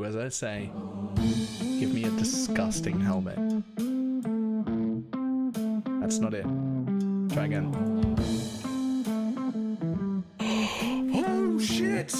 as I say. Give me a disgusting helmet. That's not it. Try again. Oh shit!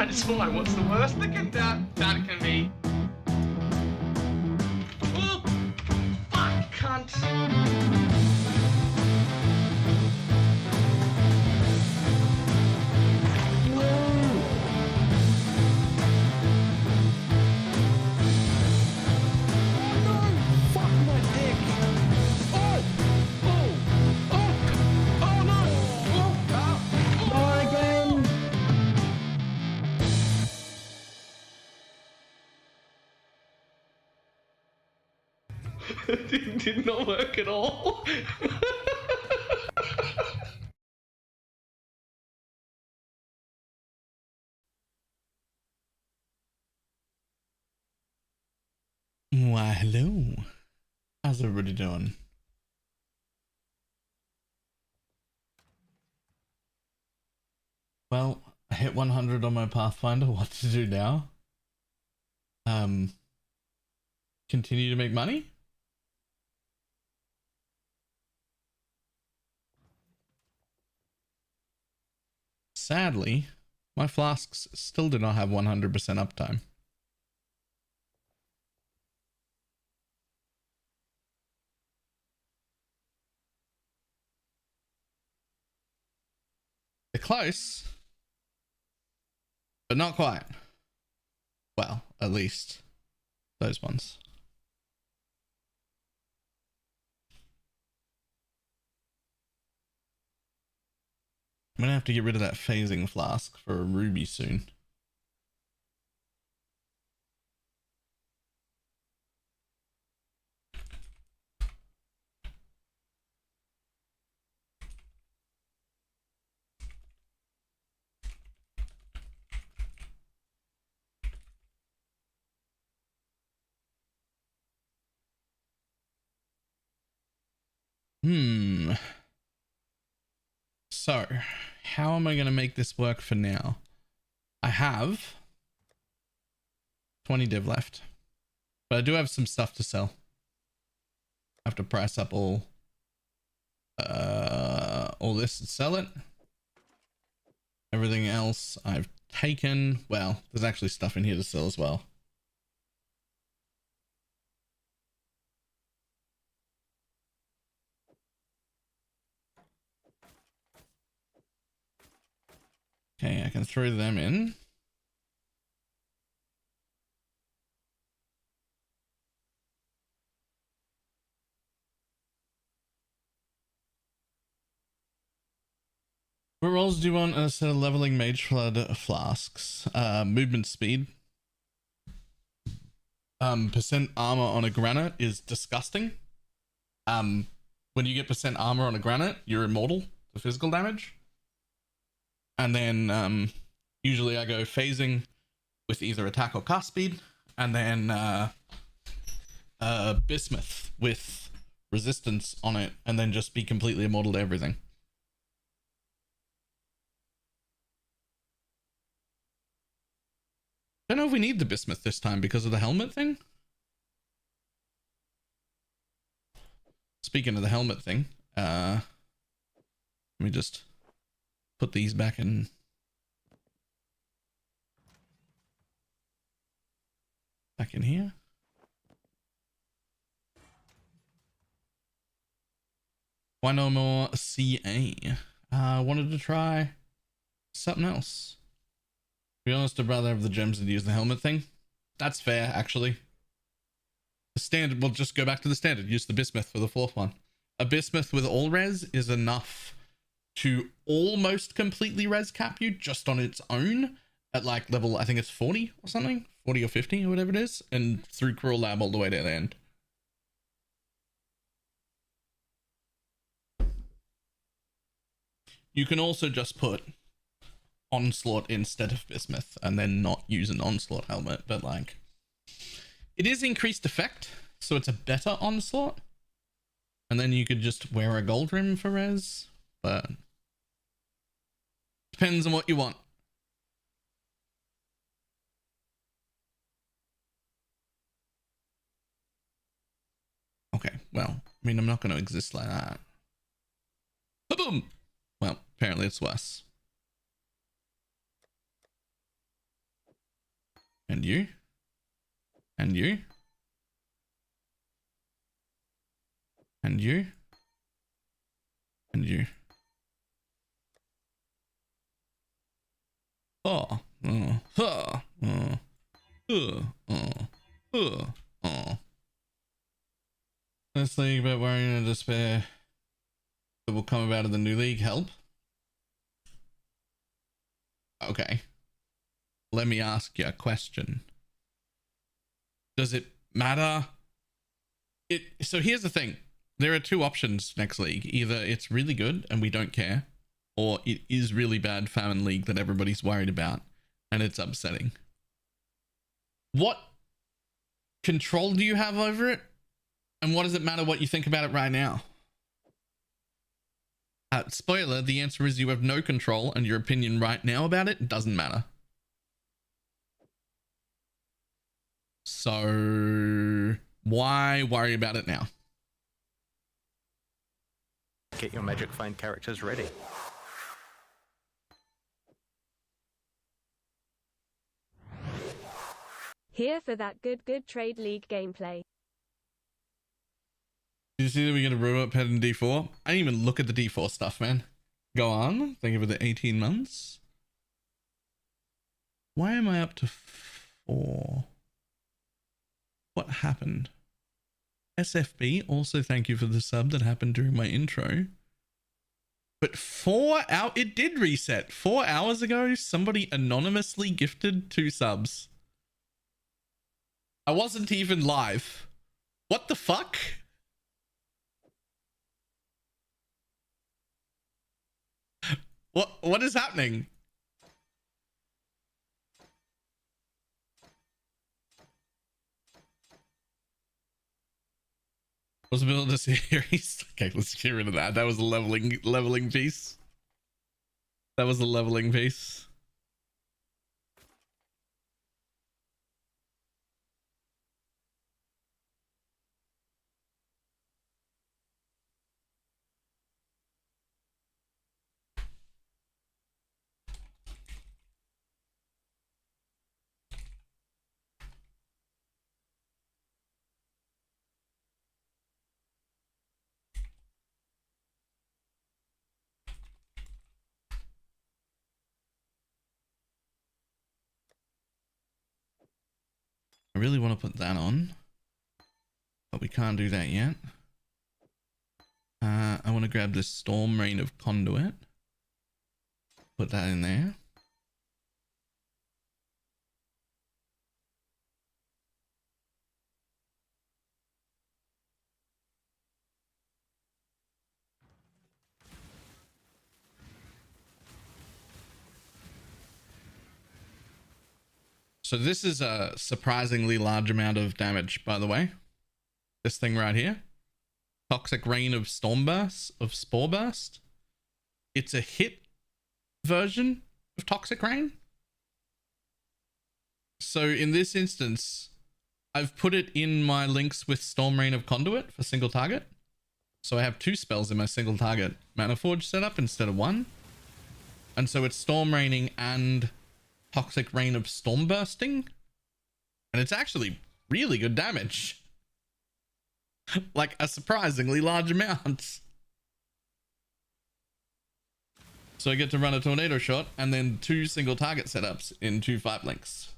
It's fine. What's the worst that can be? Oh, fuck, cunt. It did not work at all. Why, hello. How's everybody doing? Well, I hit 100 on my Pathfinder. What to do now? Continue to make money? Sadly, my flasks still do not have 100% uptime. They're close, but not quite. Well, at least those ones. I'm gonna have to get rid of that phasing flask for a ruby soon. So, how am I going to make this work for now? I have 20 div left, but I do have some stuff to sell. I have to price up all this and sell it. Everything else I've taken. Well, there's actually stuff in here to sell as well. Okay, I can throw them in. What roles do you want instead of leveling Mage Flood flasks? Movement speed. Percent armor on a granite is disgusting. When you get percent armor on a granite, you're immortal to physical damage. And then usually I go phasing with either attack or cast speed, and then bismuth with resistance on it, and then just be completely immortal to everything. Don't know if we need the bismuth this time because of the helmet thing. Speaking of the helmet thing, let me just put these back in. Back in here. Why no more CA? Wanted to try something else. To be honest, I'd rather have the gems than use the helmet thing. That's fair, actually. The standard, we'll just go back to the standard. Use the bismuth for the fourth one. A bismuth with all res is enough to almost completely res cap you just on its own at like level, I think it's 40 or something, 40 or 50 or whatever it is, and through Cruel Lab all the way to the end. You can also just put Onslaught instead of bismuth and then not use an Onslaught helmet, but like it is increased effect, so it's a better Onslaught, and then you could just wear a gold rim for res, but depends on what you want. Okay, well, I mean, I'm not going to exist like that. Boom. Well, apparently it's worse. And you? And you? And you? And you? Oh. Oh. Oh. Oh. Oh. Oh. Oh. Let's think about worrying and despair that will come about in the new league. Help? Okay. Let me ask you a question. Does it matter? So here's the thing. There are two options next league. Either it's really good and we don't care, or it is really bad famine league that everybody's worried about and it's upsetting. What control do you have over it? And what does it matter what you think about it right now? Spoiler, the answer is you have no control, and your opinion right now about it doesn't matter. So why worry about it now? Get your Magic Find characters ready. Here for that good trade league gameplay. Did you see that we get a robot pet in D4? I didn't even look at the D4 stuff, man. Go on. Thank you for the 18 months. Why am I up to 4? What happened? SFB, also thank you for the sub that happened during my intro. But 4 hours, it did reset. 4 hours ago, somebody anonymously gifted 2 subs. I wasn't even live. What the fuck? What is happening? Was the middle of the series? Okay, let's get rid of that. That was a leveling piece. That was a leveling piece. I really want to put that on, but we can't do that yet. I want to grab this Storm Rain of Conduit. Put that in there. So this is a surprisingly large amount of damage, by the way. This thing right here. Toxic Rain of Stormburst, of Spore Burst. It's a hit version of Toxic Rain. So in this instance, I've put it in my links with Storm Rain of Conduit for single target. So I have 2 spells in my single target Mana Forge setup instead of 1. And so it's Storm Raining and Toxic Rain of Storm Bursting. And it's actually really good damage. Like a surprisingly large amount. So I get to run a Tornado Shot and then 2 single target setups in 2 5 links.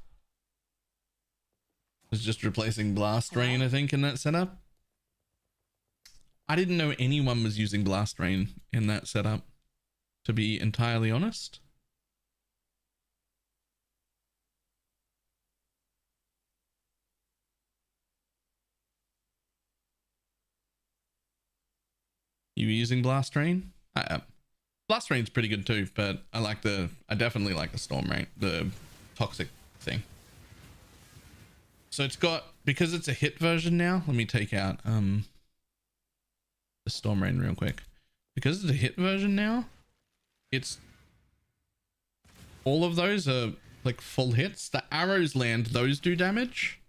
It's just replacing Blast Rain, I think, in that setup. I didn't know anyone was using Blast Rain in that setup, to be entirely honest. You using Blast Rain? I am. Blast Rain's pretty good too, but I definitely like the Storm Rain, the toxic thing. So it's got, because it's a hit version now, let me take out the Storm Rain real quick. Because it's a hit version now, it's all of those are like full hits. The arrows land, those do damage,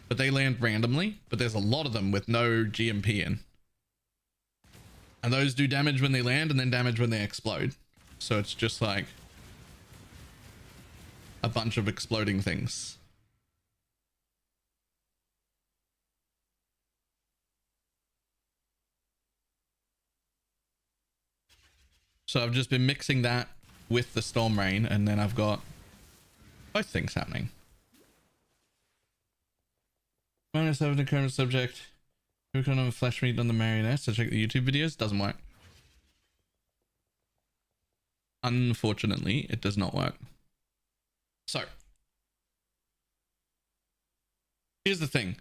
but they land randomly, but there's a lot of them with no GMP in. And those do damage when they land and then damage when they explode. So it's just like a bunch of exploding things. So I've just been mixing that with the Storm Rain, and then I've got both things happening. -7 to current subject. Who can have flesh meat on the marionette? So check the YouTube videos. Doesn't work. Unfortunately, it does not work. So here's the thing.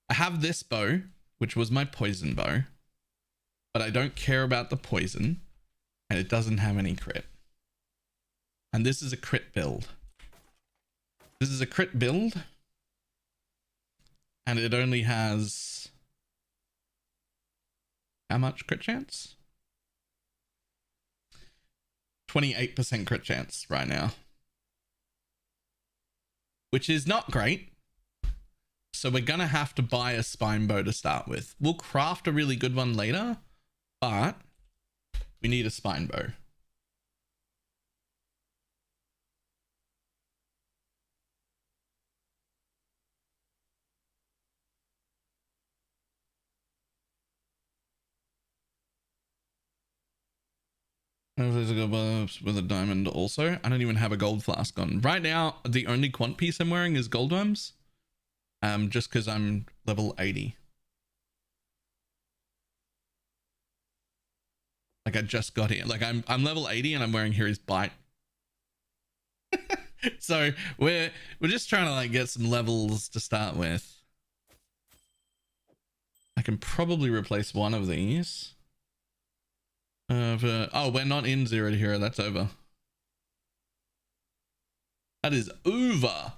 I have this bow, which was my poison bow, but I don't care about the poison, and it doesn't have any crit. And this is a crit build. This is a crit build, and it only has how much crit chance? 28% crit chance right now, which is not great. So we're gonna have to buy a spine bow to start with. We'll craft a really good one later, but we need a spine bow. There's a gold buffs with a diamond also. I don't even have a gold flask on. Right now, the only quant piece I'm wearing is gold worms. Just because I'm level 80. Like I just got here. Like I'm level 80 and I'm wearing Hero's Bite. So we're just trying to like get some levels to start with. I can probably replace one of these. Oh, we're not in 0 to hero. That's over. That is over.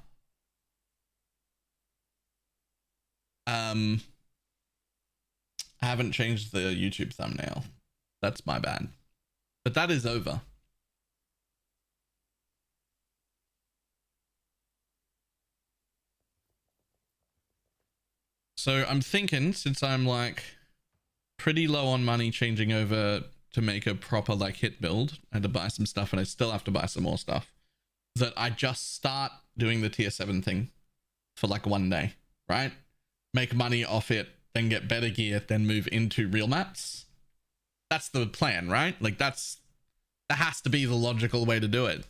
I haven't changed the YouTube thumbnail. That's my bad. But that is over. So I'm thinking, since I'm like pretty low on money changing over to make a proper like hit build, I had to buy some stuff and I still have to buy some more stuff, that I just start doing the tier 7 thing for like 1 day, right? Make money off it, then get better gear, then move into real maps. That's the plan, right? Like that has to be the logical way to do it.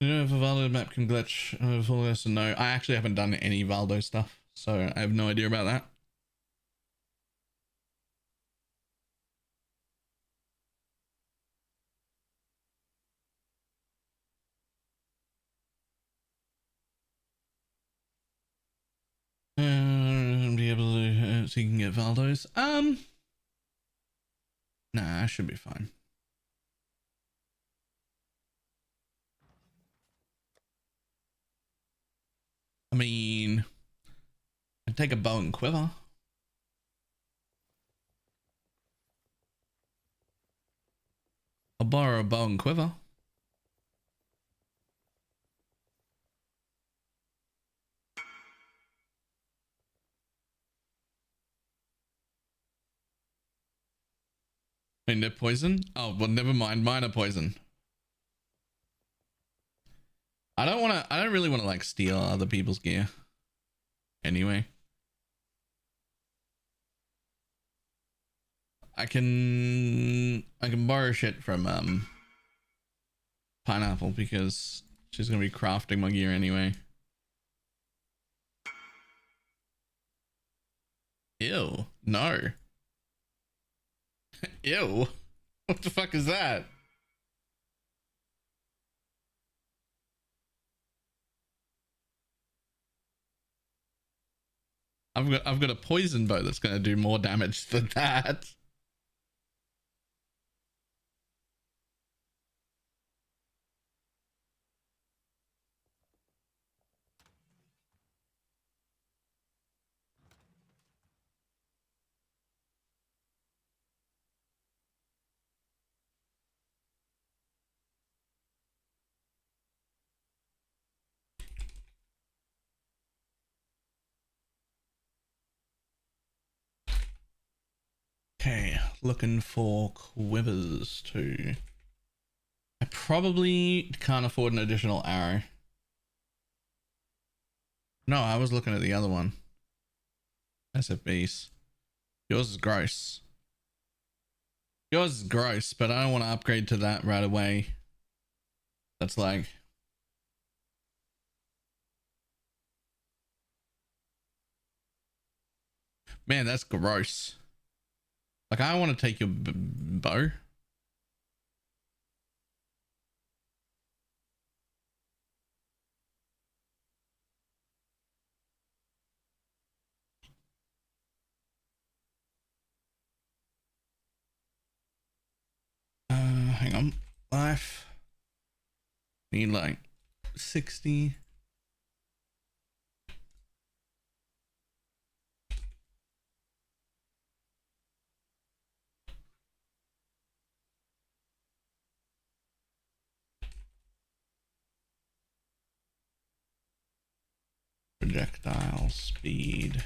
Do you know if a Valdo map can glitch? Full yes and no. I actually haven't done any Valdo stuff, so I have no idea about that. Be able to so you can get Valdos. Nah, I should be fine. I mean, I'd take a bow and quiver. I'll borrow a bow and quiver. Wait, they're poison? Oh, well, never mind. Mine are poison. I don't really want to like steal other people's gear. Anyway. I can borrow shit from Pineapple because she's gonna be crafting my gear anyway. Ew, no. Ew. What the fuck is that? I've got a poison bow that's gonna do more damage than that. Okay, looking for quivers too. I probably can't afford an additional arrow. No, I was looking at the other one. SFBs. Yours is gross. Yours is gross, but I don't want to upgrade to that right away. That's like... Man, that's gross. Like, I want to take your bow. Hang on. Life. Need like 60. Projectile speed.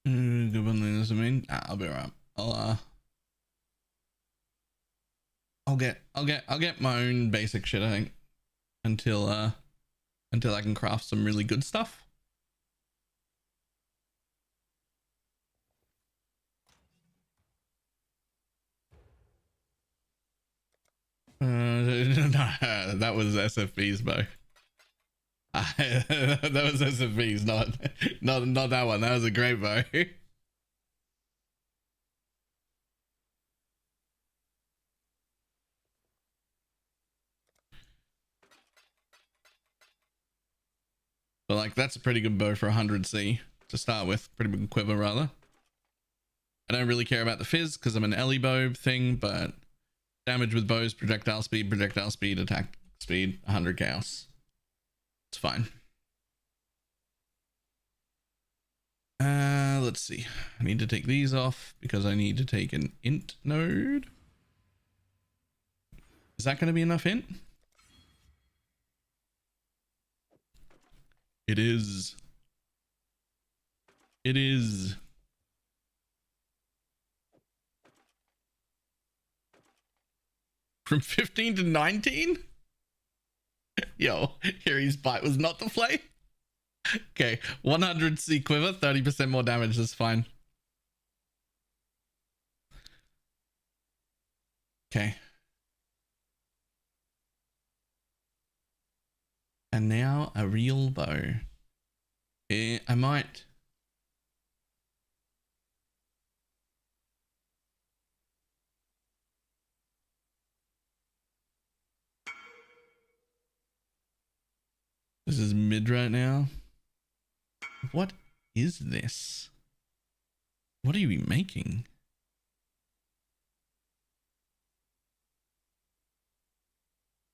Good one, I mean, I'll be right. I'll get my own basic shit, I think, until I can craft some really good stuff. No, that was SFB's bow. That was SFB's, not that one. That was a great bow. But like, that's a pretty good bow for 100C to start with. Pretty good quiver, rather. I don't really care about the fizz because I'm an Ellie bow thing, but damage with bows, projectile speed, attack speed, 100 chaos. It's fine. Let's see. I need to take these off because I need to take an int node. Is that going to be enough int? It is. It is. From 15 to 19? Yo, Harry's bite was not the play. Okay, 100 C quiver, 30% more damage, that's fine. Okay. And now a real bow. I might. This is mid right now. What is this? What are you making?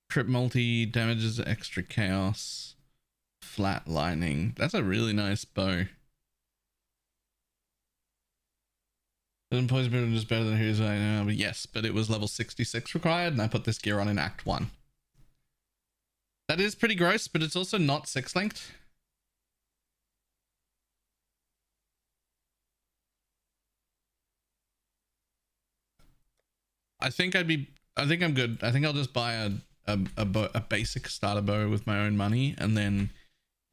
Crit multi damages extra chaos. Flat lightning. That's a really nice bow. Doesn't poison build is better than his right now, but yes, but it was level 66 required, and I put this gear on in Act 1. That is pretty gross, but it's also not 6-linked. I think I'm good. I think I'll just buy a basic starter bow with my own money and then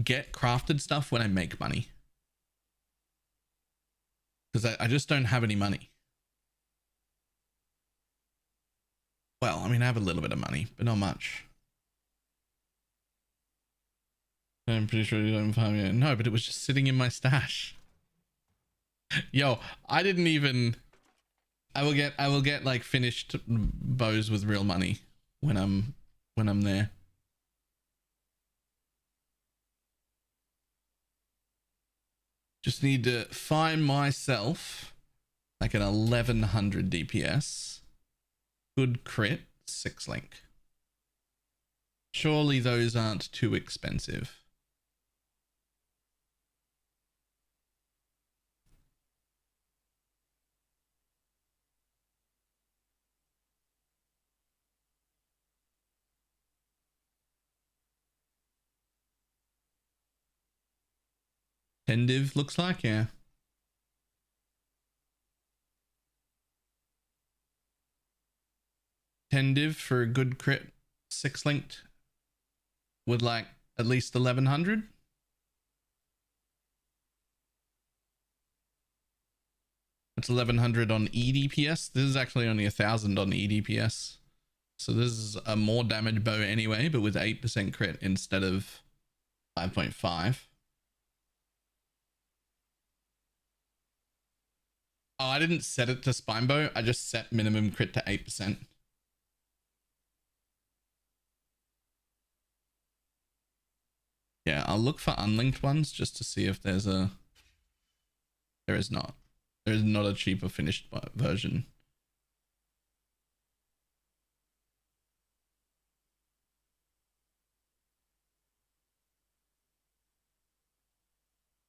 get crafted stuff when I make money. Because I just don't have any money. Well, I mean, I have a little bit of money, but not much. I'm pretty sure you don't farm it. No, but it was just sitting in my stash. Yo, I didn't even... I will get like finished bows with real money when I'm there. Just need to find myself like an 1100 DPS. Good crit, 6-link. Surely those aren't too expensive. Tendiv looks like, yeah. Tendiv for a good crit 6-linked with like at least 1100. It's 1100 on EDPS. This is actually only 1000 on EDPS. So this is a more damage bow anyway, but with 8% crit instead of 5.5. Oh, I didn't set it to spine bow. I just set minimum crit to 8%. Yeah, I'll look for unlinked ones just to see if there's a... There is not. There is not a cheaper finished version.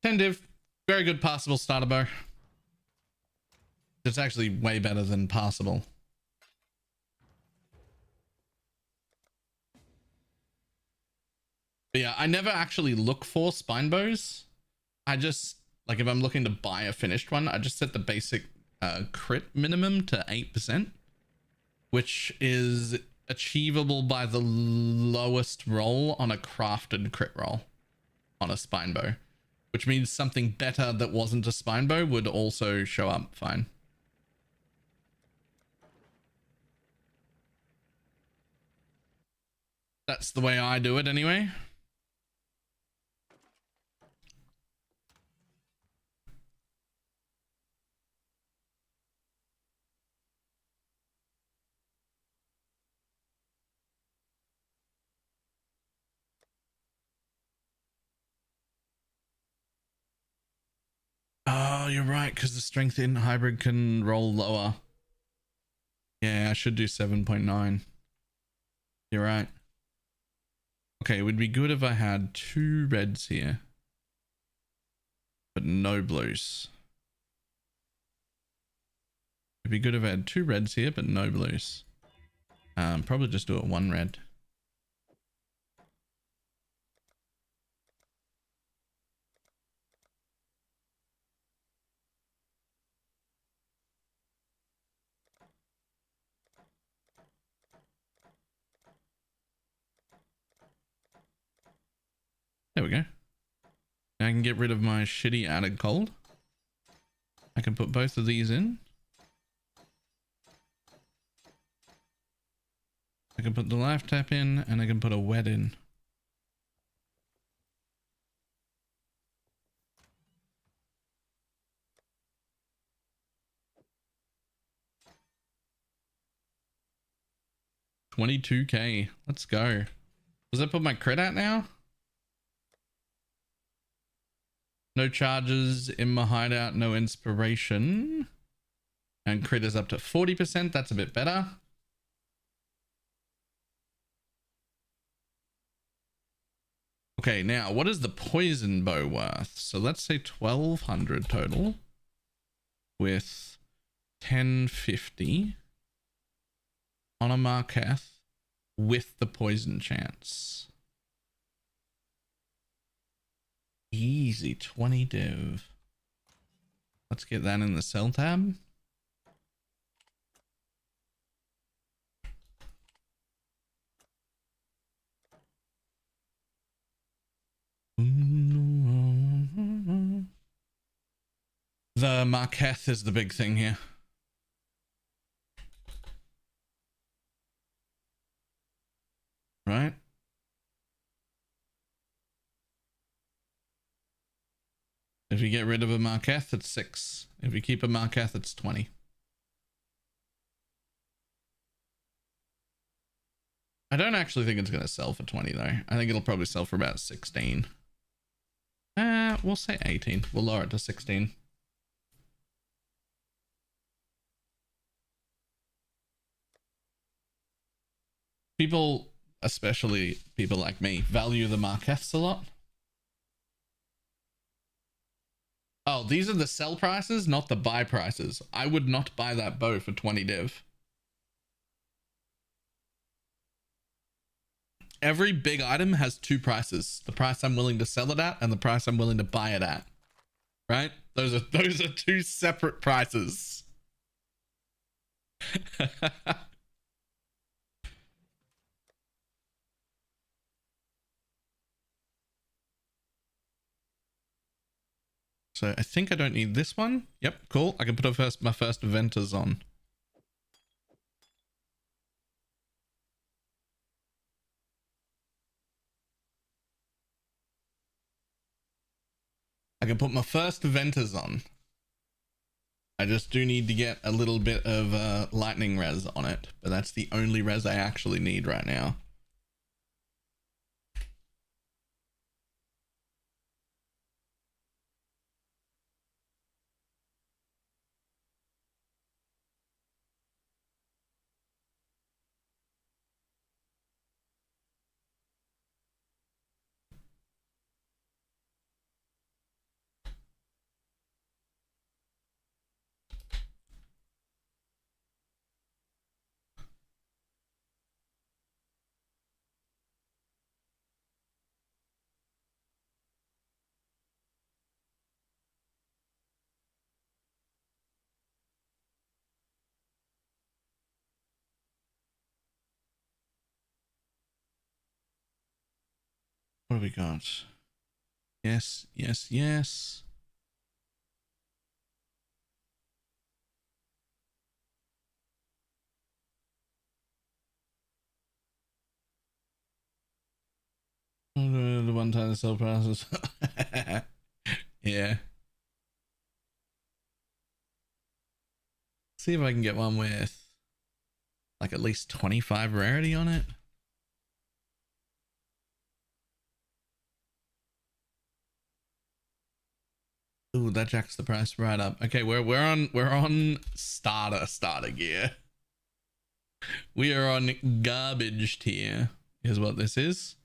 Tendiv, very good passable starter bow. It's actually way better than passable. But yeah, I never actually look for spine bows. I just, like if I'm looking to buy a finished one, I just set the basic crit minimum to 8%, which is achievable by the lowest roll on a crafted crit roll on a spine bow, which means something better that wasn't a spine bow would also show up fine. That's the way I do it anyway. Oh, you're right, because the strength in hybrid can roll lower. Yeah, I should do 7.9. You're right. Okay, it would be good if I had 2 reds here, but no blues. It'd be good if I had 2 reds here, but no blues. Probably just do it 1 red. There we go. Now I can get rid of my shitty added cold. I can put both of these in. I can put the life tap in, and I can put a wet in. $22K. Let's go. Does that put my crit at now? No charges in my hideout, no inspiration. And crit is up to 40%. That's a bit better. Okay, now what is the poison bow worth? So let's say 1200 total with 1050 on a Marketh with the poison chance. Easy 20 div. Let's get that in the sell tab. The Marketh is the big thing here. Right? If you get rid of a Marketh, it's 6. If you keep a Marketh, it's 20. I don't actually think it's going to sell for 20 though. I think it'll probably sell for about 16. We'll say 18. We'll lower it to 16. People, especially people like me, value the Markeths a lot. Oh, these are the sell prices, not the buy prices. I would not buy that bow for 20 div. Every big item has 2 prices. The price I'm willing to sell it at and the price I'm willing to buy it at. Right? Those are 2 separate prices. So I think I don't need this one. Yep, cool. I can put my first Ventors on. I can put my first Ventors on. I just do need to get a little bit of lightning res on it, but that's the only res I actually need right now. What have we got? Yes, yes, yes. The one time the sell prices. Yeah. See if I can get one with like at least 25 rarity on it. Ooh, that jacks the price right up. Okay, we're on starter gear. We are on garbage tier. Here's what this is.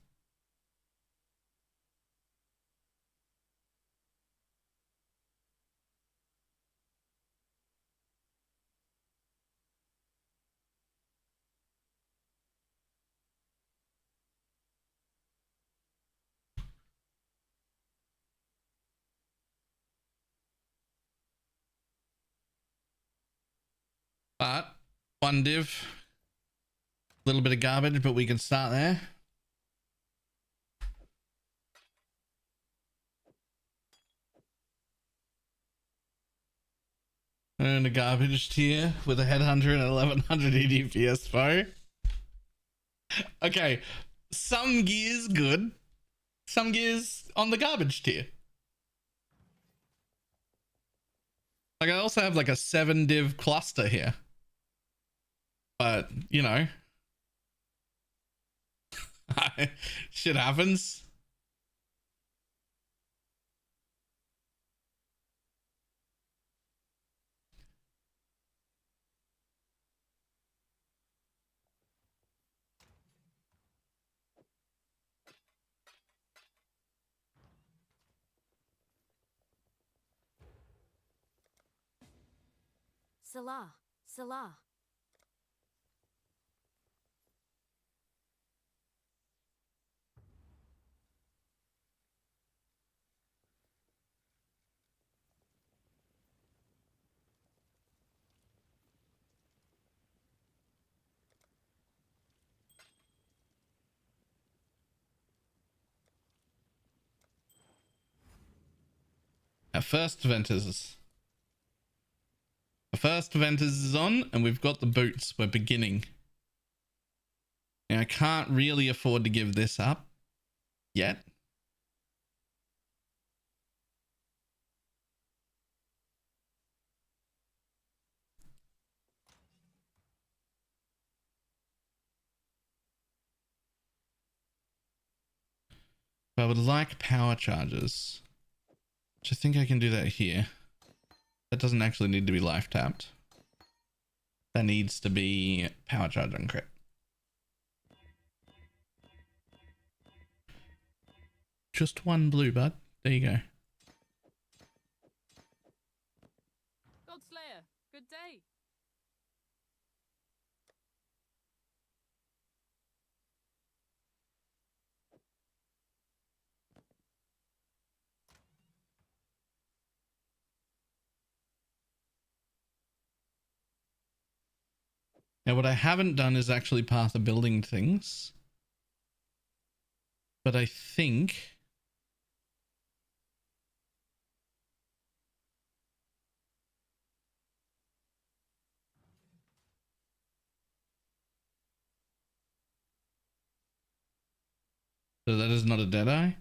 But one div, a little bit of garbage, but we can start there. And a garbage tier with a headhunter and an 1100 EDPS bow. Okay, some gears good, some gears on the garbage tier. Like I also have like a 7 div cluster here. But, you know, shit happens. Salah, Salah. Our first Ventor is on, and we've got the boots. We're beginning. Now I can't really afford to give this up yet. But I would like power charges, which I think I can do that here. That doesn't actually need to be life tapped. That needs to be power charge on crit. Just one blue, bud. There you go. Godslayer, good day. Now what I haven't done is actually path of building things. But I think so that is not a deadeye.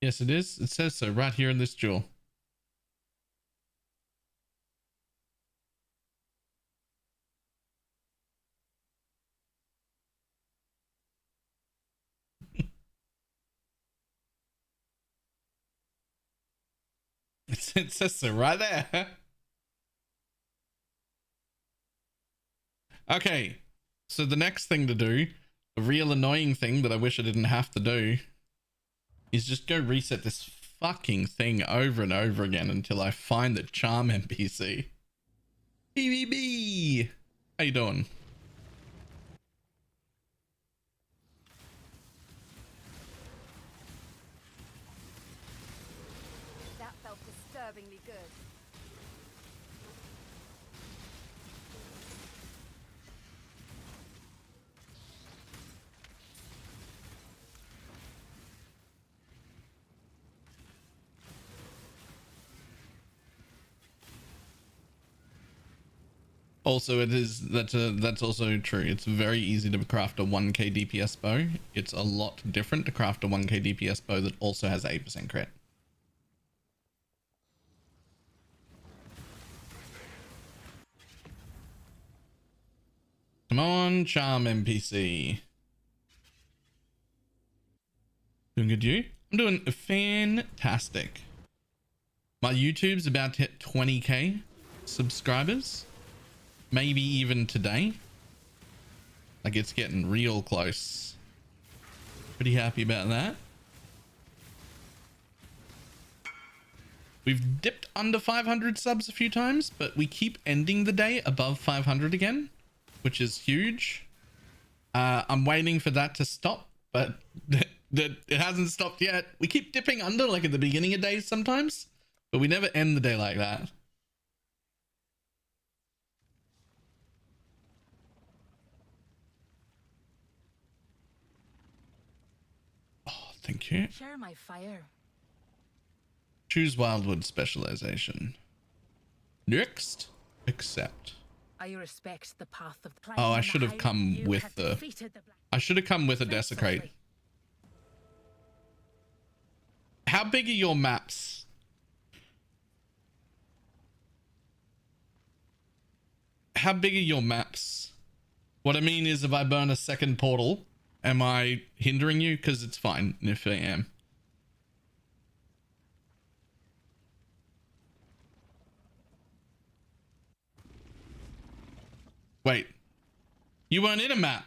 Yes, it is. It says so right here in this jewel. It says so right there. Okay, so the next thing to do, the real annoying thing that I wish I didn't have to do, is just go reset this fucking thing over and over again until I find the charm NPC. BBB! How you doing? That felt disturbingly good. Also, that's also true. It's very easy to craft a 1k DPS bow. It's a lot different to craft a 1k DPS bow that also has 8% crit. Come on, charm NPC. Doing good, you? I'm doing fantastic. My YouTube's about to hit 20k subscribers. Maybe even today. Like it's getting real close. Pretty happy about that. We've dipped under 500 subs a few times, but we keep ending the day above 500 again, which is huge. I'm waiting for that to stop, but it hasn't stopped yet. We keep dipping under like at the beginning of days sometimes, but we never end the day like that. Thank you. Share my fire. Choose Wildwood specialization. Next, accept. I respect the path of the Oh, I should have come with the. I should have come with a Desecrate. How big are your maps? How big are your maps? What I mean is, if I burn a second portal, am I hindering you? Because it's fine if I am. Wait. You weren't in a map.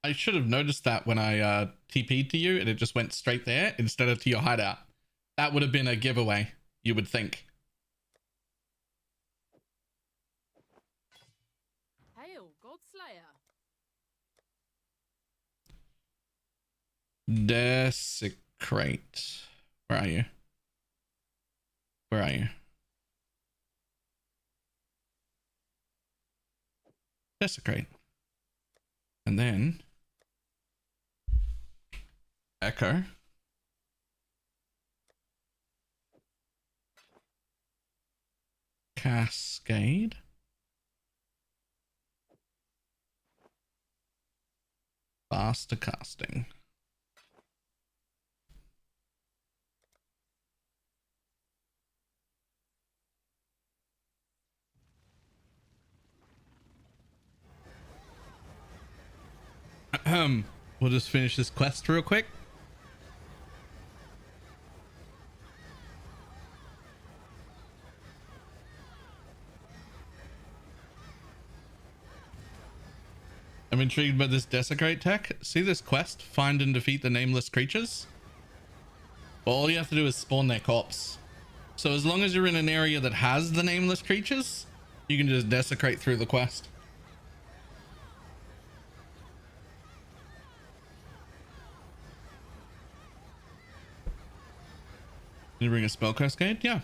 I should have noticed that when I TP'd to you and it just went straight there instead of to your hideout. That would have been a giveaway, you would think. Hail, Godslayer. Desecrate. Where are you? Where are you? Desecrate. And then Echo. Cascade. Faster casting. We'll just finish this quest real quick. I'm intrigued by this Desecrate tech. See this quest? Find and defeat the nameless creatures. Well, all you have to do is spawn their corpse. So as long as you're in an area that has the nameless creatures, you can just desecrate through the quest. Did you bring a spell cascade? Yeah.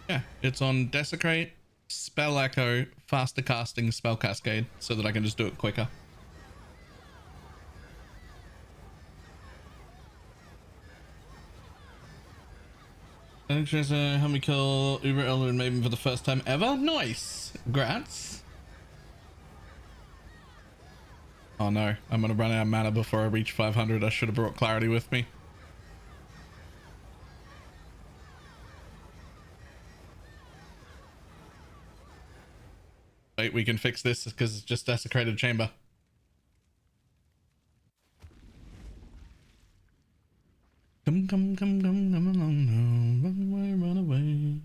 Yeah, it's on Desecrate, Spell Echo, faster casting, spell cascade, so that I can just do it quicker. Thanks, help me kill Uber Elder and Maven for the first time ever. Nice. Grats. Oh no, I'm gonna run out of mana before I reach 500. I should have brought clarity with me. Wait, we can fix this because it's just desecrated chamber. Come along now. Run away.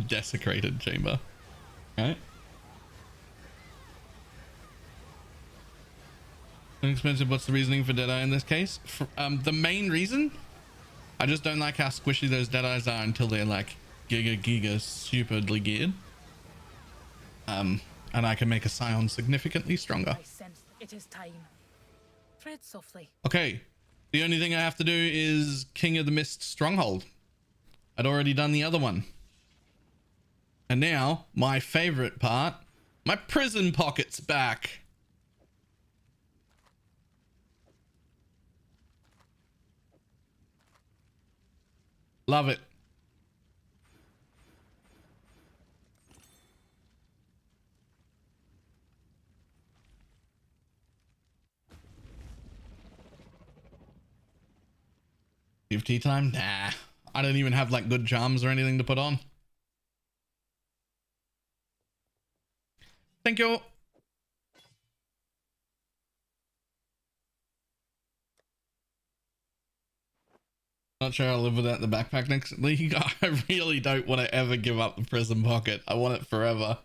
Desecrated chamber. Alright. Inexpensive. What's the reasoning for deadeye in this case? The main reason, I just don't like how squishy those deadeyes are until they're like giga superly geared. And I can make a Scion significantly stronger. I sense it is time. Tread softly. Okay, the only thing I have to do is King of the Mist Stronghold. I'd already done the other one. And now, my favorite part, my prison pocket's back. Love it. Give tea time? Nah. I don't even have like good charms or anything to put on. Thank you. Not sure I'll live without the backpack next league. I really don't want to ever give up the prison pocket. I want it forever.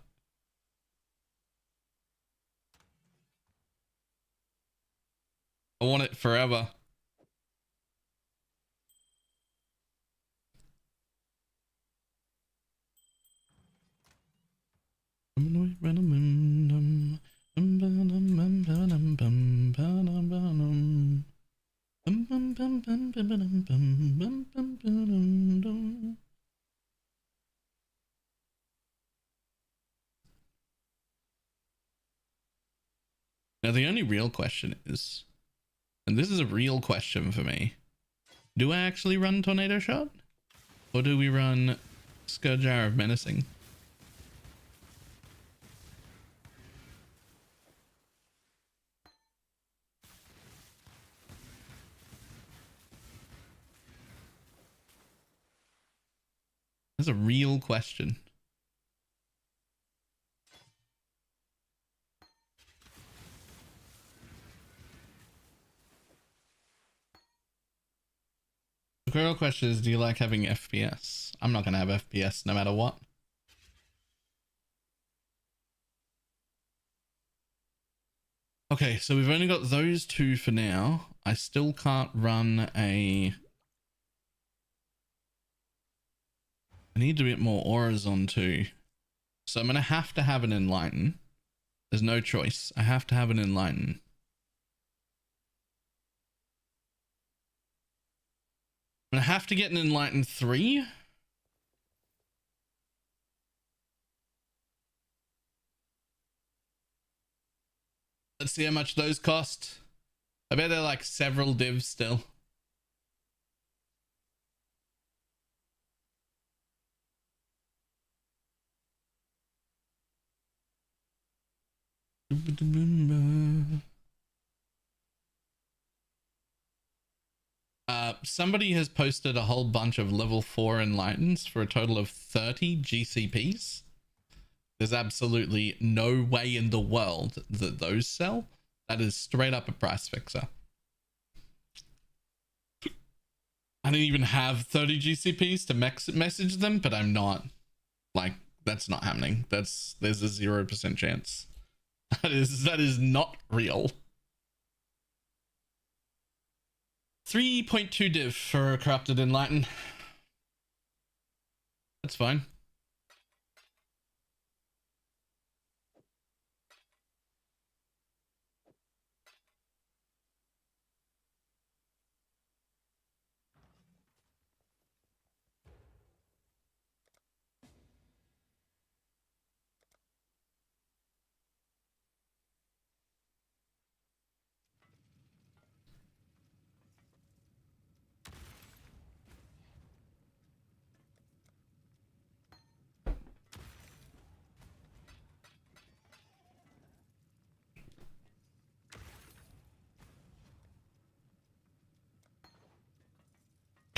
I want it forever. Now the only real question is, and this is a real question for me, do I actually run Tornado Shot? Or do we run Scourge Hour of Menacing? That's a real question. The real question is, do you like having FPS? I'm not going to have FPS no matter what. Okay, so we've only got those two for now. I still can't run a... I need a bit more auras on too. So I'm going to have an Enlighten. There's no choice. I have to have an Enlighten. I'm going to have to get an Enlighten 3. Let's see how much those cost. I bet they're like several divs still. Somebody has posted a whole bunch of level 4 enlightens for a total of 30 GCPs. There's absolutely no way in the world that those sell. That is straight up a price fixer. I don't even have 30 GCPs to message them, but I'm not. Like, that's not happening. There's a 0% chance. That is not real. 3.2 div for a corrupted enlighten. That's fine.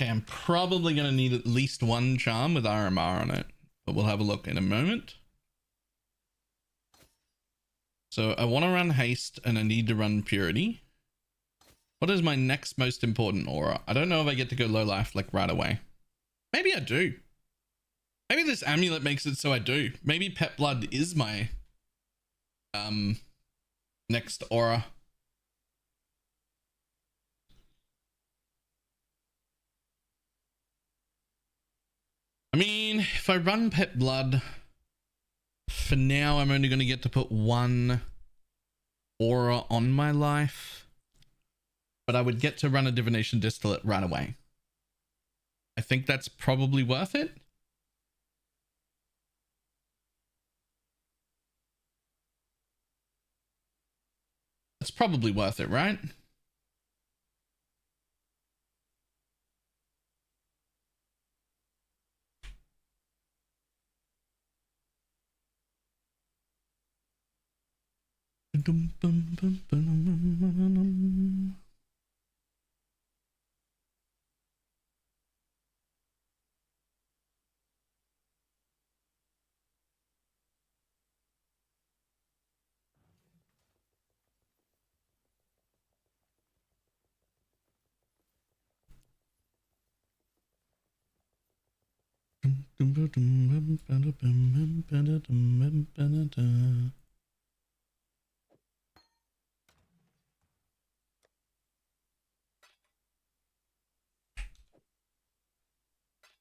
Okay, I'm probably going to need at least one charm with RMR on it, but we'll have a look in a moment. So I want to run haste and I need to run purity. What is my next most important aura? I don't know if I get to go low life like right away. Maybe I do. Maybe this amulet makes it so I do. Maybe pet blood is my next aura. I mean, if I run pet blood, for now I'm only going to get to put one aura on my life, but I would get to run a divination distillate right away. I think that's probably worth it. It's probably worth it, right?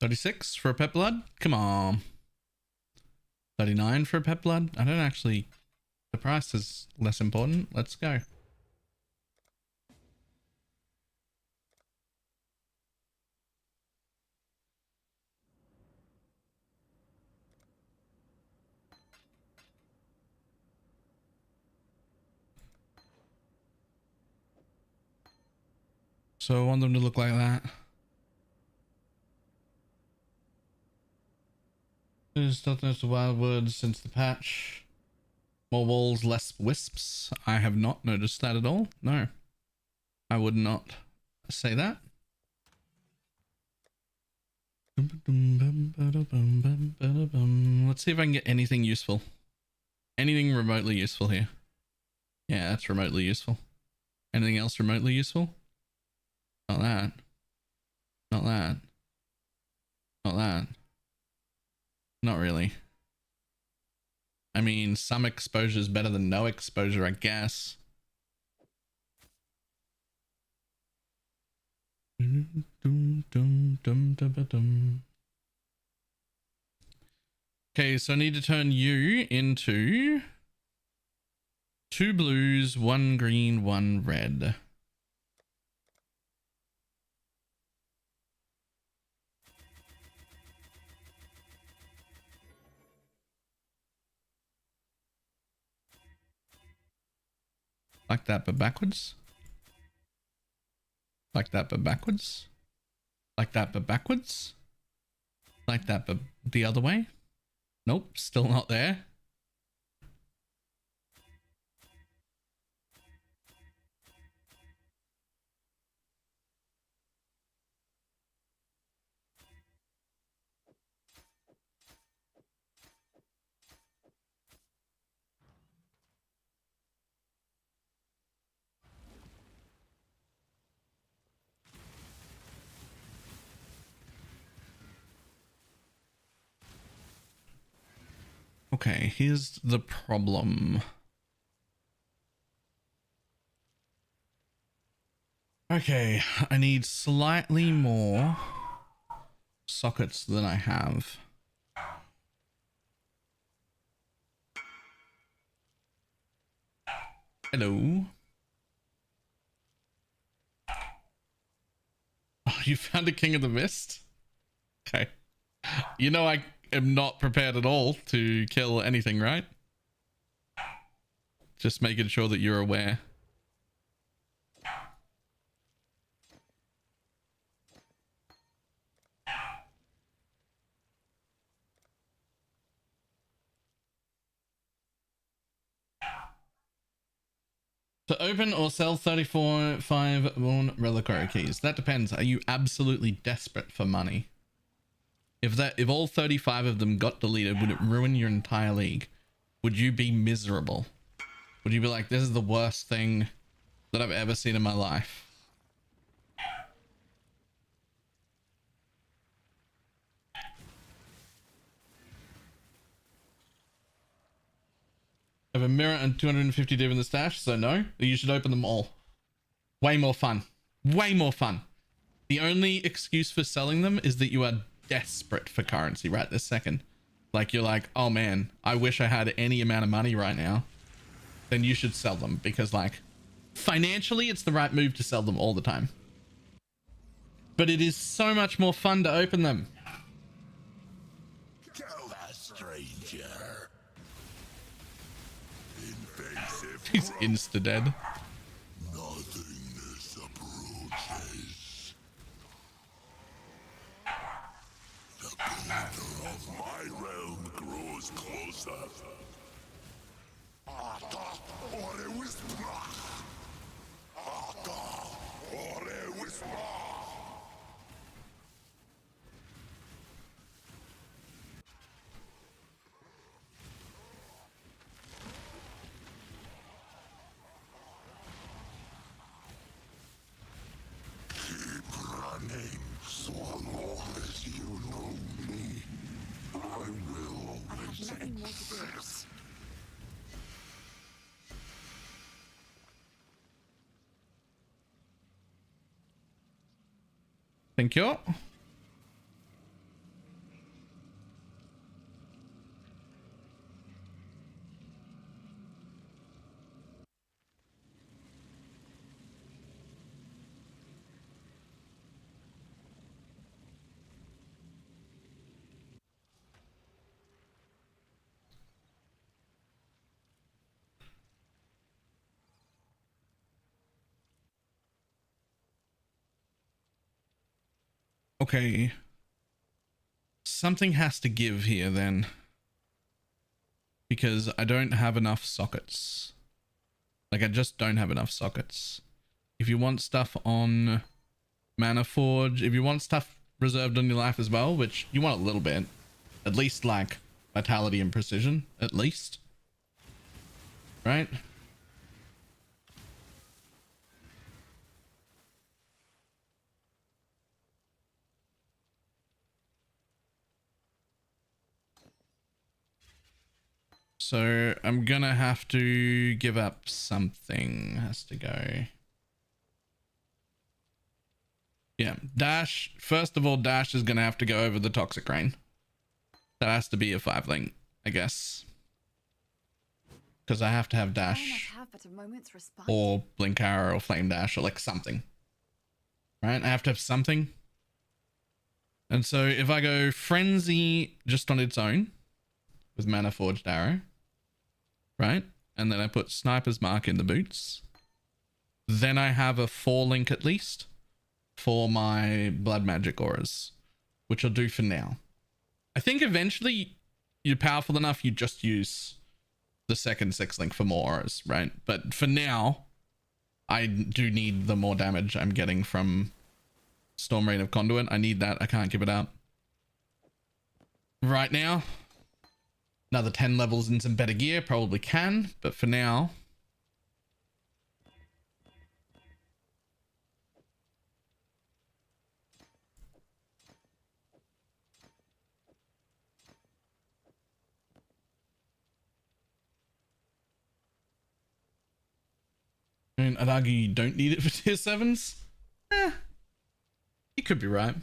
$36 for a pet blood? Come on. $39 for a pet blood? I don't actually... The price is less important. Let's go. So I want them to look like that. There's nothing to Wildwood since the patch. More walls, less wisps. I have not noticed that at all. No, I would not say that. Let's see if I can get anything useful. Anything remotely useful here. Yeah, that's remotely useful. Anything else remotely useful? Not that. Not that. Not that. Not really. I mean, some exposure is better than no exposure, I guess. Okay, so I need to turn you into 2 blues, 1 green, 1 red. Like that, but backwards. Like that, but backwards. Like that, but backwards. Like that, but the other way. Nope, still not there. Okay, here's the problem. Okay, I need slightly more sockets than I have. Hello. Oh, you found a King of the Mist? Okay. You know I am not prepared at all to kill anything, right? Just making sure that you're aware. To open or sell 34.5 Worn Reliquary keys. That depends. Are you absolutely desperate for money? If all 35 of them got deleted, would it ruin your entire league? Would you be miserable? Would you be like, this is the worst thing that I've ever seen in my life? I have a mirror and 250 div in the stash, so no. You should open them all. Way more fun. Way more fun. The only excuse for selling them is that you are desperate for currency right this second. Like, you're like, oh man, I wish I had any amount of money right now. Then you should sell them because, like, financially, it's the right move to sell them all the time. But it is so much more fun to open them. Kill that stranger. Invasive. He's insta-dead. Nothingness approaches. The corner of my realm grows closer. Ata ore whisper. Ata ore whisper. So long as you know me, I will always exist. Thank you. Okay. Something has to give here then. Because I don't have enough sockets. Like, I just don't have enough sockets. If you want stuff on Mana Forge, if you want stuff reserved on your life as well, which you want a little bit, at least like vitality and precision, at least. Right? So I'm gonna have to give up something. Has to go. Yeah, Dash. First of all, Dash is gonna have to go over the Toxic Rain. That has to be a 5-link, I guess. Because I have to have Dash or Blink Arrow or Flame Dash or like something. Right? I have to have something. And so if I go Frenzy just on its own with Mana Forged Arrow, right? And then I put Sniper's Mark in the boots. Then I have a 4-link at least for my Blood Magic auras, which I'll do for now. I think eventually you're powerful enough, you just use the second 6-link for more auras, right? But for now, I do need the more damage I'm getting from Storm Rain of Conduit. I need that. I can't give it up. Right now, another 10 levels and some better gear, probably can, but for now... I mean, I'd argue you don't need it for tier 7s. You could be right.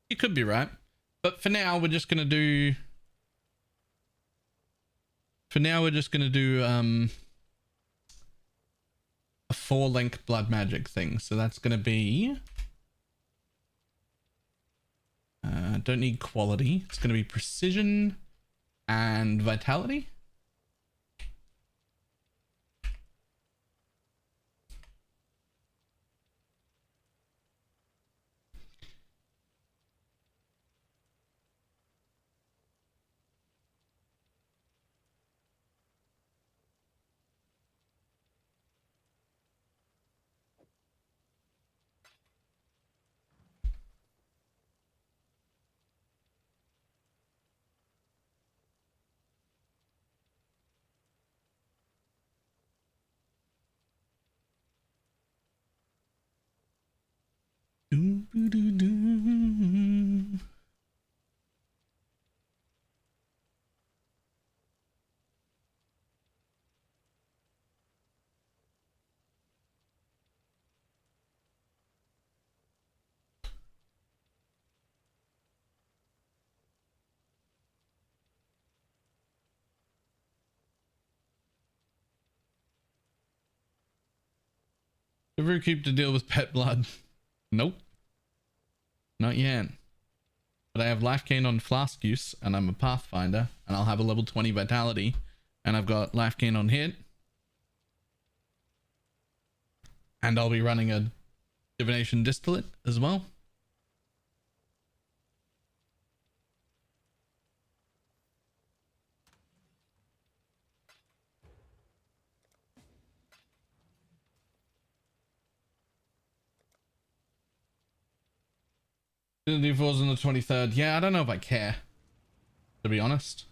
You could be right. But for now, we're just going to do... For now, we're just going to do a 4-link Blood Magic thing. So that's going to be... don't need quality. It's going to be precision and vitality. Ever keep to deal with pet blood? Nope. Not yet. But I have life gain on Flask use, and I'm a Pathfinder, and I'll have a level 20 vitality, and I've got life gain on hit. And I'll be running a Divination distillate as well. D4's on the 23rd. Yeah, I don't know if I care, to be honest.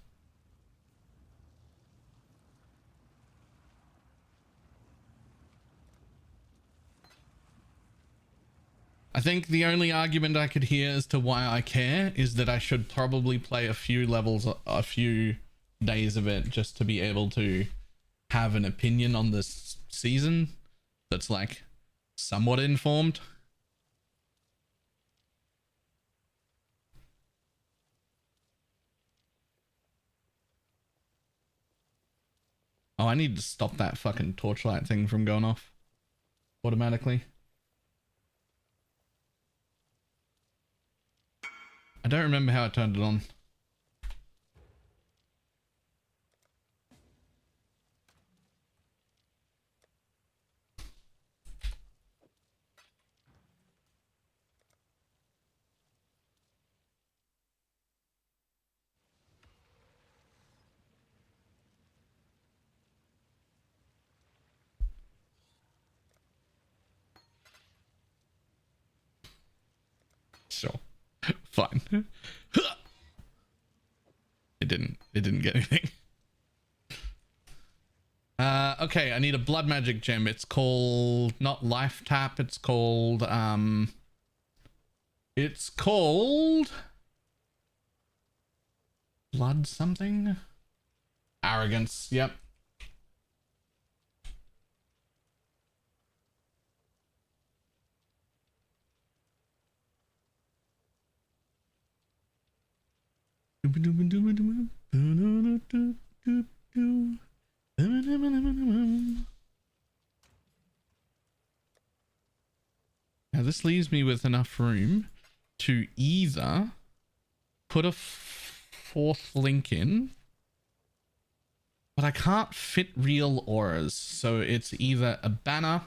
I think the only argument I could hear as to why I care is that I should probably play a few levels, a few days of it just to be able to have an opinion on this season that's like somewhat informed. Oh, I need to stop that fucking torchlight thing from going off automatically. I don't remember how I turned it on. Sure. Fine. It didn't get anything. Okay, I need a blood magic gem. It's called not life tap, it's called blood something? Arrogance, yep. Now this leaves me with enough room to either put a fourth link in, but I can't fit real auras, so it's either a banner,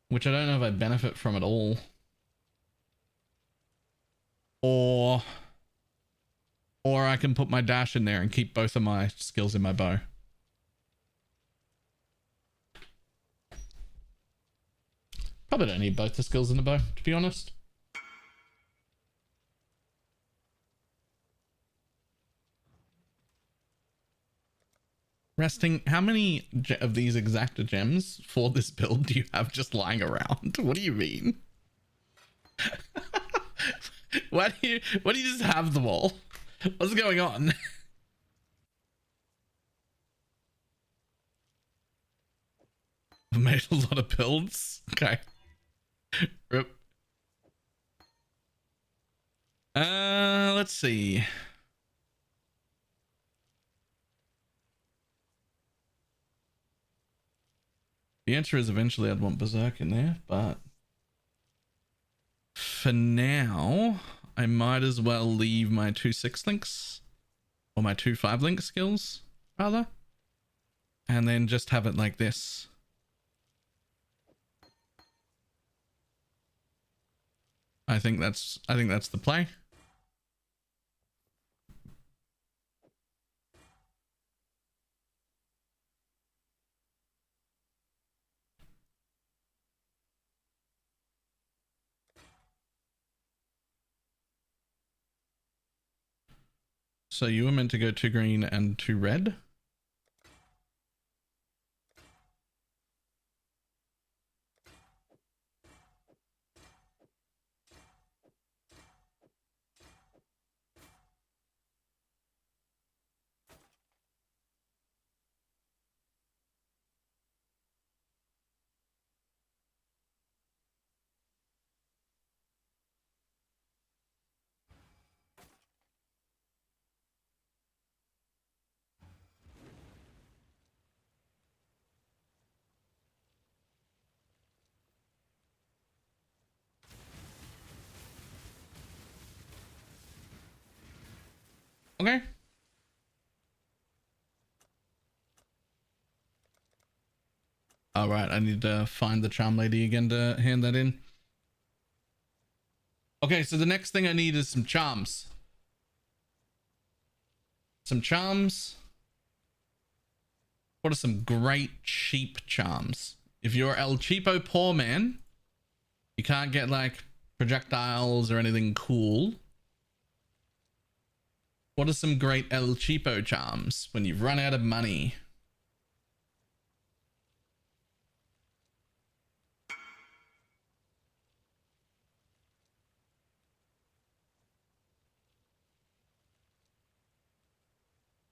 which I don't know if I benefit from at all, or I can put my dash in there and keep both of my skills in my bow. Probably don't need both the skills in the bow, to be honest. Resting, how many of these exacta gems for this build do you have just lying around? What do you mean? Why do you just have them all? What's going on? I've made a lot of builds. Okay. Rip. Let's see. The answer is eventually I'd want Berserk in there, but for now, I might as well leave my 2 6 links, or my 2 5 link skills, rather, and then just have it like this. I think that's the play. So you were meant to go 2 green and 2 red. Okay. All right, I need to find the charm lady again to hand that in. Okay, so the next thing I need is some charms. Some charms. What are some great cheap charms? If you're El Cheapo poor man, you can't get like projectiles or anything cool. What are some great El Cheapo charms when you've run out of money?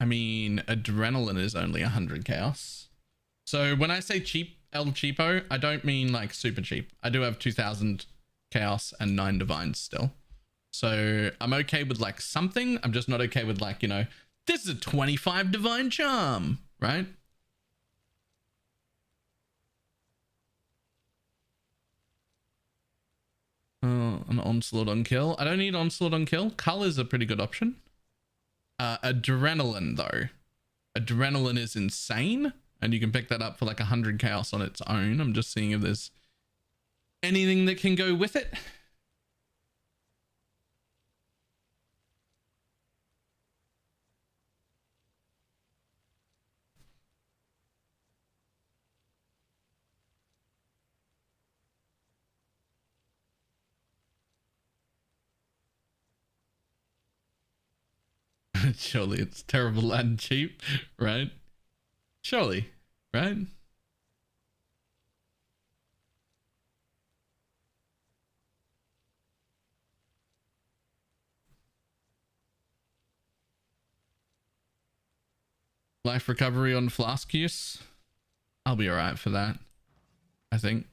I mean, adrenaline is only 100 chaos. So when I say cheap El Cheapo, I don't mean like super cheap. I do have 2000 chaos and 9 divines still. So I'm okay with like something. I'm just not okay with like, you know, this is a 25 divine charm, right? An onslaught on kill. I don't need onslaught on kill. Cull is a pretty good option. Adrenaline though. Adrenaline is insane. And you can pick that up for like 100 chaos on its own. I'm just seeing if there's anything that can go with it. Surely it's terrible and cheap, right? Surely, right? Life recovery on Flask use. I'll be alright for that, I think.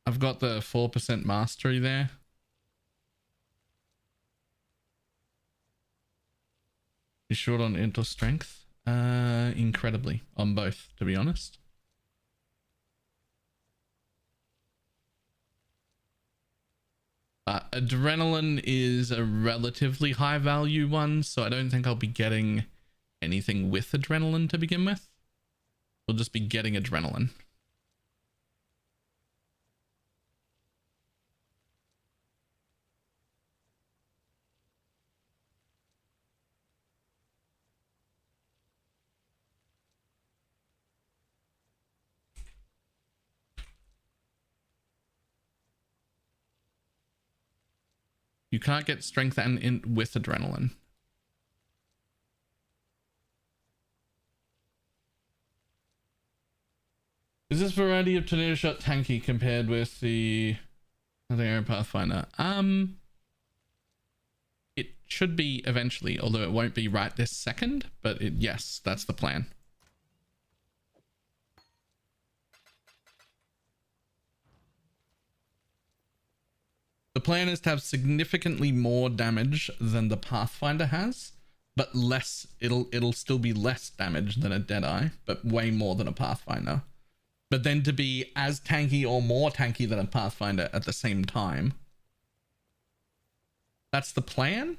I've got the 4% mastery there. You short on int or strength? Incredibly on both, to be honest. Adrenaline is a relatively high value one, so I don't think I'll be getting anything with adrenaline to begin with. We'll just be getting adrenaline. You can't get strength and int with adrenaline. Is this variety of tornado shot tanky compared with the Air Pathfinder? It should be eventually, although it won't be right this second, but yes, that's the plan. The plan is to have significantly more damage than the Pathfinder has, but less, it'll still be less damage than a Deadeye, but way more than a Pathfinder. But then to be as tanky or more tanky than a Pathfinder at the same time. That's the plan?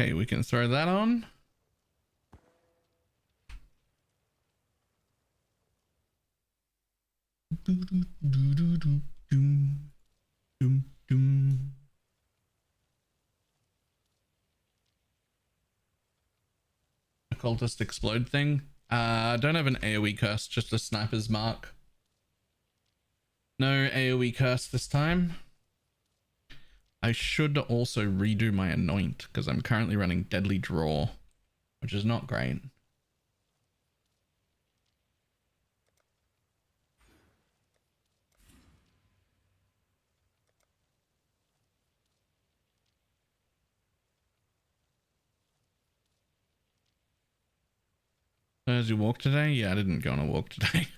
Okay, we can throw that on. Occultist explode thing. I don't have an AoE curse, just a sniper's mark. No AoE curse this time. I should also redo my anoint because I'm currently running deadly draw, which is not great. As you walk today? Yeah, I didn't go on a walk today.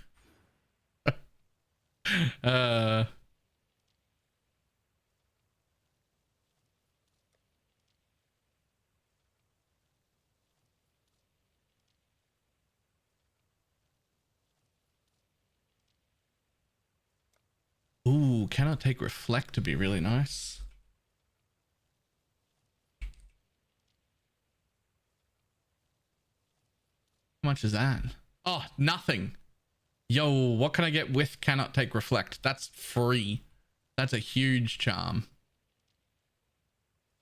Ooh, cannot take reflect to be really nice. How much is that? Oh, nothing. Yo, what can I get with cannot take reflect? That's free. That's a huge charm.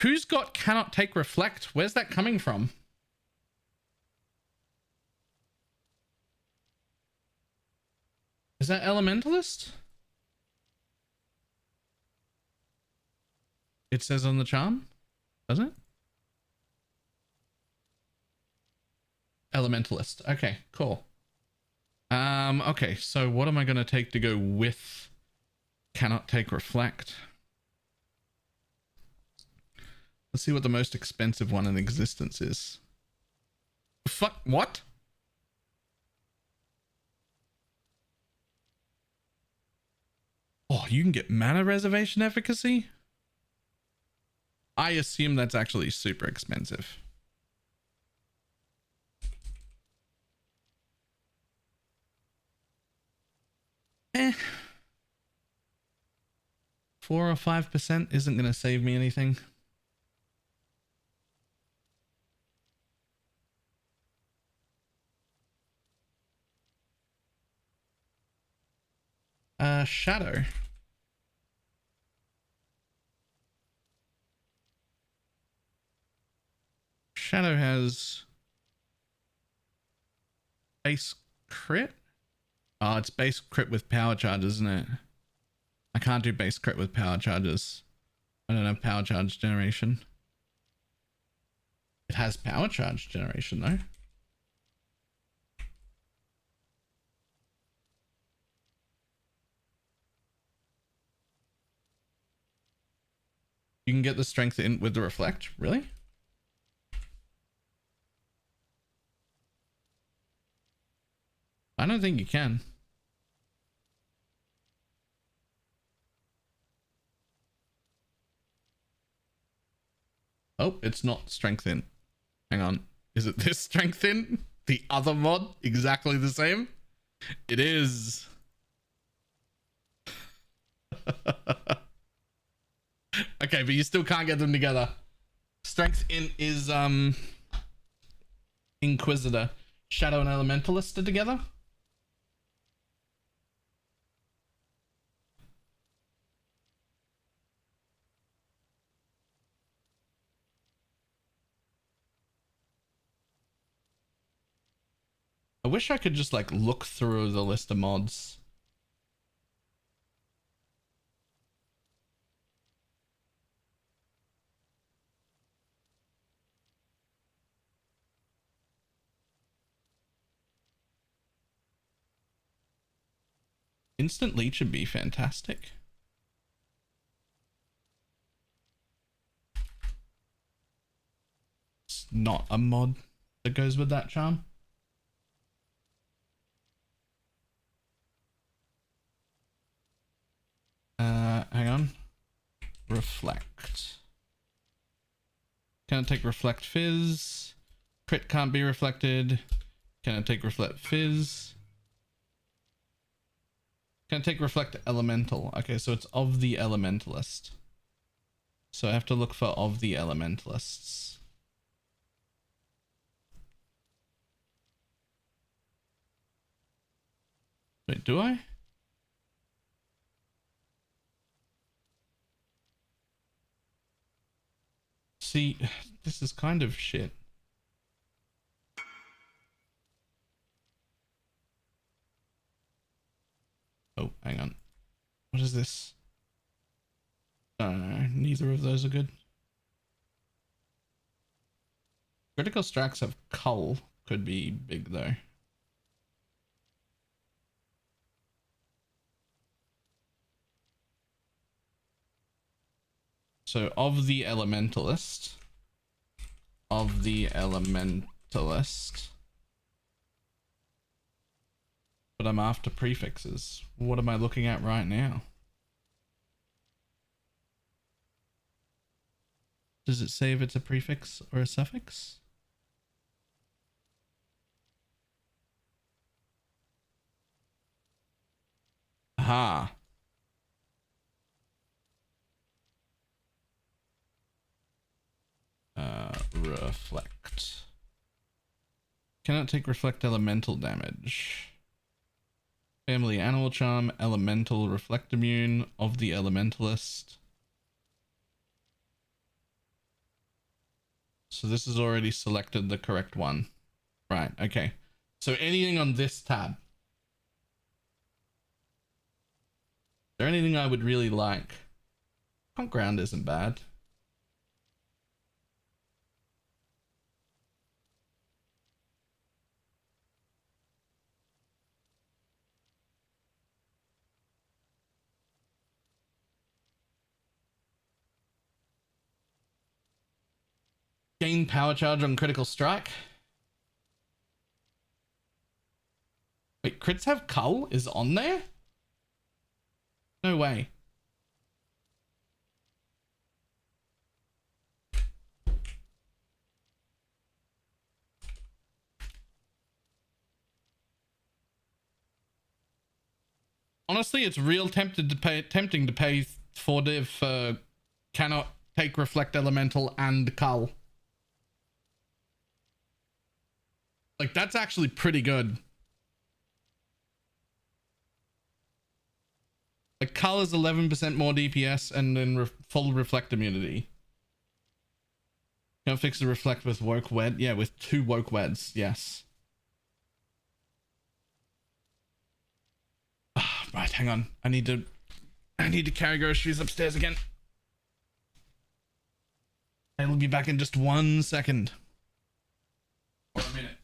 Who's got cannot take reflect? Where's that coming from? Is that elementalist? It says on the charm, does it? Elementalist. Okay, cool. Okay, so what am I going to take to go with cannot take reflect? Let's see what the most expensive one in existence is. Fuck, what? Oh, you can get mana reservation efficacy? I assume that's actually super expensive. Eh. 4 or 5% isn't going to save me anything. Shadow. Shadow has base crit. Oh, it's base crit with power charges, isn't it? I can't do base crit with power charges. I don't have power charge generation. It has power charge generation though. You can get the strength in with the reflect, really? I don't think you can. Oh, it's not strength in. Hang on. Is it this strength in? The other mod? Exactly the same? It is. Okay, but you still can't get them together. Strength in is Inquisitor. Shadow and Elementalist are together. I wish I could just like look through the list of mods. Instant leech would be fantastic. It's not a mod that goes with that charm. Hang on. Reflect. Can I take reflect fizz? Crit can't be reflected. Can I take reflect fizz? Can I take reflect elemental? Okay, so it's of the elementalist. So I have to look for of the elementalists. Wait, do I? See, this is kind of shit. Oh, hang on. What is this? No, neither of those are good. Critical strikes have cull. Could be big though. So of the elementalist. Of the elementalist. But I'm after prefixes. What am I looking at right now? Does it say if it's a prefix or a suffix? Aha. Reflect. Cannot take reflect elemental damage. Family animal charm, elemental reflect immune of the elementalist. So this has already selected the correct one. Right, okay. So anything on this tab. Is there anything I would really like? Punk ground isn't bad. Gain power charge on critical strike. Wait, crits have cull is on there? No way. Honestly, it's real tempting to pay 4 div for cannot take reflect elemental and cull. Like, that's actually pretty good. Like, cull is 11% more DPS and then full reflect immunity. Can't fix the reflect with woke wed. Yeah, with 2 woke weds. Yes. Right, hang on. I need to carry groceries upstairs again. I will be back in just 1 second. Or a minute.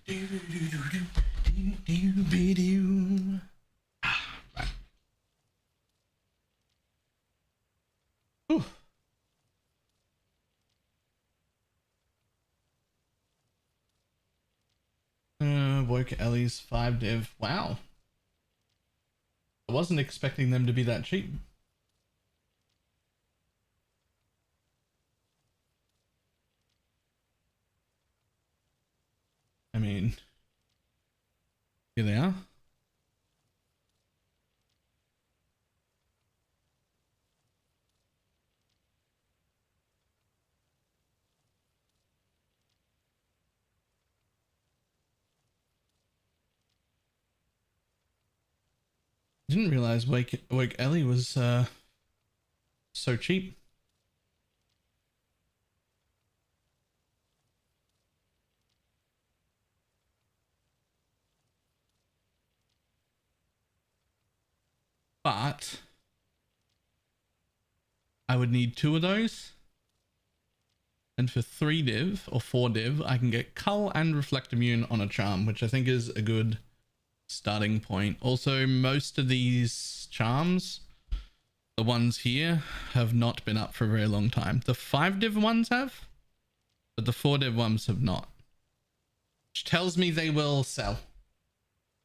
Right. Whew. Woke Ellie's 5 div. Wow. I wasn't expecting them to be that cheap. I mean, here they are. Didn't realize Wake Ellie was so cheap. But I would need 2 of those. And for 3 div or 4 div, I can get Cull and Reflect Immune on a charm, which I think is a good starting point. Also, most of these charms, the ones here, have not been up for a very long time. The 5 div ones have, but the 4 div ones have not. Which tells me they will sell.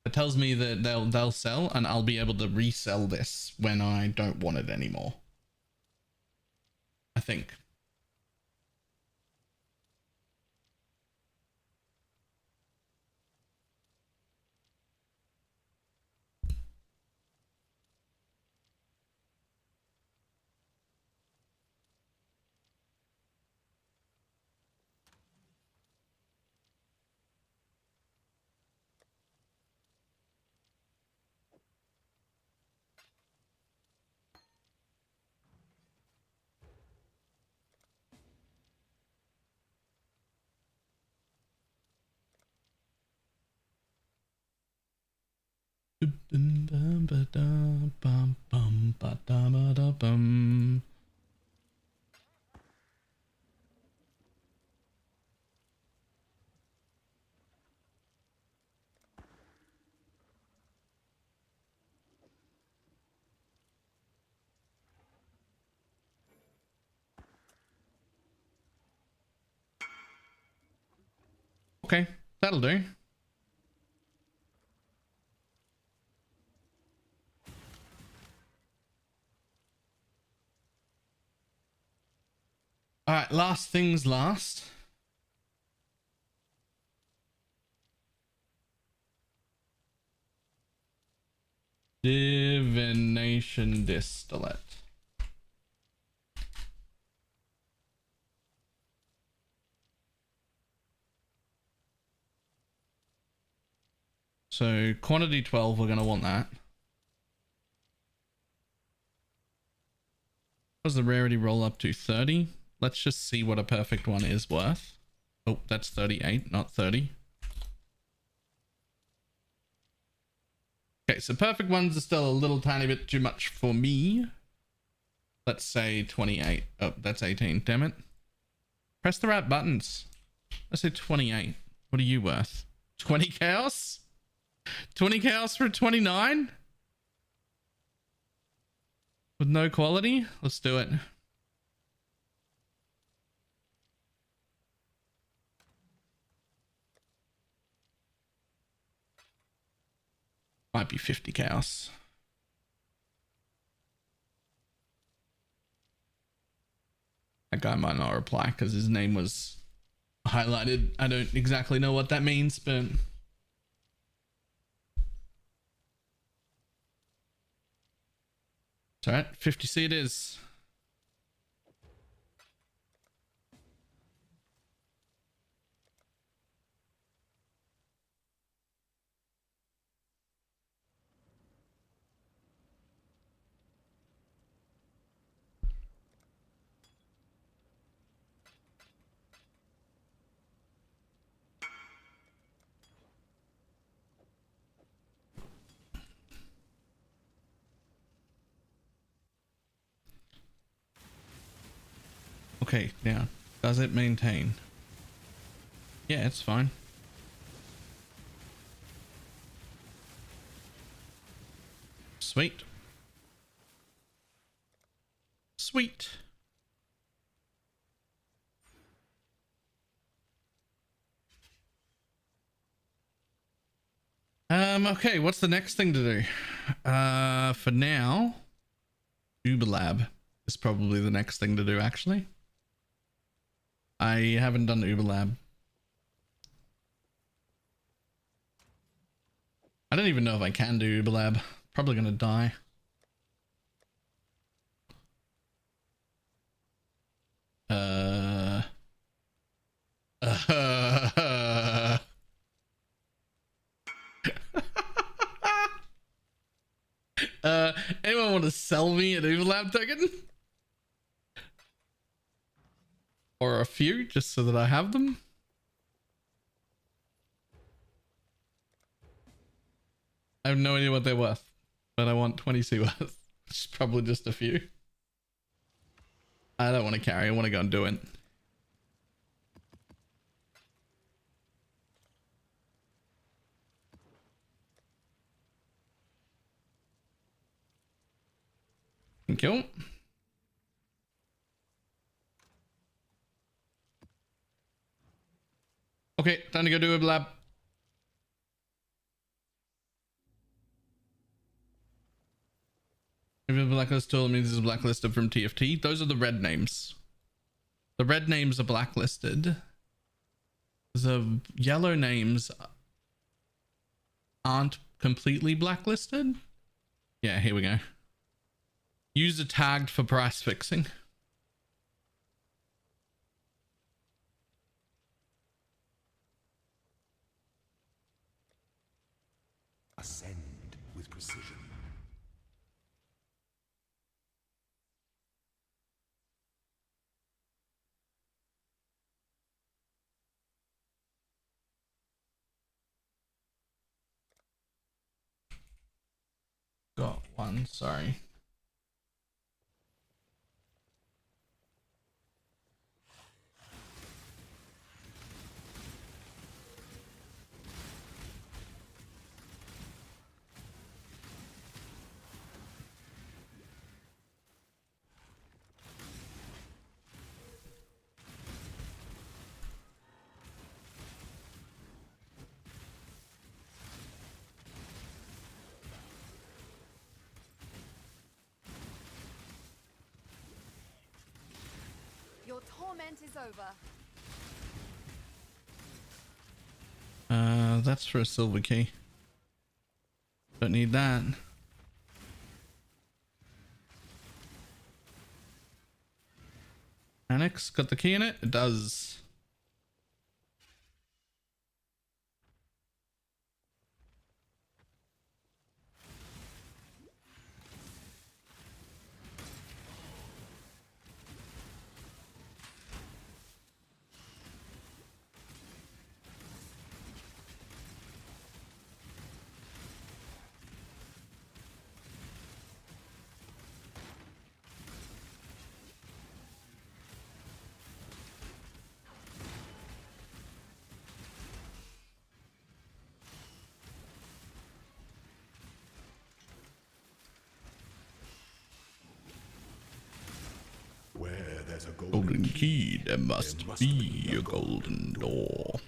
It tells me that they'll sell, and I'll be able to resell this when I don't want it anymore. I think. Okay, that'll do. All right, last things last. Divination distillate. So quantity 12, we're going to want that. What does the rarity roll up to? 30? Let's just see what a perfect one is worth. Oh, that's 38, not 30. Okay, so perfect ones are still a little tiny bit too much for me. Let's say 28. Oh, that's 18. Damn it. Press the right buttons. Let's say 28. What are you worth? 20 chaos? 20 chaos for 29? With no quality? Let's do it. Might be 50 chaos. That guy might not reply because his name was highlighted. I don't exactly know what that means, but it's all right. 50C it is. Okay, now, does it maintain? Yeah, it's fine. Sweet. Sweet. Okay, what's the next thing to do? For now, Uber Lab is probably the next thing to do, actually. I haven't done Uber Lab. I don't even know if I can do Uber Lab. Probably gonna die. Anyone want to sell me an Uber Lab token? Or a few, just so that I have them? I have no idea what they're worth, but I want 20C worth, which is probably just a few. I don't want to carry, I want to go and do it. Thank you. Okay, time to go do a lab. If a blacklist tool means it's blacklisted from TFT, those are the red names. The red names are blacklisted. The yellow names aren't completely blacklisted. Yeah, here we go. User tagged for price fixing. Ascend with precision. Got one, sorry. Your torment is over. That's for a silver key. Don't need that. Annex, got the key in it? It does. Where there's a Golden key, there must be a golden door.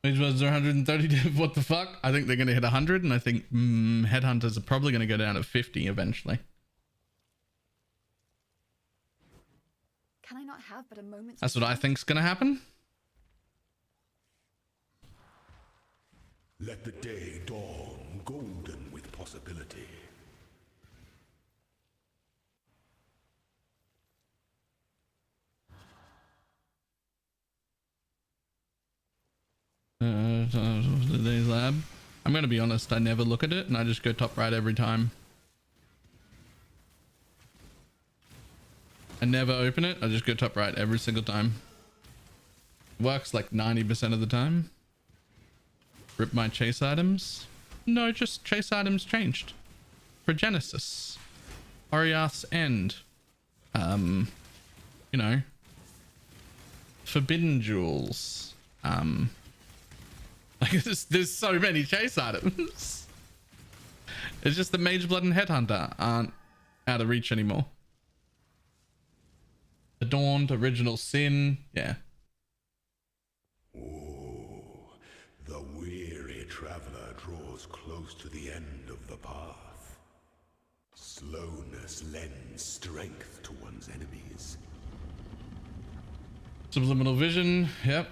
Which was 130. What the fuck? I think they're going to hit 100, and I think headhunters are probably going to go down to 50 eventually. Can I not have but a moment? That's what I think's going to happen. Let the day dawn golden with possibility. Today's lab. I'm going to be honest, I never look at it and I just go top right every time. I never open it, I just go top right every single time. Works like 90% of the time. Rip my chase items. No, just chase items changed. For Genesis. Oriath's End. You know. Forbidden Jewels. Like there's so many chase items. It's just the Mage Blood and Headhunter aren't out of reach anymore. Adorned, Original Sin, yeah. Oh, the weary traveler draws close to the end of the path. Slowness lends strength to one's enemies. Subliminal Vision, yep.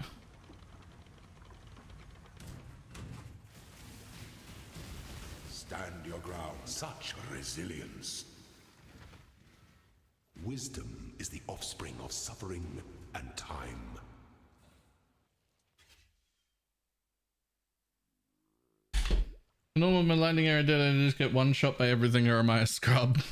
Stand your ground. Such resilience. Wisdom is the offspring of suffering and time. Normal my lightning arrow did I just get one shot by everything, or am I a scrub?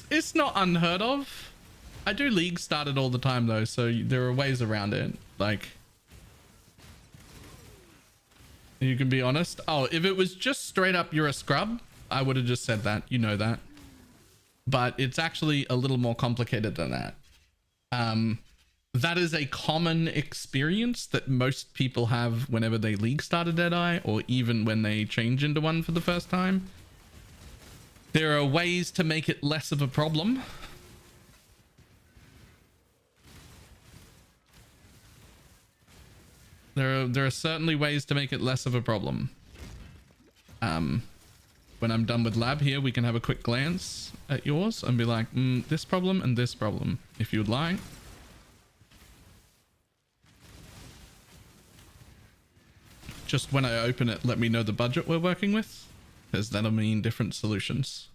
It's not unheard of. I do league started all the time though, so there are ways around it. Like, you can be honest. Oh, if it was just straight up you're a scrub, I would have just said that. You know that. But it's actually a little more complicated than that. That is a common experience that most people have whenever they league start a Deadeye, or even when they change into one for the first time. There are ways to make it less of a problem. There are certainly ways to make it less of a problem. When I'm done with lab here, we can have a quick glance at yours and be like, this problem and this problem, if you'd like. Just when I open it, let me know the budget we're working with, because that'll mean different solutions.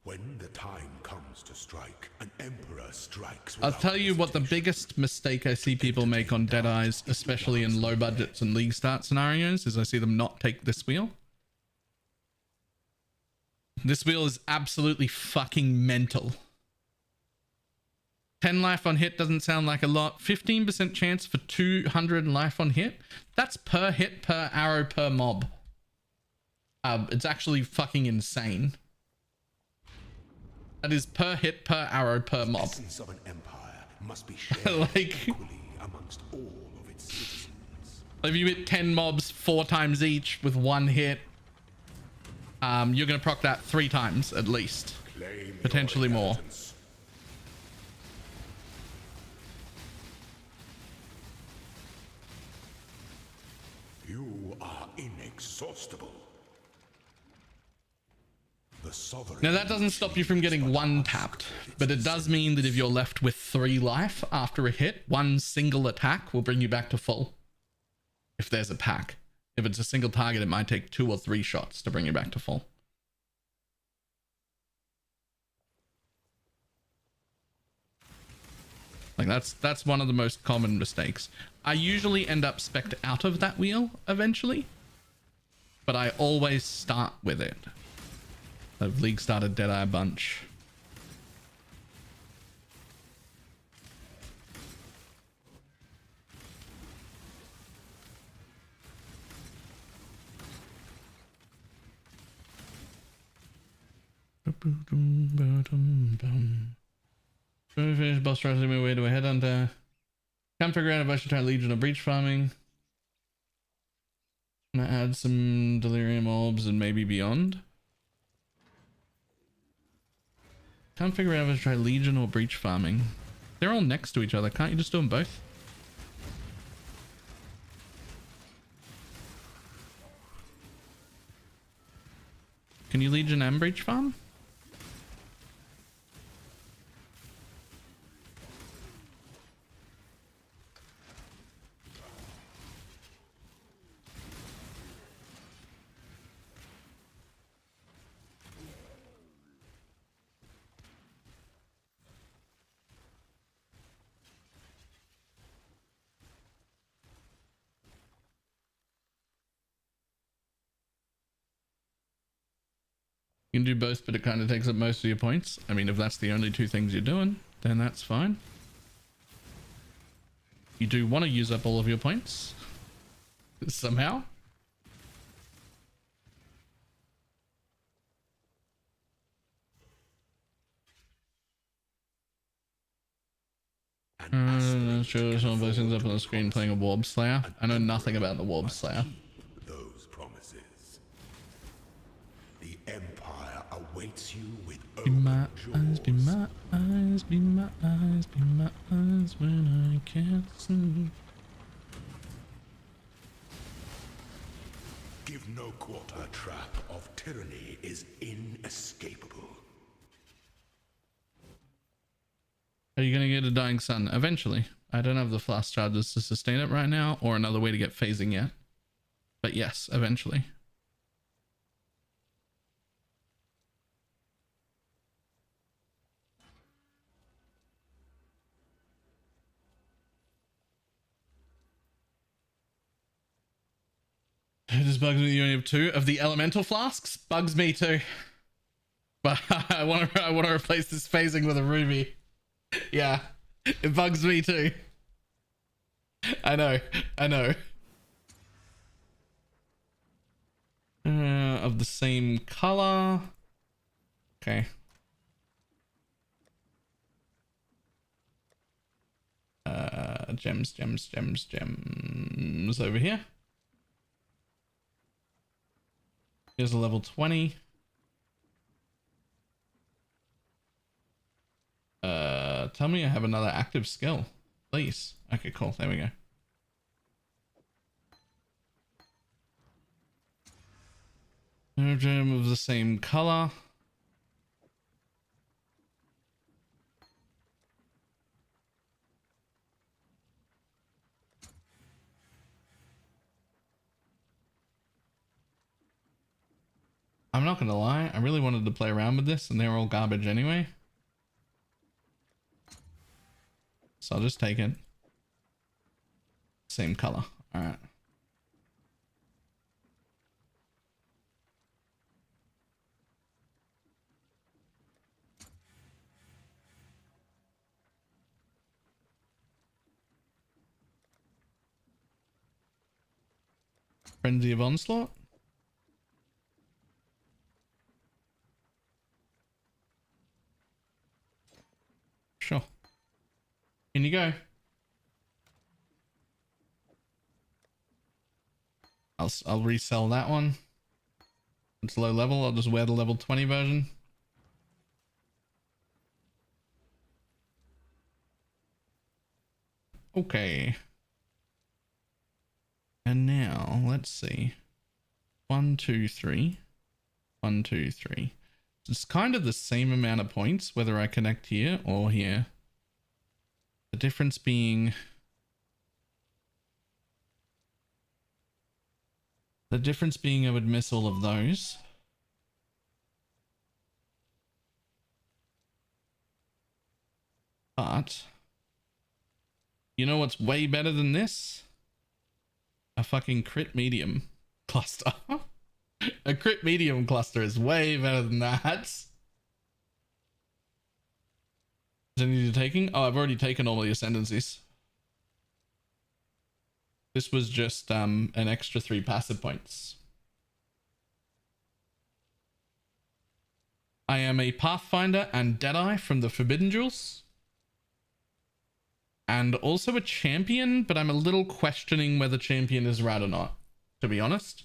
When the time comes to strike, an emperor strikes. I'll tell you what the biggest mistake I see people make on Deadeyes, especially in low budgets and league start scenarios, is I see them not take this wheel. This wheel is absolutely fucking mental. 10 life on hit doesn't sound like a lot. 15% chance for 200 life on hit. That's per hit, per arrow, per mob. It's actually fucking insane. That is per hit, per arrow, per mob. The essence of an empire must be shared Like, equally amongst all of its citizens. if you hit 10 mobs 4 times each with 1 hit, you're gonna proc that 3 times at least. Claim Potentially your more. inheritance. You are inexhaustible. The sovereign. Now that doesn't stop you from getting 1 tapped, but it does mean that if you're left with 3 life after a hit, 1 single attack will bring you back to full. If there's a pack. If it's a single target, it might take 2 or 3 shots to bring you back to full. Like that's one of the most common mistakes. I usually end up spec'd out of that wheel eventually, but I always start with it. I've league started Deadeye a bunch. Finish boss rush my way to a headhunter. Can't figure out if I should try Legion or Breach farming. I'm gonna add some delirium orbs and maybe beyond. Can't figure out if I should try Legion or Breach farming. They're all next to each other. Can't you just do them both? Can you Legion and Breach farm? You can do both, but it kind of takes up most of your points. I mean, if that's the only two things you're doing, then that's fine. You do want to use up all of your points somehow. Sure, someone things up on the screen playing a Warb Slayer. I know nothing about the Warb Slayer. Those promises. The Empire awaits you with Be open my eyes, be jaws. my eyes, be my eyes, be my eyes when I can't see. Give no quarter. A trap of tyranny is inescapable. Are you gonna get a Dying Sun? Eventually. I don't have the Flask charges to sustain it right now, or another way to get phasing yet. But yes, eventually. It just bugs me that you only have 2 of the elemental flasks. Bugs me too. But I want to replace this phasing with a ruby. Yeah, it bugs me too. I know. Of the same color. Okay. Gems over here. Here's a level 20. Tell me I have another active skill, please. Okay, cool. There we go. Gem of the same color. I'm not gonna lie, I really wanted to play around with this and they were all garbage anyway. So I'll just take it. Same color. Alright. Frenzy of Onslaught. Sure. In you go. I'll resell that one. It's low level. I'll just wear the level 20 version. Okay. And now let's see. 1, 2, 3. 1, 2, 3. It's kind of the same amount of points whether I connect here or here. The difference being I would miss all of those. But you know what's way better than this? A fucking crit medium cluster. A crit medium cluster is way better than that. Is any of you taking? Oh, I've already taken all the ascendancies. This was just an extra 3 passive points. I am a Pathfinder and Deadeye from the Forbidden Jewels. And also a champion, but I'm a little questioning whether champion is right or not, to be honest.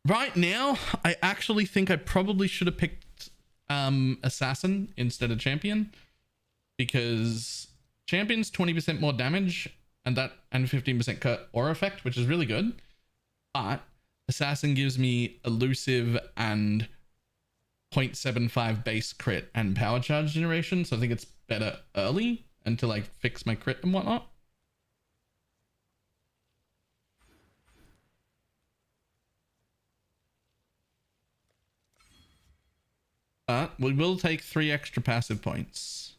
Right now, I actually think I probably should have picked assassin instead of champion, because champion's 20% more damage and 15% cut aura effect, which is really good. But assassin gives me elusive and 0.75 base crit and power charge generation, so I think it's better early until I fix my crit and whatnot. But we will take 3 extra passive points.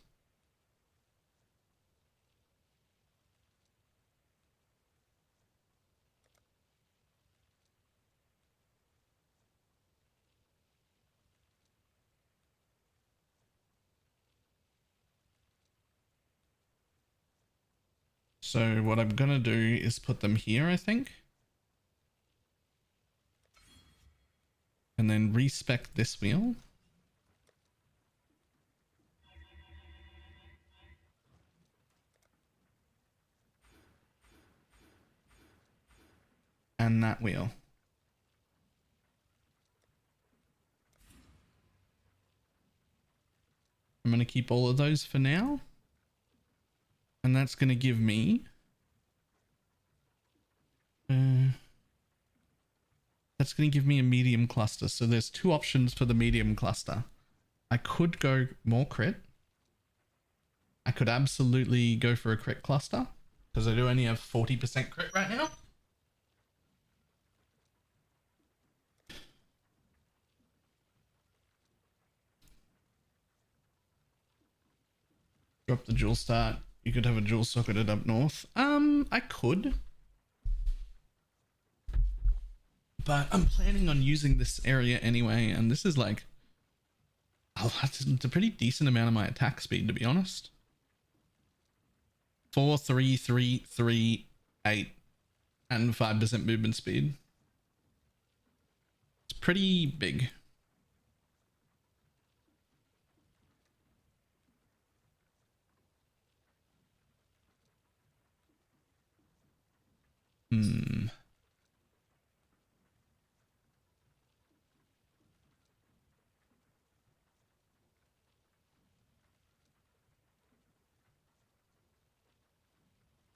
So what I'm gonna do is put them here, I think. And then respec this wheel. And that wheel. I'm going to keep all of those for now. And that's going to give me... that's going to give me a medium cluster. So there's two options for the medium cluster. I could go more crit. I could absolutely go for a crit cluster. Because I do only have 40% crit right now. Drop the dual start. You could have a dual socketed up north. I could. But I'm planning on using this area anyway, and this is like... oh, it's a pretty decent amount of my attack speed, to be honest. 4, 3, 3, 3, 8, and 5% movement speed. It's pretty big.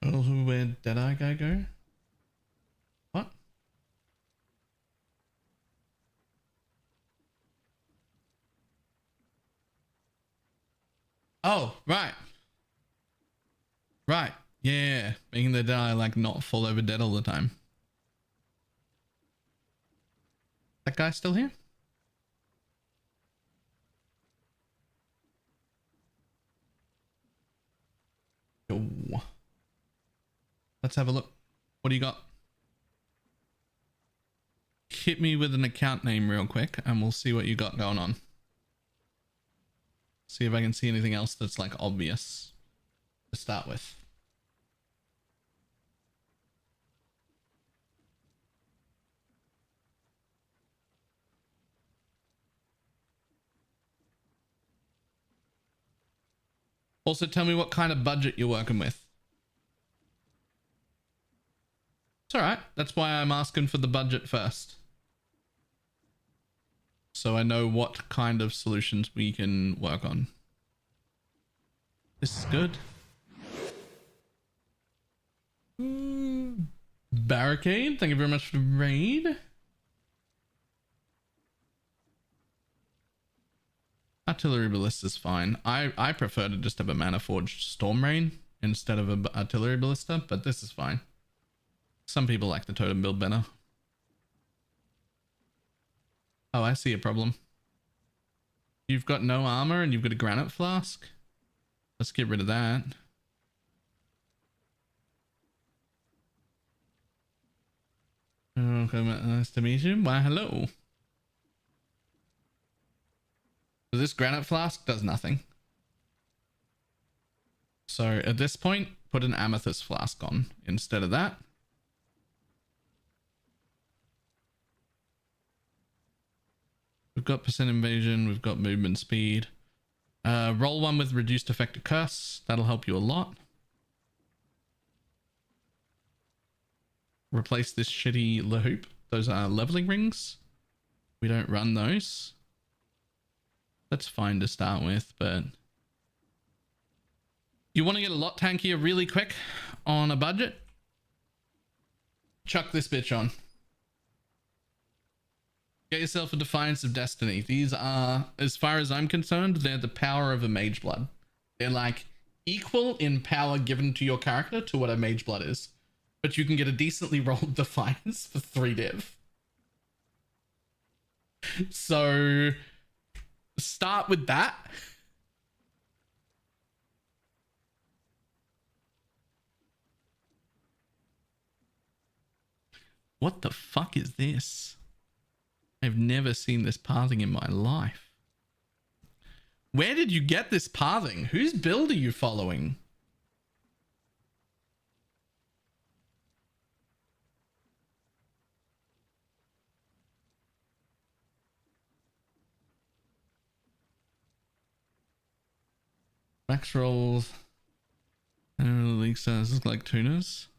Oh, where'd Deadeye guy go? What? Oh, right. Right. Yeah. Making the Deadeye like not fall over dead all the time. That guy still here? Yo. Let's have a look. What do you got? Hit me with an account name real quick and we'll see what you got going on. See if I can see anything else that's like obvious to start with. Also, tell me what kind of budget you're working with. It's all right. That's why I'm asking for the budget first. So I know what kind of solutions we can work on. This is good. Barricade, thank you very much for the raid. Artillery ballista is fine. I prefer to just have a mana forged storm rain instead of a artillery ballista, but this is fine. Some people like the totem build better. Oh, I see a problem. You've got no armor and you've got a granite flask. Let's get rid of that. Okay, nice to meet you. Why, hello. So this granite flask does nothing. So at this point, put an amethyst flask on instead of that. We've got percent invasion, we've got movement speed. Roll one with reduced effective curse. That'll help you a lot. Replace this shitty loop. Those are leveling rings. We don't run those. That's fine to start with, but... you want to get a lot tankier really quick on a budget? Chuck this bitch on. Get yourself a Defiance of Destiny. These are, as far as I'm concerned, they're the power of a Mage Blood. They're like equal in power given to your character to what a Mage Blood is. But you can get a decently rolled Defiance for 3 div. So start with that. What the fuck is this? I've never seen this pathing in my life. Where did you get this pathing? Whose build are you following? Max rolls. And league sizes like tuners.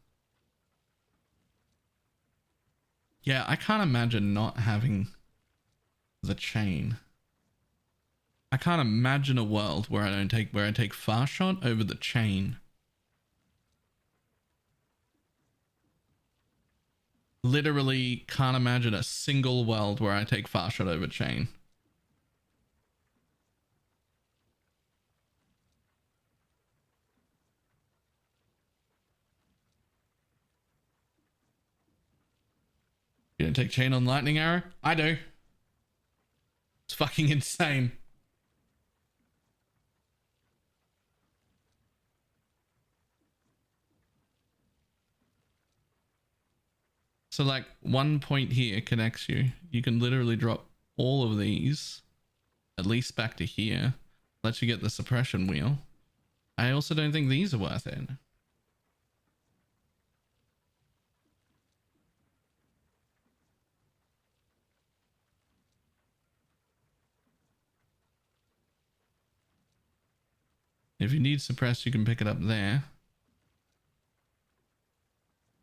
Yeah, I can't imagine not having the chain. I can't imagine a world where I take fast shot over the chain. Literally can't imagine a single world where I take fast shot over chain. You don't take chain on lightning arrow? I do. It's fucking insane. So like one point here connects you. You can literally drop all of these, at least back to here. Lets you get the suppression wheel. I also don't think these are worth it. If you need suppress, you can pick it up there.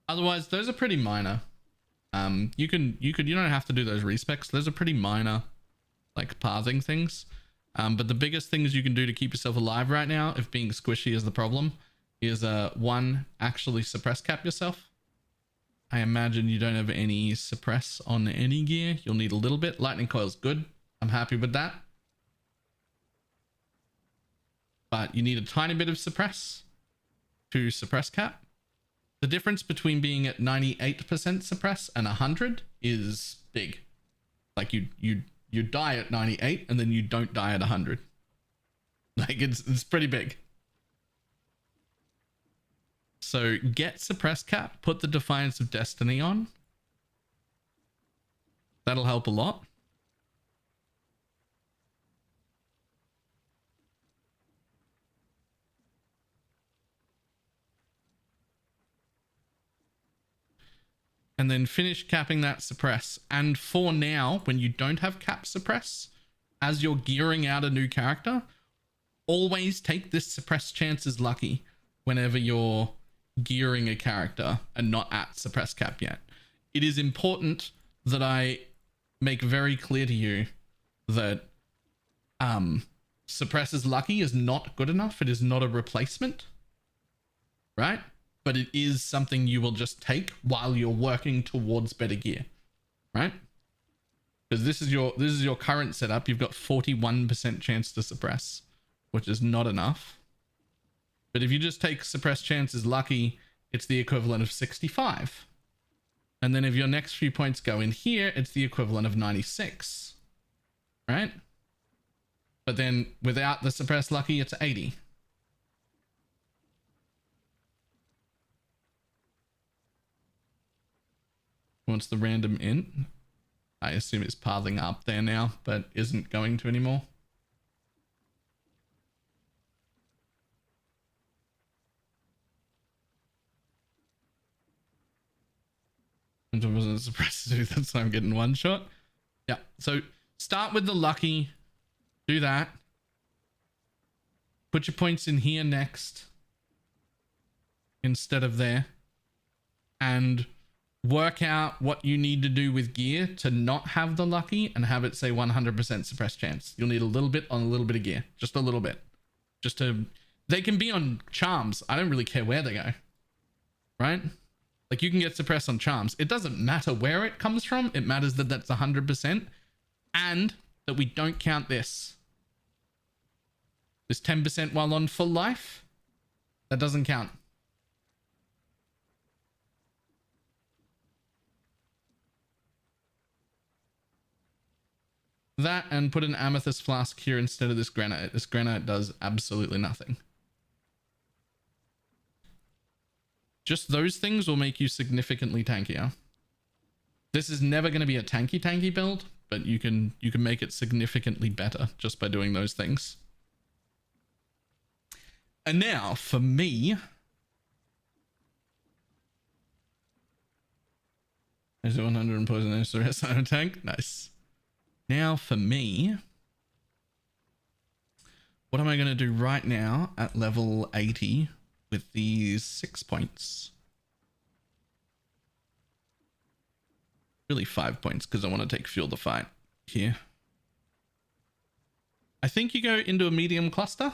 Otherwise, those are pretty minor. You don't have to do those respecs. Those are pretty minor, like pathing things. But the biggest things you can do to keep yourself alive right now, if being squishy is the problem, is one, actually suppress cap yourself. I imagine you don't have any suppress on any gear. You'll need a little bit. Lightning coil's good. I'm happy with that. But you need a tiny bit of suppress to suppress cap. The difference between being at 98% suppress and 100 is big. Like you die at 98 and then you don't die at 100. Like it's pretty big. So get suppress cap, put the Defiance of Destiny on. That'll help a lot. And then finish capping that suppress. And for now, when you don't have cap suppress, as you're gearing out a new character, always take this suppress chances lucky whenever you're gearing a character and not at suppress cap yet. It is important that I make very clear to you that suppress is lucky is not good enough. It is not a replacement, right? But it is something you will just take while you're working towards better gear, right? Because this is your current setup. You've got 41% chance to suppress, which is not enough. But if you just take suppress chances lucky, it's the equivalent of 65. And then if your next few points go in here, it's the equivalent of 96, right? But then without the suppress lucky, it's 80. What's the random int? I assume it's pathing up there now, but isn't going to anymore. It wasn't suppressed to do that, so I'm getting one shot. Yeah, so start with the lucky. Do that. Put your points in here next instead of there. And work out what you need to do with gear to not have the lucky and have it say 100% suppress chance. You'll need a little bit on a little bit of gear. Just a little bit. Just to... They can be on charms. I don't really care where they go. Right? Like you can get suppress on charms. It doesn't matter where it comes from. It matters that that's 100% and that we don't count this. This 10% while on full life. That doesn't count. That and put an amethyst flask here instead of this granite. This granite does absolutely nothing. Just those things will make you significantly tankier. This is never going to be a tanky build, but you can make it significantly better just by doing those things. And now for me, there's 100 and poisonous, the rest on a tank. Nice. Now for me, What am I going to do right now at level 80 with these 6 points? Really 5 points because I want to take fuel to fight here. I think you go into a medium cluster.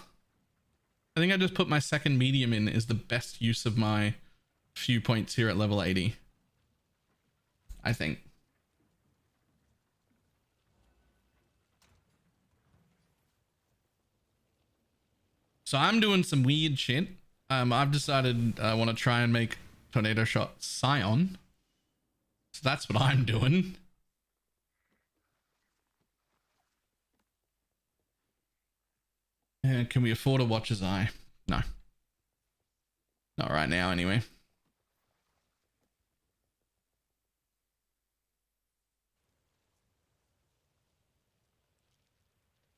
I think I just put my second medium in is the best use of my few points here at level 80. I think. So I'm doing some weird shit. I've decided I want to try and make Tornado Shot Scion. So that's what I'm doing. Can we afford a Watcher's Eye? No. Not right now, anyway.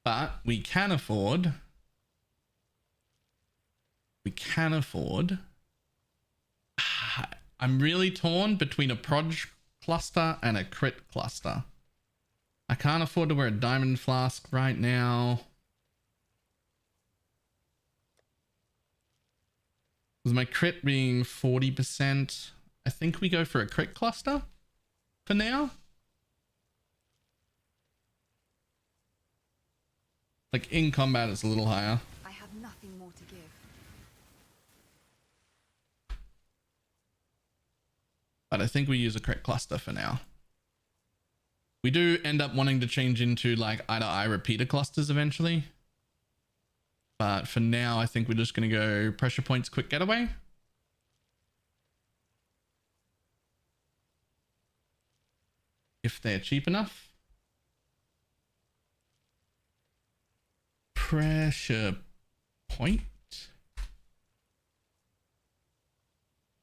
But we can afford... I'm really torn between a Proj cluster and a crit cluster. I can't afford to wear a diamond flask right now. With my crit being 40%, I think we go for a crit cluster for now. Like in combat, it's a little higher. I have nothing more to give. But I think we use a crit cluster for now. We do end up wanting to change into like eye-to-eye repeater clusters eventually. But for now, I think we're just going to go pressure points, quick getaway. If they're cheap enough. Pressure point.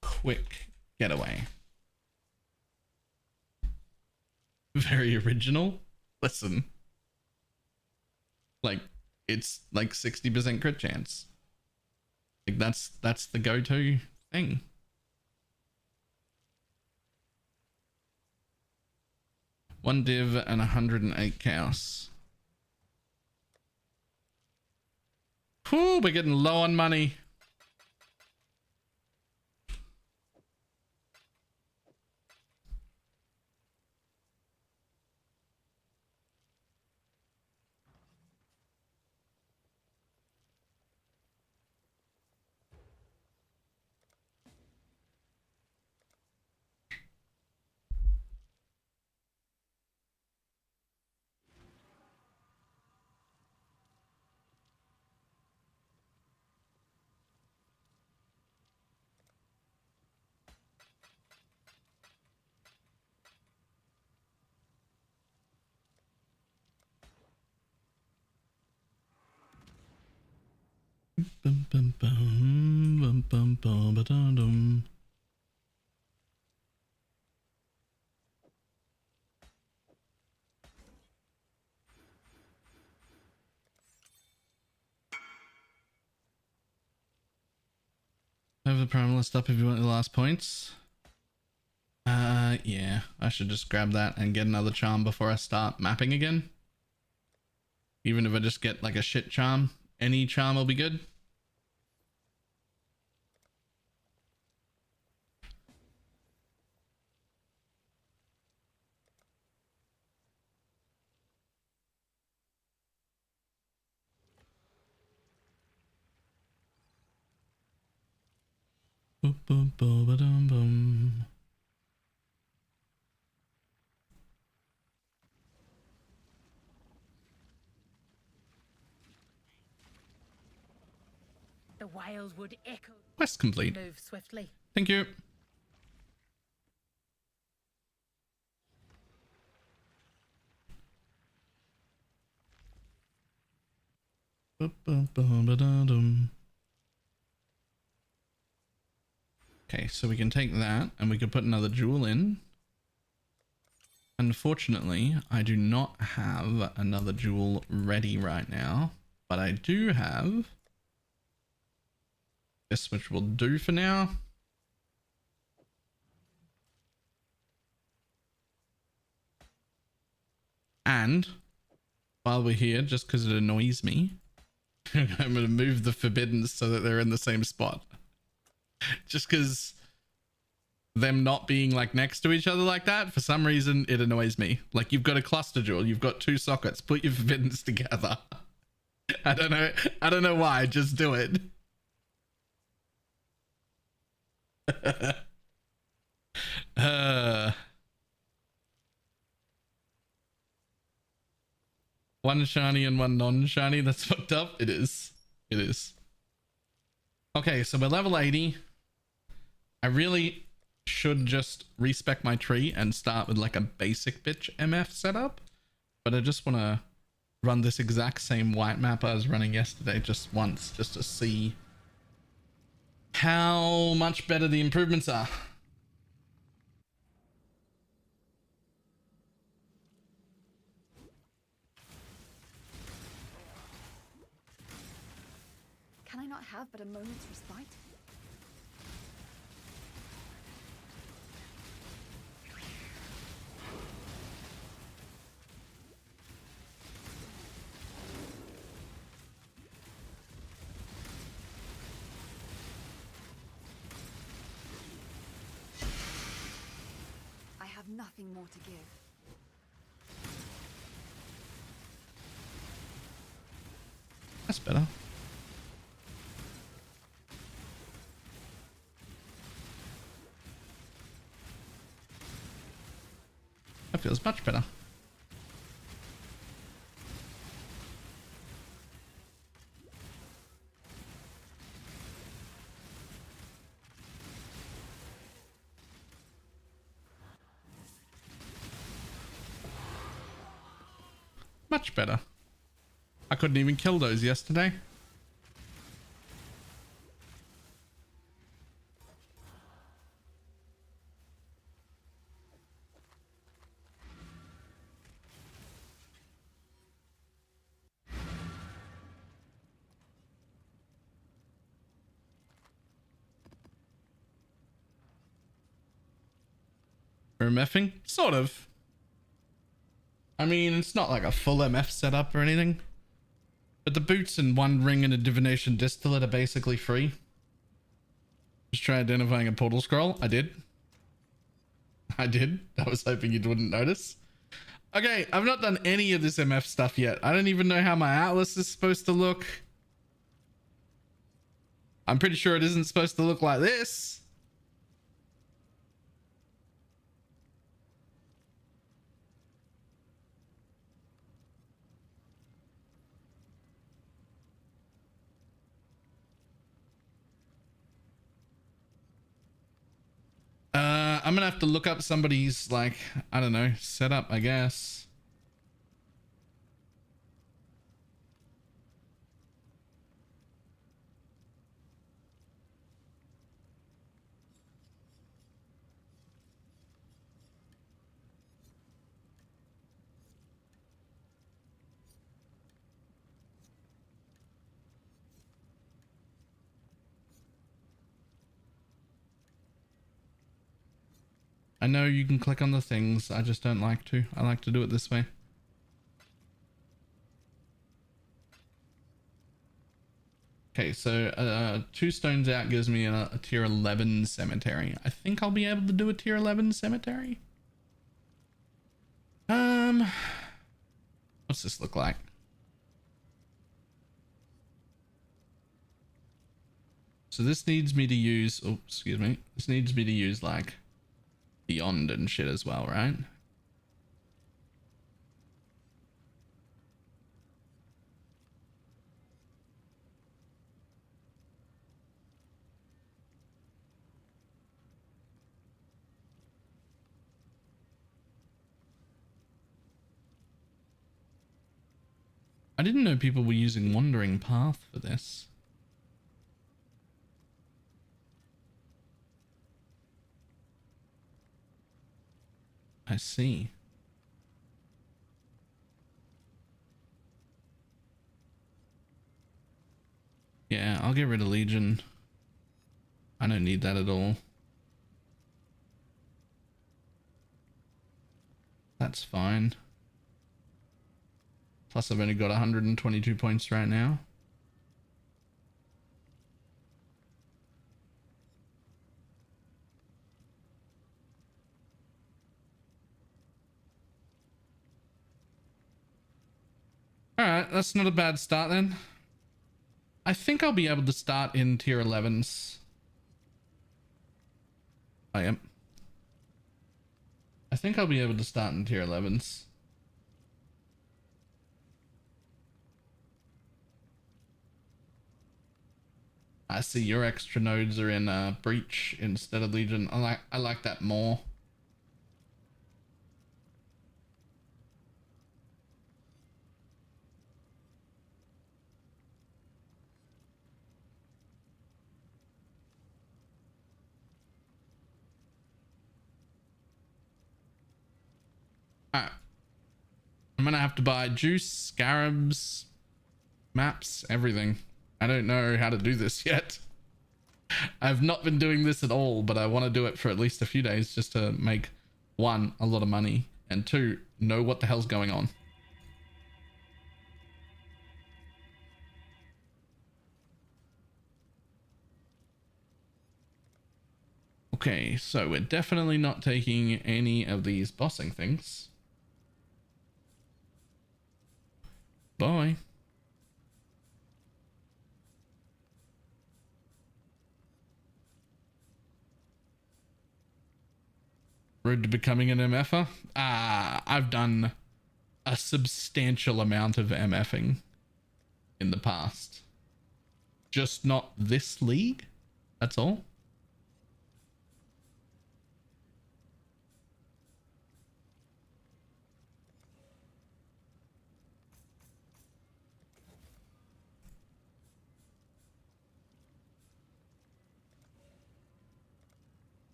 Quick getaway. Very original. Listen. Like, it's like 60% crit chance. Like that's the go-to thing. One div and 108 chaos. Whew, we're getting low on money. Bum, bum, bum, bum, bum, bum, ba-dum-dum. Have the primalist up if you want the last points. Yeah, I should just grab that and get another charm before I start mapping again. Even if I just get like a shit charm, any charm will be good. Boom, boom, boom, ba-dum, boom. The Wildwood echo. Quest complete. Move swiftly. Thank you. Okay, so we can take that and we can put another jewel in. Unfortunately, I do not have another jewel ready right now, but I do have this, which will do for now. And while we're here, just because it annoys me, I'm gonna move the forbiddens so that they're in the same spot. Just because them not being like next to each other like that, for some reason it annoys me. Like, you've got a cluster jewel, you've got 2 sockets, put your forbiddens together. I don't know why, just do it. One shiny and one non-shiny, that's fucked up. It is. It is. Okay, so we're level 80. I really should just respec my tree and start with like a basic bitch MF setup, but I just want to run this exact same white map I was running yesterday just once, just to see how much better the improvements are. Can I not have but a moment's respite? I have nothing more to give. That's better. That feels much better. Much better. I couldn't even kill those yesterday. We're MFing? Sort of. I mean, it's not like a full MF setup or anything. But the boots and 1 ring and a divination distillate are basically free. Just try identifying a portal scroll. I did. I did. I was hoping you wouldn't notice. Okay, I've not done any of this MF stuff yet. I don't even know how my atlas is supposed to look. I'm pretty sure it isn't supposed to look like this. I'm gonna have to look up somebody's, like, I don't know, setup, I guess. I know you can click on the things, I just don't like to. I like to do it this way. Okay, so 2 stones out gives me a tier 11 cemetery. I think I'll be able to do a tier 11 cemetery. What's this look like? So this needs me to use, oh, excuse me. This needs me to use like Beyond and shit as well, right? I didn't know people were using Wandering Path for this. I see. Yeah, I'll get rid of Legion. I don't need that at all. That's fine. Plus I've only got 122 points right now. right, that's not a bad start then. I think I'll be able to start in tier 11s. I am. I think I'll be able to start in tier 11s. I see your extra nodes are in Breach instead of Legion. I like that more. Alright. I'm gonna have to buy juice, scarabs, maps, everything. I don't know how to do this yet. I've not been doing this at all, but I want to do it for at least a few days just to make, one, a lot of money, and two, know what the hell's going on. Okay, so we're definitely not taking any of these bossing things. Bye. Road to becoming an MFer? I've done a substantial amount of MFing in the past. Just not this league, that's all.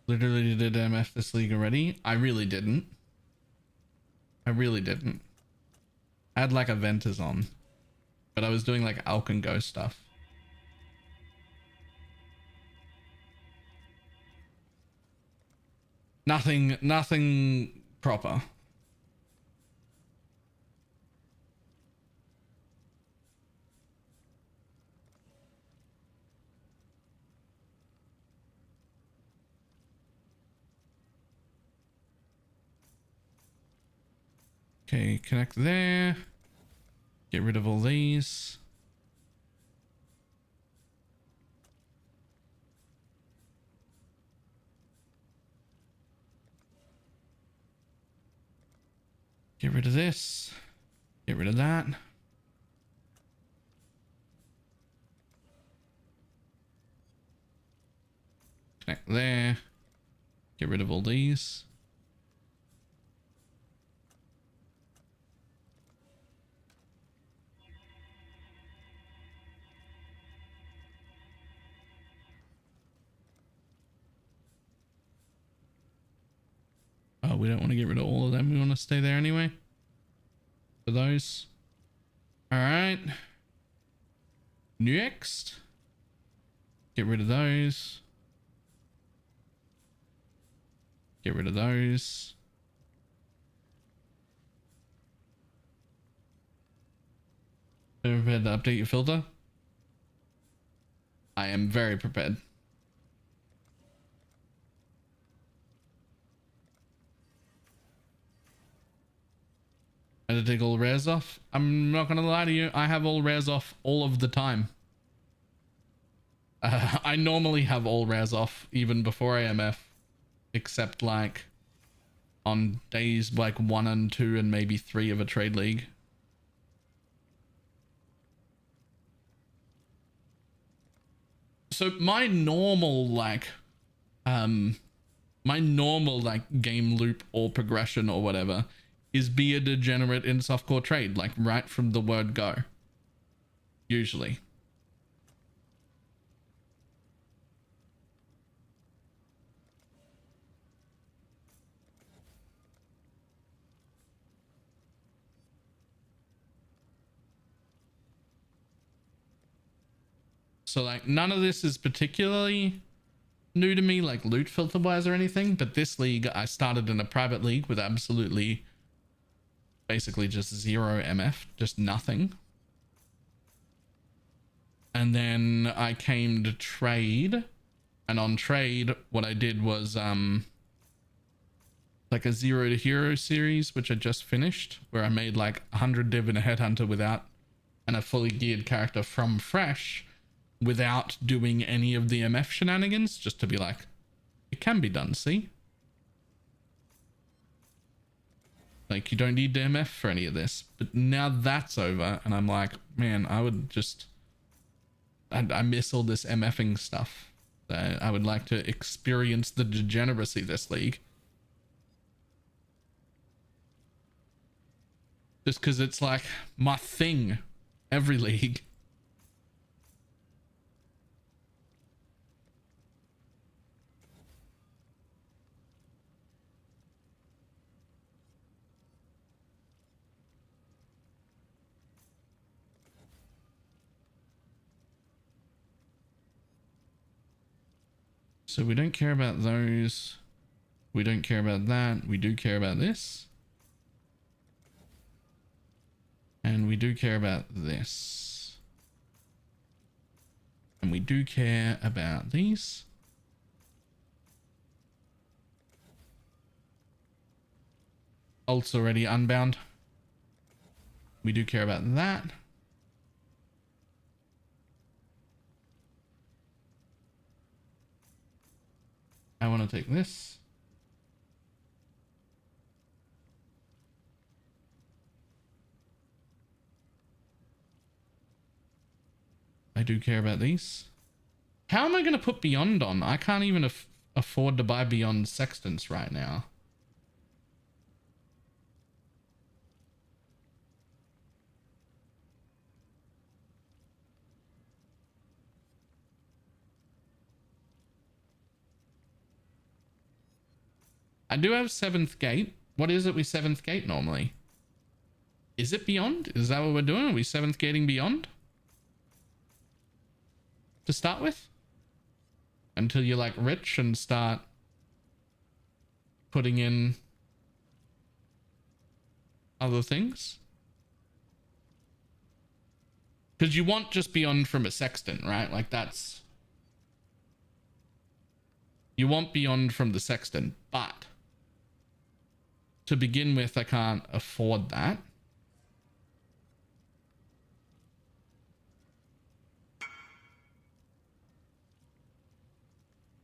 Literally did MF this league already. I really didn't. I had like a Ventor's on, but I was doing like Alk and Go stuff. Nothing proper. Okay, connect there. Get rid of all these. Get rid of this. Get rid of that. Connect there. Get rid of all these. Oh, we don't want to get rid of all of them. We want to stay there anyway. For those. All right. Next. Get rid of those. Get rid of those. Prepared to update your filter? I am very prepared. I had to take all rares off. I'm not gonna lie to you, I have all rares off all of the time. I normally have all rares off even before AMF, except like on days like 1 and 2 and maybe 3 of a trade league. So my normal like game loop or progression or whatever is be a degenerate in softcore trade, like right from the word go. Usually. So like none of this is particularly new to me, like loot filter wise or anything, but this league I started in a private league with absolutely basically just 0 MF, just nothing. And then I came to trade, and on trade what I did was like a Zero to Hero series, which I just finished, where I made like 100 div in a headhunter without, and a fully geared character from fresh without doing any of the MF shenanigans, just to be like, it can be done, see? Like, you don't need the MF for any of this. But now that's over, and I'm like, man, I would just... I miss all this MFing stuff. I would like to experience the degeneracy this league. Just because it's like my thing every league. So we don't care about those. We don't care about that. We do care about this. And we do care about this. And we do care about these. Ult's already unbound. We do care about that. I want to take this. I do care about these. How am I going to put Beyond on? I can't even afford to buy Beyond Sextants right now. I do have 7th gate. What is it with 7th gate normally? Is it Beyond? Is that what we're doing? Are we 7th gating Beyond? To start with? Until you're like rich and start putting in other things? Because you want just Beyond from a Sextant, right? Like that's... You want Beyond from the Sextant, but... To begin with, I can't afford that.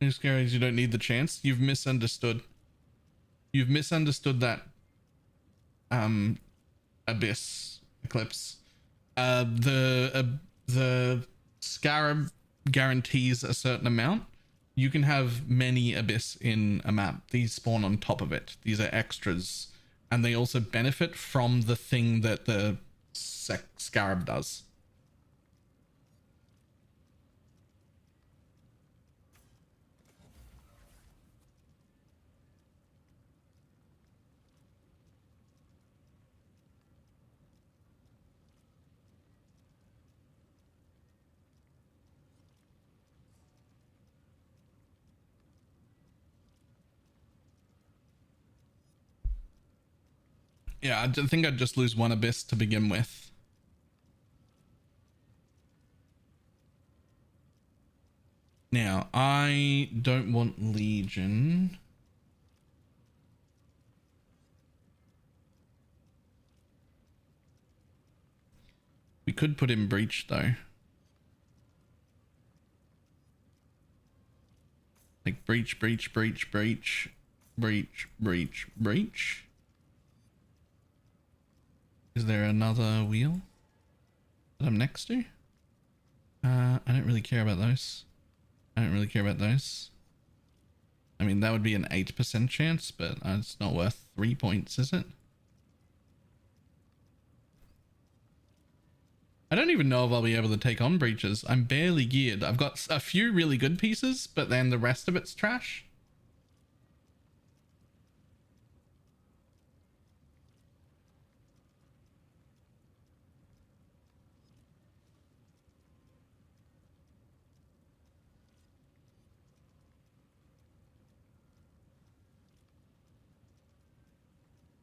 Who's scary is you don't need the chance. You've misunderstood. You've misunderstood that Abyss Eclipse. The Scarab guarantees a certain amount. You can have many Abyss in a map. These spawn on top of it. These are extras. And they also benefit from the thing that the Scarab does. Yeah, I think I'd just lose one Abyss to begin with. Now, I don't want Legion. We could put in Breach, though. Like Breach, Breach, Breach, Breach, Breach, Breach, Breach. Is there another wheel that I'm next to? I don't really care about those. I don't really care about those. I mean, that would be an 8% chance, but it's not worth 3 points, is it? I don't even know if I'll be able to take on breaches. I'm barely geared. I've got a few really good pieces, but then the rest of it's trash.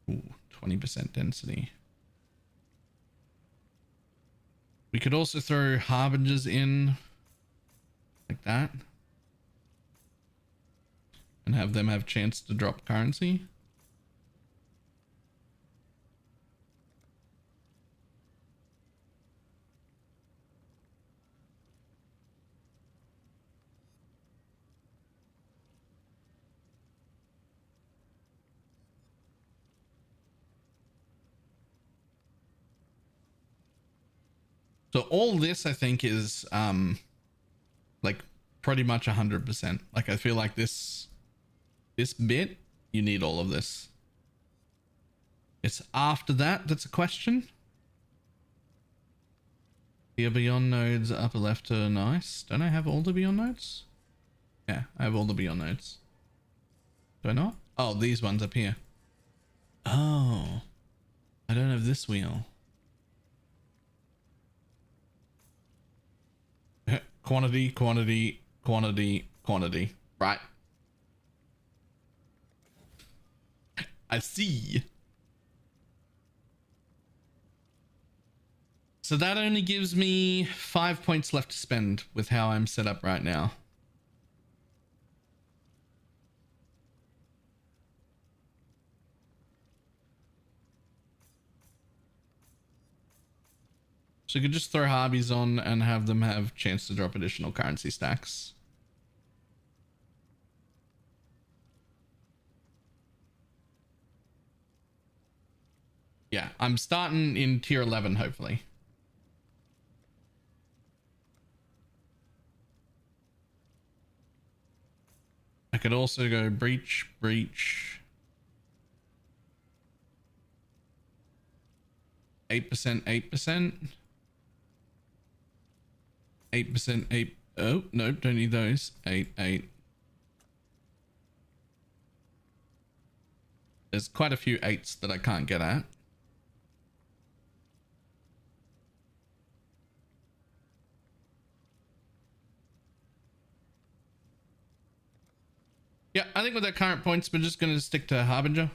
Ooh, 20% density. We could also throw Harbingers in like that and have them have chance to drop currency. So all this I think is like pretty much 100%. Like I feel like this bit, you need all of this. It's after that that's a question. The beyond nodes, upper left are nice. Don't I have all the beyond nodes? Yeah, I have all the beyond nodes. Do I not? Oh, these ones up here. Oh, I don't have this wheel. Quantity, quantity, quantity, quantity. Right. I see. So that only gives me 5 points left to spend with how I'm set up right now. So you could just throw Harbies on and have them have chance to drop additional currency stacks. Yeah, I'm starting in tier 11, hopefully. I could also go breach, breach. 8%, 8%. 8%, 8. Oh, no, don't need those. 8, 8. There's quite a few 8s that I can't get at. Yeah, I think with our current points, we're just going to stick to Harbinger.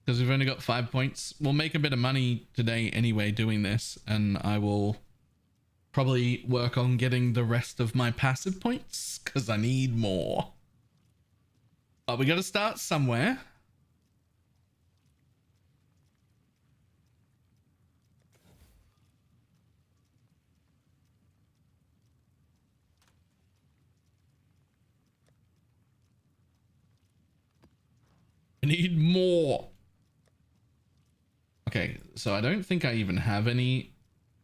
Because we've only got 5 points. We'll make a bit of money today anyway doing this. And I will probably work on getting the rest of my passive points. Because I need more. But we got to start somewhere. I need more. Okay, so I don't think I even have any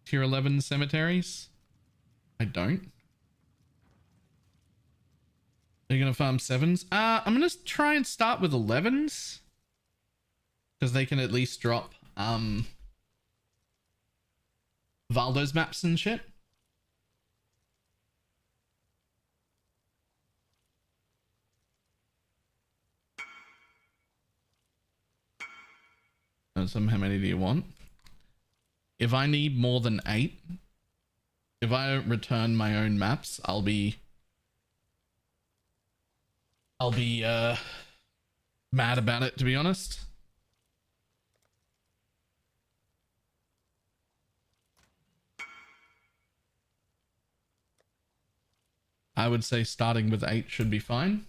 tier 11 cemeteries. I don't. Are you gonna farm 7s? I'm gonna try and start with 11s. Because they can at least drop Valdo's maps and shit. How many do you want? If I need more than 8, if I don't return my own maps, I'll be mad about it, to be honest. I would say starting with 8 should be fine.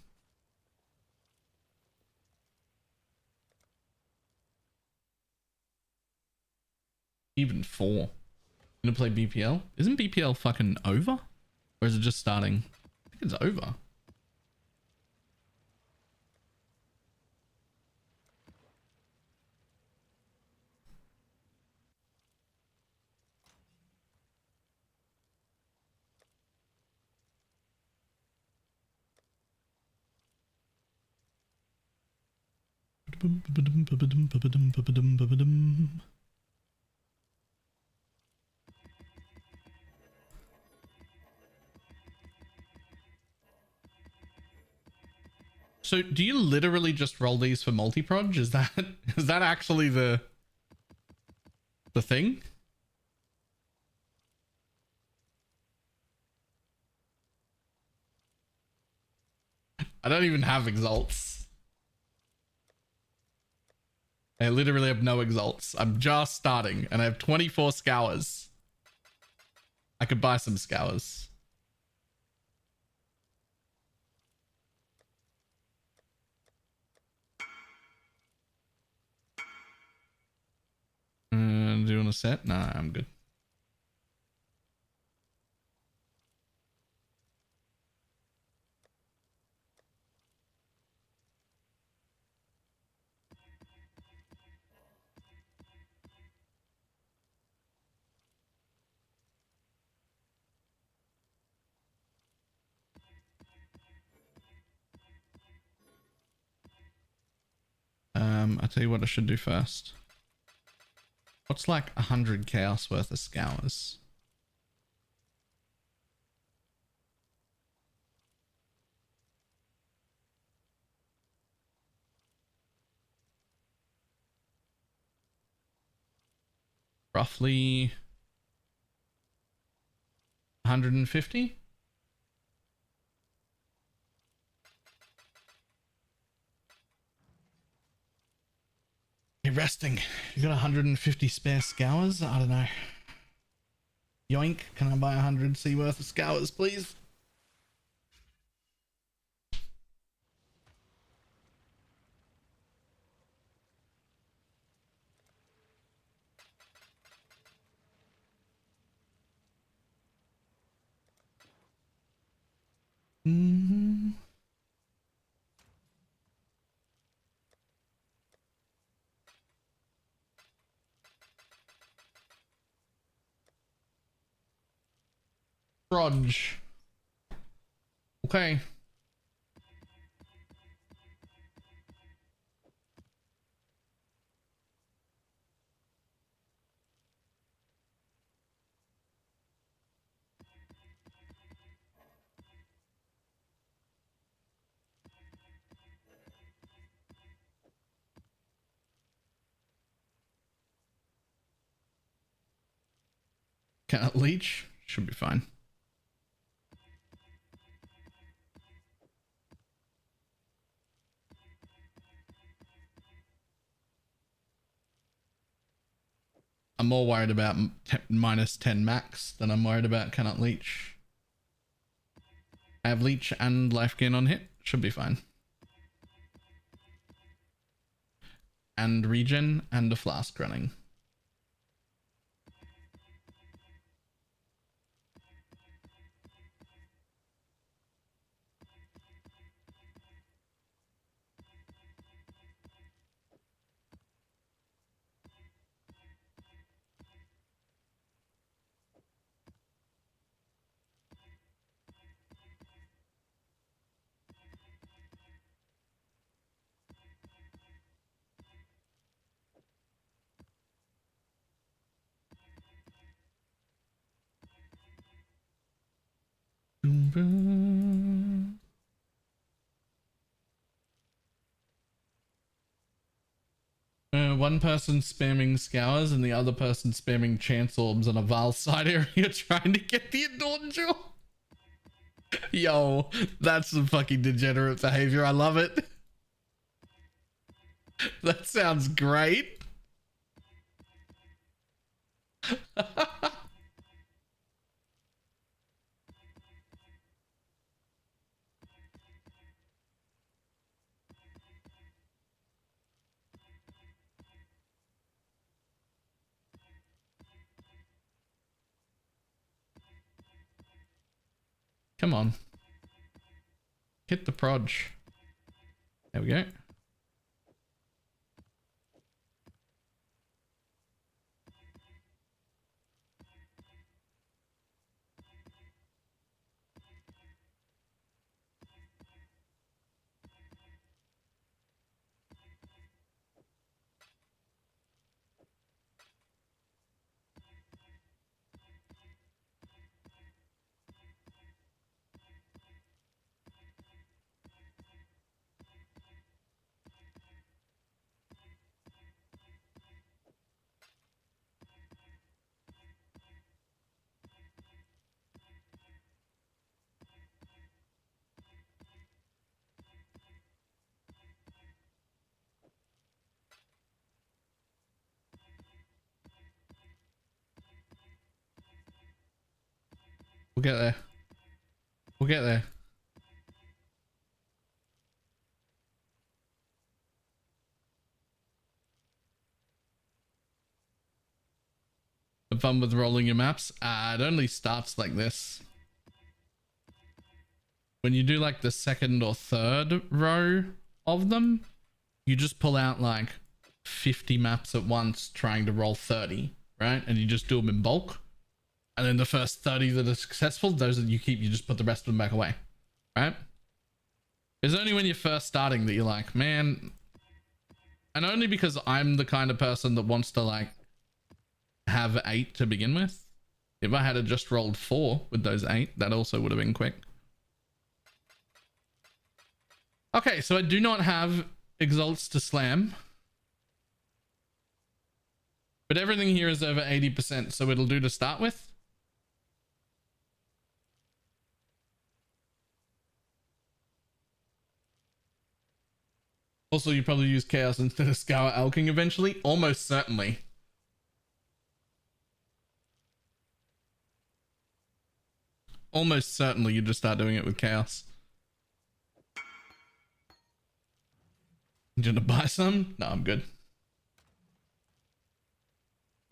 Even 4. Gonna play BPL? Isn't BPL fucking over? Or is it just starting? I think it's over. So do you literally just roll these for multi-proj? Is that actually the thing? I don't even have exalts. I literally have no exalts. I'm just starting and I have 24 scours. I could buy some scours. Do you want a set? Nah, I'm good. I'll tell you what I should do first. What's like 100 chaos worth of scours? Roughly 150? Hey, resting. You got 150 spare scours? I don't know. Yoink. Can I buy 100 C worth of scours, please? Mm-hmm. Rodge. Okay. Cannot leech. Should be fine. I'm more worried about minus 10 max than I'm worried about cannot leech. I have leech and life gain on hit. Should be fine. And regen and a flask running. One person spamming scours and the other person spamming chance orbs on a Val side area trying to get the Adorn Jewel. Yo, that's some fucking degenerate behavior. I love it. That sounds great. Come on. Hit the proj. There we go. We'll get there. We'll get there. The fun with rolling your maps? It only starts like this. When you do like the second or third row of them, you just pull out like 50 maps at once trying to roll 30, right? And you just do them in bulk. And then the first 30 that are successful, those that you keep, you just put the rest of them back away, right? It's only when you're first starting that you're like, man, And only because I'm the kind of person that wants to like have 8 to begin with. If I had just rolled 4 with those 8, that also would have been quick. Okay, so I do not have exalts to slam. But everything here is over 80%, so it'll do to start with. Also, you probably use Chaos instead of Scour Alking eventually. Almost certainly. Almost certainly you just start doing it with Chaos. You gonna buy some? No, I'm good.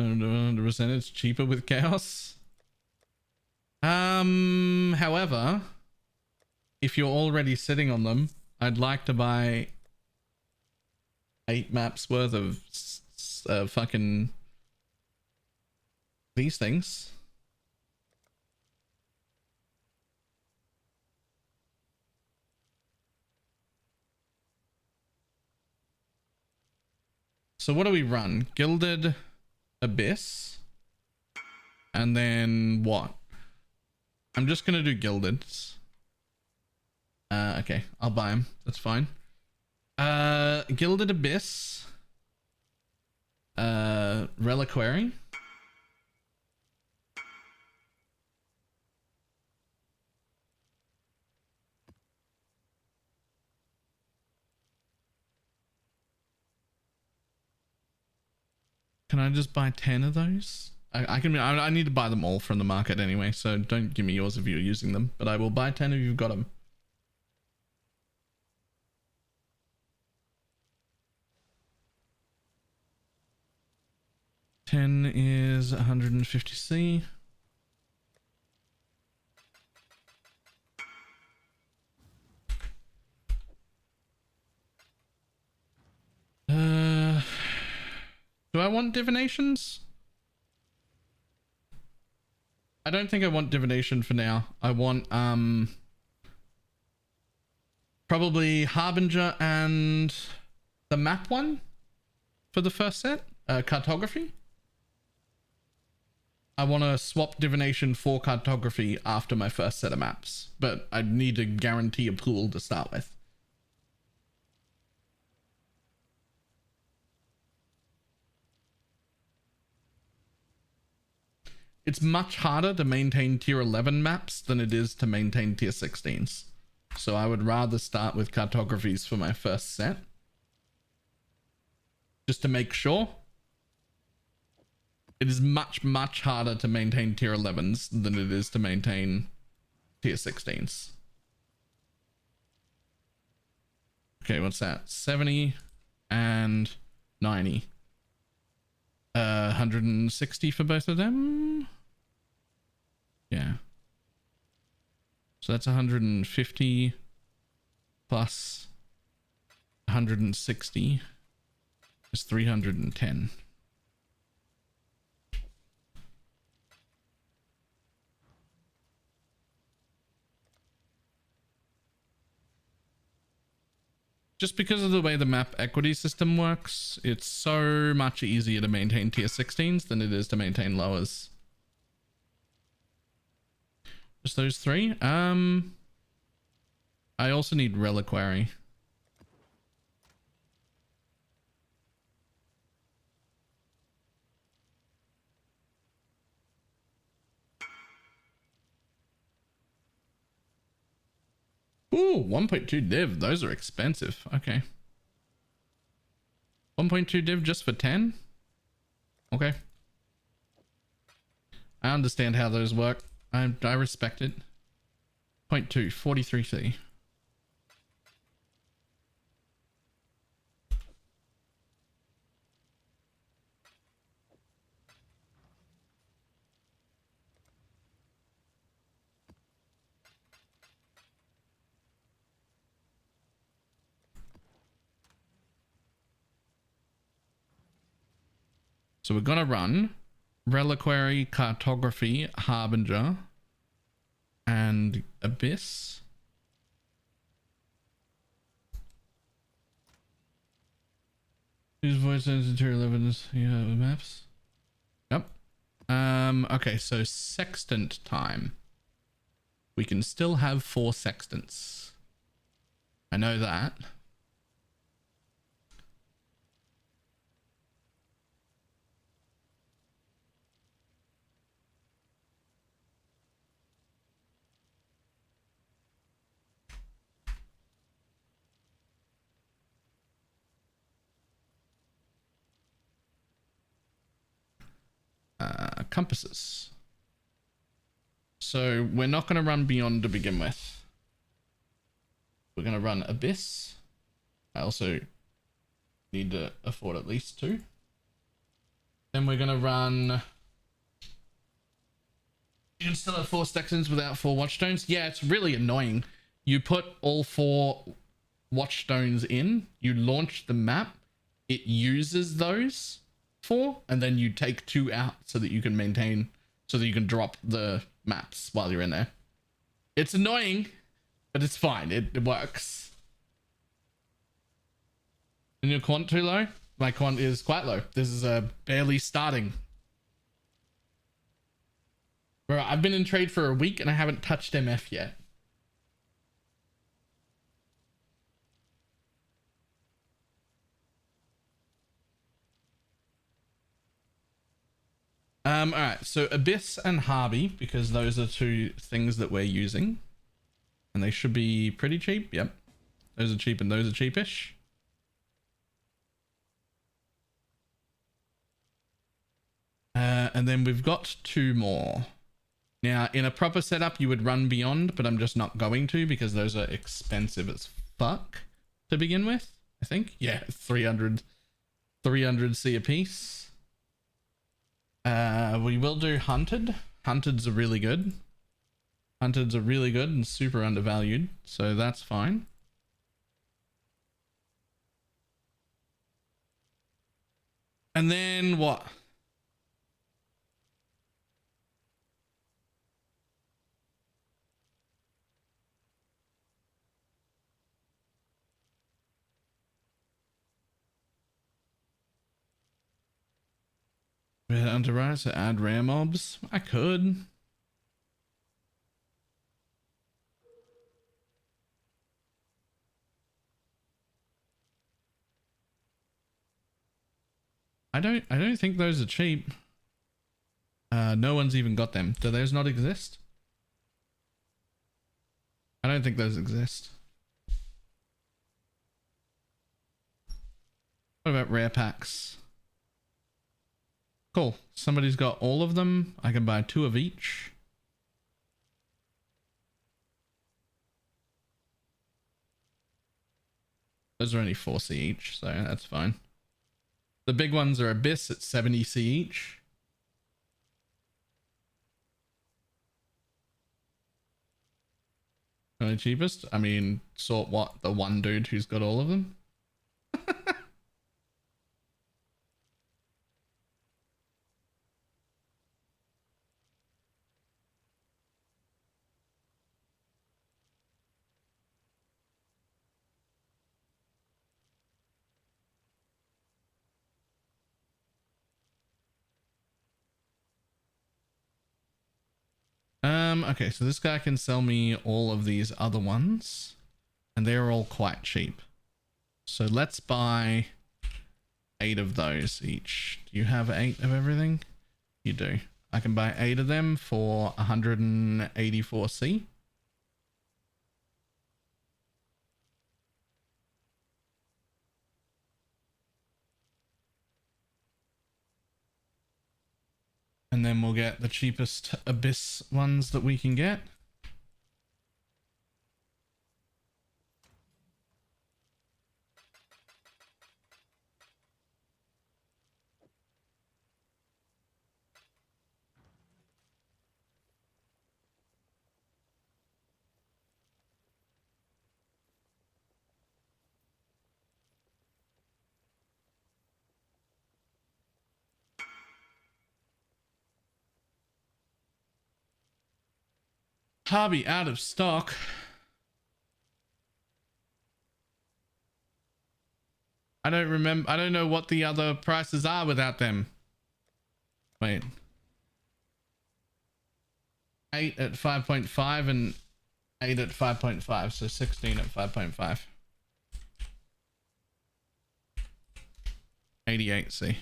100% it's cheaper with Chaos. However, if you're already sitting on them, I'd like to buy 8 maps worth of fucking these things. So what do we run? Gilded Abyss. And then what? I'm just gonna do Gilded. Okay, I'll buy them. That's fine. Gilded Abyss. Reliquary. Can I just buy 10 of those? I need to buy them all from the market anyway, so don't give me yours if you're using them, but I will buy 10 if you've got them. $10 is 150C. Do I want divinations? I don't think I want divination for now. I want probably Harbinger and the map one for the first set, cartography. I want to swap divination for cartography after my first set of maps, but I need to guarantee a pool to start with. It's much harder to maintain tier 11 maps than it is to maintain tier 16s. So I would rather start with cartographies for my first set. Just to make sure. It is much, much harder to maintain tier 11s than it is to maintain tier 16s. Okay, what's that? 70 and 90. 160 for both of them. Yeah. So that's 150 plus 160 is 310. Just because of the way the map equity system works, it's so much easier to maintain tier 16s than it is to maintain lowers. Just those 3. I also need reliquary. Ooh, 1.2 div. Those are expensive. Okay. 1.2 div just for 10? Okay. I understand how those work. I respect it. 0.2, 43C. So we're gonna run Reliquary, Cartography, Harbinger, and Abyss. Use voice material evidence. Yeah, with maps. Yep. Okay, so sextant time. We can still have 4 sextants. I know that. Compasses. So we're not going to run beyond to begin with. We're going to run Abyss. I also need to afford at least 2. Then we're going to run... You can still have 4 sextants without 4 watchstones. Yeah, it's really annoying. You put all 4 watchstones in, you launch the map, it uses those 4, and then you take 2 out so that you can maintain, so that you can drop the maps while you're in there. It's annoying, but it's fine. It works. Is your quant too low? My quant is quite low. This is barely starting. Bro, I've been in trade for a week and I haven't touched MF yet. Alright, so Abyss and Harvey, because those are 2 things that we're using. And they should be pretty cheap. Yep. Those are cheap and those are cheapish. And then we've got 2 more. Now, in a proper setup, you would run beyond, but I'm just not going to because those are expensive as fuck to begin with, I think. Yeah, 300 C a piece. We will do Hunted. Hunteds are really good. Hunteds are really good and super undervalued, so that's fine. And then what? Underwrite to add rare mobs? I could. I don't think those are cheap. No one's even got them. Do those not exist? I don't think those exist. What about rare packs? Cool. Somebody's got all of them. I can buy 2 of each. Those are only 4C each, so that's fine. The big ones are Abyss at 70C each. Only cheapest? I mean, sort what? The one dude who's got all of them? Okay, so this guy can sell me all of these other ones, and they're all quite cheap. So let's buy 8 of those each. Do you have 8 of everything? You do. I can buy 8 of them for 184C. And then we'll get the cheapest Abyss ones that we can get. Hobby out of stock. I don't remember. I don't know what the other prices are without them. Wait. 8 at 5.5 and 8 at 5.5. So 16 at 5.5. 88, see.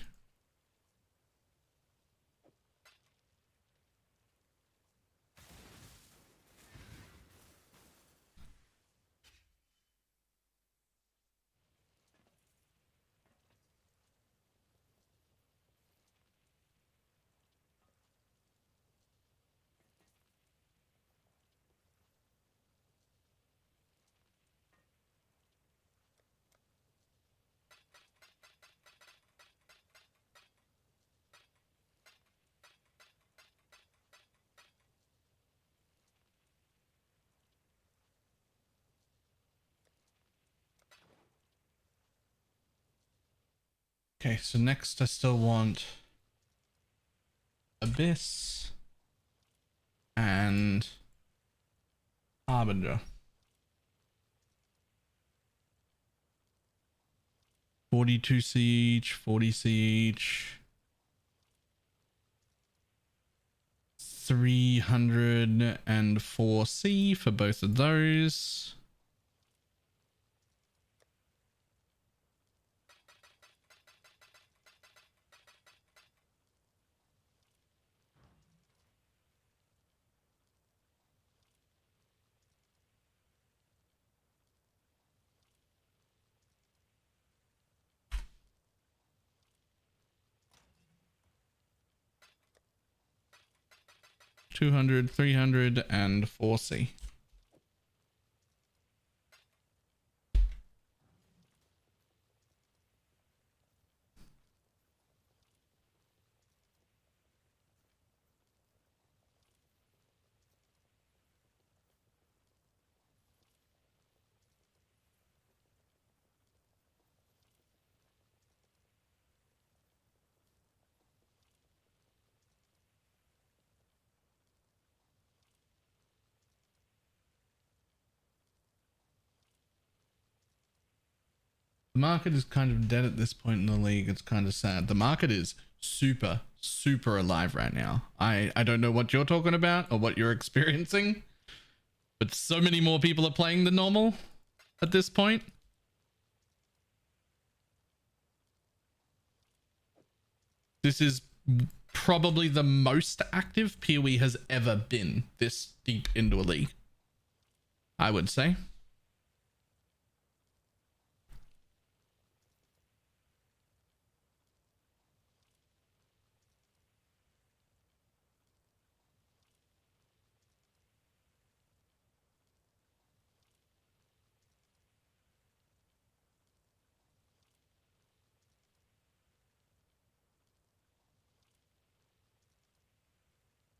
Okay, so next I still want Abyss and Harbinger. 42 siege, 40 siege, 304 C for both of those. $200, $300, and $4C. The market is kind of dead at this point in the league. It's kind of sad. The market is super, super alive right now. I don't know what you're talking about or what you're experiencing, but so many more people are playing than normal at this point. This is probably the most active PoE has ever been this deep into a league, I would say.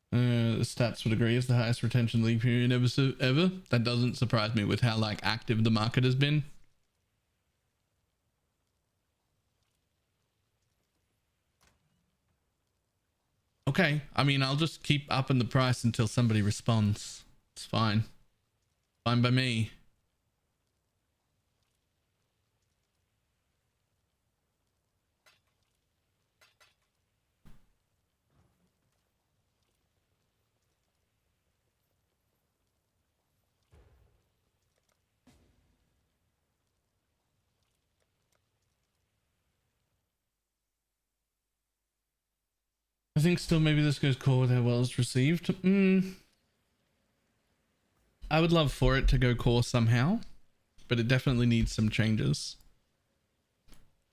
The stats would agree it's the highest retention league period ever. That doesn't surprise me with how like active the market has been. Okay, I mean, I'll just keep upping the price until somebody responds. It's fine. Fine by me. I think still maybe this goes core with how well it's received. I would love for it to go core somehow, but it definitely needs some changes.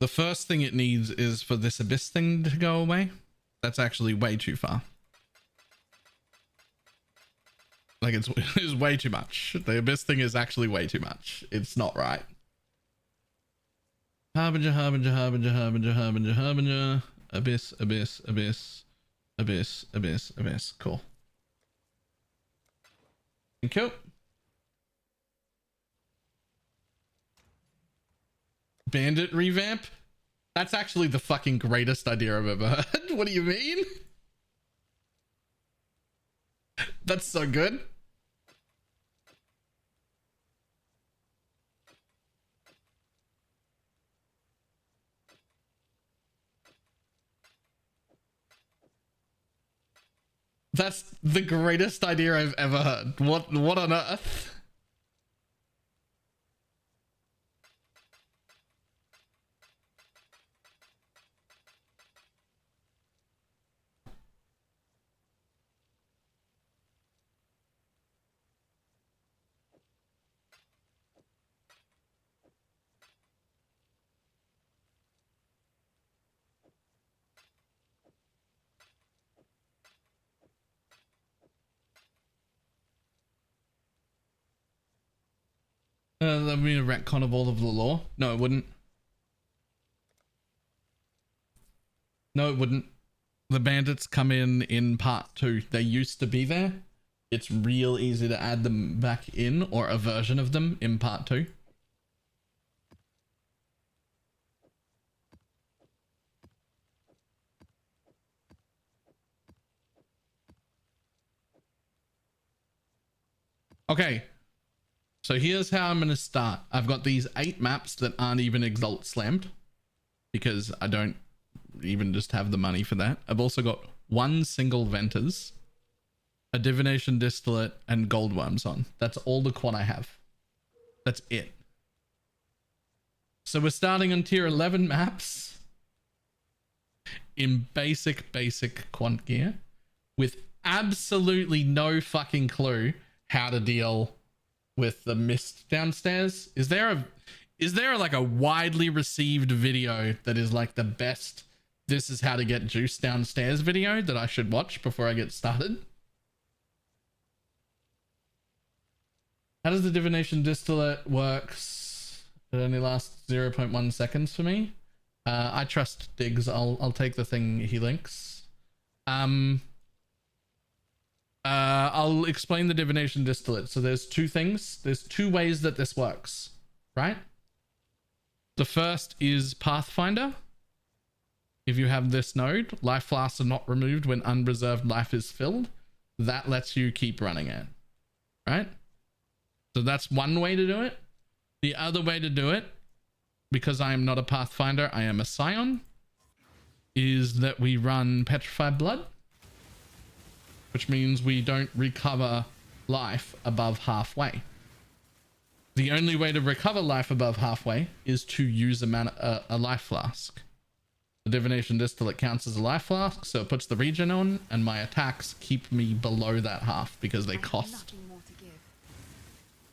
The first thing it needs is for this Abyss thing to go away. That's actually way too far. Like it's way too much. The Abyss thing is actually way too much. It's not right. Harbinger, Harbinger, Harbinger, Harbinger, Harbinger, Harbinger. Abyss, Abyss, Abyss. Abyss, Abyss, Abyss. Cool. Thank you. Bandit revamp? That's actually the fucking greatest idea I've ever heard. What do you mean? That's so good. That's the greatest idea I've ever heard. What on earth? That would be a retcon of all of the lore. No, it wouldn't. No, it wouldn't. The bandits come in part 2. They used to be there. It's real easy to add them back in, or a version of them in part 2. Okay. So here's how I'm going to start. I've got these 8 maps that aren't even Exalt slammed because I don't even just have the money for that. I've also got 1 single Ventors, a Divination Distillate, and Goldworms on. That's all the quad I have. That's it. So we're starting on tier 11 maps in basic quant gear with absolutely no fucking clue how to deal with the mist downstairs. Is there like a widely received video that is like the best this is how to get juice downstairs video that I should watch before I get started? How does the Divination Distillate works? It only lasts 0.1 seconds for me. I trust Diggs. I'll take the thing he links. I'll explain the Divination Distillate. So there's 2 things. There's 2 ways that this works, right? The first is Pathfinder. If you have this node, life flasks are not removed when unreserved life is filled. That lets you keep running it, right? So that's one way to do it. The other way to do it, because I am not a Pathfinder, I am a Scion, is that we run Petrified Blood, which means we don't recover life above halfway. The only way to recover life above halfway is to use a life flask. The Divination Distillate counts as a life flask, so it puts the regen on, and my attacks keep me below that half because they cost.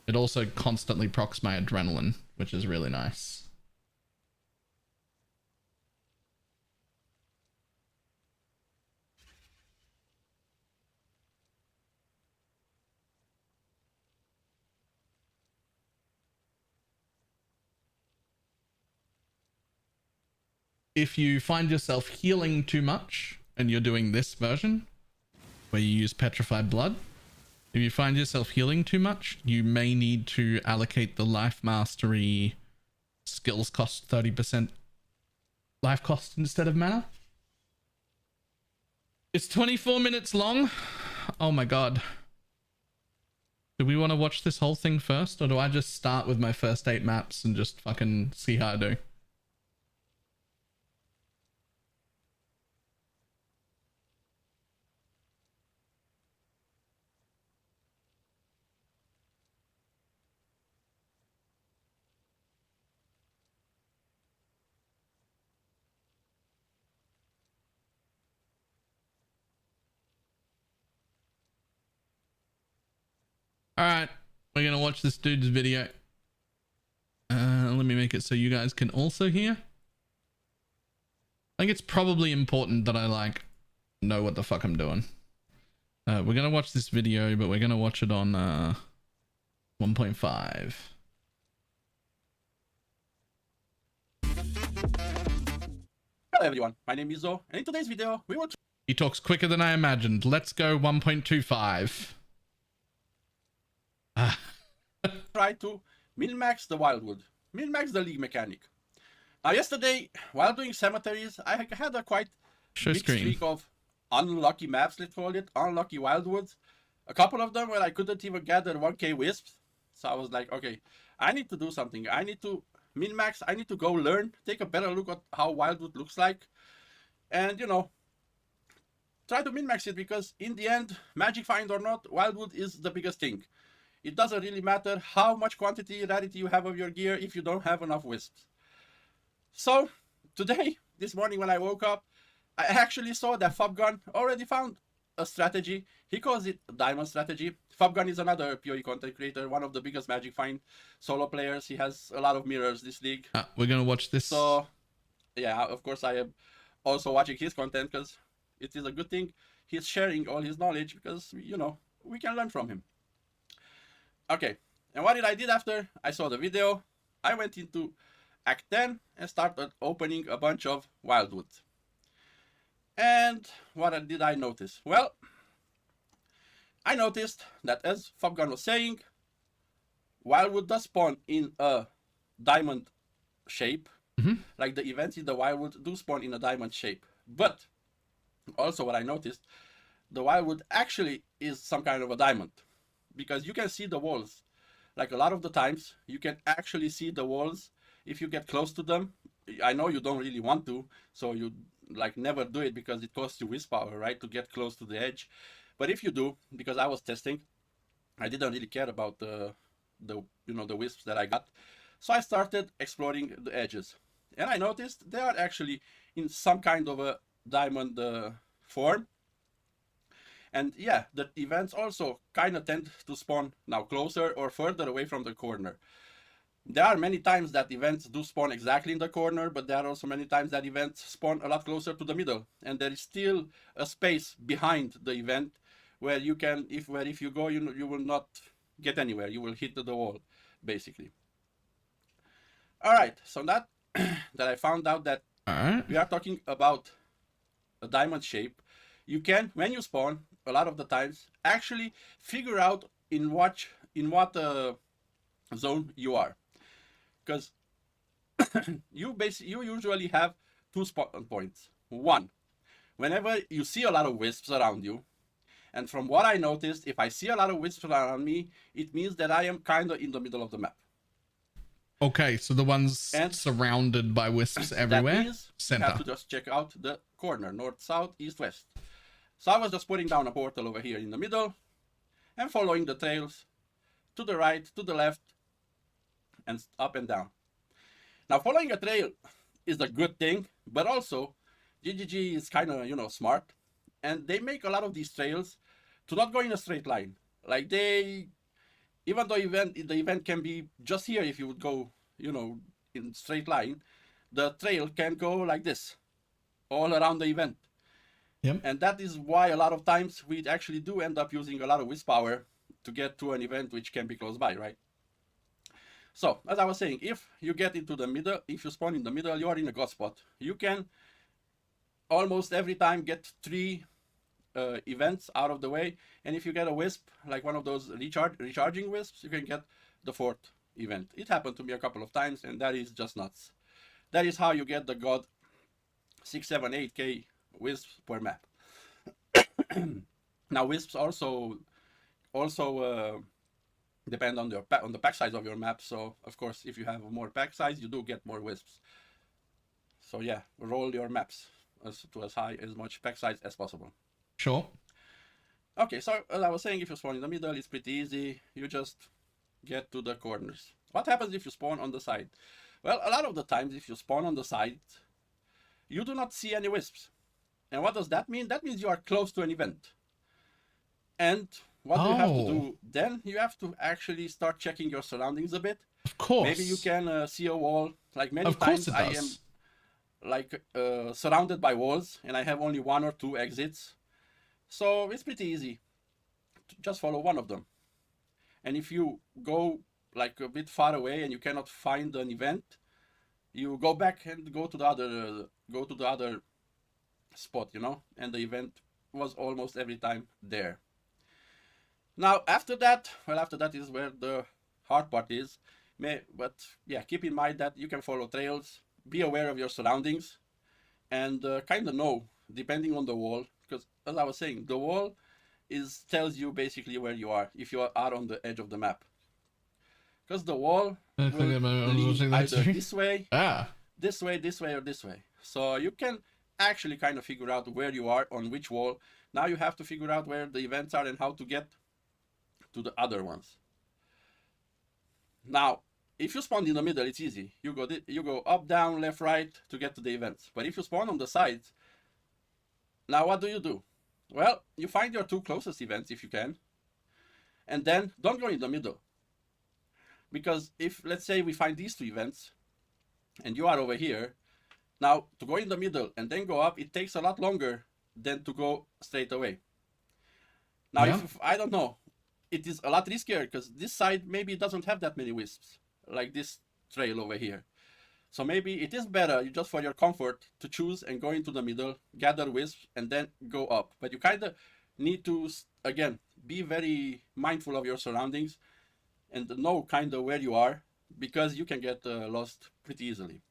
It also constantly procs my adrenaline, which is really nice. If you find yourself healing too much and you're doing this version where you use Petrified Blood, if you find yourself healing too much, you may need to allocate the life mastery skills cost 30% life cost instead of mana. It's 24 minutes long. Oh my god. Do we want to watch this whole thing first, or do I just start with my first 8 maps and just fucking see how I do? Alright, we're gonna watch this dude's video. Let me make it so you guys can also hear. I think it's probably important that I like know what the fuck I'm doing. We're gonna watch this video, but we're gonna watch it on 1.5. Hello everyone, my name is Zo, and in today's video we will He talks quicker than I imagined. Let's go 1.25. try to min-max the Wildwood, min-max the league mechanic. Now yesterday, while doing cemeteries, I had a quite big streak of unlucky maps, let's call it, unlucky Wildwoods. A couple of them where I couldn't even gather 1k wisps. So I was like, okay, I need to do something. I need to min-max, I need to go learn, take a better look at how Wildwood looks like. And you know, try to min-max it, because in the end, magic find or not, Wildwood is the biggest thing. It doesn't really matter how much quantity, rarity you have of your gear if you don't have enough wisps. So today, this morning when I woke up, I actually saw that Fubgun already found a strategy. He calls it diamond strategy. Fubgun is another PoE content creator, one of the biggest magic find solo players. He has a lot of mirrors this league. We're gonna watch this. So yeah, of course I am also watching his content, because it is a good thing he's sharing all his knowledge, because, you know, we can learn from him. Okay, and what I did after I saw the video, I went into Act 10 and started opening a bunch of Wildwood. And what did I notice? Well, I noticed that, as Fubgun was saying, Wildwood does spawn in a diamond shape. Like the events in the Wildwood do spawn in a diamond shape. But also what I noticed, the Wildwood actually is some kind of a diamond, because you can see the walls. Like a lot of the times, you can actually see the walls if you get close to them. I know you don't really want to, so you like never do it, because it costs you wisp power, right, to get close to the edge. But if you do, because I was testing, I didn't really care about the wisps that I got. So I started exploring the edges. And I noticed they are actually in some kind of a diamond form. And yeah, the events also kind of tend to spawn now closer or further away from the corner. There are many times that events do spawn exactly in the corner, but there are also many times that events spawn a lot closer to the middle. And there is still a space behind the event where you can, if you go, you will not get anywhere. You will hit the wall, basically. All right, so that I found out that we are talking about a diamond shape. You can, when you spawn, a lot of the times, actually figure out in what zone you are, because you usually have two spawn points. One, whenever you see a lot of wisps around you, and from what I noticed, if I see a lot of wisps around me, it means that I am kind of in the middle of the map. Okay, so the ones surrounded by wisps everywhere. That means center. you have to just check out the corner, north, south, east, west. So I was just putting down a portal over here in the middle and following the trails to the right, to the left, and up and down. Now, following a trail is a good thing, but also GGG is kind of, smart, and they make a lot of these trails to not go in a straight line. Like even though the event can be just here, if you would go, in straight line, the trail can go like this, all around the event. Yep. And that is why a lot of times we actually do end up using a lot of wisp power to get to an event which can be close by, right? So, as I was saying, if you get into the middle, if you spawn in the middle, you are in a god spot. You can almost every time get 3 events out of the way, and if you get a wisp, like one of those recharging wisps, you can get the 4th event. It happened to me a couple of times, and that is just nuts. That is how you get the god 6, 7, 8k wisps per map. Now wisps also depend on the pack size of your map. So of course, if you have more pack size, you do get more wisps. So yeah, roll your maps to as much pack size as possible. Sure. Okay, so as I was saying, if you spawn in the middle, it's pretty easy. You just get to the corners. What happens if you spawn on the side? Well, a lot of the times, if you spawn on the side, you do not see any wisps. And what does that mean? That means you are close to an event. And what do you have to do then? You have to actually start checking your surroundings a bit. Of course. Maybe you can see a wall. Like many times I am like surrounded by walls and I have only 1 or 2 exits. So it's pretty easy to just follow one of them. And if you go like a bit far away and you cannot find an event, you go back and go to the other spot, and the event was almost every time there. Now after that is where the hard part is. But yeah, keep in mind that you can follow trails, be aware of your surroundings, and kind of know, depending on the wall, because as I was saying, the wall tells you basically where you are if you are on the edge of the map. Because the wall will lead either this way, this way, or this way. So you can actually kind of figure out where you are on which wall Now you have to figure out where the events are and how to get to the other ones. Now, if you spawn in the middle, it's easy. You go up, down, left, right to get to the events. But if you spawn on the sides, now what do? Well, you find your 2 closest events if you can. And then don't go in the middle. Because if, let's say, we find these 2 events, and you are over here, now to go in the middle and then go up, it takes a lot longer than to go straight away. Now, if I don't know, it is a lot riskier because this side maybe doesn't have that many wisps, like this trail over here. So maybe it is better, just for your comfort, to choose and go into the middle, gather wisps, and then go up. But you kind of need to, again, be very mindful of your surroundings and know kind of where you are, because you can get lost pretty easily.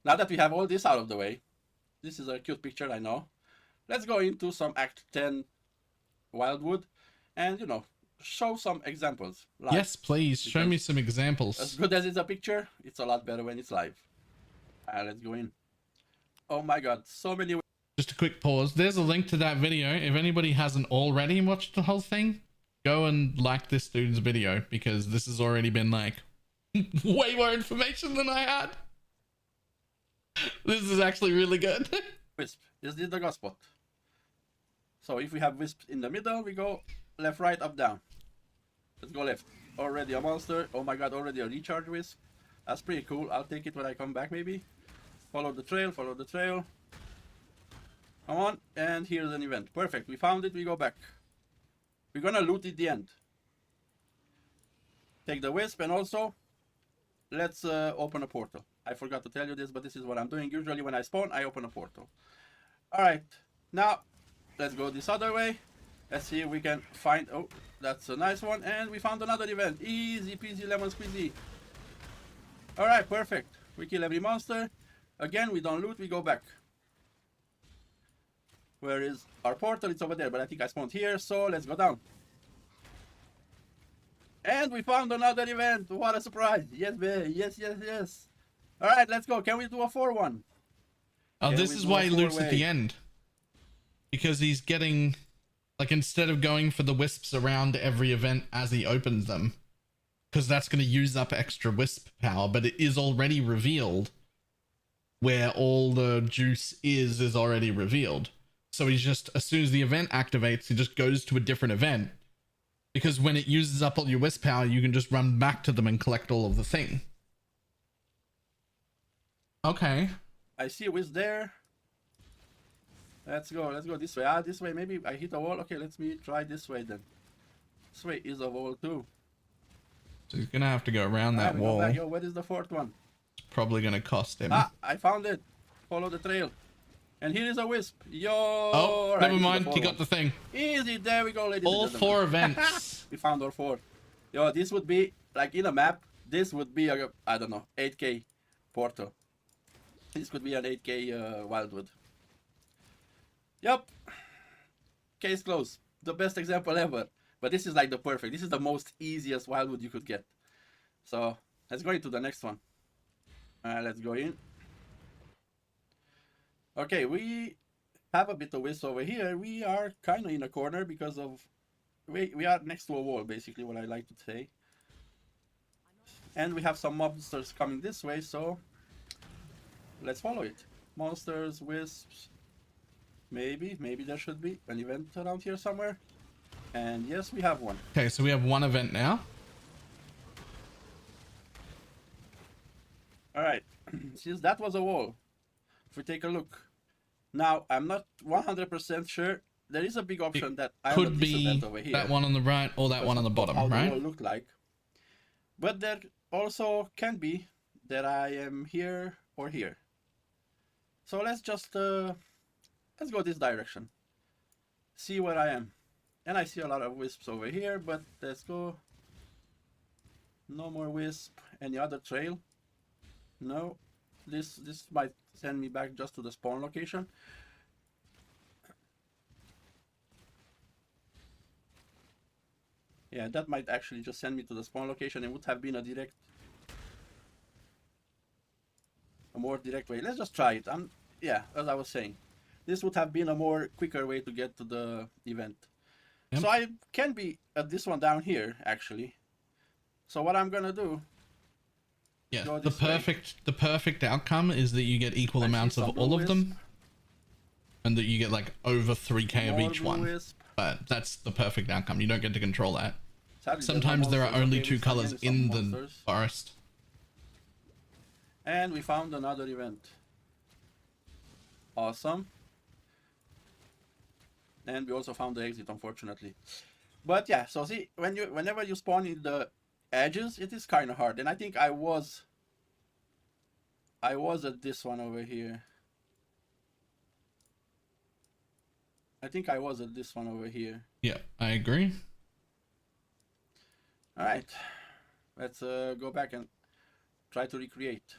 Now that we have all this out of the way, this is a cute picture, I know. Let's go into some Act 10 Wildwood and, you know, show some examples. Live. Yes, please. Show me some examples. As good as it's a picture, it's a lot better when it's live. Let's go in. Oh my god, so many... Just a quick pause. There's a link to that video. If anybody hasn't already watched the whole thing, go and like this dude's video, because this has already been like way more information than I had. This is actually really good. Wisp. Is this the go spot? So if we have wisps in the middle, we go left, right, up, down. Let's go left. Already a monster. Oh my god, already a recharge wisp. That's pretty cool. I'll take it when I come back maybe. Follow the trail, follow the trail. Come on, and here's an event. Perfect, we found it, we go back. We're gonna loot at the end. Take the wisp, and also, let's open a portal. I forgot to tell you this, but this is what I'm doing. Usually when I spawn, I open a portal. Alright, now, let's go this other way. Let's see if we can find... Oh, that's a nice one. And we found another event. Easy peasy lemon squeezy. Alright, perfect. We kill every monster. Again, we don't loot, we go back. Where is our portal? It's over there, but I think I spawned here, so let's go down. And we found another event. What a surprise. Yes, baby. Yes, yes, yes. Alright, let's go. Can we do a 4-1? Oh, this is why he loots at the end. Because he's getting... Like, instead of going for the wisps around every event as he opens them, because that's going to use up extra wisp power, but it is already revealed where all the juice is already revealed. So he's just, as soon as the event activates, he just goes to a different event, because when it uses up all your wisp power, you can just run back to them and collect all of the thing. Okay. I see a wisp there. Let's go this way. This way, maybe I hit a wall. Okay, let me try this way then. This way is a wall too. So he's gonna have to go around that wall. Yo, what is the 4th one? It's probably gonna cost him. I found it. Follow the trail. And here is a wisp. Yo! Oh, right, never mind. He got the thing. Easy, there we go, ladies and gentlemen. All 4 events. We found all 4. Yo, this would be, like in a map, this would be a, I don't know, 8k portal. This could be an 8k Wildwood. Yup. Case closed. The best example ever. But this is like the perfect. This is the most easiest Wildwood you could get. So, let's go into the next one. Let's go in. Okay, we have a bit of wisp over here. We are kind of in a corner because of... We are next to a wall, basically, what I like to say. And we have some monsters coming this way, so... Let's follow it. Monsters, wisps... Maybe there should be an event around here somewhere. And yes, we have one. Okay, so we have one event now. Alright, since that was a wall, if we take a look. Now, I'm not 100% sure. There is a big option that I could be over here. that one on the right or that one on the bottom, how right? the wall looked like. But there also can be that I am here or here. So let's just... let's go this direction. See where I am. And I see a lot of wisps over here, but let's go. No more wisp. Any other trail? No. This might send me back just to the spawn location. Yeah, that might actually just send me to the spawn location. It would have been a more direct way. Let's just try it. Yeah, as I was saying. this would have been a more quicker way to get to the event. Yep. So I can be at this one down here, actually. So what I'm gonna do... Yeah, go the this way. perfect outcome is that you get equal I see amounts of some all blue of them. And that you get like over 3k of More each blue one. wisp. But that's the perfect outcome. You don't get to control that. Sadly, Sometimes there are monsters. only Okay, two we colors found some in the monsters. forest. And we found another event. Awesome. And we also found the exit, unfortunately. But yeah, so see, whenever you spawn in the edges, it is kind of hard. And I think I was at this one over here. I think I was at this one over here. Yeah, I agree. All right, let's go back and try to recreate.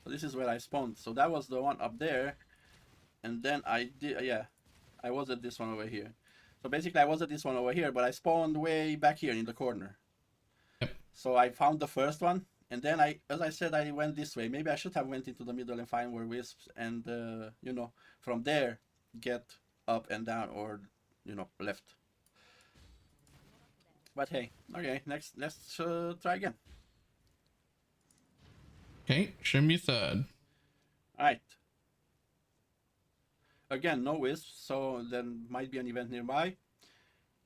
So this is where I spawned. So that was the one up there, and then I did, yeah, I was at this one over here. So basically I was at this one over here, but I spawned way back here in the corner. Yep. So I found the first one, and then as I said, I went this way. Maybe I should have went into the middle and find more wisps, and you know, from there get up and down, or you know, left. But hey, okay, let's try again. Okay, show me third. Alright. Again, no wisps, so there might be an event nearby.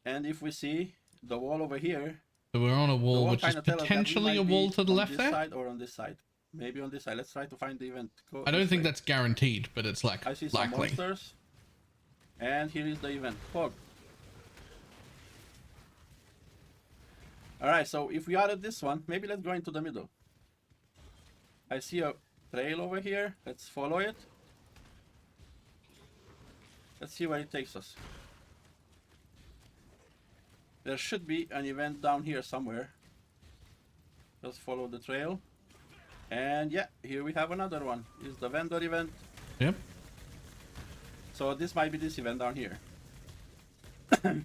And if we see the wall over here, So we're on a the wall, wall which is kinda tell us that we potentially might a wall be to the on left this there. side or on this side. Maybe on this side. Let's try to find the event. Go I don't this think way. that's guaranteed, but it's like I see some likely. monsters. And here is the event. Fog. Alright, so if we are at this one, maybe let's go into the middle. I see a trail over here. Let's follow it. Let's see where it takes us. There should be an event down here somewhere. Just follow the trail. And yeah, here we have another one. It's the Ventor event. Yep. So this might be this event down here.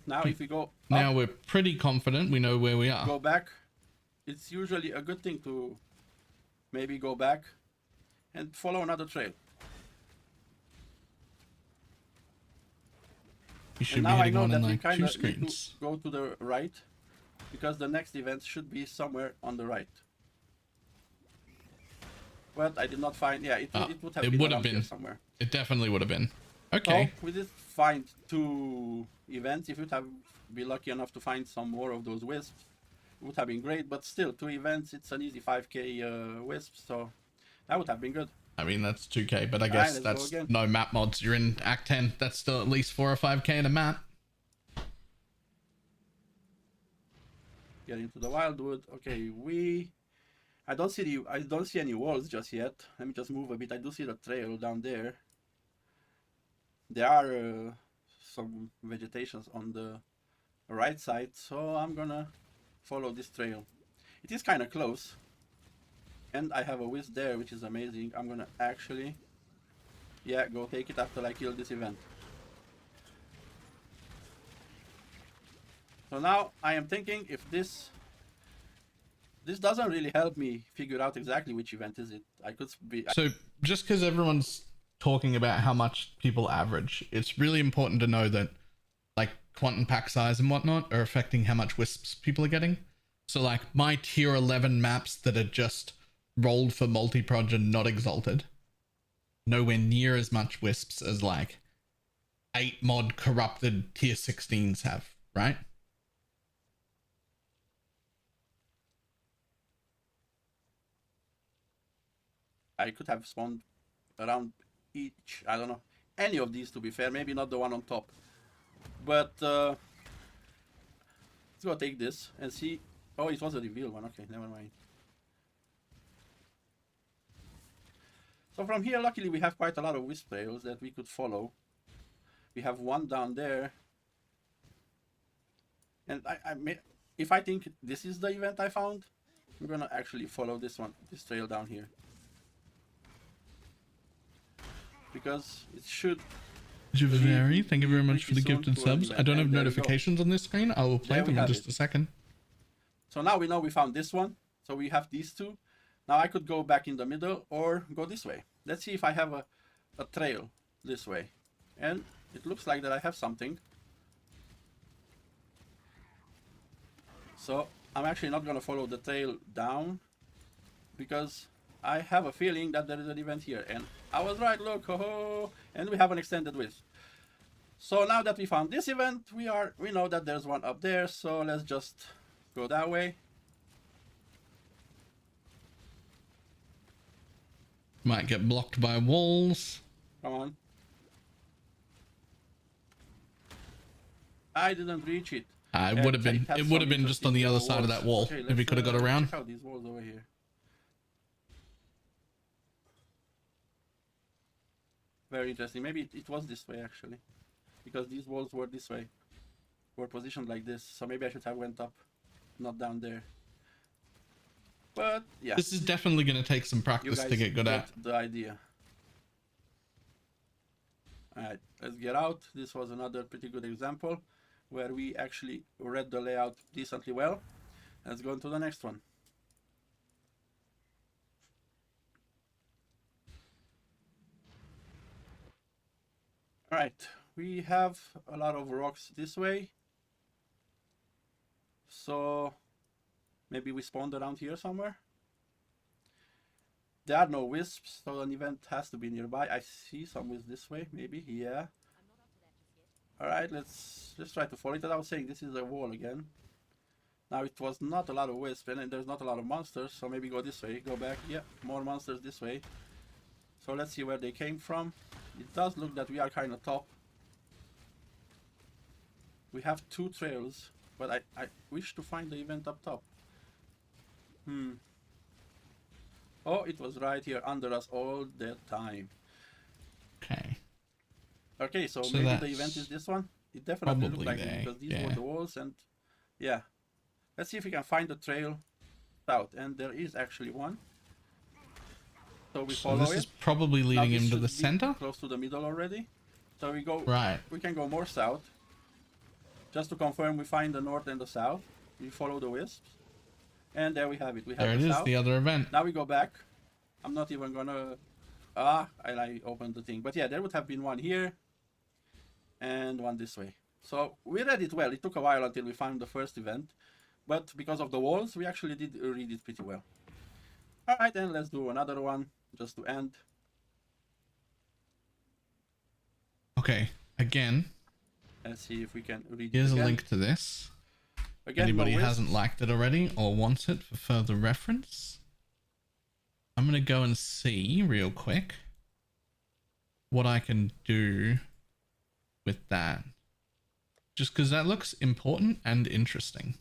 Now if we go up, Now we're pretty confident we know where we are. go back, it's usually a good thing to maybe go back and follow another trail. You should And be now I heading know on that in we like kind two of need screens. to go to the right, because the next event should be somewhere on the right. But I did not find. Yeah, it would have it been would have around here been. somewhere. It definitely would have been. Okay. So we did find 2 events. If you'd have been lucky enough to find some more of those wisps, it would have been great. But still, 2 events, it's an easy 5k wisp, so that would have been good. I mean, that's 2k, but I Alright, guess let's go that's again. no map mods. You're in Act 10. That's still at least 4 or 5k in a map. Get into the Wildwood. Okay, I don't see any walls just yet. Let me just move a bit. I do see the trail down there. There are some vegetations on the right side, so I'm gonna follow this trail. It is kind of close, and I have a wisp there, which is amazing. I'm gonna actually, yeah, go take it after I kill this event. So now I am thinking, if this doesn't really help me figure out exactly which event is it. I could be. So just because everyone's talking about how much people average, it's really important to know that like quantum pack size and whatnot are affecting how much wisps people are getting. So like my tier 11 maps that are just rolled for multi-proj and not exalted, nowhere near as much wisps as like 8 mod corrupted tier 16s have, right? I could have spawned around each, I don't know, any of these, to be fair, maybe not the one on top. But let's go take this and see. Oh, it was a reveal one. Okay, never mind. So from here, luckily, we have quite a lot of wisp trails that we could follow. We have one down there. And if I think this is the event I found, I'm gonna actually follow this trail down here. Because it should. Juvenary, thank you very much for the pretty gifted soon to an subs. I event, don't have and there we go. notifications on this screen. I will play There we them in have just it. a second. So now we know we found this one. So we have these 2. Now I could go back in the middle or go this way. Let's see if I have a a trail this way. And it looks like that I have something. So I'm actually not gonna follow the trail down because I have a feeling that there is an event here. And I was right, look, ho ho! And we have an extended wisp. So now that we found this event, we know that there's one up there, so let's just go that way. Might get blocked by walls. Come on. I didn't reach it. It would have been. It would have been just on the other side of that wall Okay, if we could have got around. Check out these walls over here. Very interesting. Maybe it was this way actually, because these walls were this way, were positioned like this. So maybe I should have went up, not down there. But yeah, this is definitely going to take some practice to get good at. The idea. Alright, let's get out. This was another pretty good example where we actually read the layout decently well. Let's go into the next one. Alright, we have a lot of rocks this way. So maybe we spawned around here somewhere. There are no wisps, so an event has to be nearby. I see some wisps this way, maybe. Yeah. Alright, let's try to follow it. As I was saying, this is a wall again. Now it was not a lot of wisps, and there's not a lot of monsters, so maybe go this way. Go back. Yeah, more monsters this way. So let's see where they came from. It does look that we are kind of top. We have two trails, but I wish to find the event up top. Oh, it was right here under us all the time. Okay. Okay, so maybe the event is this one. It definitely looked like it because these were the walls, and yeah. Let's see if we can find the trail south, and there is actually one. So we follow this it. is probably leading him to the center. Close to the middle already. So we go. Right. We can go more south. Just to confirm, we find the north and the south. We follow the wisps. And there we have it. We have there it is, south. the other event. Now we go back. I'm not even gonna... I opened the thing. But yeah, there would have been one here. And one this way. So we read it well. It took a while until we found the first event. But because of the walls, we actually did read it pretty well. Alright, then let's do another one. Just to end. Okay, again. Let's see if we can read Here's it again. a link to this. Again, anybody hasn't liked it already or wants it for further reference, I'm going to go and see real quick what I can do with that. Just because that looks important and interesting.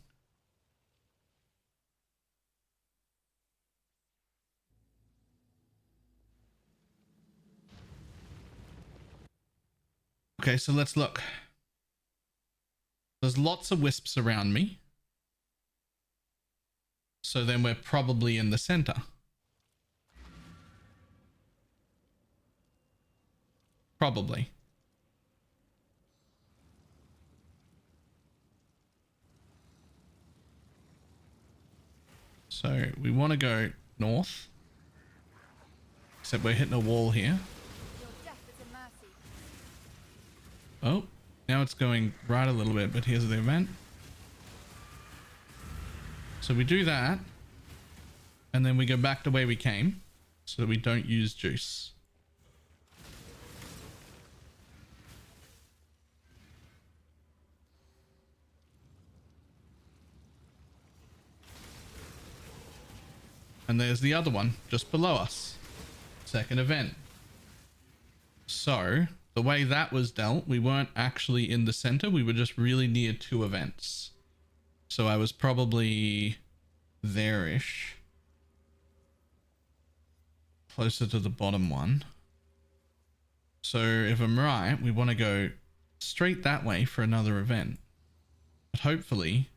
Okay, so let's look. There's lots of wisps around me. So then we're probably in the center. Probably. So we want to go north. Except we're hitting a wall here. Oh, now it's going right a little bit, but here's the event. So we do that, and then we go back the way we came, so that we don't use juice. And there's the other one just below us. Second event. So the way that was dealt, we weren't actually in the center. We were just really near two events. So I was probably there-ish. Closer to the bottom one. So if I'm right, we want to go straight that way for another event. But hopefully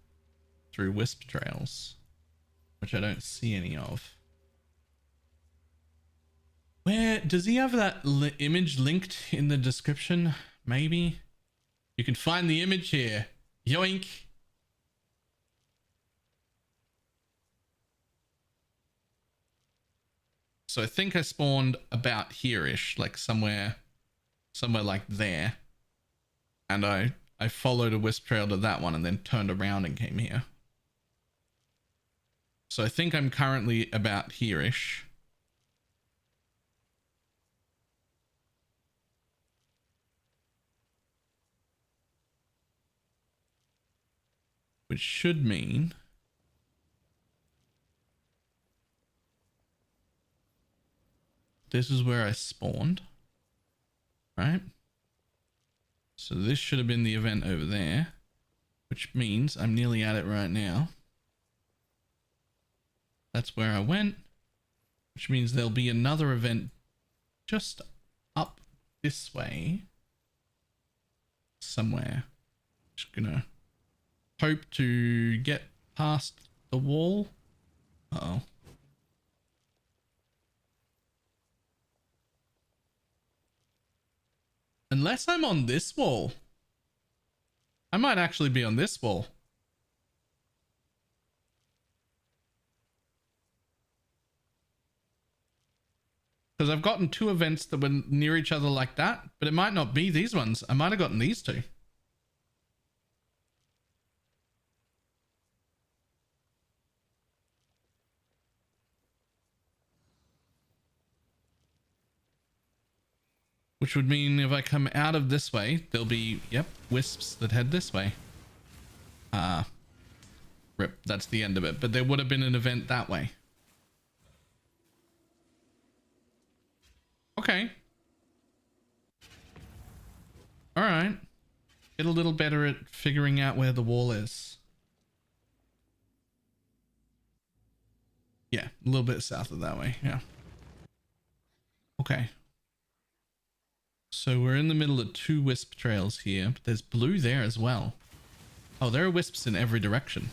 through wisp trails, which I don't see any of. Where does he have that image linked in the description? Maybe you can find the image here. Yoink. So I think I spawned about here-ish, like somewhere like there. And I followed a wisp trail to that one and then turned around and came here. So I think I'm currently about here-ish. Which should mean this is where I spawned, right? So this should have been the event over there, which means I'm nearly at it right now. That's where I went, which means there'll be another event just up this way somewhere. Just gonna hope to get past the wall. Uh-oh. Unless I'm on this wall. I might actually be on this wall. Because I've gotten two events that were near each other like that, but it might not be these ones. I might have gotten these two. Which would mean if I come out of this way, there'll be, yep, wisps that head this way. Rip, that's the end of it. But there would have been an event that way. Okay. All right. Get a little better at figuring out where the wall is. Yeah, a little bit south of that way. Yeah. Okay. So we're in the middle of two wisp trails here, but there's blue there as well. Oh, there are wisps in every direction.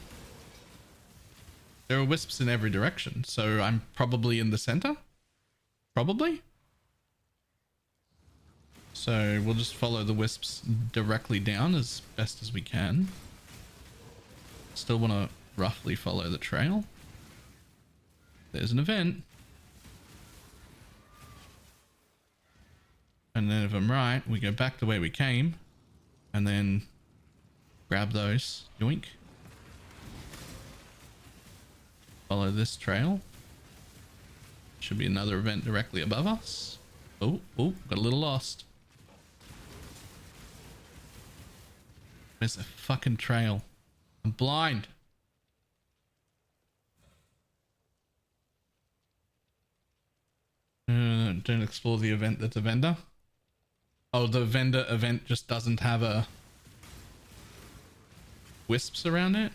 There are wisps in every direction, so I'm probably in the center? Probably? So we'll just follow the wisps directly down as best as we can. Still want to roughly follow the trail. There's an event. And then if I'm right, we go back the way we came and then grab those. Yoink. Follow this trail. Should be another event directly above us. Oh, got a little lost. Where's the fucking trail? I'm blind. Don't explore the event that's a vendor. Oh, the vendor event just doesn't have a wisps around it?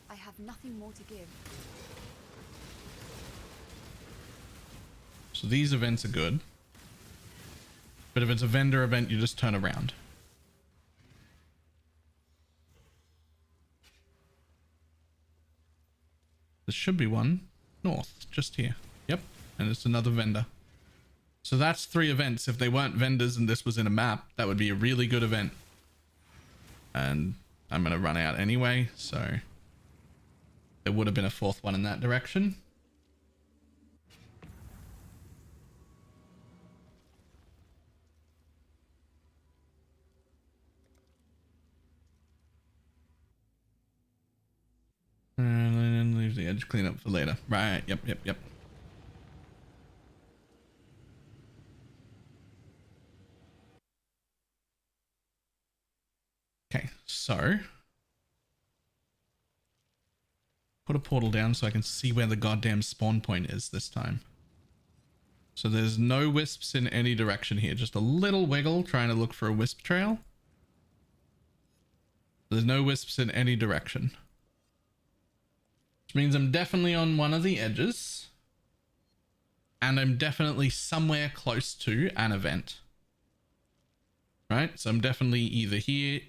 I have nothing more to give. So these events are good. But if it's a vendor event, you just turn around. There should be one north, just here. Yep, and it's another vendor. So that's 3 events. If they weren't vendors and this was in a map, that would be a really good event. And I'm going to run out anyway, so there would have been a 4th one in that direction. And then leave the edge cleanup for later. Right, yep. Okay, so put a portal down so I can see where the goddamn spawn point is this time. So there's no wisps in any direction here, just a little wiggle trying to look for a wisp trail. There's no wisps in any direction. Which means I'm definitely on one of the edges. And I'm definitely somewhere close to an event. Right? So I'm definitely either here,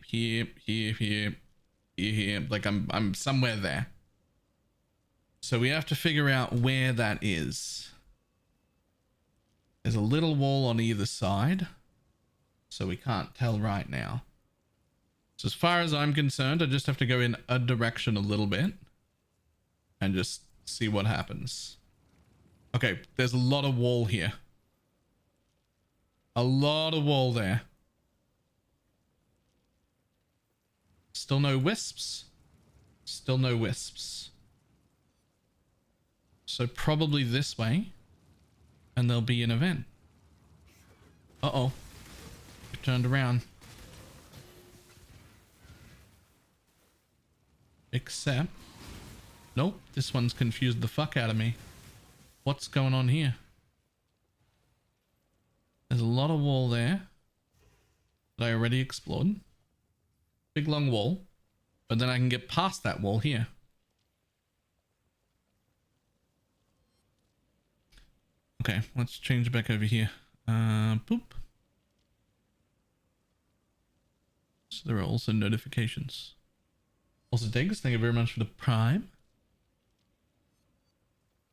like I'm somewhere there. So we have to figure out where that is. There's a little wall on either side. So we can't tell right now. So as far as I'm concerned, I just have to go in a direction a little bit. And just see what happens. Okay, there's a lot of wall here. A lot of wall there. Still no wisps. Still no wisps. So probably this way. And there'll be an event. Uh-oh. It turned around. Except... Nope, this one's confused the fuck out of me. What's going on here? There's a lot of wall there that I already explored. Big long wall. But then I can get past that wall here. Okay, let's change back over here. Boop. So there are also notifications. Also, Diggs, thank you very much for the prime.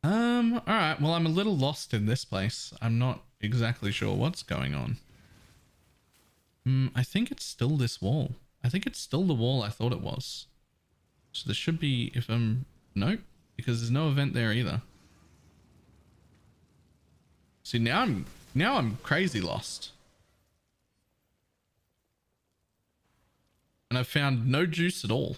Alright, well, I'm a little lost in this place. I'm not exactly sure what's going on. I think it's still this wall. I think it's still the wall I thought it was. So there should be, if I'm... Nope, because there's no event there either. See, now I'm crazy lost. And I've found no juice at all.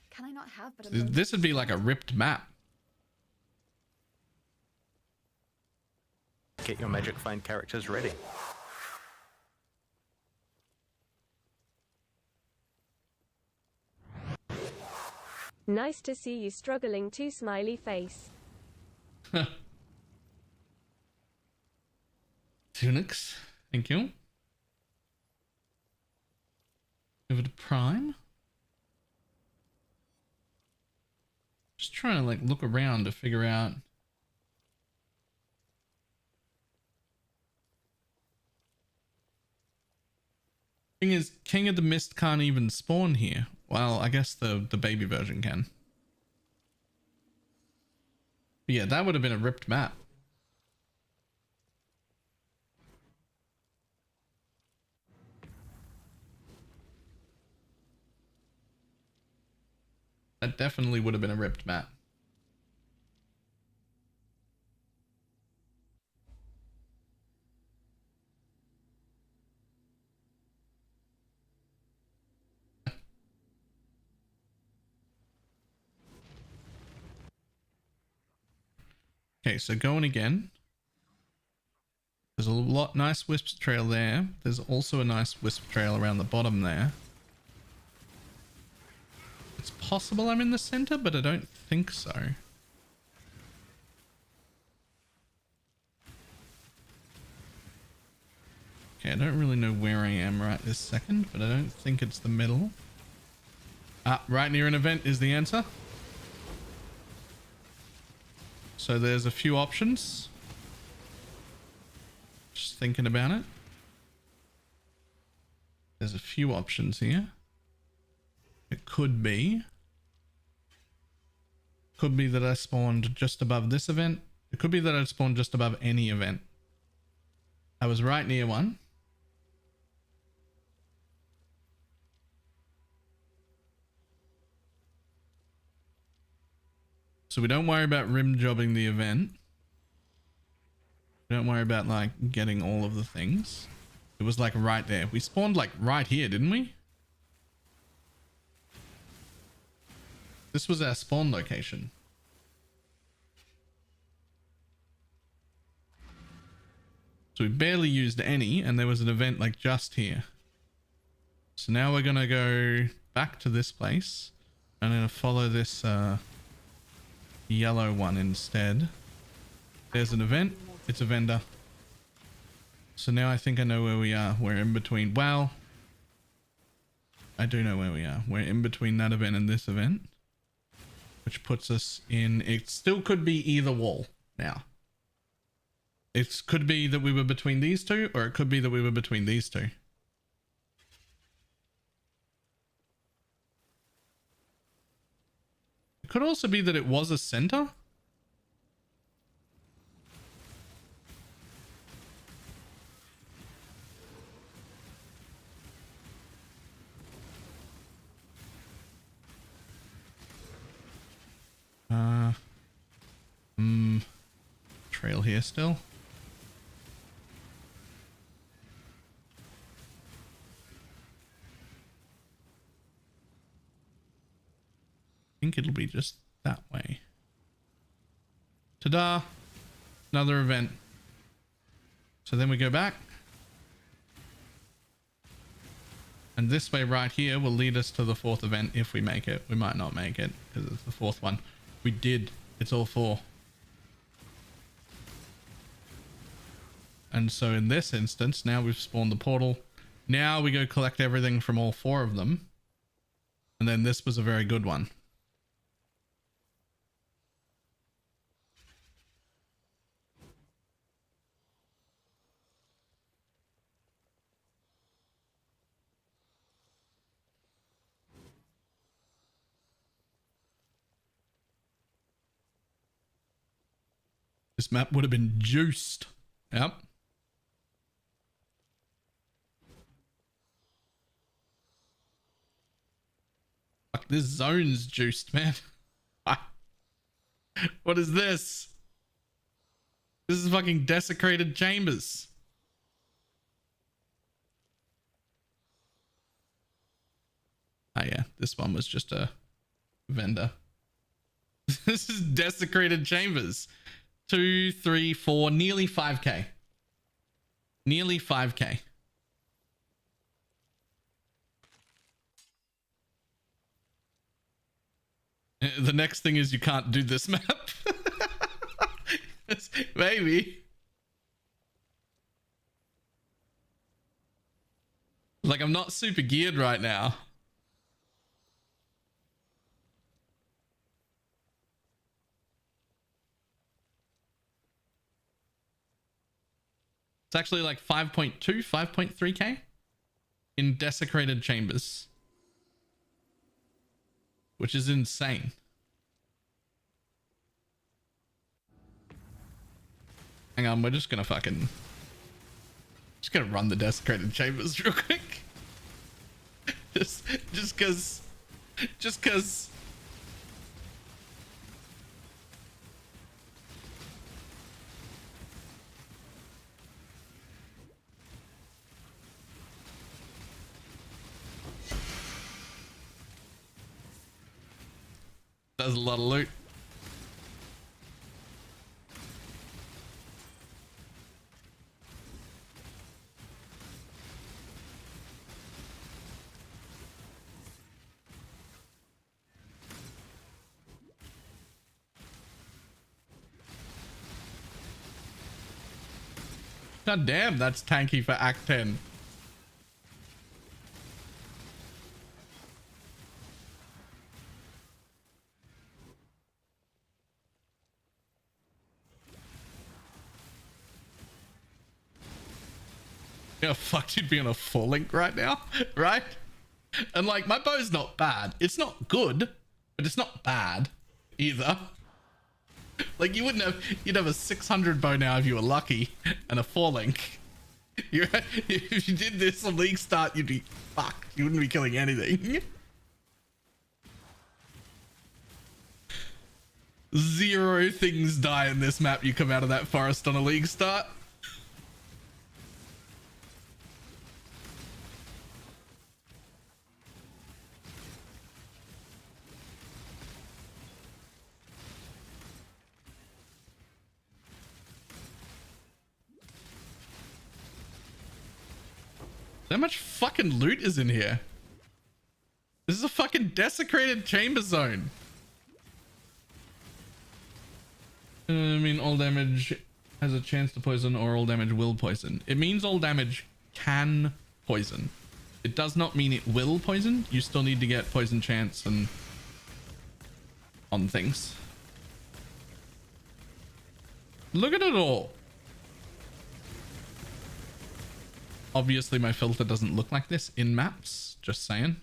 Can I not have but a This would be like a ripped map. Get your magic find characters ready. Nice to see you struggling too, smiley face. Tunics, thank you. Over to Prime. Just trying to like look around to figure out. Thing is, King of the Mist can't even spawn here. Well, I guess the baby version can. But yeah, that would have been a ripped map. That definitely would have been a ripped map. Okay, so going again. There's a nice wisp trail there. There's also a nice wisp trail around the bottom there. It's possible I'm in the center, but I don't think so. Okay, I don't really know where I am right this second, but I don't think it's the middle. Ah, right near an event is the answer. So there's a few options. Just thinking about it. There's a few options here. It could be that I spawned just above this event. It could be that I spawned just above any event. I was right near one. So we don't worry about rim jobbing the event. We don't worry about like getting all of the things. It was like right there. We spawned like right here, didn't we? This was our spawn location. So we barely used any, and there was an event like just here. So now we're gonna go back to this place. I'm gonna follow this yellow one instead. There's an event. It's a vendor. So now I think I know where we are. We're in between. Well, I do know where we are. We're in between that event and this event, which puts us in. It still could be either wall now. It could be that we were between these two, or it could be that we were between these two. It could also be that it was a center. here still. I think it'll be just that way. Ta-da! Another event. So then we go back. And this way right here will lead us to the 4th event if we make it. We might not make it because it's the 4th one. We did. It's all 4. And so in this instance, now we've spawned the portal. Now we go collect everything from all 4 of them. And then this was a very good one. This map would have been juiced. Yep. Fuck, this zone's juiced, man. What is this? This is fucking desecrated chambers. Oh yeah, this one was just a vendor. This is desecrated chambers. 2, 3, 4, nearly 5k. Nearly 5k. The next thing is you can't do this map. Maybe. Like, I'm not super geared right now. It's actually like 5.2, 5.3k in desecrated chambers, which is insane. Hang on, we're just gonna run the desecrated chambers real quick. just cause. That's a lot of loot. God damn, that's tanky for Act 10. Yeah, fuck, you'd be on a 4 link right now, right? And like, my bow's not bad. It's not good, but it's not bad either. Like, you'd have a 600 bow now if you were lucky, and a 4 link. If you did this on league start, you'd be fucked. You wouldn't be killing anything. 0 things die in this map. You come out of that forest on a league start. How much fucking loot is in here? This is a fucking desecrated chamber zone. I mean, all damage has a chance to poison, or all damage will poison. It means all damage can poison. It does not mean it will poison. You still need to get poison chance and on things. Look at it all. Obviously, my filter doesn't look like this in maps, just saying.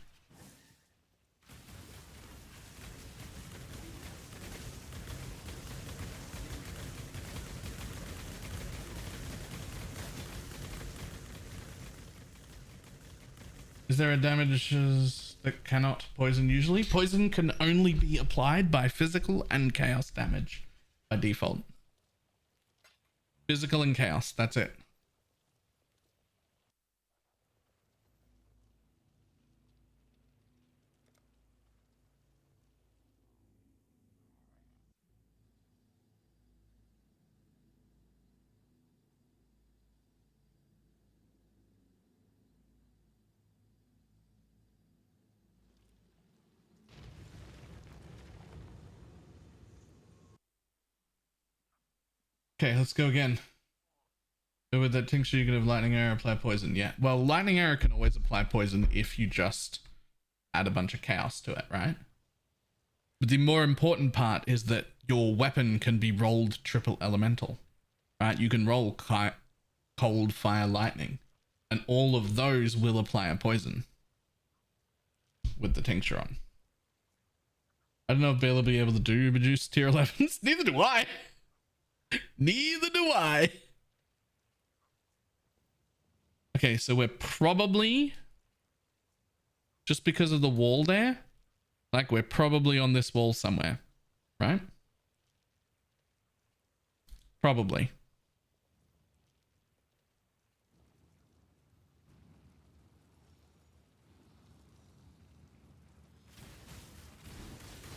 Is there a damage that cannot poison usually? Poison can only be applied by physical and chaos damage by default. Physical and chaos. That's it. Okay, let's go again. So with that tincture, you can have lightning arrow, apply poison. Yeah, well, lightning arrow can always apply poison if you just add a bunch of chaos to it, right? But the more important part is that your weapon can be rolled triple elemental, right? You can roll cold, fire, lightning, and all of those will apply a poison with the tincture on. I don't know if Bale will be able to do reduce tier 11s. Neither do I. Neither do I. Okay, so we're probably, just because of the wall there, like we're probably on this wall somewhere, right? Probably.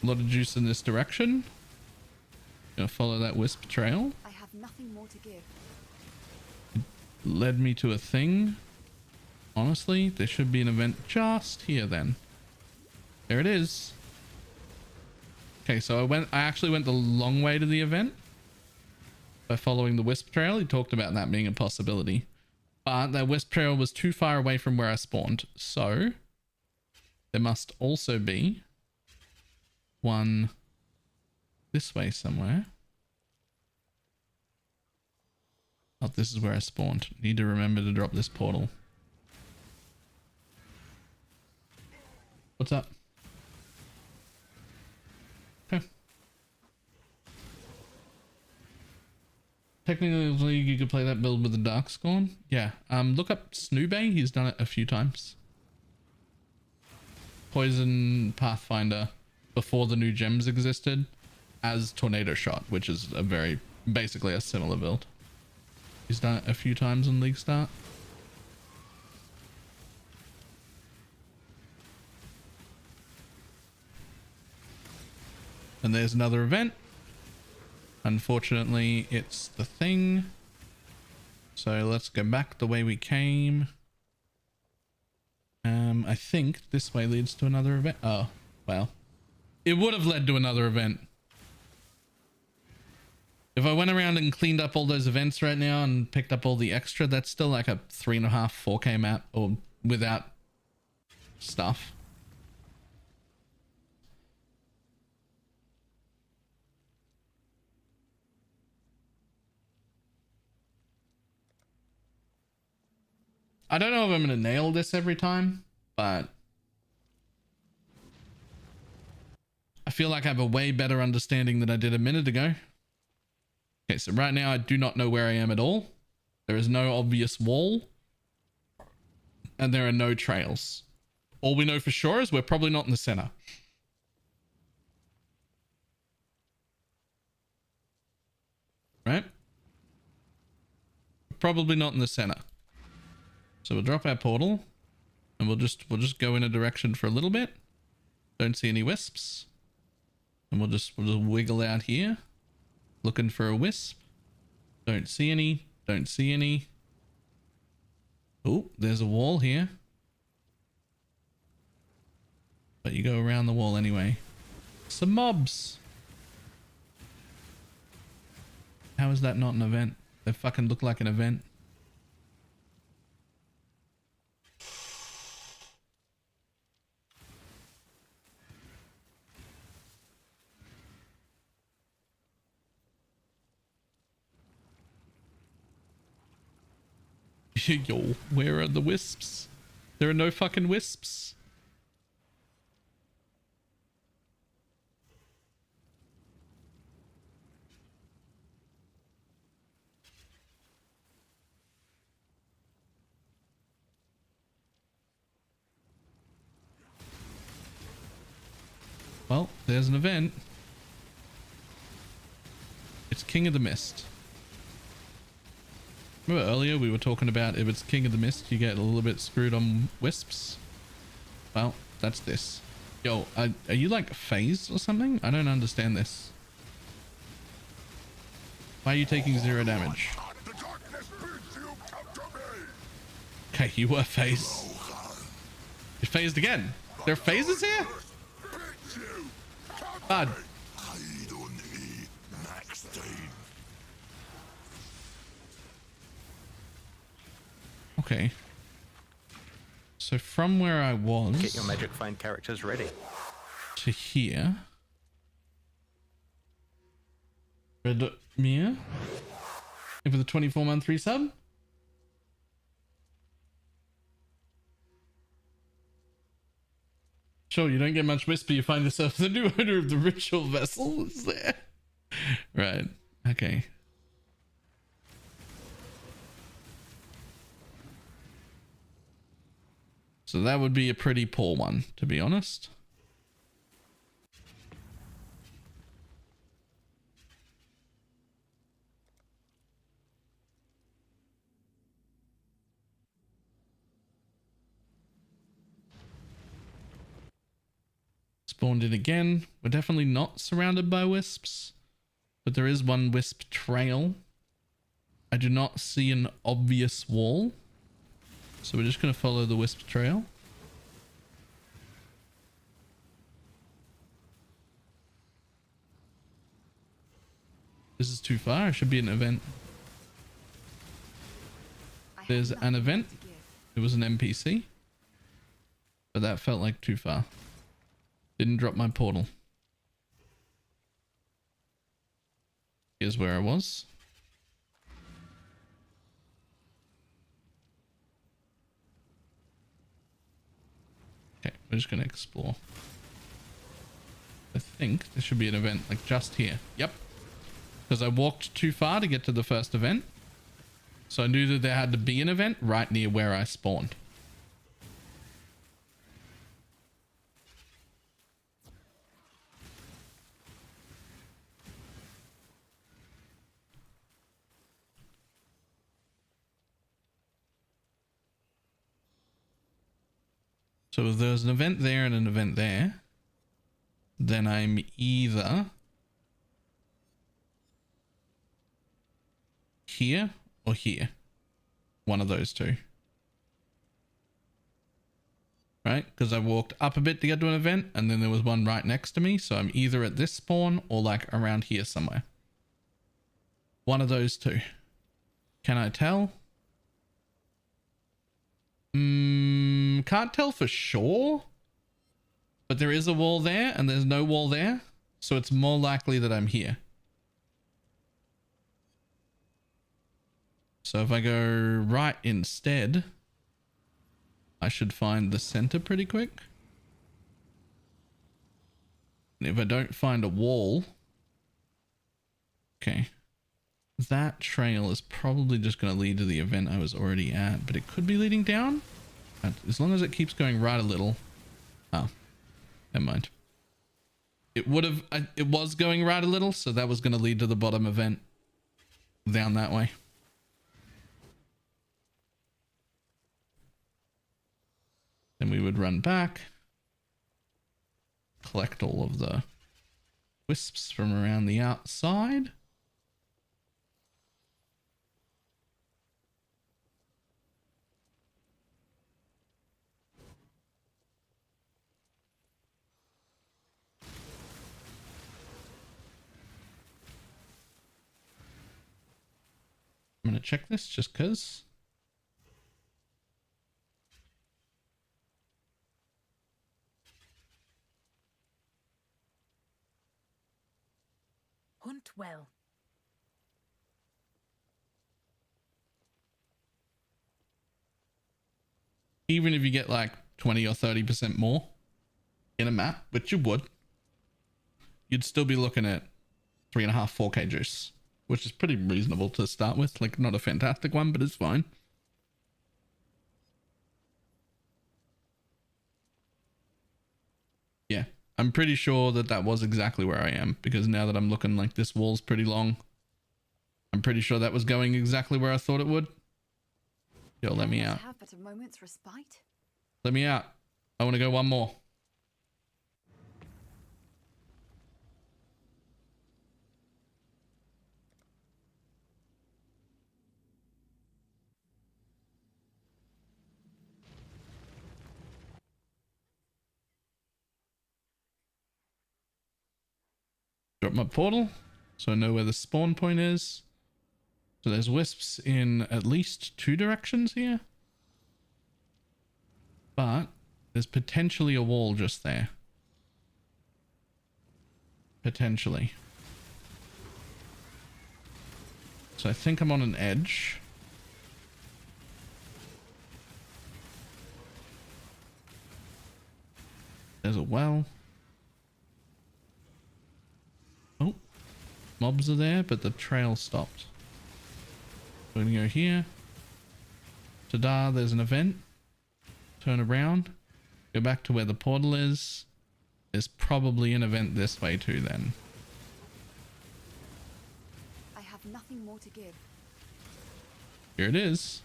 A lot of juice in this direction. Gonna follow that wisp trail. I have nothing more to give. Led me to a thing. Honestly, there should be an event just here then. There it is. Okay, so I actually went the long way to the event by following the wisp trail. He talked about that being a possibility, but that wisp trail was too far away from where I spawned, so there must also be one this way somewhere. Oh, this is where I spawned. Need to remember to drop this portal. What's up? Okay. Technically, you could play that build with the Darkscorn. Yeah. Look up Snoobay. He's done it a few times. Poison Pathfinder before the new gems existed as Tornado Shot, which is a very basically a similar build. He's done it a few times in League Start. And there's another event. Unfortunately, it's the thing. So let's go back the way we came. I think this way leads to another event. Oh, well. It would have led to another event. If I went around and cleaned up all those events right now and picked up all the extra, that's still like a 3.5, 4K map, or without stuff. I don't know if I'm going to nail this every time, but I feel like I have a way better understanding than I did a minute ago. Okay, so right now I do not know where I am at all. There is no obvious wall. And there are no trails. All we know for sure is we're probably not in the center. Right? Probably not in the center. So we'll drop our portal and we'll just go in a direction for a little bit. Don't see any wisps. And we'll just wiggle out here. Looking for a wisp. Don't see any. Don't see any. Oh, there's a wall here. But you go around the wall anyway. Some mobs. How is that not an event? They fucking look like an event. Yo, where are the wisps? There are no fucking wisps. Well, there's an event. It's King of the Mist. Remember earlier we were talking about if it's King of the Mist, you get a little bit screwed on wisps? Well, that's this. Yo, are you like phased or something? I don't understand this. Why are you taking 0 damage? Okay, you were phased. You phased again. There are phases here? Bud. Okay. So from where I was... Get your magic find characters ready. ...to here... Red Mia? And for the 24-month resub? Sure, you don't get much wisp, but you find yourself the new owner of the ritual vessel is there. Right. Okay. So that would be a pretty poor one, to be honest. Spawned in again. We're definitely not surrounded by wisps, but there is one wisp trail. I do not see an obvious wall, so we're just going to follow the wisp trail. This is too far. It should be an event. There's an event. It was an NPC, but that felt like too far. Didn't drop my portal. Here's where I was. Okay, we're just going to explore. I think there should be an event like just here. Yep. Because I walked too far to get to the first event. So I knew that there had to be an event right near where I spawned. So if there's an event there and an event there, then I'm either here or here. One of those two. Right? Because I walked up a bit to get to an event and then there was one right next to me. So I'm either at this spawn or like around here somewhere. One of those two. Can I tell? Can't tell for sure, but there is a wall there and there's no wall there, so it's more likely that I'm here. So if I go right instead, I should find the center pretty quick. And if I don't find a wall, okay, that trail is probably just going to lead to the event I was already at, but it could be leading down. As long as it keeps going right a little. Oh, never mind. It would have, it was going right a little, so that was going to lead to the bottom event down that way. Then we would run back, collect all of the wisps from around the outside. I'm going to check this just because. Hunt well. Even if you get like 20 or 30% more in a map, which you would, you'd still be looking at 3.5, 4K juice, which is pretty reasonable to start with. Like, not a fantastic one, but it's fine. Yeah, I'm pretty sure that that was exactly where I am, because now that I'm looking, like, this wall's pretty long, I'm pretty sure that was going exactly where I thought it would. Yo, let me Can I out. have but a moment's respite? Let me out. I want to go one more. Drop my portal so I know where the spawn point is. So there's wisps in at least 2 directions here. But there's potentially a wall just there. Potentially. So I think I'm on an edge. There's a well. Oh, mobs are there, but the trail stopped. We're gonna go here. Ta-da, there's an event. Turn around. Go back to where the portal is. There's probably an event this way too then. I have nothing more to give. Here it is.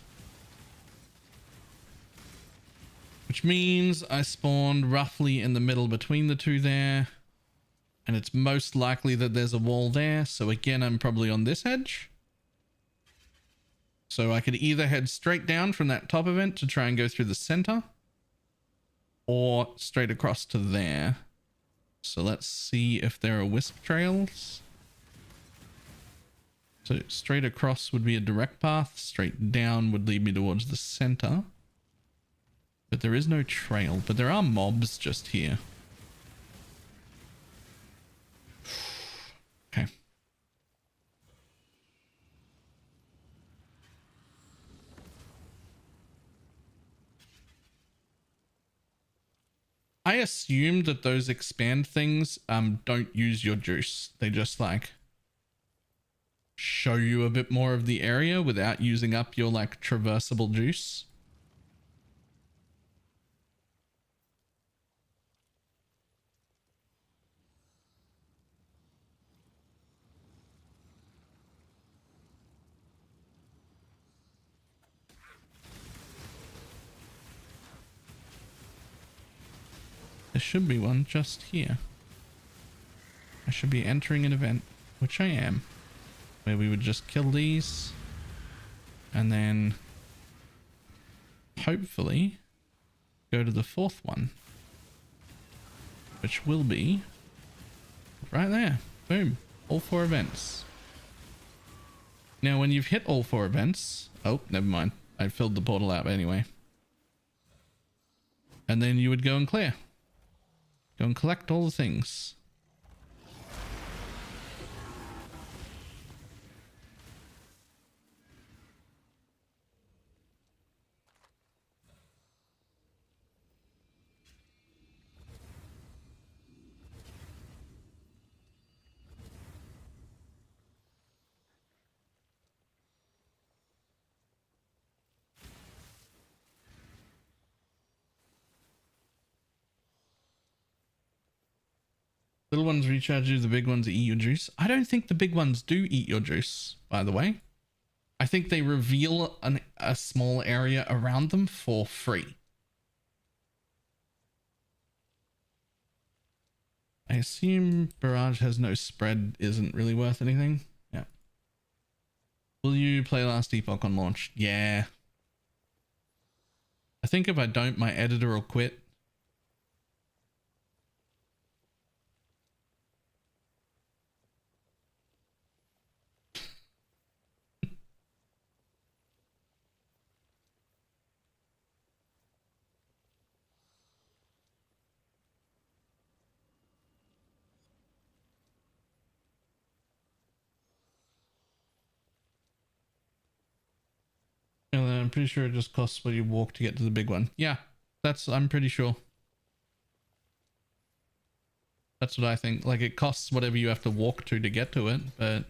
Which means I spawned roughly in the middle between the two there. And it's most likely that there's a wall there. So again, I'm probably on this edge. So I could either head straight down from that top event to try and go through the center. Or straight across to there. So let's see if there are wisp trails. So straight across would be a direct path. Straight down would lead me towards the center. But there is no trail. But there are mobs just here. Okay. I assume that those expand things don't use your juice. They just like show you a bit more of the area without using up your like traversable juice. There should be one just here. I should be entering an event, which I am, where we would just kill these and then hopefully go to the 4th one, which will be right there. Boom. All 4 events. Now, when you've hit all 4 events, oh, never mind. I filled the portal out anyway. And then you would go and clear. Go and collect all the things. Little ones recharge you, the big ones eat your juice. I don't think the big ones do eat your juice, by the way. I think they reveal a small area around them for free. I assume Barrage has no spread, isn't really worth anything. Yeah. Will you play Last Epoch on launch? Yeah. I think if I don't, my editor will quit. I'm pretty sure it just costs what you walk to get to the big one. Yeah, I'm pretty sure. That's what I think. Like, it costs whatever you have to walk to get to it, but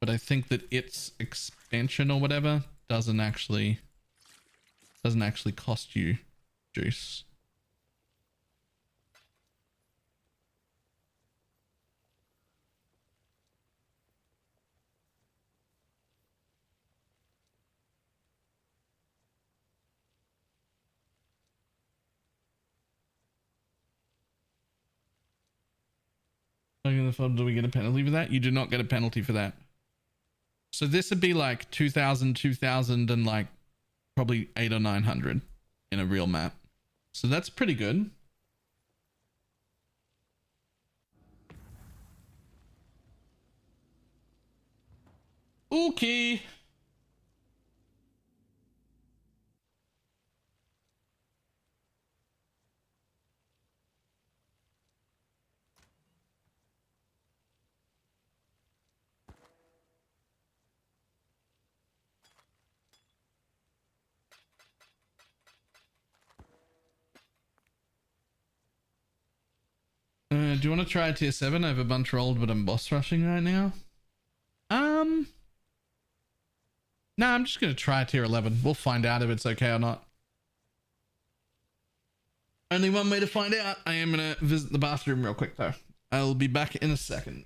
I think that its expansion or whatever doesn't actually cost you juice. Do we get a penalty for that? You do not get a penalty for that. So this would be like 2000, 2000 and like probably 800 or 900 in a real map. So that's pretty good. Okay. Do you want to try tier 7? I have a bunch rolled, but I'm boss rushing right now. Nah, I'm just gonna try tier 11. We'll find out if it's okay or not. Only one way to find out. I am gonna visit the bathroom real quick though. I'll be back in a second.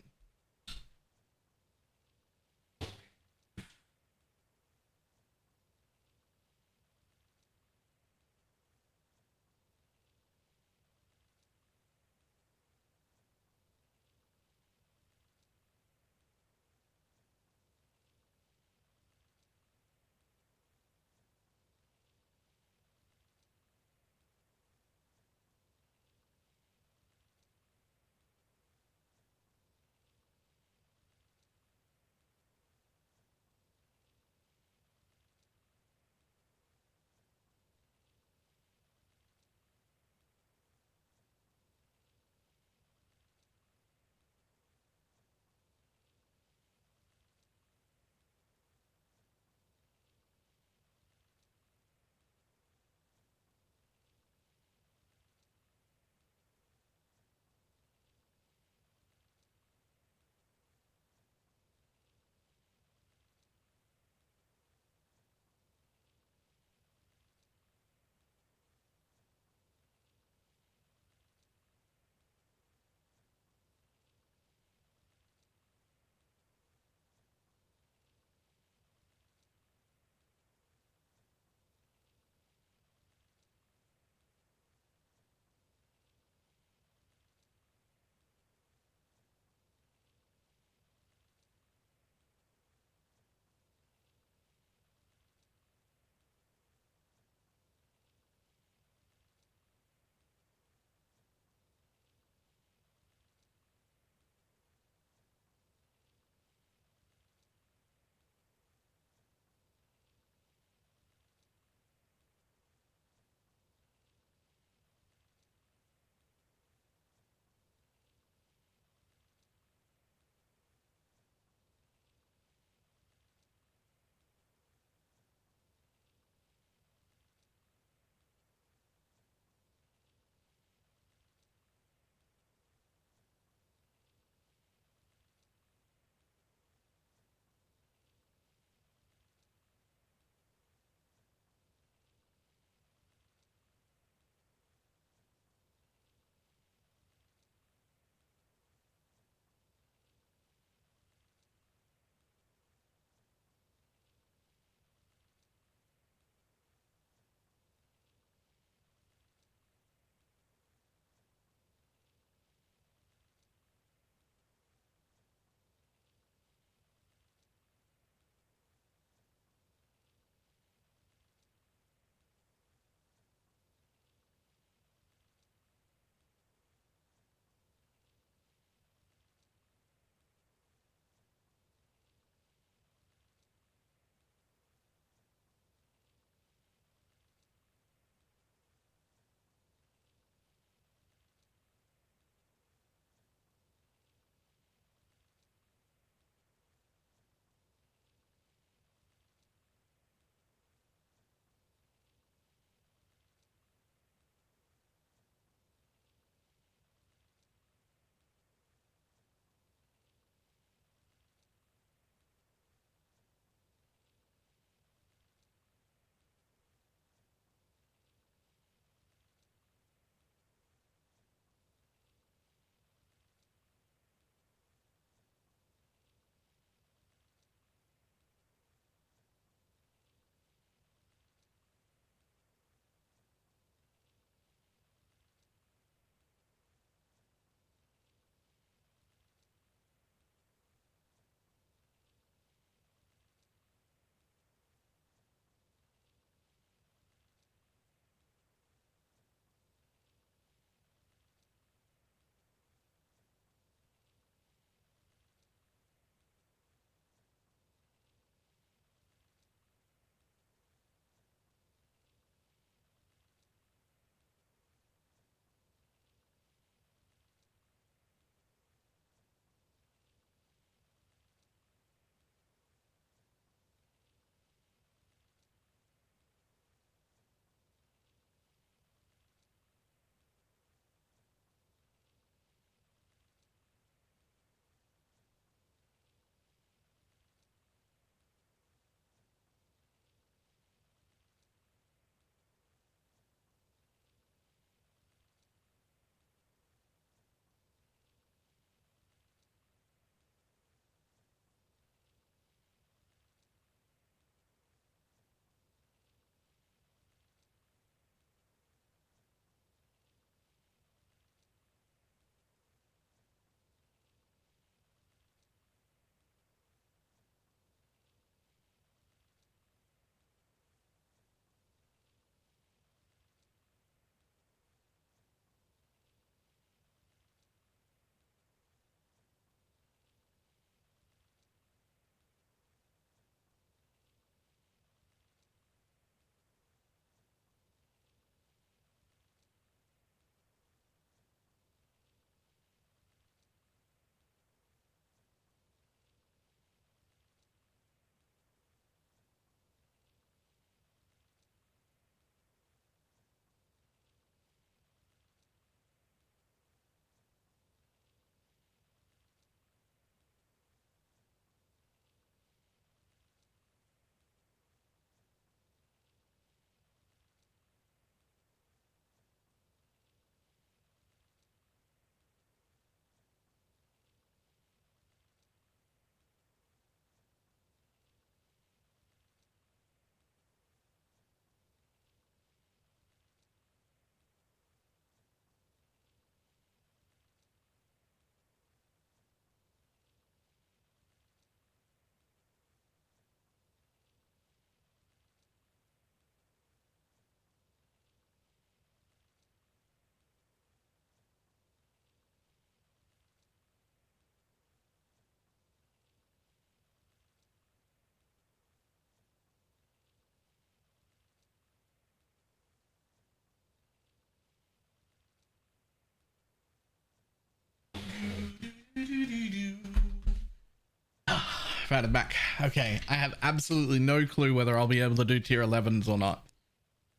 back. Okay, I have absolutely no clue whether I'll be able to do tier 11s or not.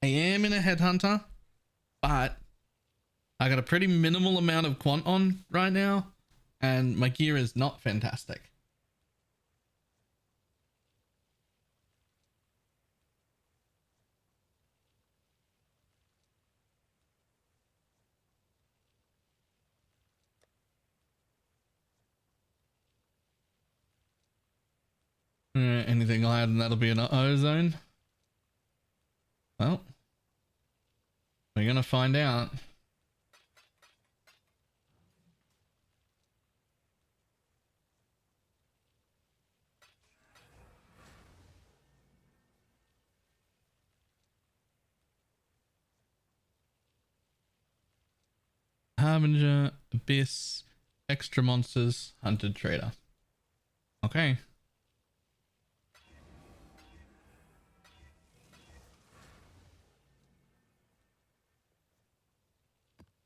I am in a headhunter, but I got a pretty minimal amount of quant on right now, and my gear is not fantastic. Anything higher than that'll be an ozone. Well, we're gonna find out. Harbinger, Abyss, extra monsters, hunted trader. Okay.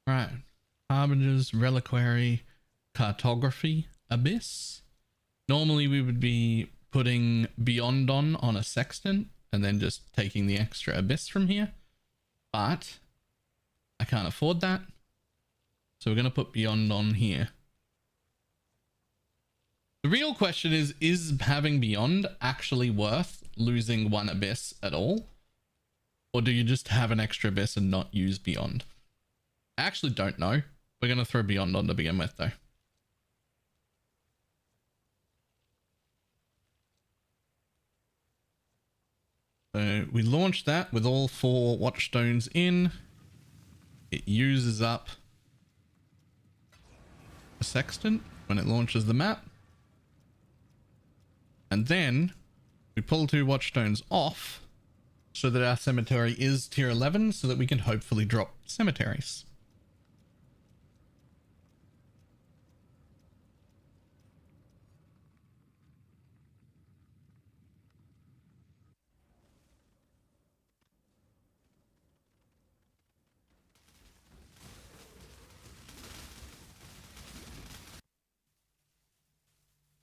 Right. Harbingers, reliquary, cartography, abyss. Normally we would be putting beyond on a sextant and then just taking the extra abyss from here, but I can't afford that. So we're going to put beyond on here. The real question is having beyond actually worth losing one abyss at all? Or do you just have an extra abyss and not use beyond? I actually don't know. We're going to throw beyond on to begin with though. So we launched that with all 4 watchstones in. It uses up a sextant when it launches the map. And then we pull 2 watchstones off so that our cemetery is tier 11 so that we can hopefully drop cemeteries.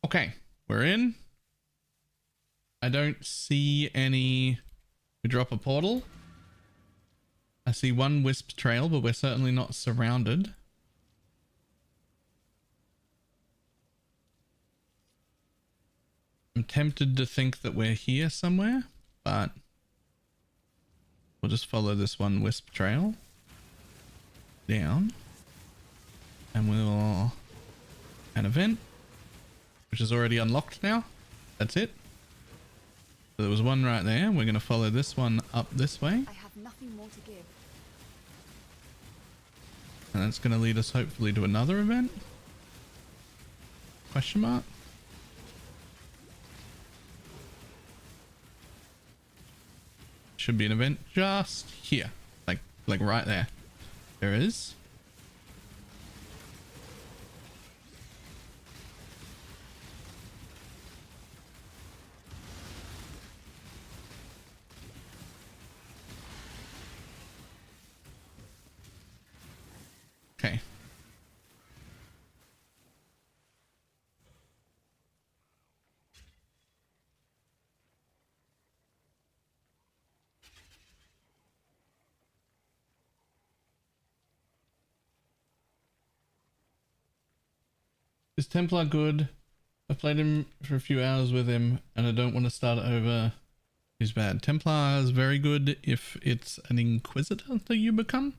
Okay, we're in. I don't see any. We drop a portal. I see 1 wisp trail, but we're certainly not surrounded. I'm tempted to think that we're here somewhere, but we'll just follow this 1 wisp trail down, and we'll an event, which is already unlocked now. That's it. So there was 1 right there. We're going to follow this one up this way. I have nothing more to give. And that's going to lead us hopefully to another event. Question mark. Should be an event just here. Like right there. There is. Okay. Is Templar good? I've played him for a few hours with him and I don't want to start over. He's bad. Templar is very good if it's an Inquisitor that you become.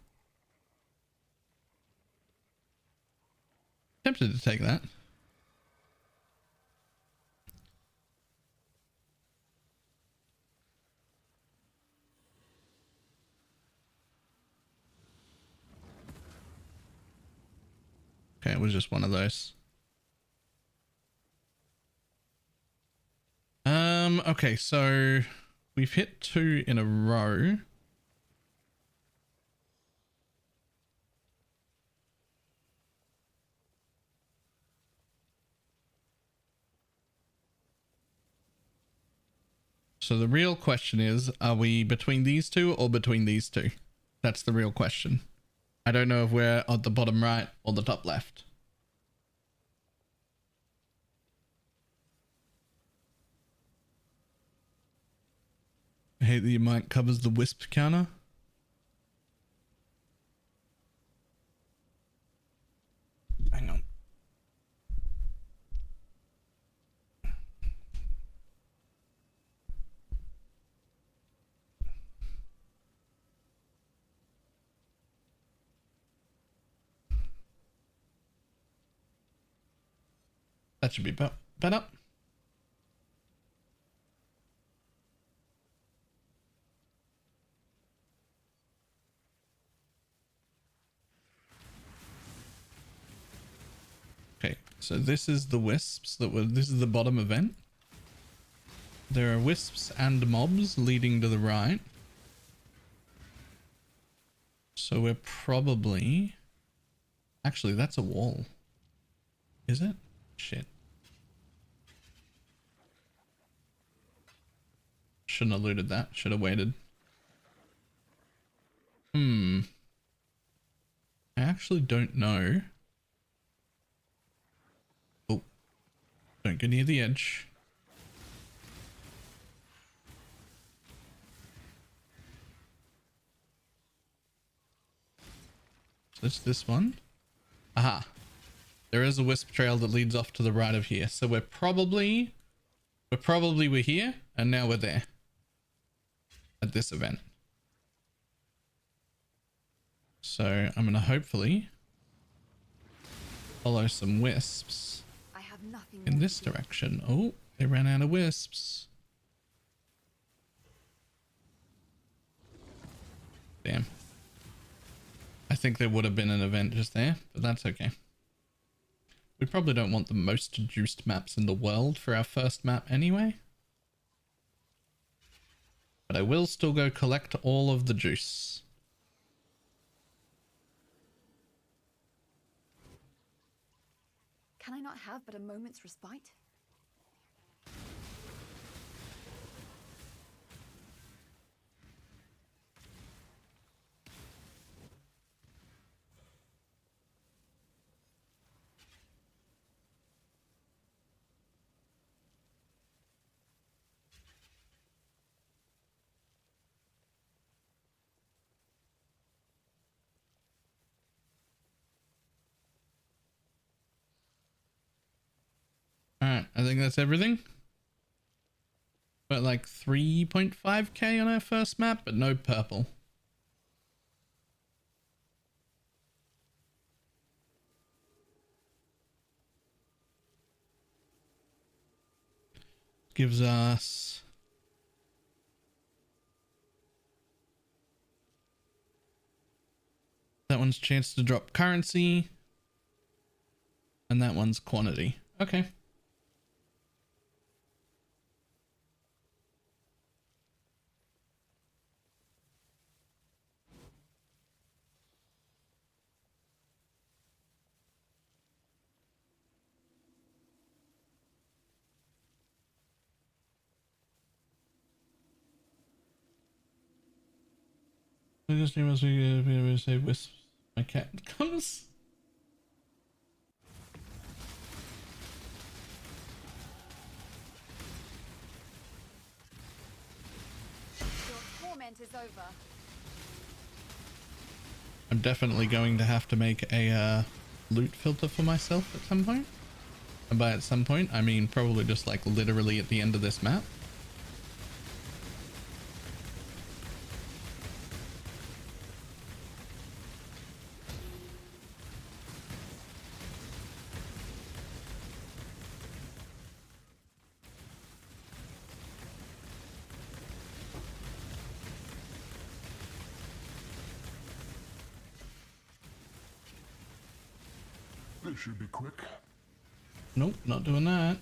Tempted to take that. Okay, it was just one of those. Okay, so we've hit 2 in a row. So the real question is, are we between these 2 or between these 2? That's the real question. I don't know if we're at the bottom right or the top left. hate that your mic covers the wisp counter. Hang on. That should be better. Okay, so this is the wisps this is the bottom event. There are wisps and mobs leading to the right. So we're probably... Actually, that's a wall. Is it? Shit. Shouldn't have looted that. Should have waited. I actually don't know. Oh. Don't go near the edge. So it's this one. Aha. There is a wisp trail that leads off to the right of here. So we're probably here and now we're there at this event. So I'm going to hopefully follow some wisps in this direction. Oh, they ran out of wisps. Damn. I think there would have been an event just there, but that's okay. We probably don't want the most juiced maps in the world for our first map anyway. But I will still go collect all of the juice. Can I not have but a moment's respite? Alright, I think that's everything. But like 3.5k on our first map, but no purple. Gives us... that one's chance to drop currency. And that one's quantity. Okay. I just must be able to say wisps. My cat comes. Your torment is over. I'm definitely going to have to make a loot filter for myself at some point. And by at some point, I mean probably just like literally at the end of this map. This should be quick. Nope, not doing that.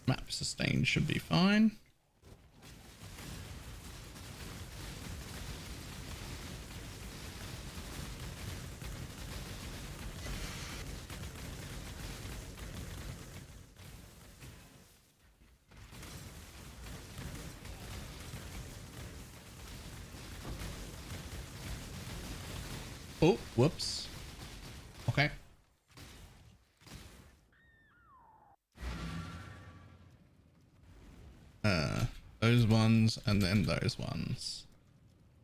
Map sustained should be fine. Oh, whoops. Okay. Those ones and then those ones.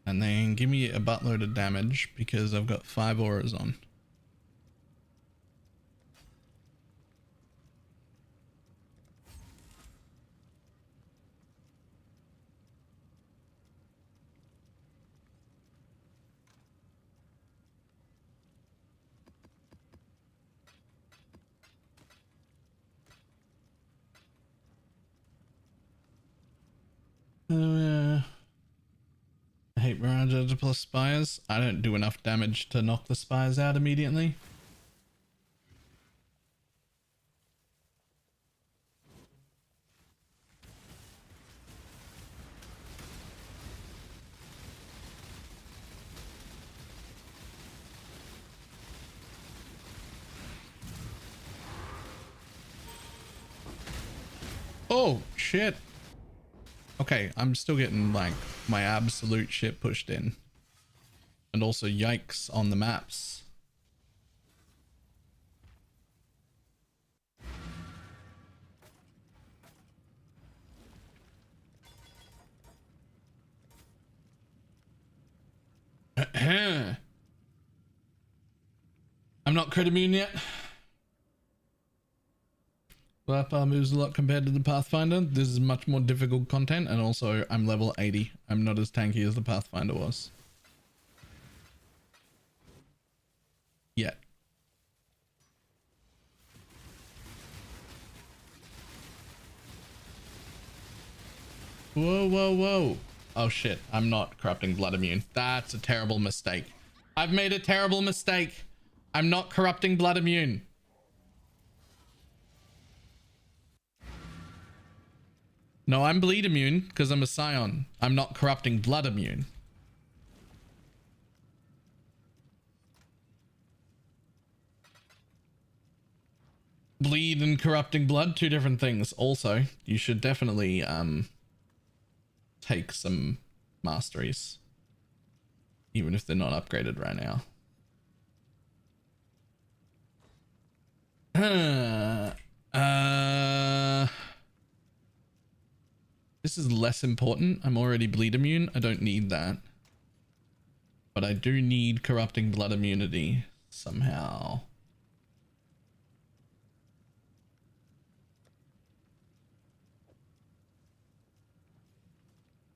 And then give me a buttload of damage because I've got 5 auras on. I hate Mirage Edge plus Spires. I don't do enough damage to knock the Spires out immediately. Oh, shit. Okay, I'm still getting, like, my absolute shit pushed in. And also, yikes on the maps. I'm not crit immune yet. Bar moves a lot compared to the Pathfinder. This is much more difficult content, and also I'm level 80. I'm not as tanky as the Pathfinder was. Yet. Whoa, whoa, whoa. Oh shit, I'm not corrupting blood immune. That's a terrible mistake. I've made a terrible mistake. I'm not corrupting blood immune. No, I'm bleed immune because I'm a Scion. I'm not corrupting blood immune. Bleed and corrupting blood, 2 different things. Also, you should definitely take some masteries, even if they're not upgraded right now. This is less important. I'm already bleed immune. I don't need that. But I do need corrupting blood immunity somehow.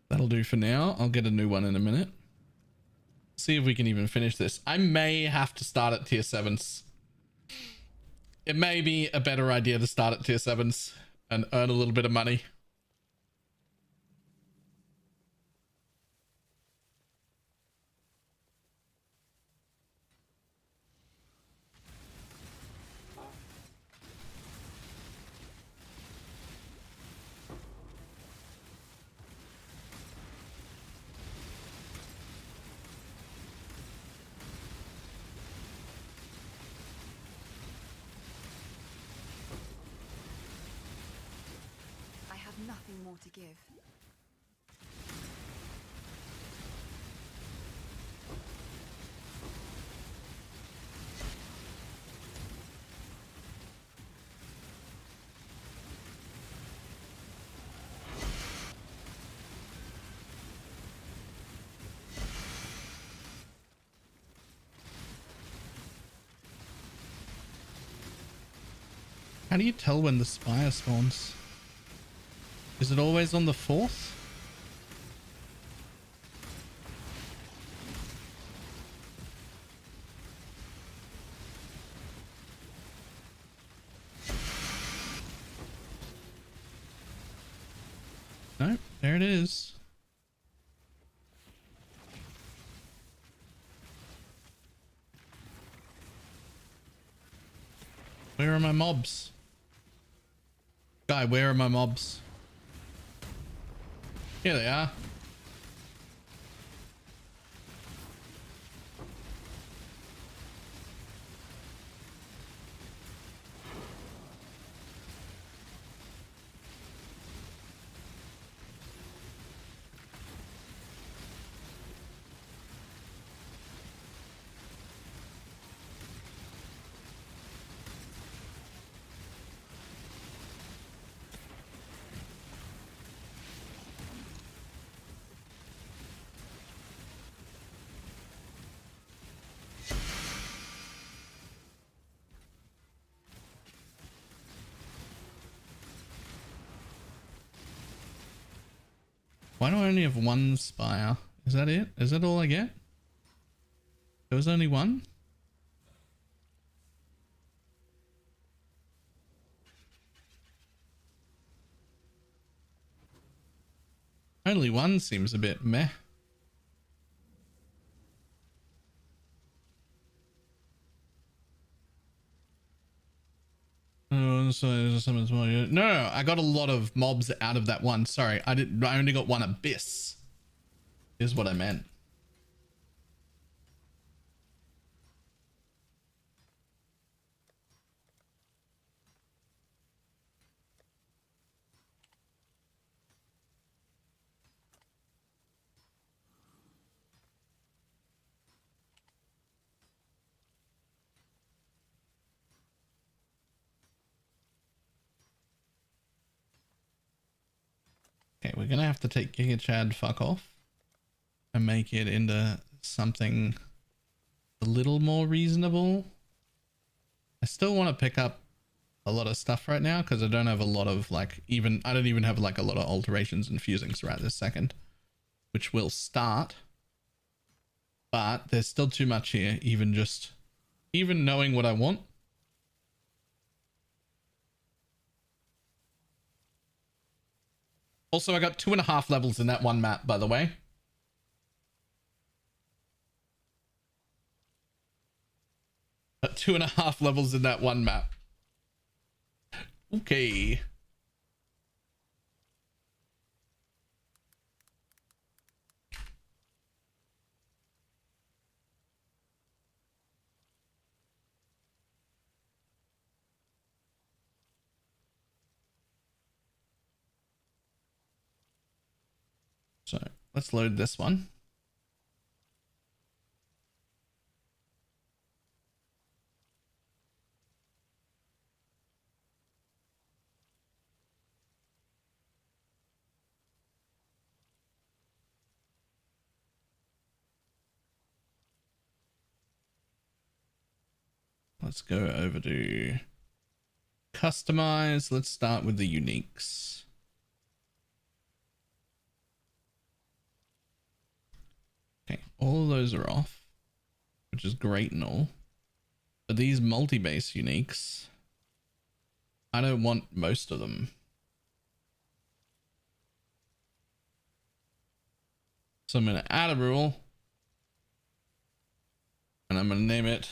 That'll do for now. I'll get a new one in a minute. See if we can even finish this. I may have to start at tier 7s. It may be a better idea to start at tier 7s and earn a little bit of money. Nothing more to give. How do you tell when the spire spawns? Is it always on the 4th? No, there it is. Where are my mobs? Guy, where are my mobs? Here they are. Why do I only have one spire? Is that it? Is that all I get? There was only one? Only one seems a bit meh. Oh, so no, I got a lot of mobs out of that one. Sorry, I only got one abyss. Is what I meant. Okay, we're gonna have to take Giga Chad fuck off and make it into something a little more reasonable. I still want to pick up a lot of stuff right now because I don't have a lot of I don't even have like a lot of alterations and fusings right this second, which will start. But there's still too much here, even knowing what I want. Also, I got 2.5 levels in that one map, by the way. Got 2.5 levels in that one map. Okay. So let's load this one. Let's go over to customize. Let's start with the uniques. Okay, all of those are off, which is great and all. But these multi-base uniques, I don't want most of them. So I'm going to add a rule. And I'm going to name it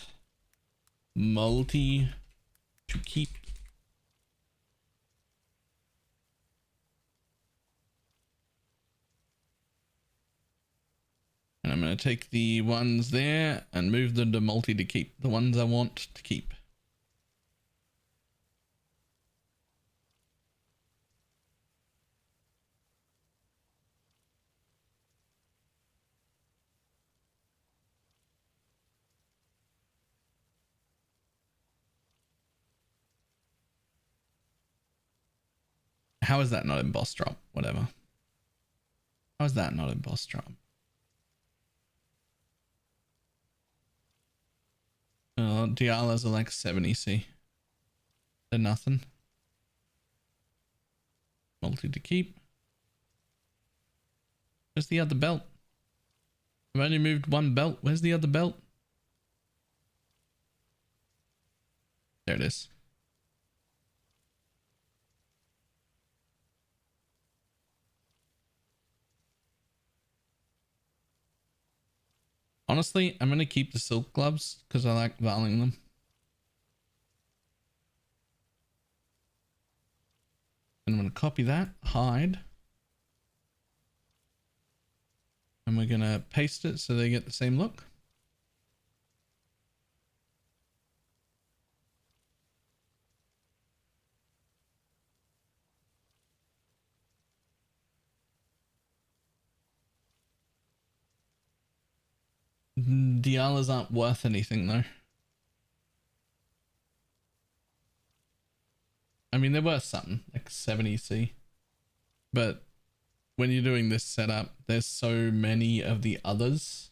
multi to keep. And I'm going to take the ones there and move them to multi to keep. The ones I want to keep. How is that not in boss drop? Whatever. How is that not in boss drop? Oh, Dialas are like 70C. They're nothing. Multi to keep. Where's the other belt? I've only moved one belt. Where's the other belt? There it is. Honestly, I'm going to keep the silk gloves because I like valuing them. And I'm going to copy that, hide. And we're going to paste it so they get the same look. Dialas aren't worth anything though. I mean, they're worth something, like 70C. But when you're doing this setup, there's so many of the others.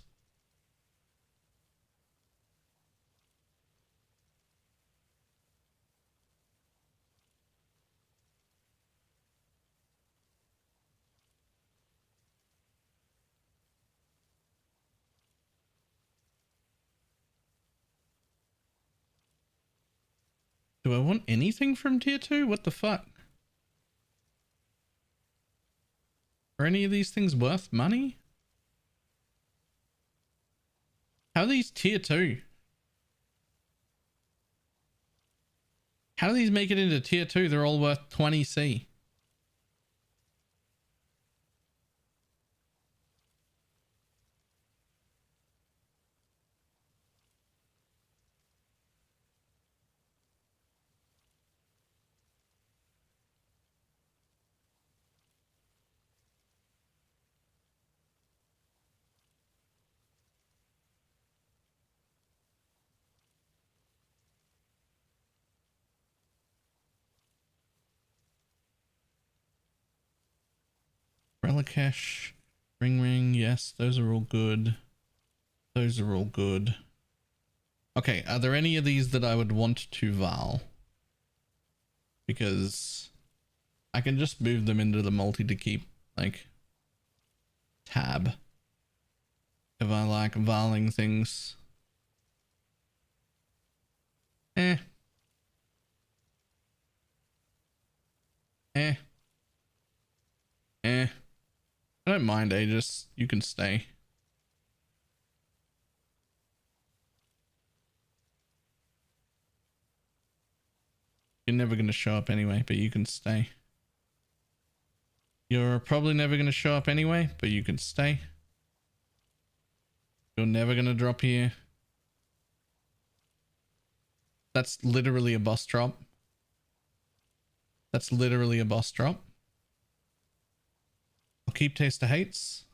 Do I want anything from tier 2? What the fuck? Are any of these things worth money? How are these tier 2? How do these make it into tier 2? They're all worth 20C. Relicash, ring, yes, those are all good. Those are all good. Okay, are there any of these that I would want to Val? Because I can just move them into the multi to keep, like, tab. If I like Valing things. Eh. I don't mind, Aegis. You can stay. You're never going to show up anyway, but you can stay. You're probably never going to show up anyway, but you can stay. You're never going to drop here. That's literally a boss drop. That's literally a boss drop. I'll keep Taste of Hates.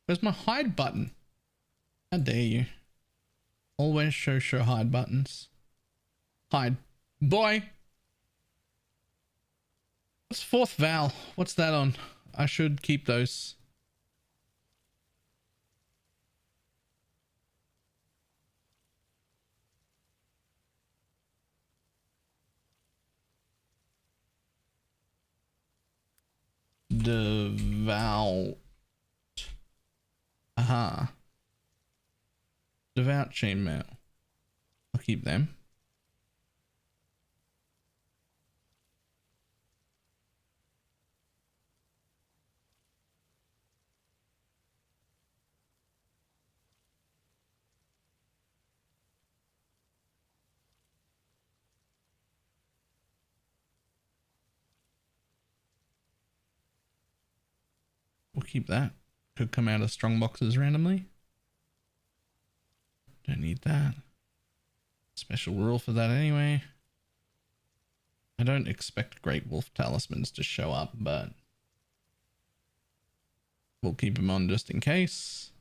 Where's my hide button? How dare you? Always show hide buttons. Hide. Boy! What's fourth Val? What's that on? I should keep those. Devout. Aha. Devout chainmail. I'll keep them. We'll keep that. Could come out of strong boxes randomly. Don't need that. Special rule for that anyway. I don't expect Great Wolf talismans to show up, but we'll keep them on just in case.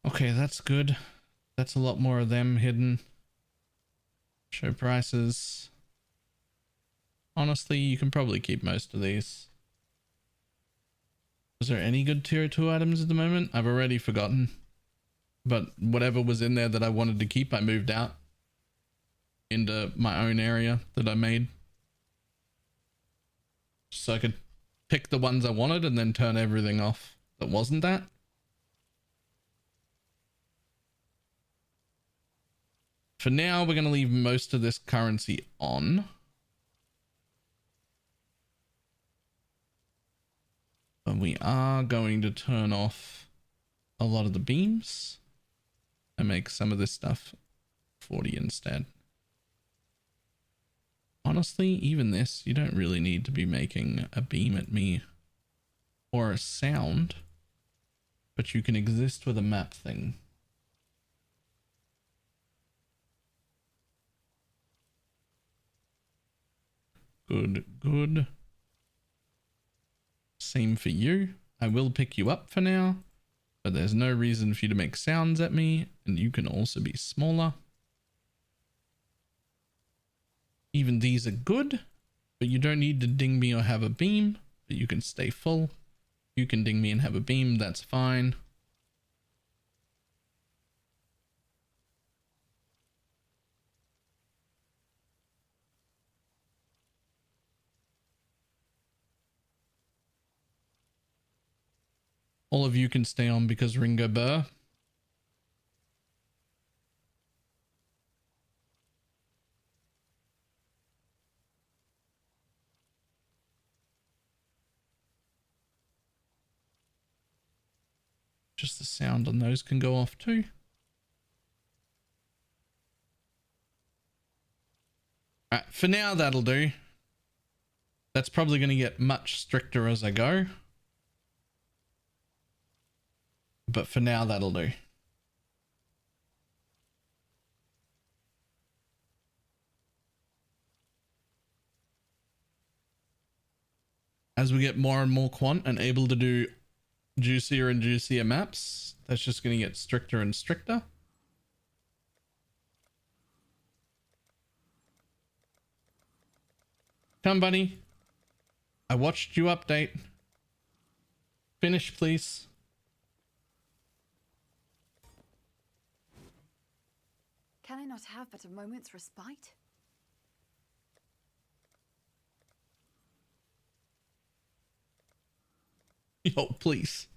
Okay, that's good. That's a lot more of them hidden. Show prices. Honestly, you can probably keep most of these. Was there any good tier 2 items at the moment? I've already forgotten. But whatever was in there that I wanted to keep, I moved out into my own area that I made. So I could pick the ones I wanted and then turn everything off that wasn't that. For now, we're going to leave most of this currency on. But we are going to turn off a lot of the beams and make some of this stuff 40 instead. Honestly, even this, you don't really need to be making a beam at me or a sound, but you can exist with a map thing. Good. Same for you. I will pick you up for now. but there's no reason for you to make sounds at me, and you can also be smaller. Even these are good, but you don't need to ding me or have a beam, but you can stay full. You can ding me and have a beam, that's fine. All of you can stay on because Ringo Burr. Just the sound on those can go off too. Alright, for now that'll do. That's probably going to get much stricter as I go. But for now that'll do. As we get more and more quant and able to do juicier and juicier maps, that's just going to get stricter and stricter. Come, buddy. I watched you update. Finish, please. Can I not have but a moment's respite? Yo, please.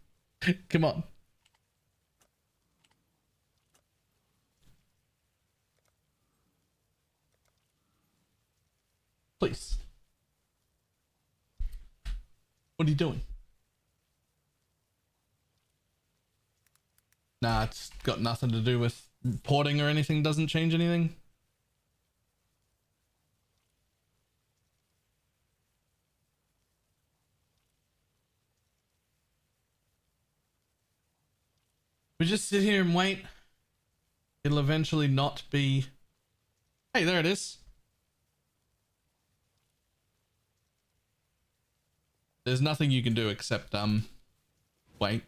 Come on. Please. What are you doing? Nah, it's got nothing to do with porting or anything. Doesn't change anything. We just sit here and wait. It'll eventually not be... Hey, there it is. There's nothing you can do except, wait.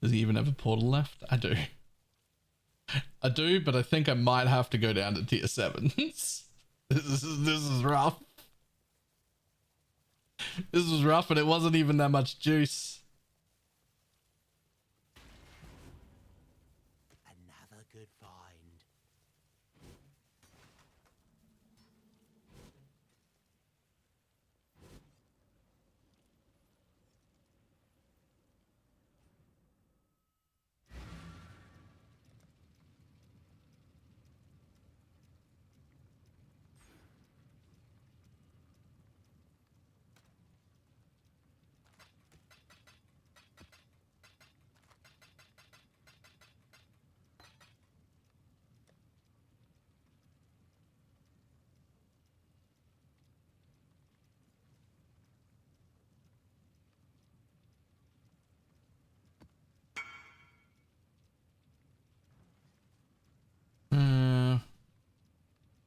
Does he even have a portal left? I do. I do, but I think I might have to go down to tier 7s. This is rough. This was rough, and it wasn't even that much juice. Another good find.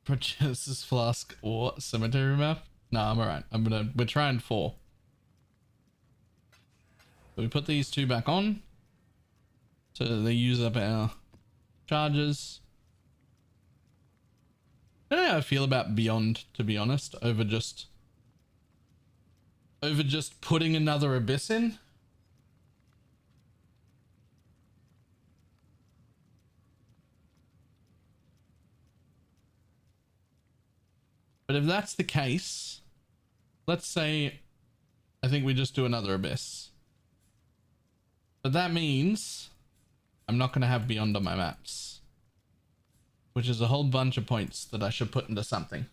Purchase Flask or cemetery map? No, I'm alright. We're trying 4. So we put these 2 back on. So they use up our charges. I don't know how I feel about Beyond, to be honest, over just putting another Abyss in. But if that's the case, let's say I think we just do another Abyss. But that means I'm not going to have beyond on my maps, which is a whole bunch of points that I should put into something.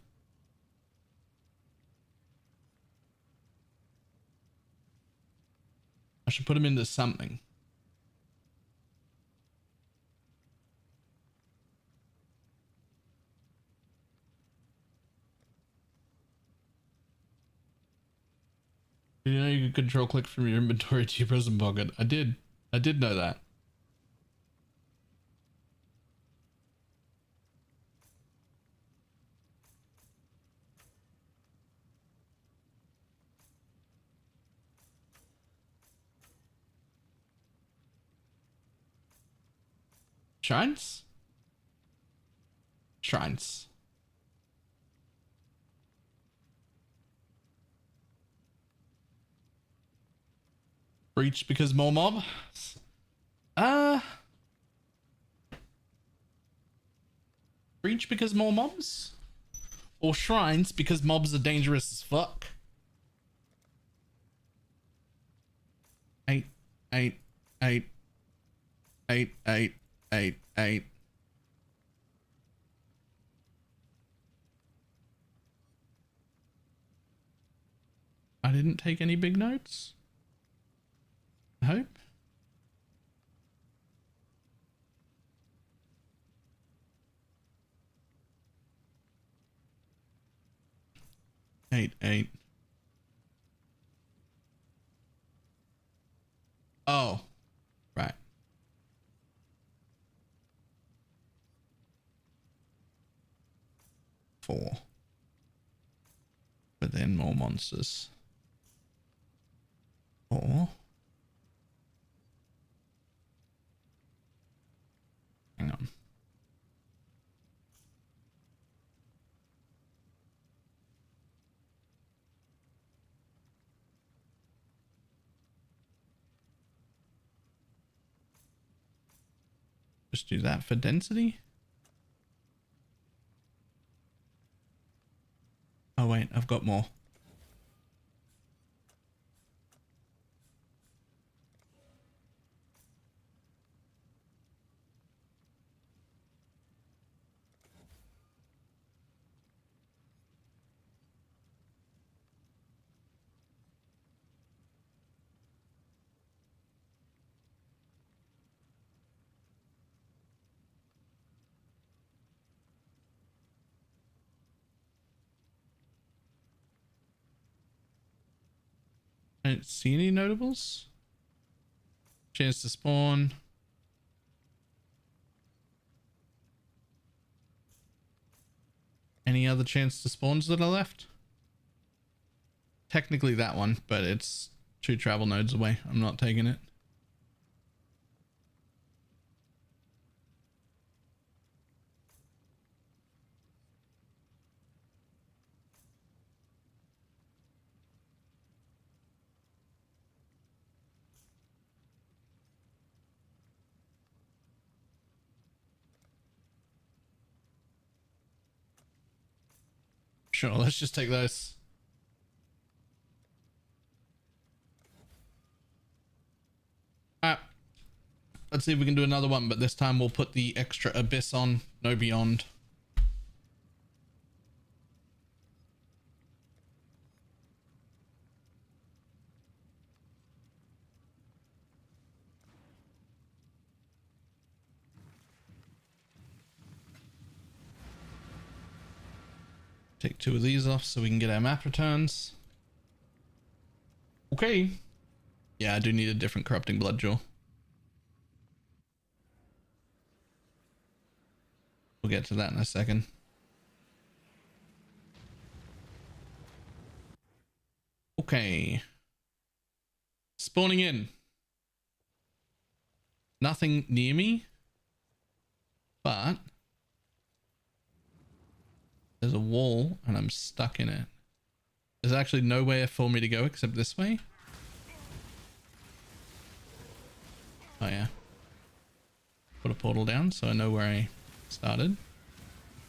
I should put them into something. You know you can control click from your inventory to your present pocket. I did know that. Shrines? Shrines. Breach because more mob? Breach because more mobs? Or shrines because mobs are dangerous as fuck? 8, 8, 8, 8, 8, 8, 8. I didn't take any big notes. I hope. Eight. Oh, right. Four. But then more monsters. Four. Hang on. Just do that for density. Oh wait, I've got more. I don't see any notables. Chance to spawn. Any other chance to spawns that are left? Technically that one, but it's 2 travel nodes away. I'm not taking it. Sure, let's just take those. Alright. Let's see if we can do another one, but this time we'll put the extra abyss on, no beyond. Take 2 of these off so we can get our map returns. Okay. Yeah, I do need a different corrupting blood jewel. We'll get to that in a second. Okay. Spawning in. Nothing near me. But there's a wall and I'm stuck in it. There's actually nowhere for me to go except this way. Oh yeah. Put a portal down so I know where I started.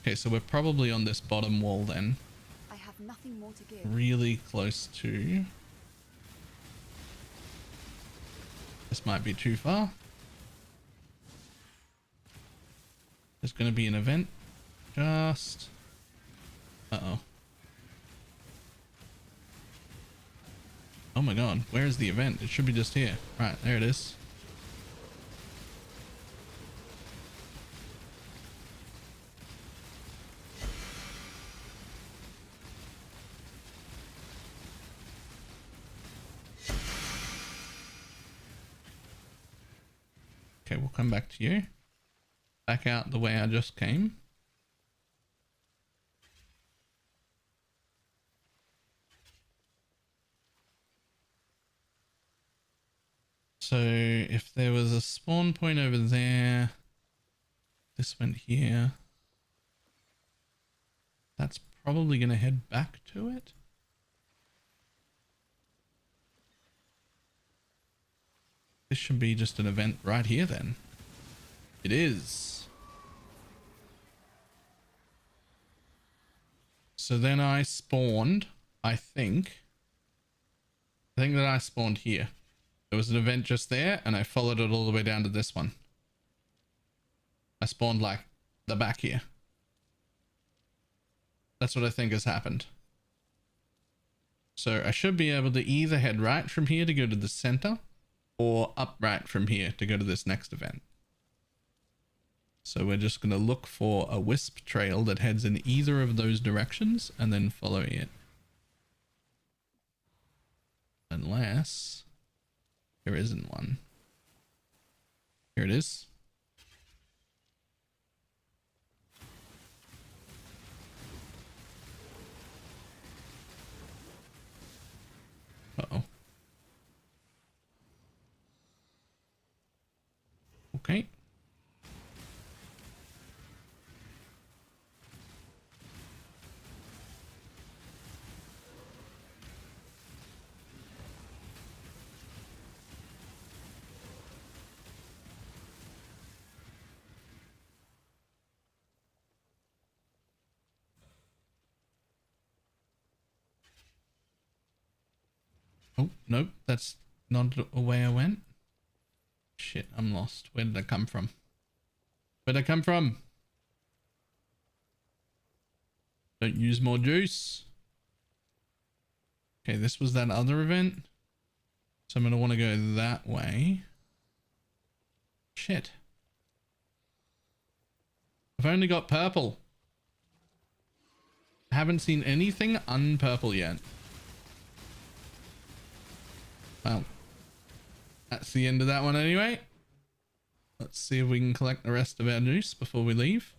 Okay, so we're probably on this bottom wall then. I have nothing more to give. Really close to. This might be too far. There's going to be an event. Just... Uh-oh. Oh my god, where is the event? It should be just here. Right, there it is. Okay, we'll come back to you. Back out the way I just came. So if there was a spawn point over there, this went here. That's probably going to head back to it. This should be just an event right here then. It is. So then I spawned, I think that I spawned here. There was an event just there and I followed it all the way down to this one. I spawned like the back here. That's what I think has happened. So I should be able to either head right from here to go to the center or upright from here to go to this next event. So we're just going to look for a wisp trail that heads in either of those directions and then follow it. Unless there isn't one. Here it is. Uh-oh. Okay. Oh, nope, that's not the way I went. Shit, I'm lost. Where did I come from? Where'd I come from? Don't use more juice. Okay, this was that other event. So I'm going to want to go that way. Shit. I've only got purple. I haven't seen anything unpurple yet. Well, that's the end of that one anyway. Let's see if we can collect the rest of our juice before we leave.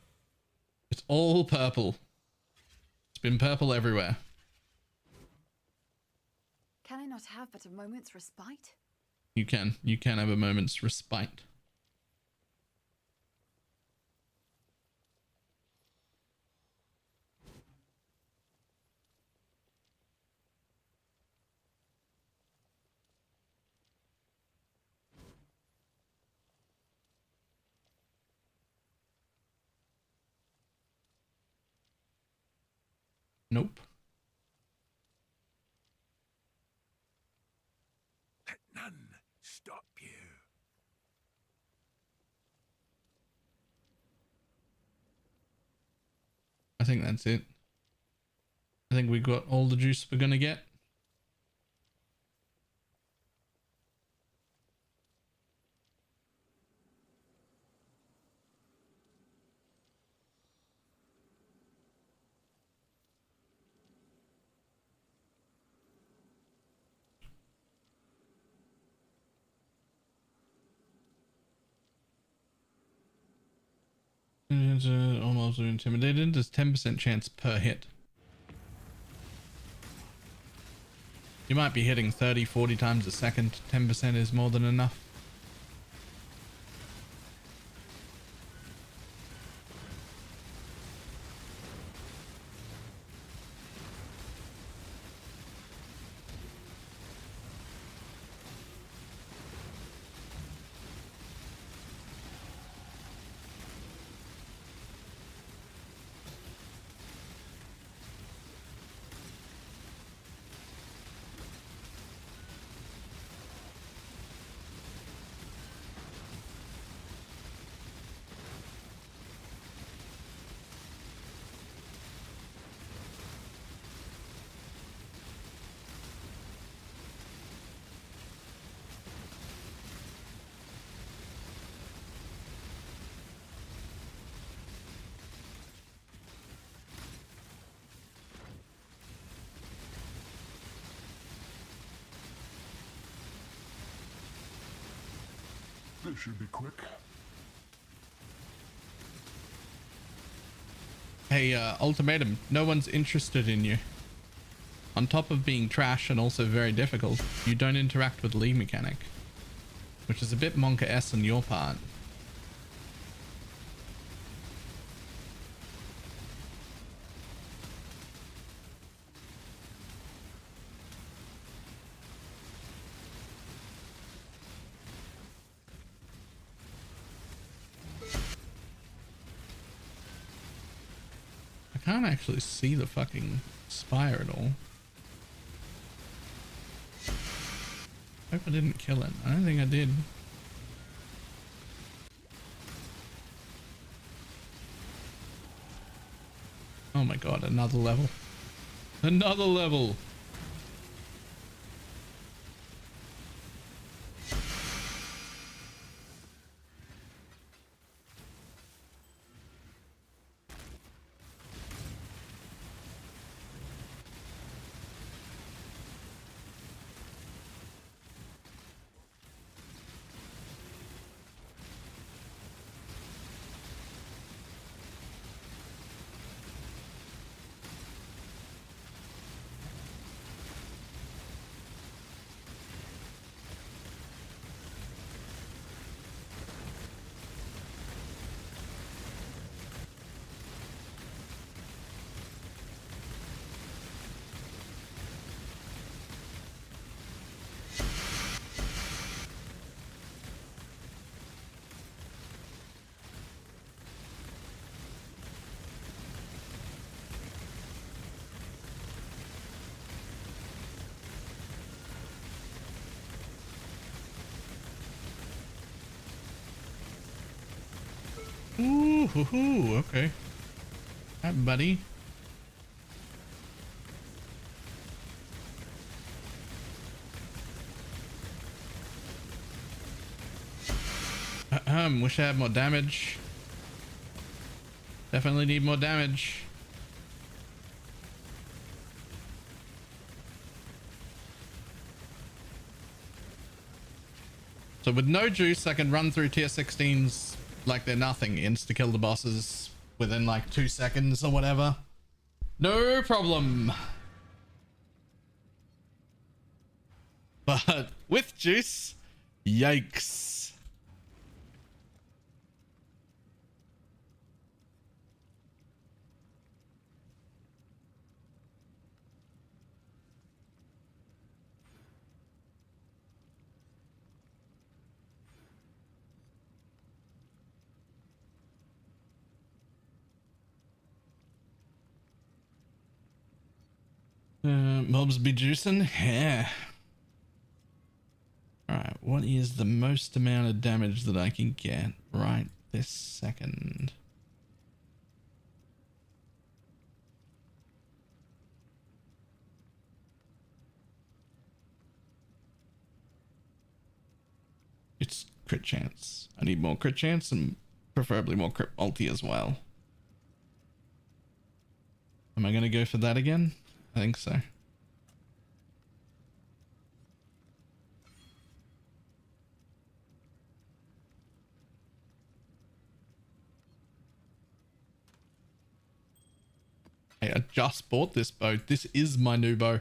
It's all purple. It's been purple everywhere. Can I not have but a moment's respite? You can have a moment's respite. Nope. Let none stop you. I think that's it. I think we got all the juice we're gonna get. Almost intimidated. There's 10% chance per hit. You might be hitting 30, 40 times a second. 10% is more than enough. This should be quick. Hey, ultimatum. No one's interested in you. On top of being trash and also very difficult, you don't interact with the league mechanic, which is a bit Monka-esque on your part. I can't actually see the fucking spire at all. Hope I didn't kill it. I don't think I did. Oh my god, another level. Another level! Ooh, hoo, hoo, okay. Hi, buddy. Wish I had more damage. Definitely need more damage. So with no juice, I can run through tier 16s like they're nothing. Insta kill the bosses within like 2 seconds or whatever. No problem. But with juice, yikes. Mobs be juicing? Yeah. Alright, what is the most amount of damage that I can get right this second? It's crit chance. I need more crit chance and preferably more crit multi as well. Am I going to go for that again? I think so. Hey, I just bought this bow. This is my new bow.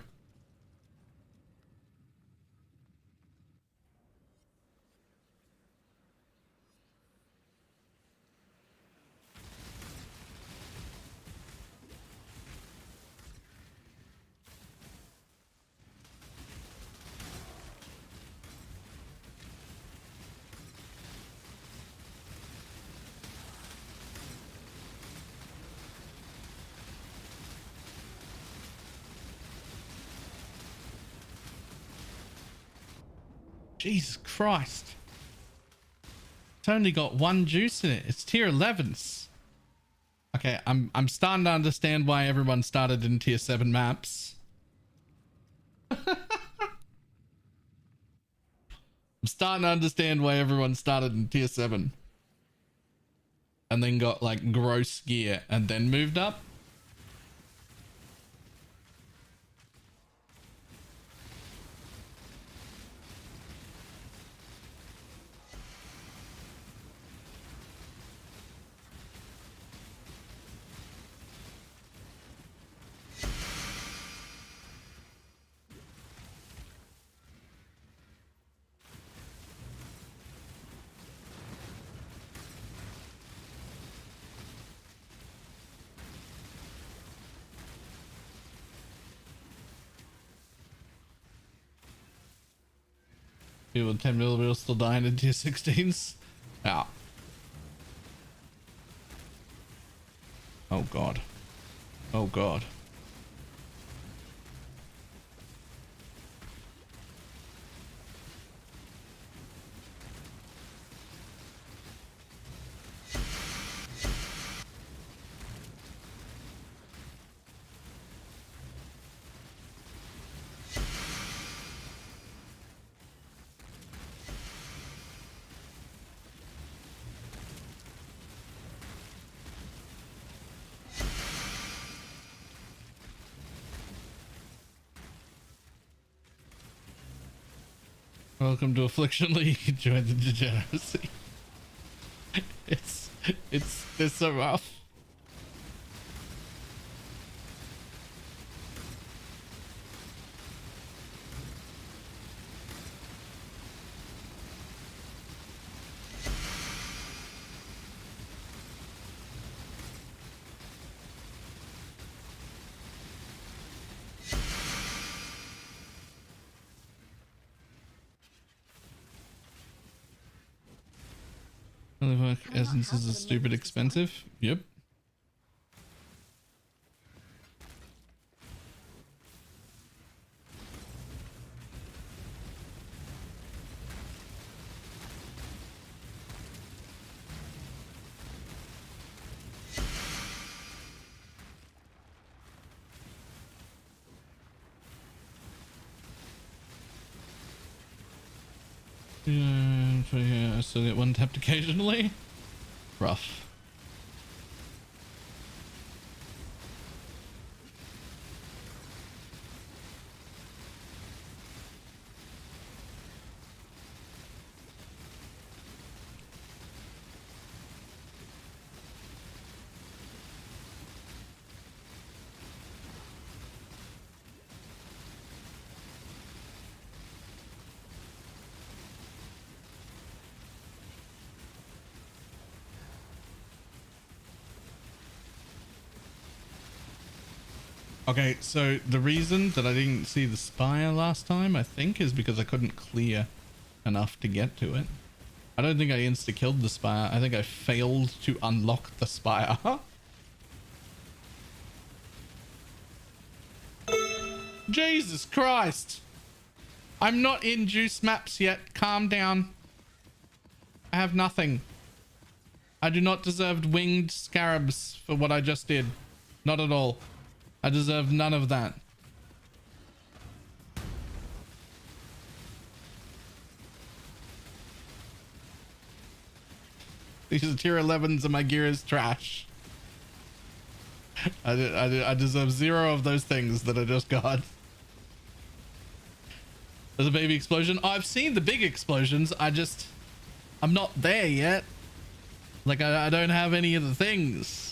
Jesus Christ. It's only got 1 juice in it. It's tier 11s. Okay, I'm starting to understand why everyone started in tier 7 maps. I'm starting to understand why everyone started in tier 7. And then got like gross gear and then moved up. People with 10 millimeters still dying in tier 16s. Yeah. Oh god. Oh god. Welcome to Affliction League. Join the degeneracy. It's so rough. Essences are stupid expensive. Yep. Yeah, I still get one tapped occasionally. Rough. Okay, so the reason that I didn't see the spire last time, I think, is because I couldn't clear enough to get to it. I don't think I insta-killed the spire. I think I failed to unlock the spire. Jesus Christ! I'm not in juice maps yet. Calm down. I have nothing. I do not deserve winged scarabs for what I just did. Not at all. I deserve none of that. These tier 11s and my gear is trash. I deserve zero of those things that I just got. There's a baby explosion. Oh, I've seen the big explosions. I'm not there yet. Like, I don't have any of the things.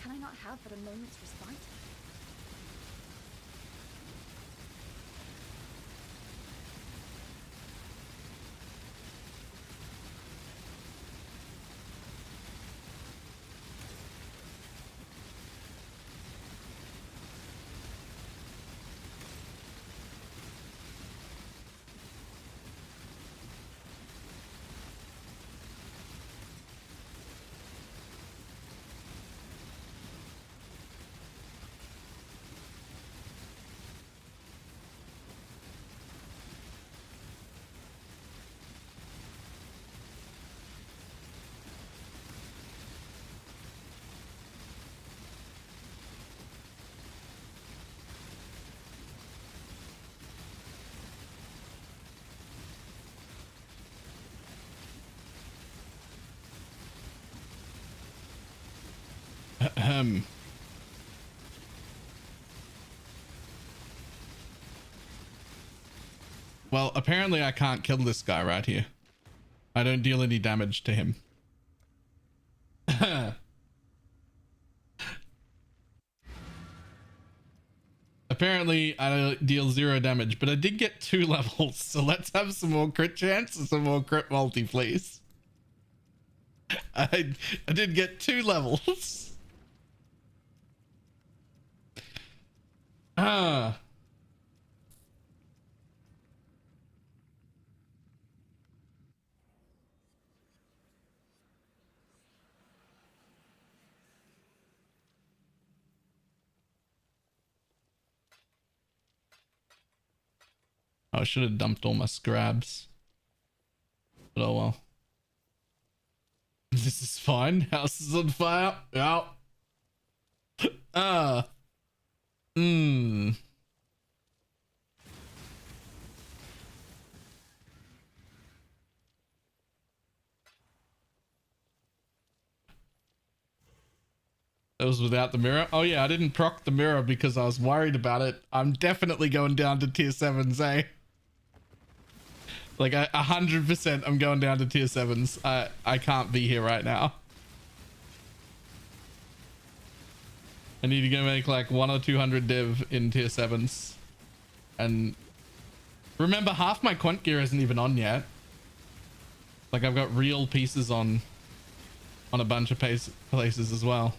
Can I not have but a moment's respite? Well, apparently I can't kill this guy right here. I don't deal any damage to him. Apparently I deal 0 damage, but I did get 2 levels. So let's have some more crit chance and some more crit multi, please. I did get 2 levels. Ah. I should have dumped all my scrabs. But oh well. This is fine. House is on fire. Yeah. That was without the mirror. Oh yeah, I didn't proc the mirror because I was worried about it. I'm definitely going down to tier 7s, eh? Like 100% I'm going down to tier 7s. I can't be here right now. I need to go make like 100 or 200 div in tier 7s. And remember, half my quant gear isn't even on yet. Like I've got real pieces on a bunch of places as well.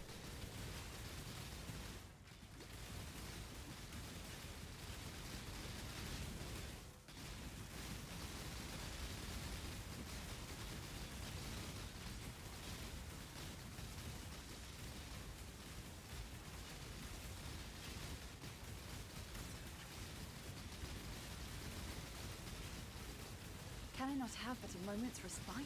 Can I not have but a moment's respite?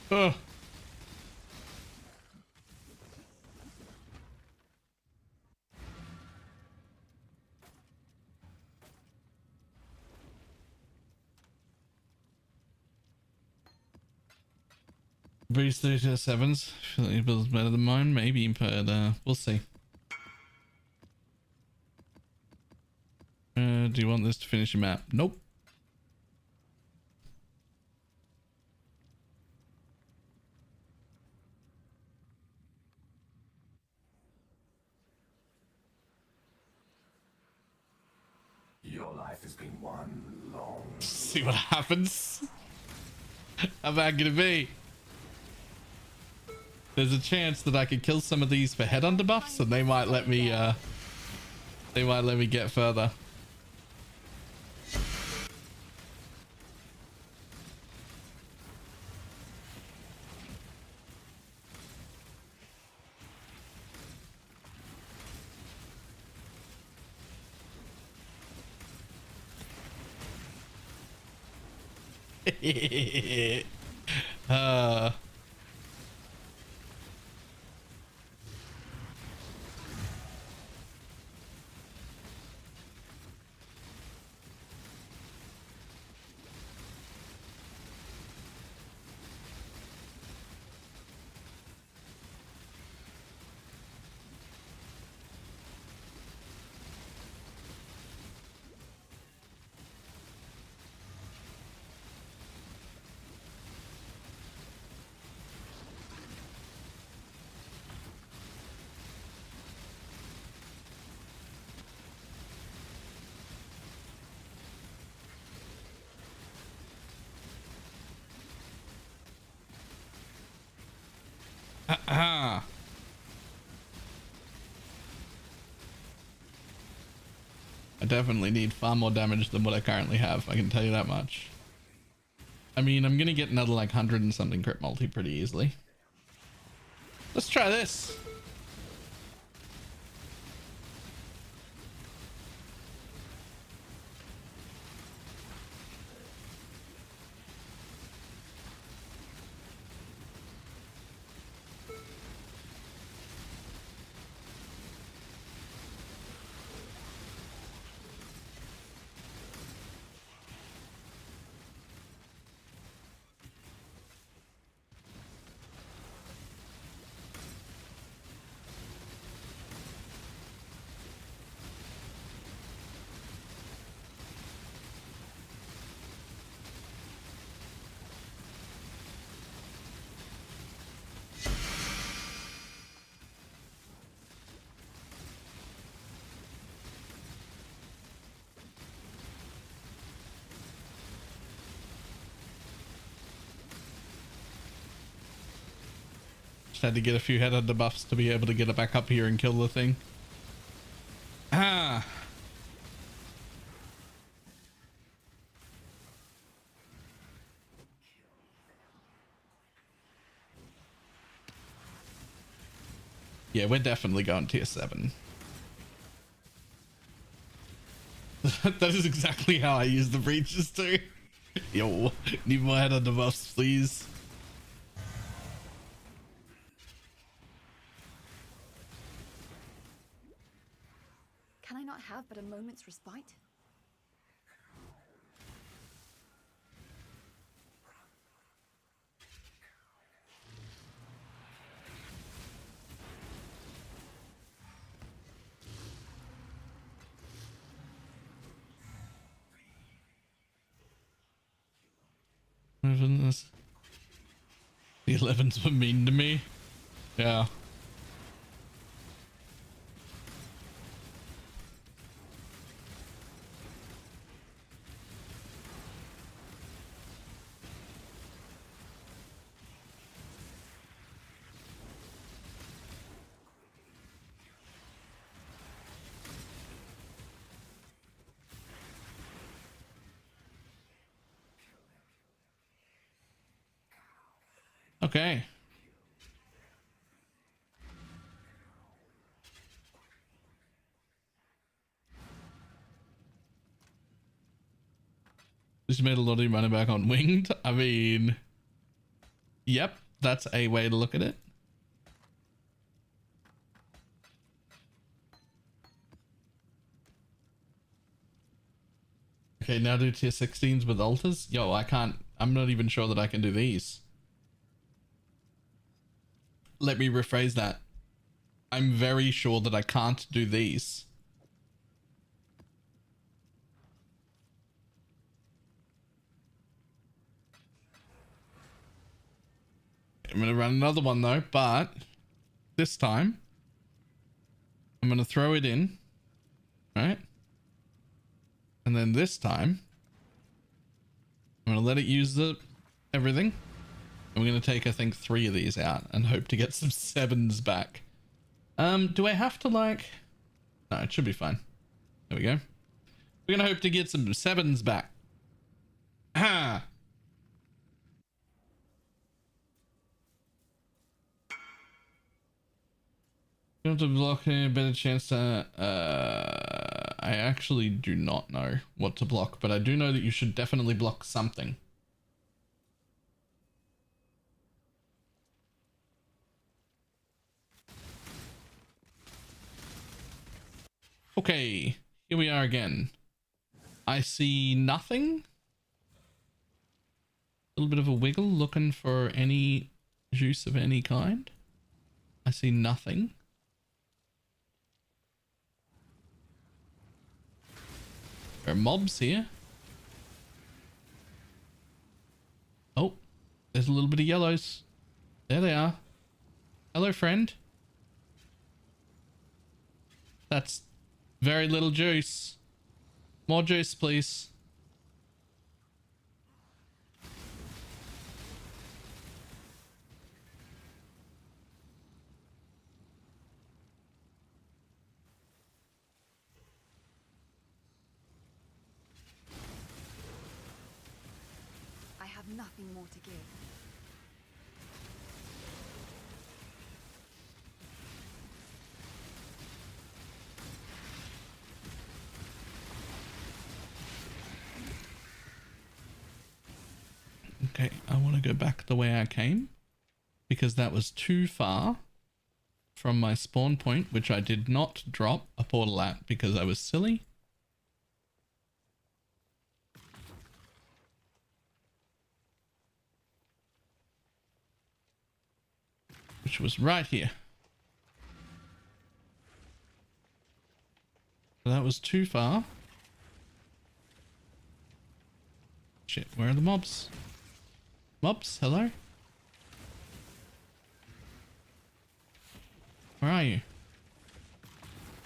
Ugh. Boost 3 to 7s. I feel like your build's better than mine, maybe, but we'll see. Do you want this to finish your map? Nope. Your life has been one long. See what happens. How bad could it be? There's a chance that I could kill some of these for head under buffs, and they might let me get further. I definitely need far more damage than what I currently have. I can tell you that much. I mean, I'm gonna get another like 100 and something crit multi pretty easily. Let's try this. had to get a few head under buffs to be able to get it back up here and kill the thing. Ah. Yeah, we're definitely going tier 7. That is exactly how I use the breaches too. Yo, need more head under buffs, please. Can I not have but a moment's respite? This. The 11s were mean to me. Yeah. Okay. Just made a lot of your money back on winged. I mean, yep, that's a way to look at it. Okay, now do tier 16s with altars. Yo, I can't, I'm not even sure that I can do these. Let me rephrase that. I'm very sure that I can't do these. I'm going to run another one though, but this time I'm going to throw it in, right? And then this time I'm going to let it use the everything. I'm going to take, I think, 3 of these out and hope to get some 7s back. Do I have to like... No, it should be fine. There we go. We're going to hope to get some 7s back. Ha! You have to block a better chance to... I actually do not know what to block, but I do know that you should definitely block something. Okay, here we are again. I see nothing. A little bit of a wiggle, looking for any juice of any kind. I see nothing. There are mobs here. Oh, there's a little bit of yellows. There they are. Hello, friend. That's very little juice. More juice, please. I have nothing more to give. Okay, I want to go back the way I came because that was too far from my spawn point, which I did not drop a portal at because I was silly. Which was right here. So that was too far. Shit, where are the mobs? Mobs, hello? Where are you?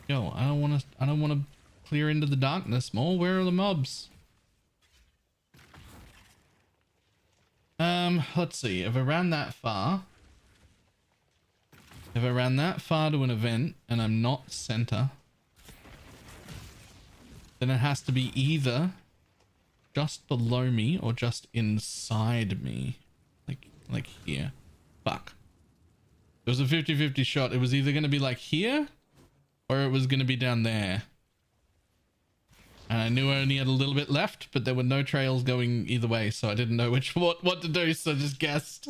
Yo, I don't want to clear into the darkness more. Where are the mobs? Let's see. If I ran that far, If I ran that far to an event and I'm not center, then it has to be either just below me or just inside me. Like here. Fuck. It was a 50-50 shot. It was either going to be like here or it was going to be down there. And I knew I only had a little bit left, but there were no trails going either way, so I didn't know what to do, so I just guessed.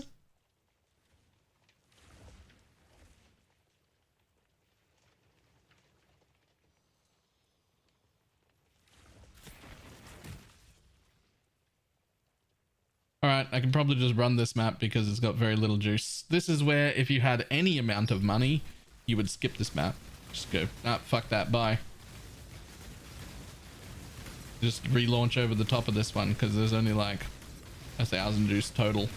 Alright, I can probably just run this map because it's got very little juice. This is where if you had any amount of money, you would skip this map. Just go, ah, fuck that, bye. Just relaunch over the top of this one because there's only like 1,000 juice total.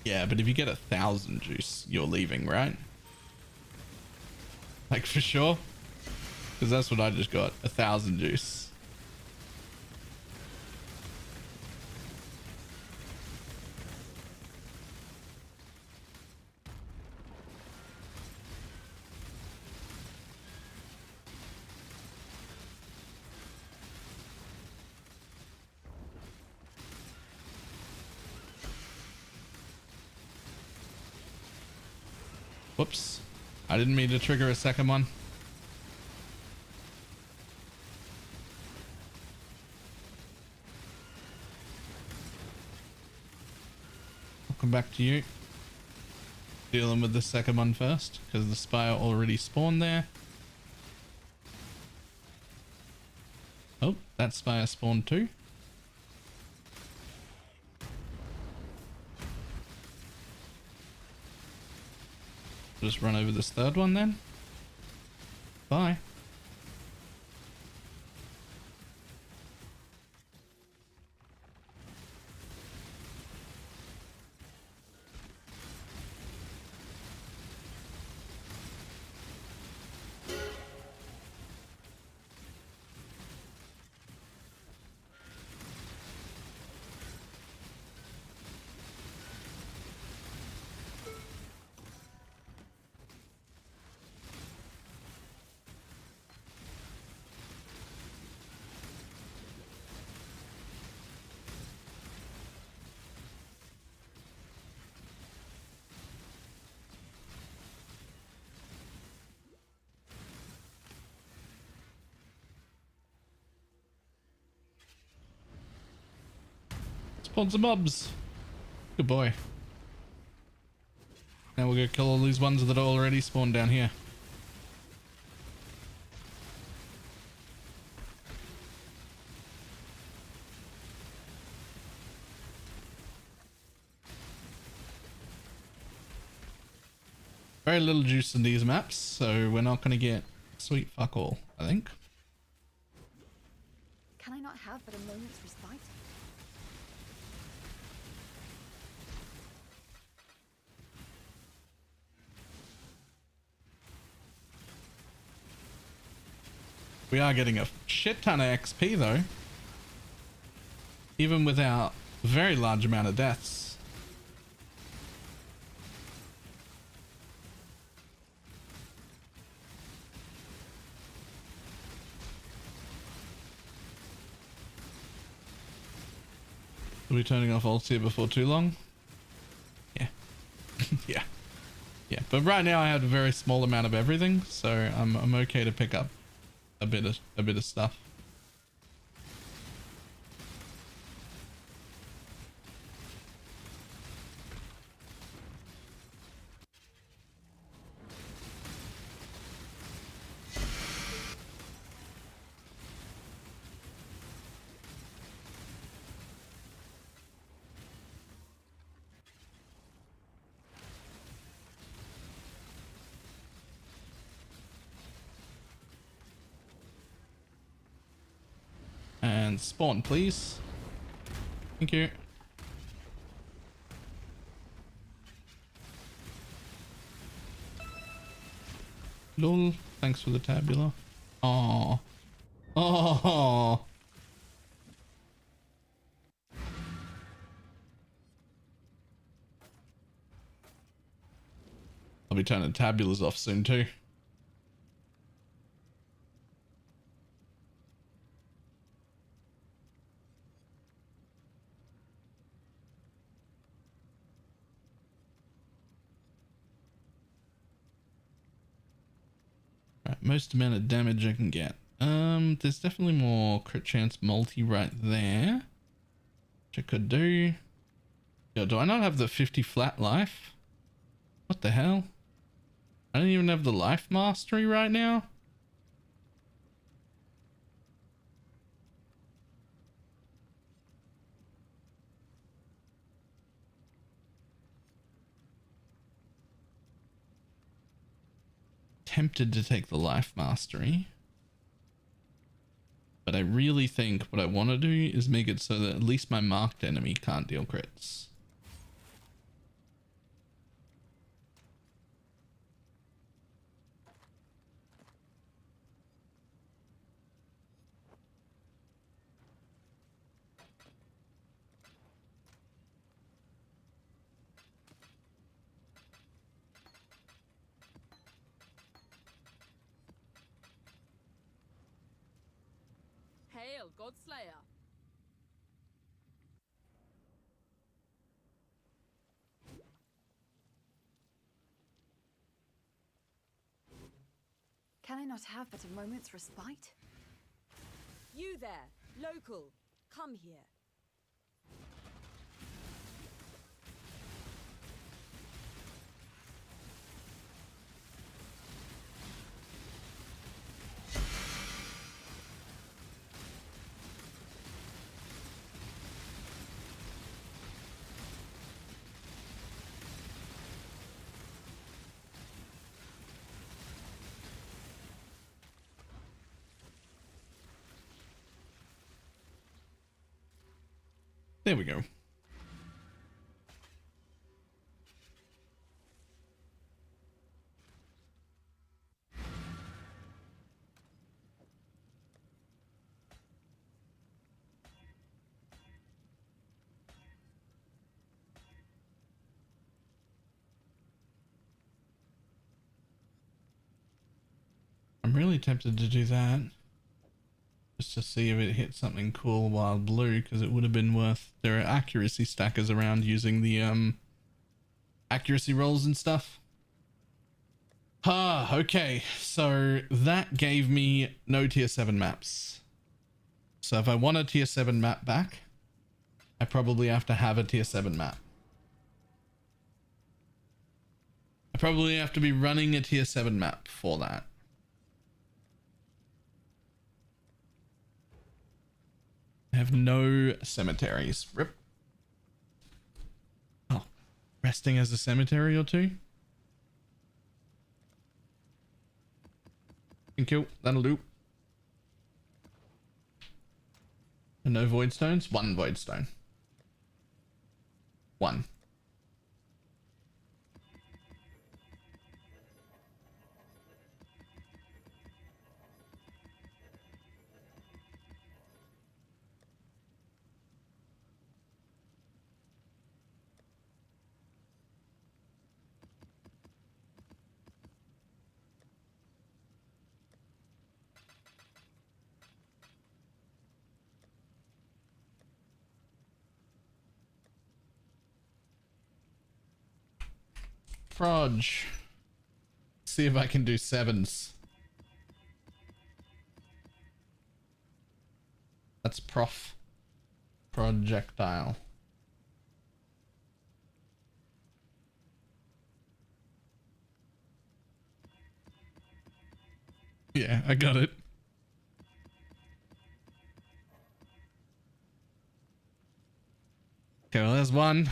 Yeah, but if you get 1,000 juice, you're leaving, right? Like for sure? Because that's what I just got, 1,000 juice. Whoops. I didn't mean to trigger a second one. I'll come back to you. Dealing with the second one first, because the spire already spawned there. Oh, that spire spawned too. Just run over this third one then. Bye. Spawn some mobs. Good boy. Now we'll go kill all these ones that are already spawned down here. Very little juice in these maps, so we're not going to get sweet fuck all, I think. Can I not have but a moment's respite? We are getting a shit ton of XP though. Even without a very large amount of deaths. Are we turning off ults here before too long? Yeah. Yeah. Yeah. But right now I have a very small amount of everything, so I'm okay to pick up a bit of stuff. And spawn, please. Thank you. Lol. Thanks for the tabula. Oh. Oh. I'll be turning tabulas off soon too. Right, most amount of damage I can get. There's definitely more crit chance multi right there, which I could do. Yo, do I not have the 50 flat life? What the hell? I don't even have the life mastery right now. Tempted to take the life mastery, but I really think what I want to do is make it so that at least my marked enemy can't deal crits. Hail, Godslayer! Can I not have but a moment's respite? You there, local, come here. There we go. I'm really tempted to do that. Just to see if it hit something cool while blue, because it would have been worth. There are accuracy stackers around using the accuracy rolls and stuff. Okay, so that gave me no tier 7 maps. So if I want a tier 7 map back, I probably have to have a tier 7 map. I probably have to be running a tier 7 map for that. I have no cemeteries. Rip. Oh, resting as a cemetery or two. Thank you. That'll do. And no void stones. One void stone. One. Proj. See if I can do 7s. That's prof. Projectile. Yeah, I got it. Okay, well, there's one.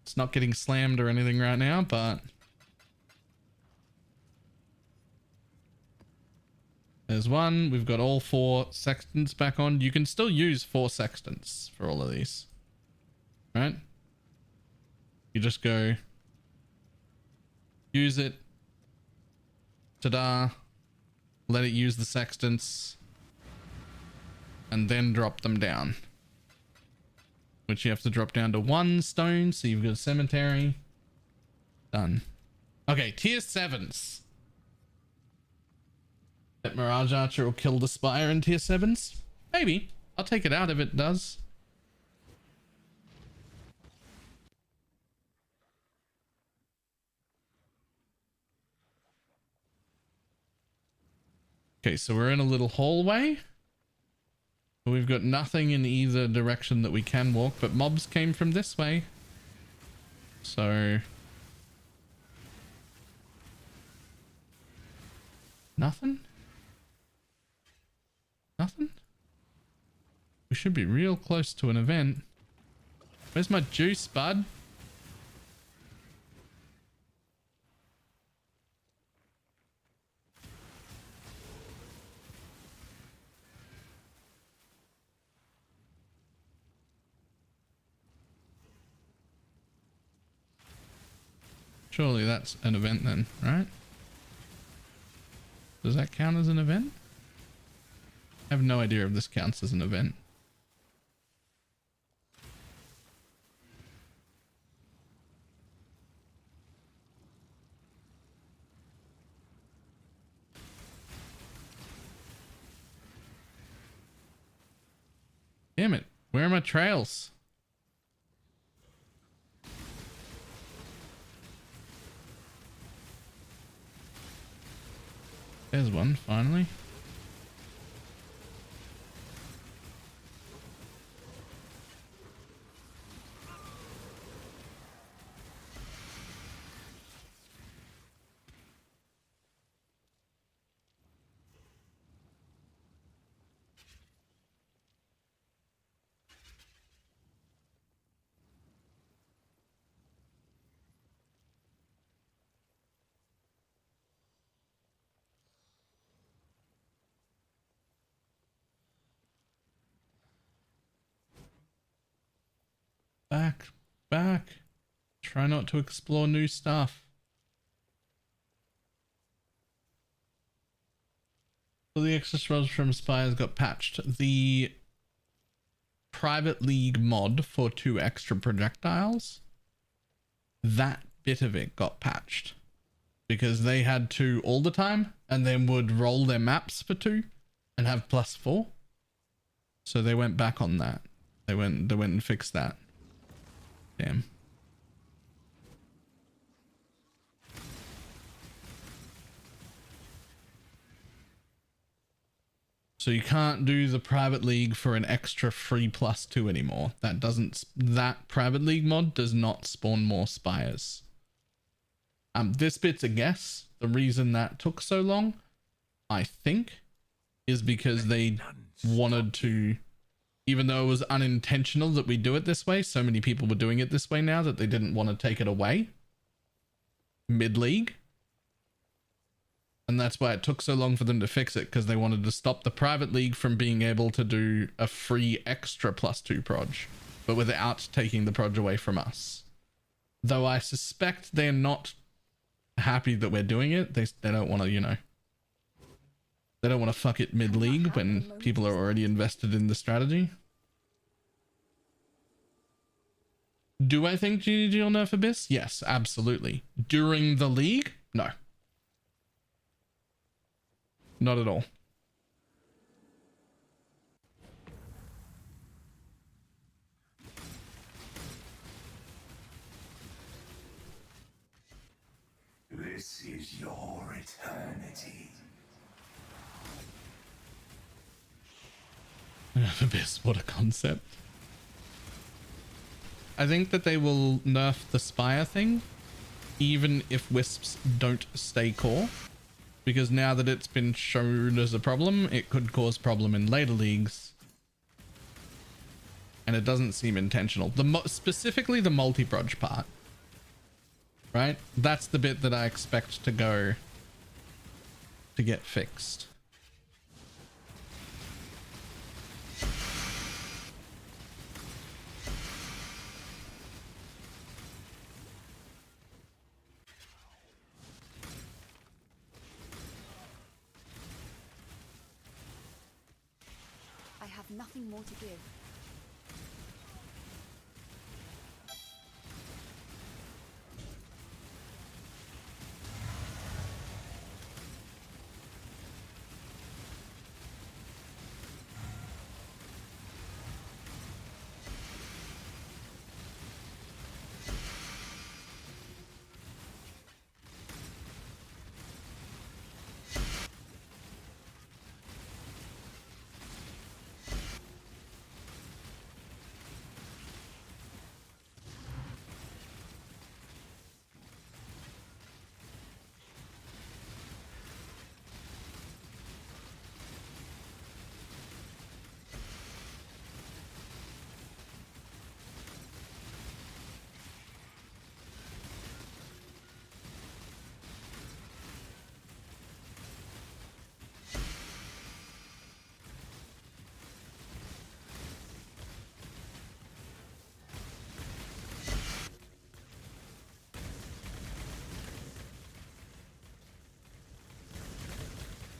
It's not getting slammed or anything right now, but There's one. We've got all 4 sextants back on. You can still use 4 sextants for all of these. Right? You just go use it. Ta-da. Let it use the sextants. And then drop them down. Which you have to drop down to 1 stone. So you've got a cemetery. Done. Okay, tier 7s. That Mirage Archer will kill the Spire in tier 7s? Maybe. I'll take it out if it does. Okay, so we're in a little hallway. We've got nothing in either direction that we can walk, but mobs came from this way. So... nothing? Nothing? We should be real close to an event. Where's my juice, bud? Surely that's an event then, right? Does that count as an event? I have no idea if this counts as an event. Damn it. Where are my trails? There's one, finally. Back. Try not to explore new stuff. So the extra spells from Spires got patched. The Private League mod for 2 extra projectiles, that bit of it got patched. Because they had 2 all the time and then would roll their maps for 2 and have +4. So they went back on that. They went and fixed that. Damn. So you can't do the Private League for an extra free +2 anymore. That Private League mod does not spawn more Spires. This bit's a guess. The reason that took so long, I think, is because they wanted to, even though it was unintentional that we do it this way, so many people were doing it this way now that they didn't want to take it away mid-league. And that's why it took so long for them to fix it, because they wanted to stop the Private League from being able to do a free extra +2 proj, but without taking the proj away from us. Though I suspect they're not happy that we're doing it. They don't want to, you know, they don't want to fuck it mid-league when people are already invested in the strategy. Do I think GGG will nerf Abyss? Yes, absolutely. During the league? No. Not at all. This is your eternity. Abyss, what a concept. I think that they will nerf the Spire thing, even if Wisps don't stay core. Because now that it's been shown as a problem, it could cause problem in later leagues. And it doesn't seem intentional. Specifically the multi-proj part. Right? That's the bit that I expect to get fixed. nothing more to give.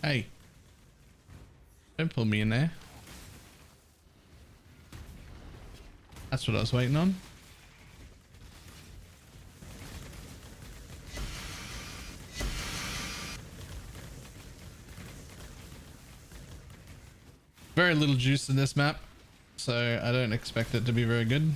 Hey, don't pull me in there. That's what I was waiting on. Very little juice in this map, so I don't expect it to be very good.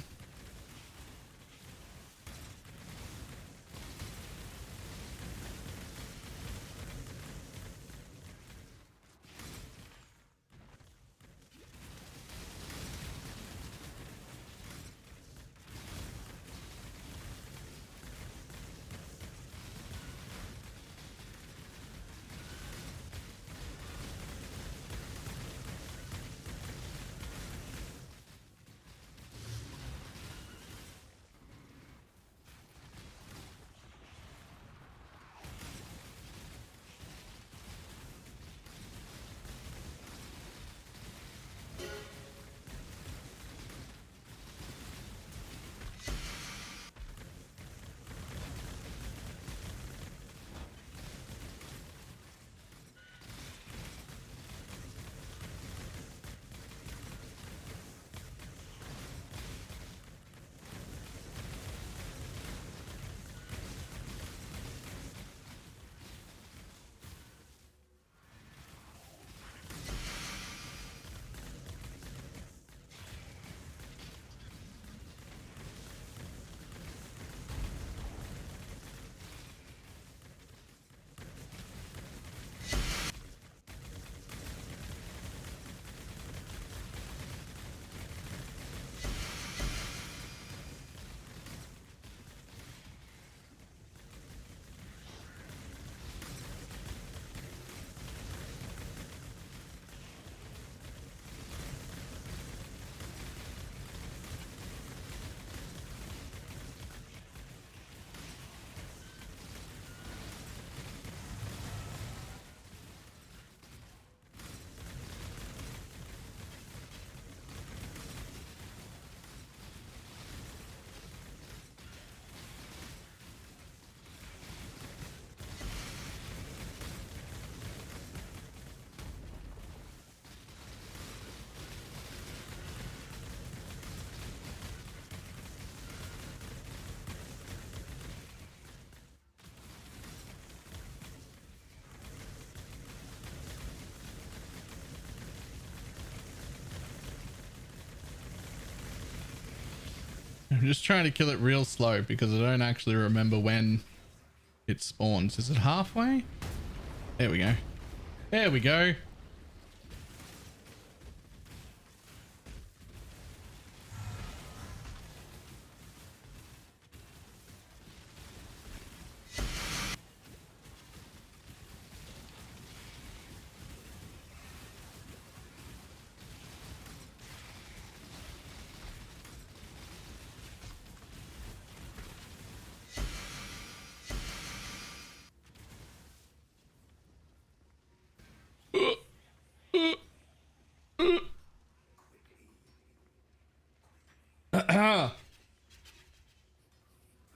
I'm just trying to kill it real slow because I don't actually remember when it spawns. Is it halfway? There we go. There we go.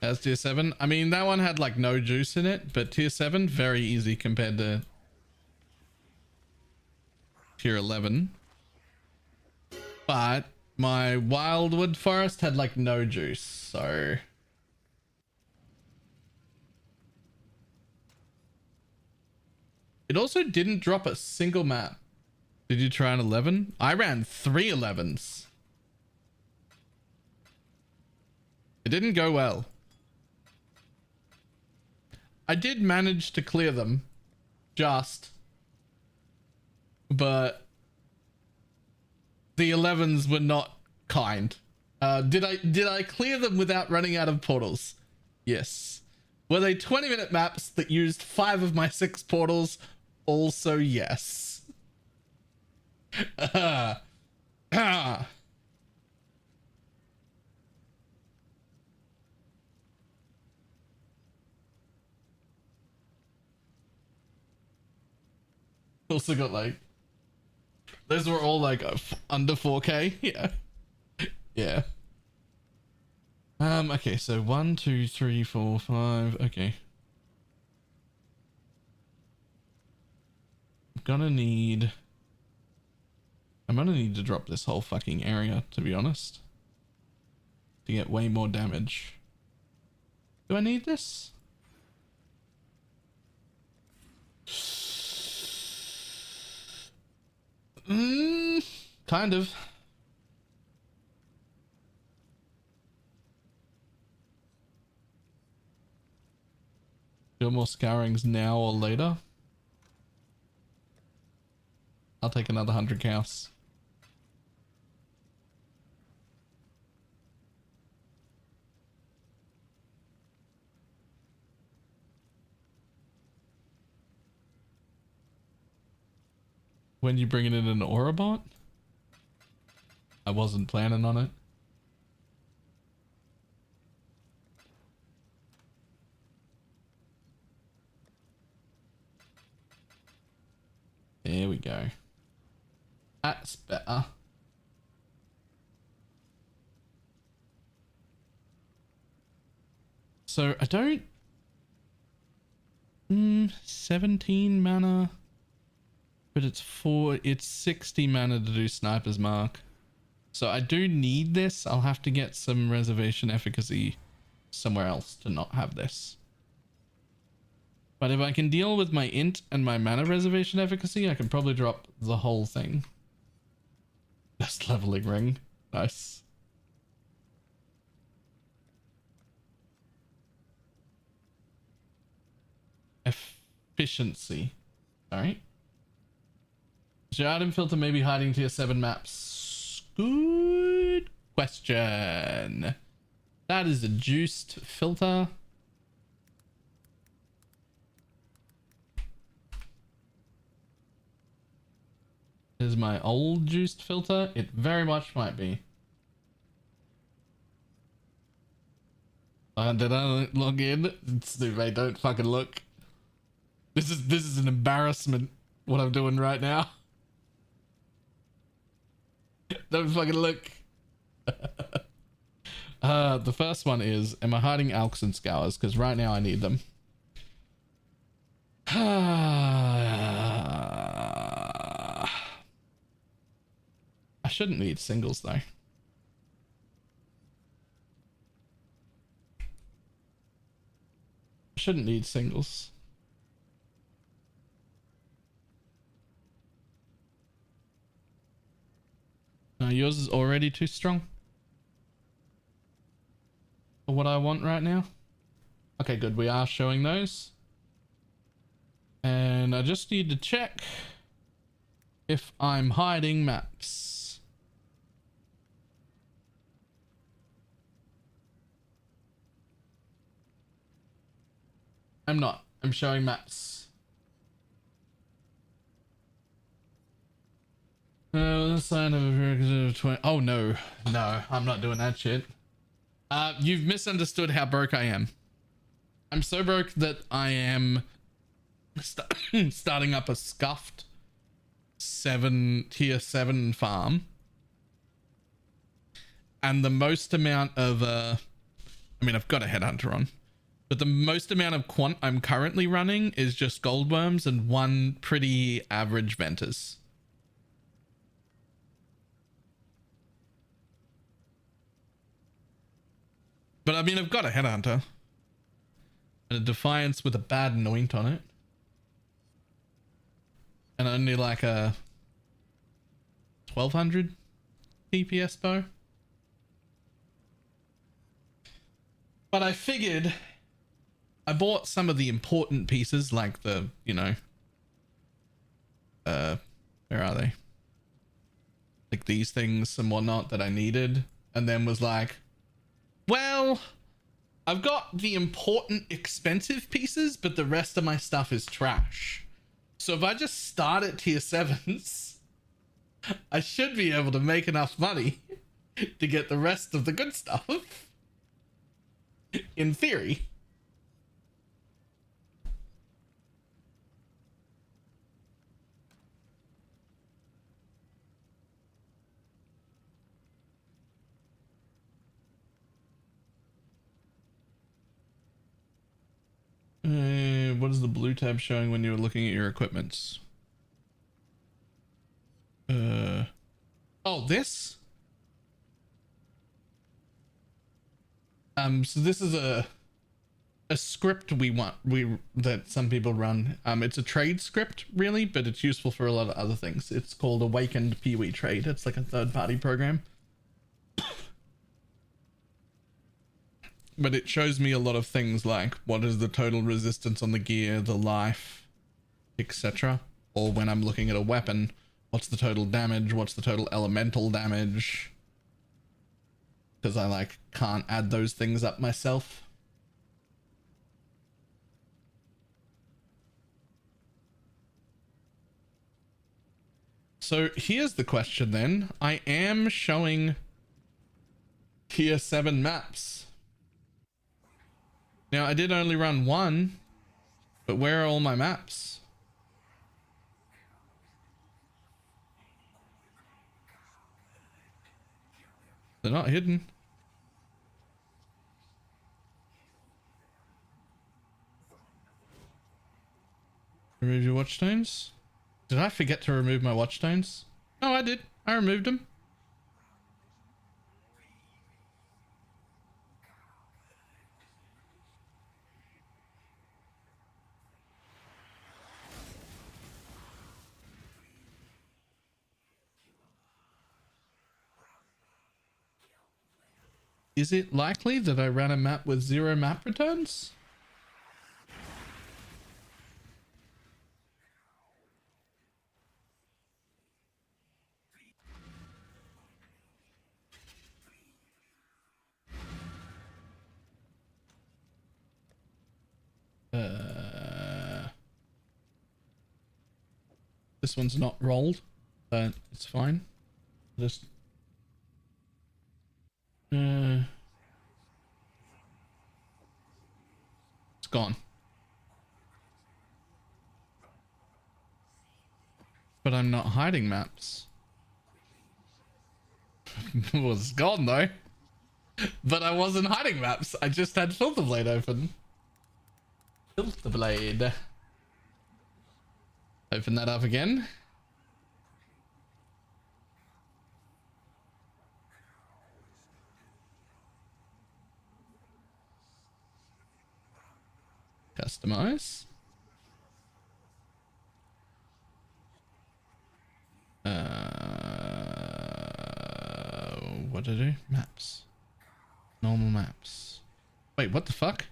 That's tier 7. I mean, that one had like no juice in it, but tier 7, very easy compared to tier 11. But my Wildwood forest had like no juice, so it also didn't drop a single map. Did you try an 11? I ran 3 11s. It didn't go well. I did manage to clear them, but the 11s were not kind. Did I clear them without running out of portals? Yes. Were they 20-minute maps that used 5 of my 6 portals? Also yes. Also got like, those were all like under 4K. Yeah. Yeah. Okay, so 1, 2, 3, 4, 5. Okay. I'm gonna need to drop this whole fucking area, to be honest, to get way more damage. Do I need this? Kind of. Do more scourings now or later? I'll take another 100 cows. When you bringing in an Orabot? I wasn't planning on it. There we go. That's better. So I don't... 17 mana. But it's 60 mana to do Sniper's Mark. So I do need this. I'll have to get some reservation efficacy somewhere else to not have this. But if I can deal with my int and my mana reservation efficacy, I can probably drop the whole thing. Best leveling ring. Nice. Efficiency. Alright. Is your item filter maybe hiding tier 7 maps? Good question. That is a juiced filter. Is my old juiced filter? It very much might be. Did I log in? Stupid, don't fucking look. This is an embarrassment what I'm doing right now. Don't fucking look. The first one is, am I hiding Alks and Scours? Because right now I need them. I shouldn't need singles though. I shouldn't need singles. Yours is already too strong for what I want right now. Okay, good. We are showing those. And I just need to check if I'm hiding maps. I'm not. I'm showing maps. The sign of a 20. Oh no, I'm not doing that shit. You've misunderstood how broke I am. I'm so broke that I am starting up a scuffed tier 7 farm, and the most amount of I mean, I've got a headhunter on, but the most amount of quant I'm currently running is just goldworms and 1 pretty average Ventors. But I mean, I've got a Headhunter. And a Defiance with a bad anoint on it. And only like a 1200 DPS bow. But I figured I bought some of the important pieces like the, you know, where are they? Like these things and whatnot that I needed. And then was like, well, I've got the important expensive pieces, but the rest of my stuff is trash. So if I just start at tier 7s, I should be able to make enough money to get the rest of the good stuff. In theory. What is the blue tab showing when you're looking at your equipments? Oh, this? So this is a script that some people run. It's a trade script really, but it's useful for a lot of other things. It's called Awakened Peewee Trade. It's like a third-party program. But it shows me a lot of things like what is the total resistance on the gear, the life, etc. Or when I'm looking at a weapon, what's the total damage, what's the total elemental damage? Because I like can't add those things up myself. So here's the question then. I am showing tier 7 maps. Now I did only run one, but where are all my maps? They're not hidden. Remove your watchstones? Did I forget to remove my watchstones? No, I did. I removed them. Is it likely that I ran a map with 0 map returns? This one's not rolled, but it's fine. Just it's gone. But I'm not hiding maps. Well, it's gone though. But I wasn't hiding maps. I just had Filter Blade open. Filter Blade. Open that up again. Customize. What did I do? Maps. Normal maps. Wait, what the fuck?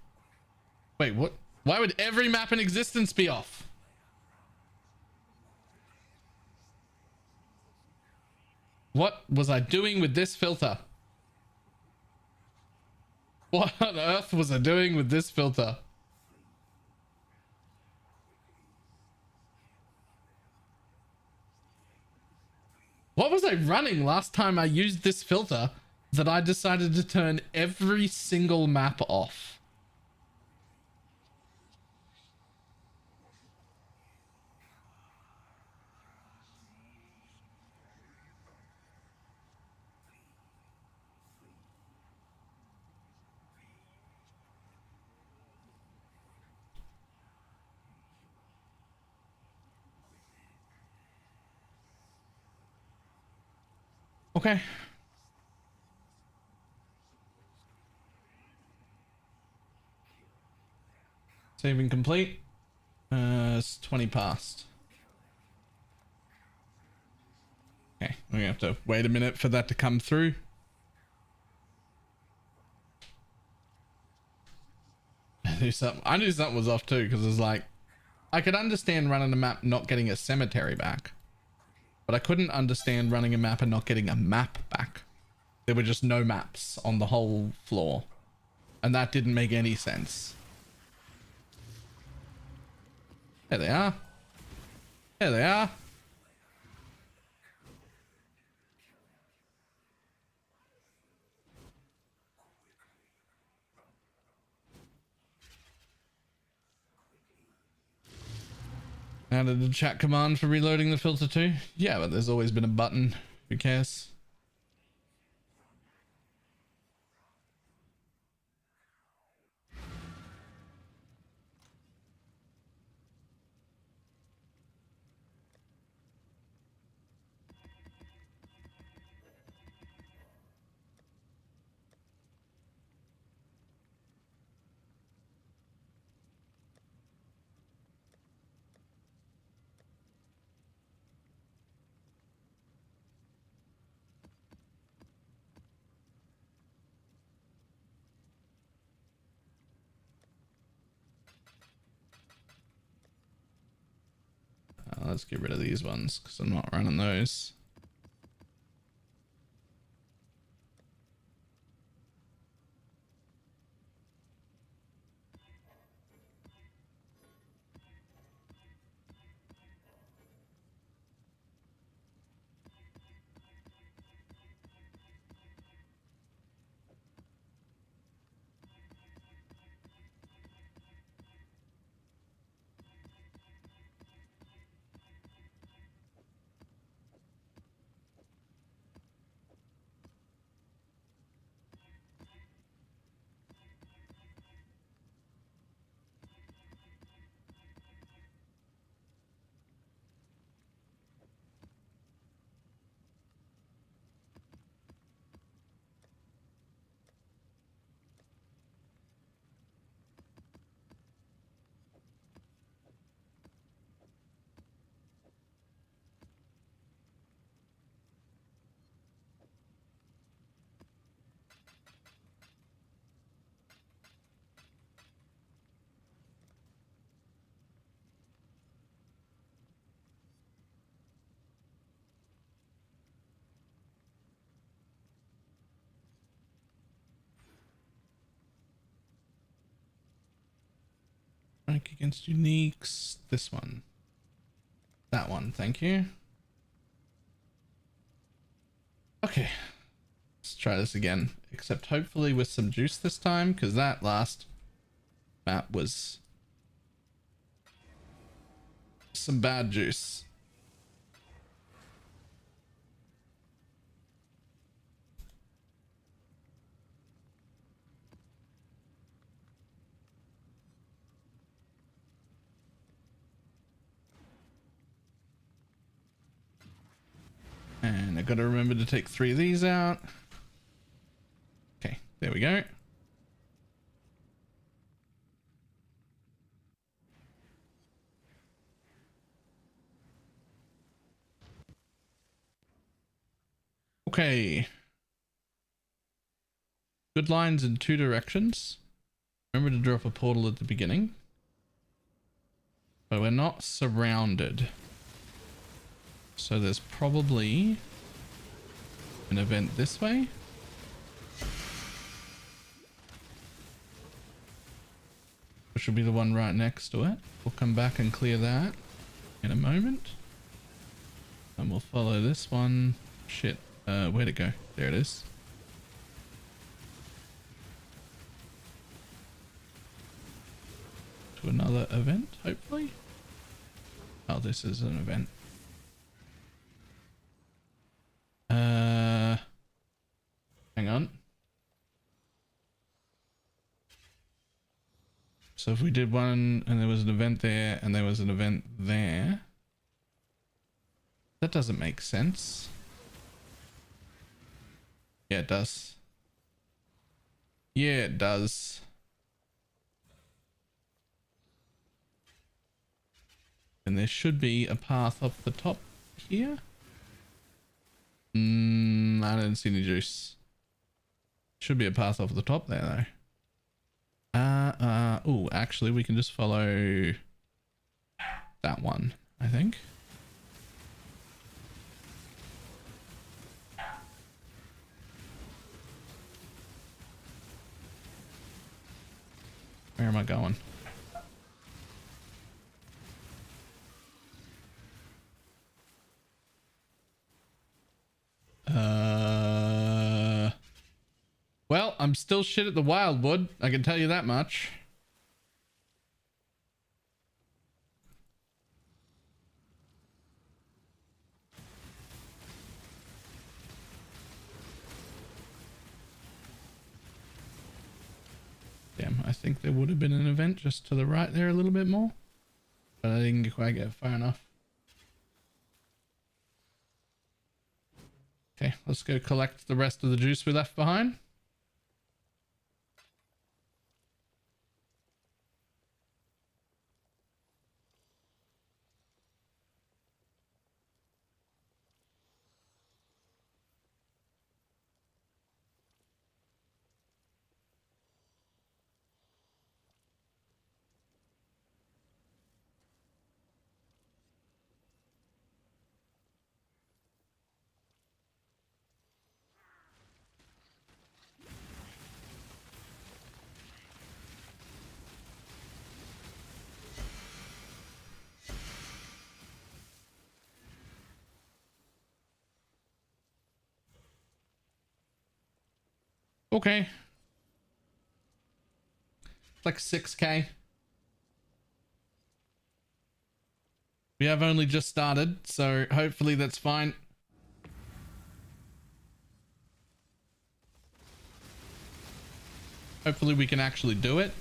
Wait, what? Why would every map in existence be off? What was I doing with this filter? What on earth was I doing with this filter? What was I running last time I used this filter that I decided to turn every single map off? Okay. Saving complete. It's 20 past. Okay, we're gonna have to wait a minute for that to come through. I knew something was off too, because it's like, I could understand running a map not getting a cemetery back, but I couldn't understand running a map and not getting a map back. There were just no maps on the whole floor, and that didn't make any sense. There they are. There they are. Added a chat command for reloading the filter too. Yeah, but there's always been a button. Who cares? Let's get rid of these ones because I'm not running those. Rank against uniques. This one. That one, thank you. Okay. Let's try this again. Except hopefully with some juice this time, because that last map was some bad juice. And I gotta remember to take 3 of these out. Okay, there we go. Okay. Good lines in 2 directions. Remember to drop a portal at the beginning. But we're not surrounded. So there's probably an event this way. Which will be the one right next to it. We'll come back and clear that in a moment. And we'll follow this one. Shit. Where'd it go? There it is. To another event, hopefully. Oh, this is an event. Hang on. So if we did one and there was an event there and there was an event there, that doesn't make sense. Yeah, it does. Yeah, it does. And there should be a path up the top here. I don't see any juice. Should be a path off the top there though. Oh, actually we can just follow that one, I think. Where am I going? Well, I'm still shit at the Wildwood. I can tell you that much. Damn, I think there would have been an event just to the right there a little bit more, but I didn't quite get far enough. Okay, let's go collect the rest of the juice we left behind. Okay. It's like 6K. We have only just started, so hopefully that's fine. Hopefully we can actually do it.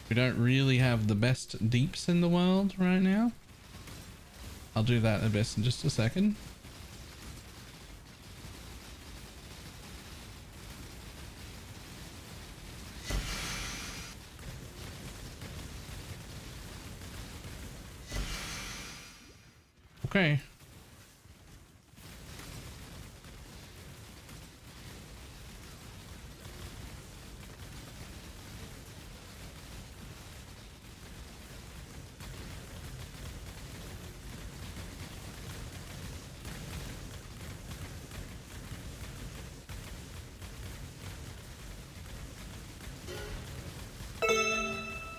We don't really have the best deeps in the world right now. I'll do that at best in just a second. Okay.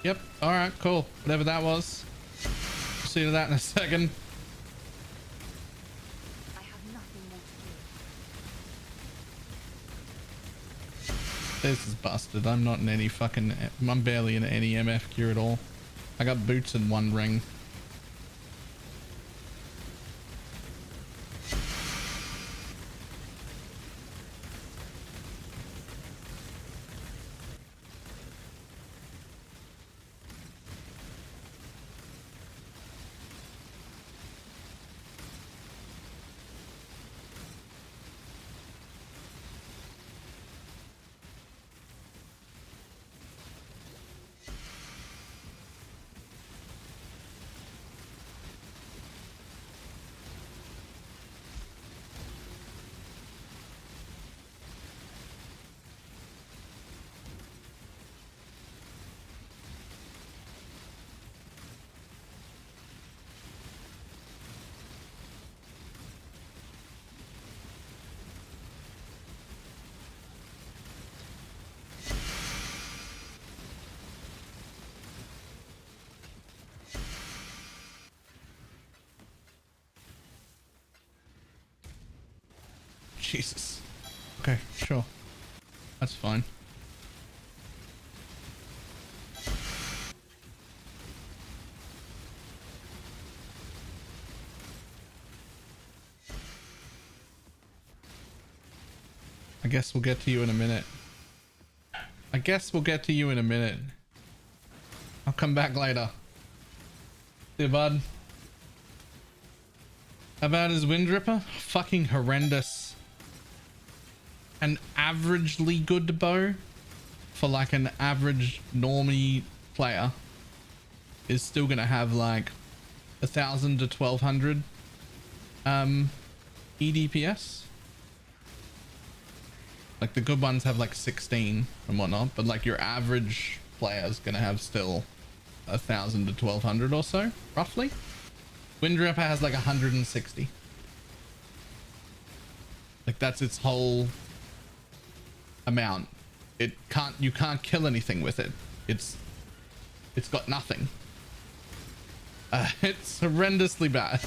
Yep. All right, cool. Whatever that was. See to that in a second. I have nothing more to do. This is busted. I'm not in any fucking... I'm barely in any MF gear at all. I got boots and one ring. Jesus. Okay, sure. That's fine. I guess we'll get to you in a minute. I'll come back later. See you, bud. How bad is Wind Ripper? Fucking horrendous. An averagely good bow for like an average normie player is still gonna have like 1,000 to 1,200 EDPS. Like the good ones have like 16 and whatnot, but like your average player is gonna have still 1,000 to 1,200 or so, roughly. Windripper has like 160. Like that's its whole amount. You can't kill anything with it. It's got nothing. It's horrendously bad.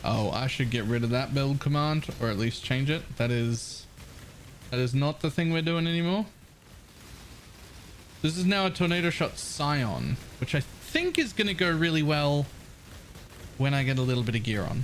Oh, I should get rid of that build command, or at least change it. That is not the thing we're doing anymore. This is now a tornado shot Scion, which I think is going to go really well when I get a little bit of gear on.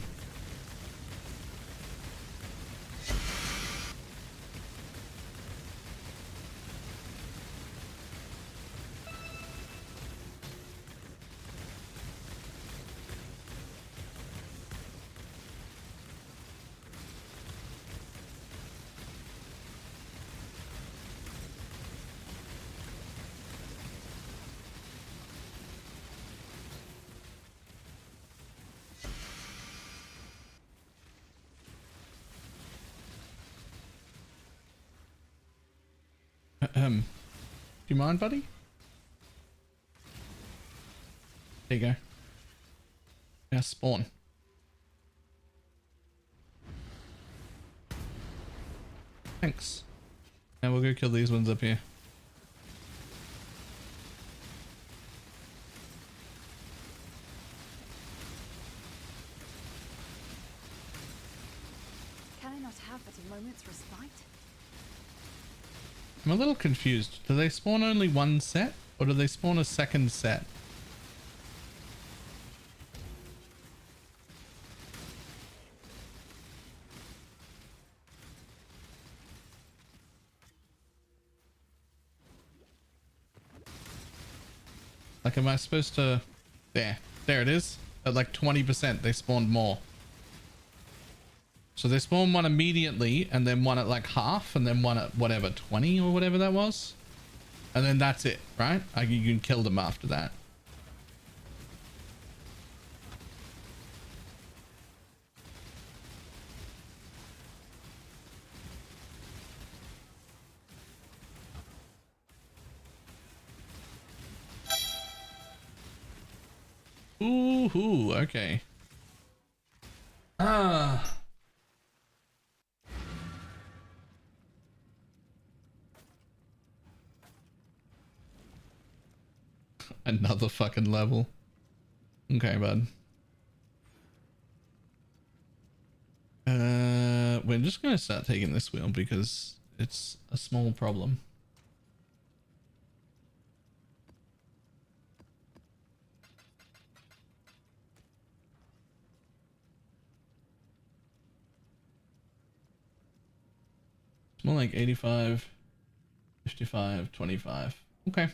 Do you mind, buddy? There you go. Now spawn. Thanks. Now we'll go kill these ones up here. Can I not have but a moment's respite? I'm a little confused. Do they spawn only one set, or do they spawn a second set? Like, am I supposed to... There it is. At like 20%, they spawned more. So they spawn one immediately, and then one at like half, and then one at whatever, 20 or whatever that was. And then that's it, right? Like you can kill them after that. Ooh, okay. Another fucking level. Okay, bud. We're just gonna start taking this wheel because it's a small problem. It's more like 85, 55, 25. Okay.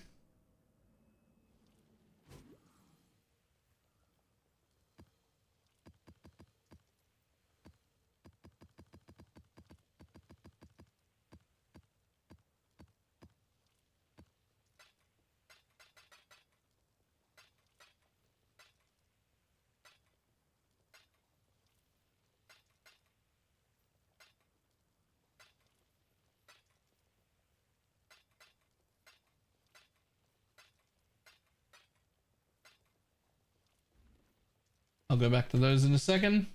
I'll go back to those in a second.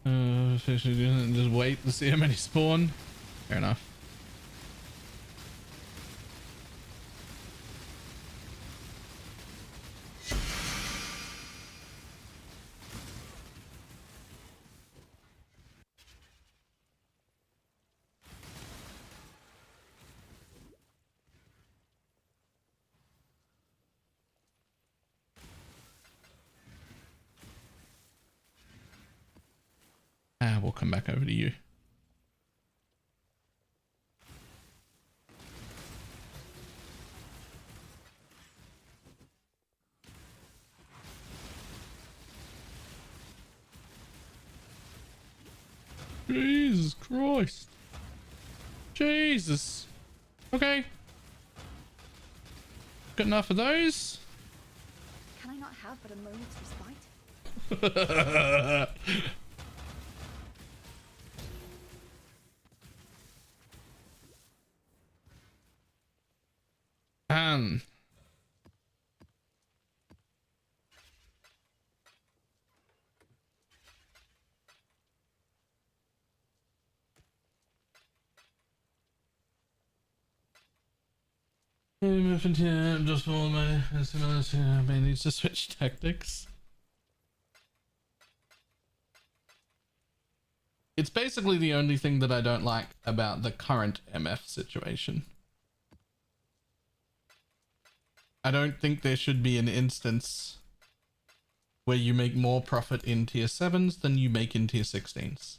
Just wait to see how many spawn. Fair enough. We'll come back over to you. Jesus Christ. Jesus. Okay. Good enough of those. Can I not have but a moment's respite? Just follow my similar needs to switch tactics. It's basically the only thing that I don't like about the current MF situation. I don't think there should be an instance where you make more profit in tier 7s than you make in tier 16s.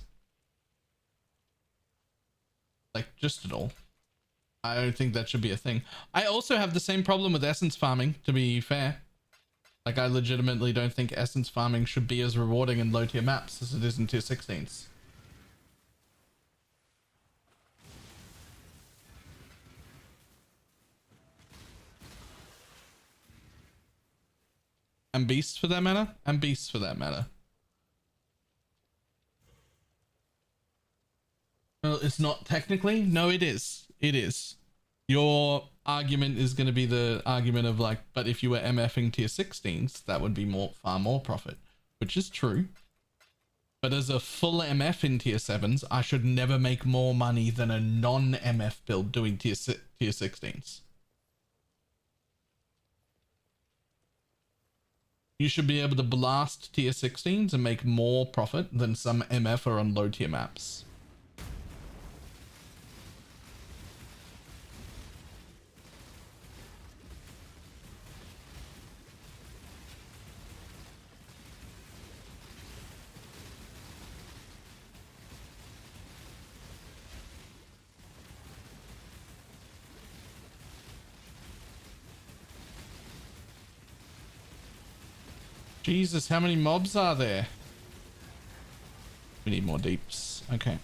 Like, just at all. I don't think that should be a thing. I also have the same problem with essence farming, to be fair. Like, I legitimately don't think essence farming should be as rewarding in low tier maps as it is in tier 16s. And beasts for that matter. And beasts for that matter. Well, it's not technically. No, it is. It is. Your argument is going to be the argument of like, but if you were MFing tier 16s, that would be far more profit, which is true. But as a full MF in tier 7s, I should never make more money than a non-MF build doing tier 16s. You should be able to blast tier 16s and make more profit than some MF or on low tier maps. Jesus, how many mobs are there? We need more deeps. Okay.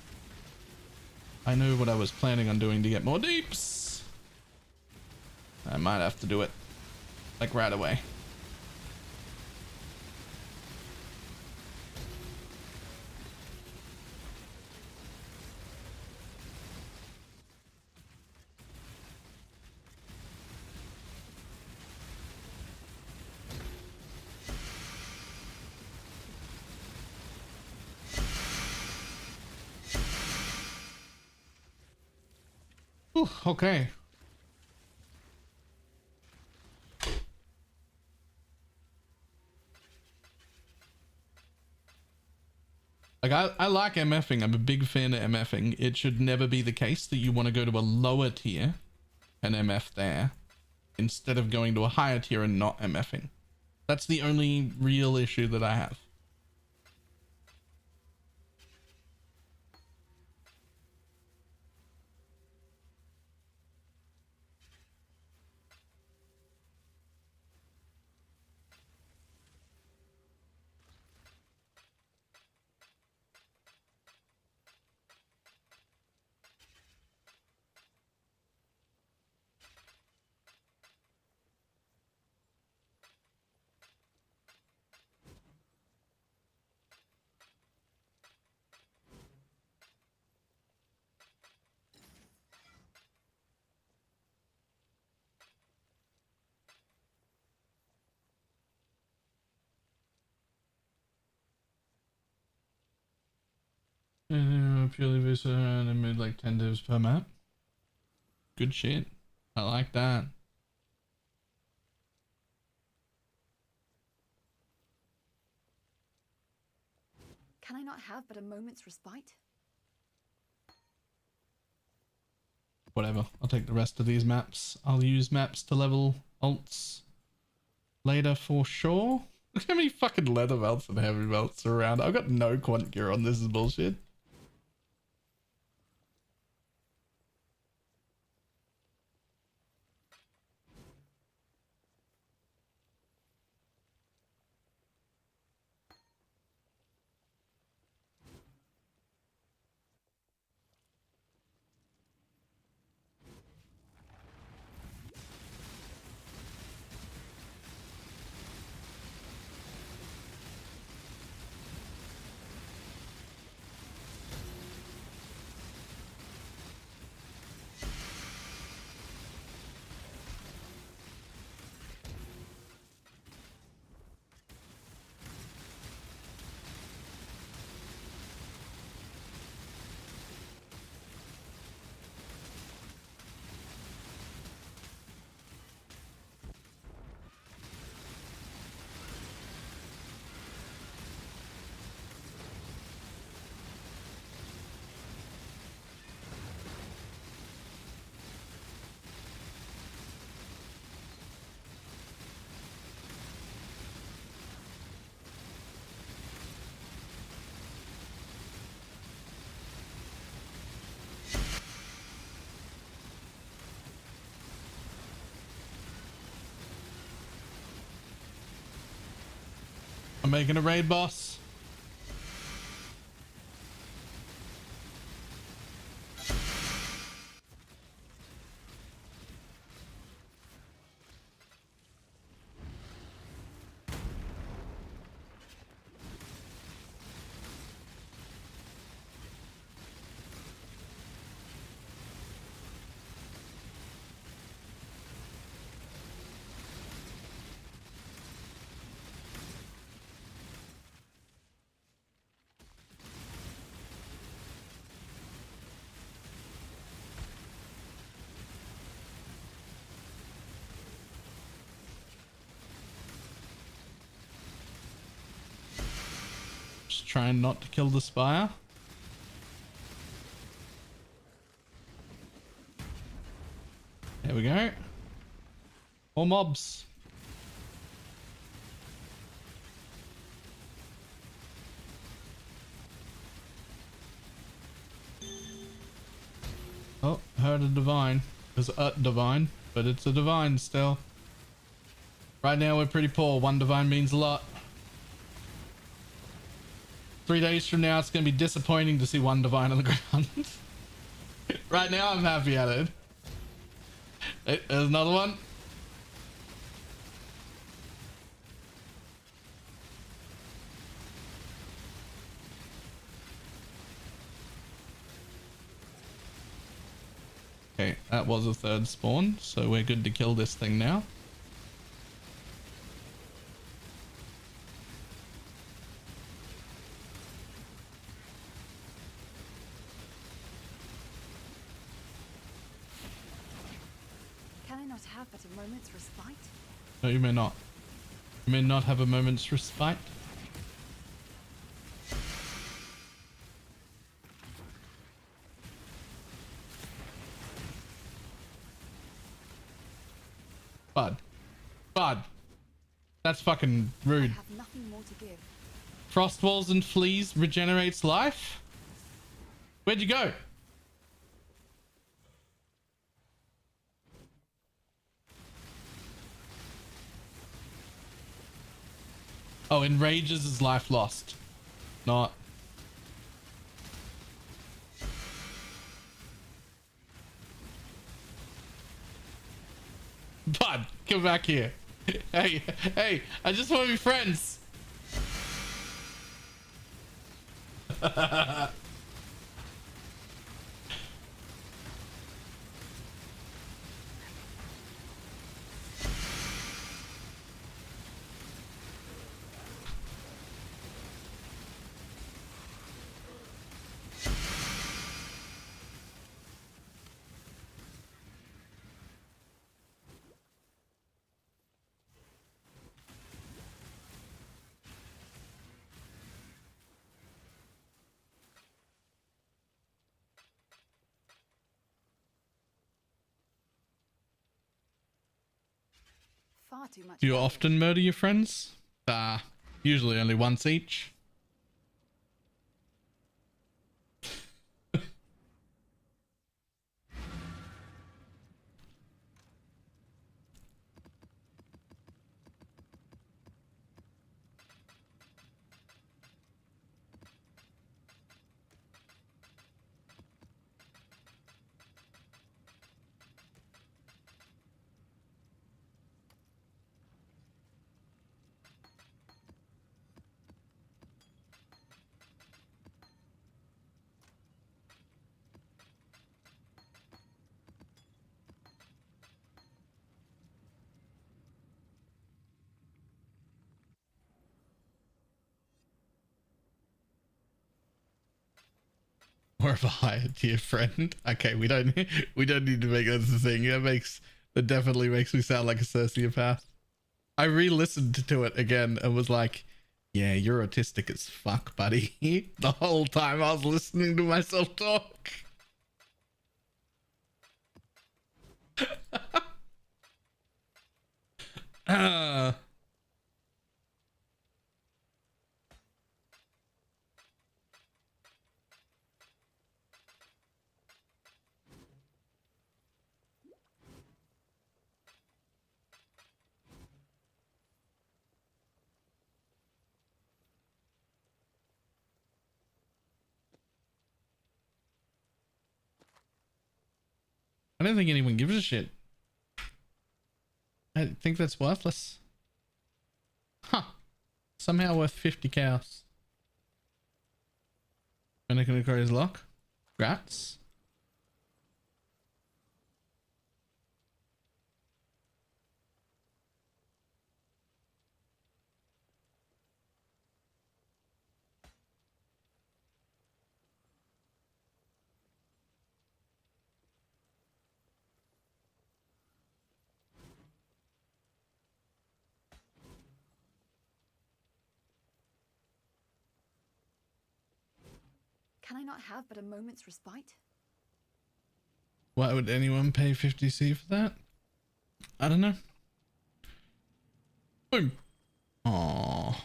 I knew what I was planning on doing to get more deeps. I might have to do it. Like right away. Ooh, okay. Like, I like MFing. I'm a big fan of MFing. It should never be the case that you want to go to a lower tier and MF there instead of going to a higher tier and not MFing. That's the only real issue that I have. Purely visa and I made like 10 divs per map. Good shit. I like that. Can I not have but a moment's respite? Whatever. I'll take the rest of these maps. I'll use maps to level alts later for sure. Look how many fucking leather belts and heavy belts are around. I've got no quant gear on. This is bullshit. I'm making a raid boss. Just trying not to kill the spire. There we go. More mobs. Oh, heard a divine. It's a divine, but it's a divine still. Right now we're pretty poor. One divine means a lot. 3 days from now, it's going to be disappointing to see one divine on the ground. Right now, I'm happy at it. Hey, there's another one. Okay, that was a third spawn, so we're good to kill this thing now. Have but a moment's respite? No, you may not. You may not have a moment's respite. Bud. Bud. That's fucking rude. I have nothing more to give. Frost walls and fleas regenerates life? Where'd you go? Oh, enrages is life lost. Not. Bud, come back here. Hey, hey, I just want to be friends. Far too much. Do you often murder your friends? Usually only once each. More of a higher tier friend. Okay, we don't need to make that the thing. That definitely makes me sound like a sociopath. I re-listened to it again and was like, yeah, you're autistic as fuck, buddy. The whole time I was listening to myself talk. I don't think anyone gives a shit. I think that's worthless. Huh. Somehow worth 50 cows. Anaconda lock. Grats. Can I not have but a moment's respite? Why would anyone pay 50C for that? I don't know. Boom. Aww.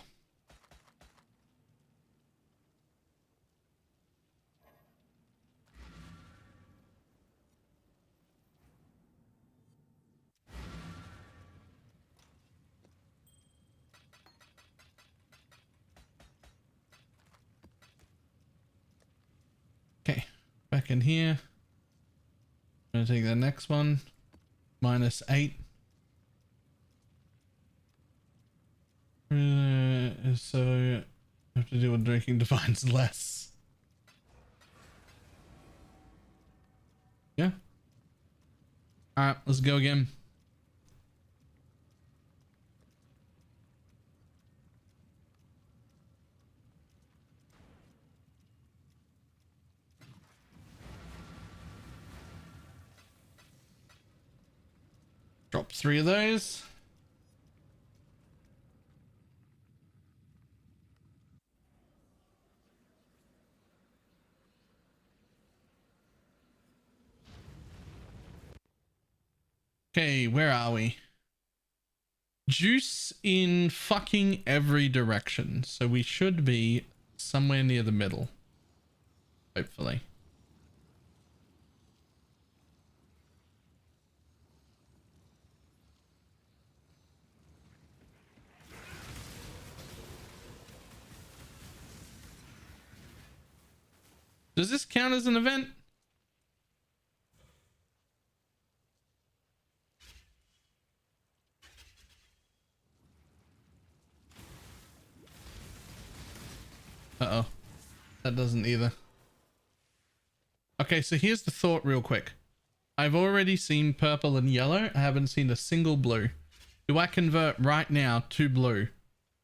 Okay, back in here. I'm gonna take the next one. -8. So I have to do with drinking defines less. Yeah. Alright, let's go again. Drop 3 of those. Okay, where are we? Juice in fucking every direction. So we should be somewhere near the middle. Hopefully. Does this count as an event? Uh-oh. That doesn't either. Okay, so here's the thought real quick. I've already seen purple and yellow. I haven't seen a single blue. Do I convert right now to blue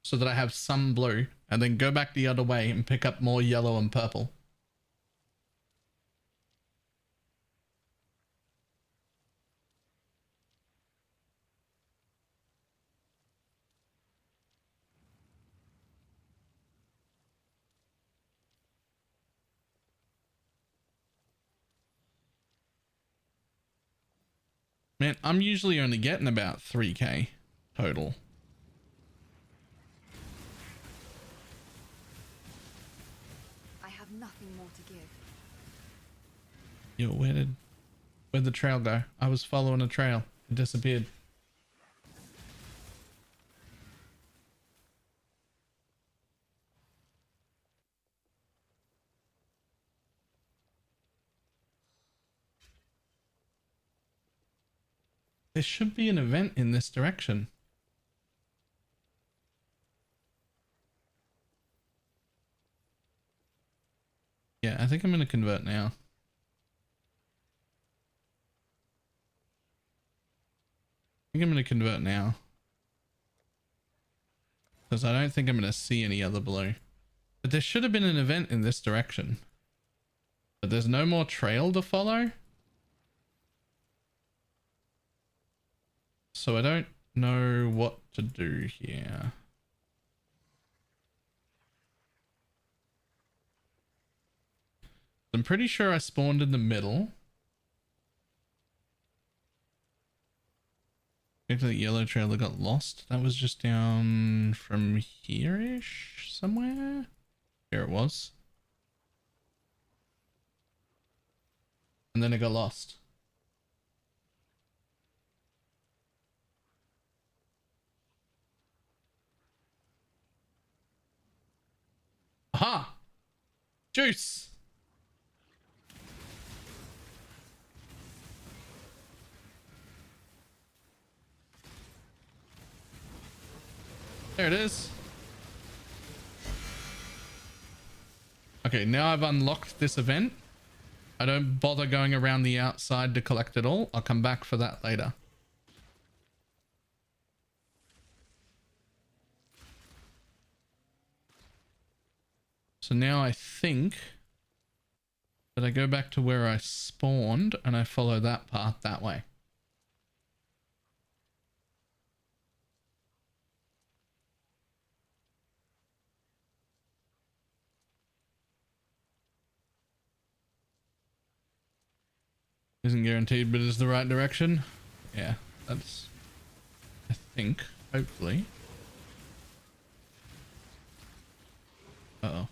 so that I have some blue and then go back the other way and pick up more yellow and purple? Man, I'm usually only getting about 3k total. Yo, where'd the trail go? I was following a trail. It disappeared. There should be an event in this direction. Yeah, I think I'm going to convert now. I think I'm going to convert now. Because I don't think I'm going to see any other blue. But there should have been an event in this direction. But there's no more trail to follow. So I don't know what to do here. I'm pretty sure I spawned in the middle. Maybe the yellow trailer got lost. That was just down from here-ish somewhere. Here it was. And then it got lost. Aha! Juice! There it is. Okay, now I've unlocked this event. I don't bother going around the outside to collect it all. I'll come back for that later. So now I think that I go back to where I spawned and I follow that path that way. Isn't guaranteed, but is the right direction. Yeah, that's, I think, hopefully. Uh-oh.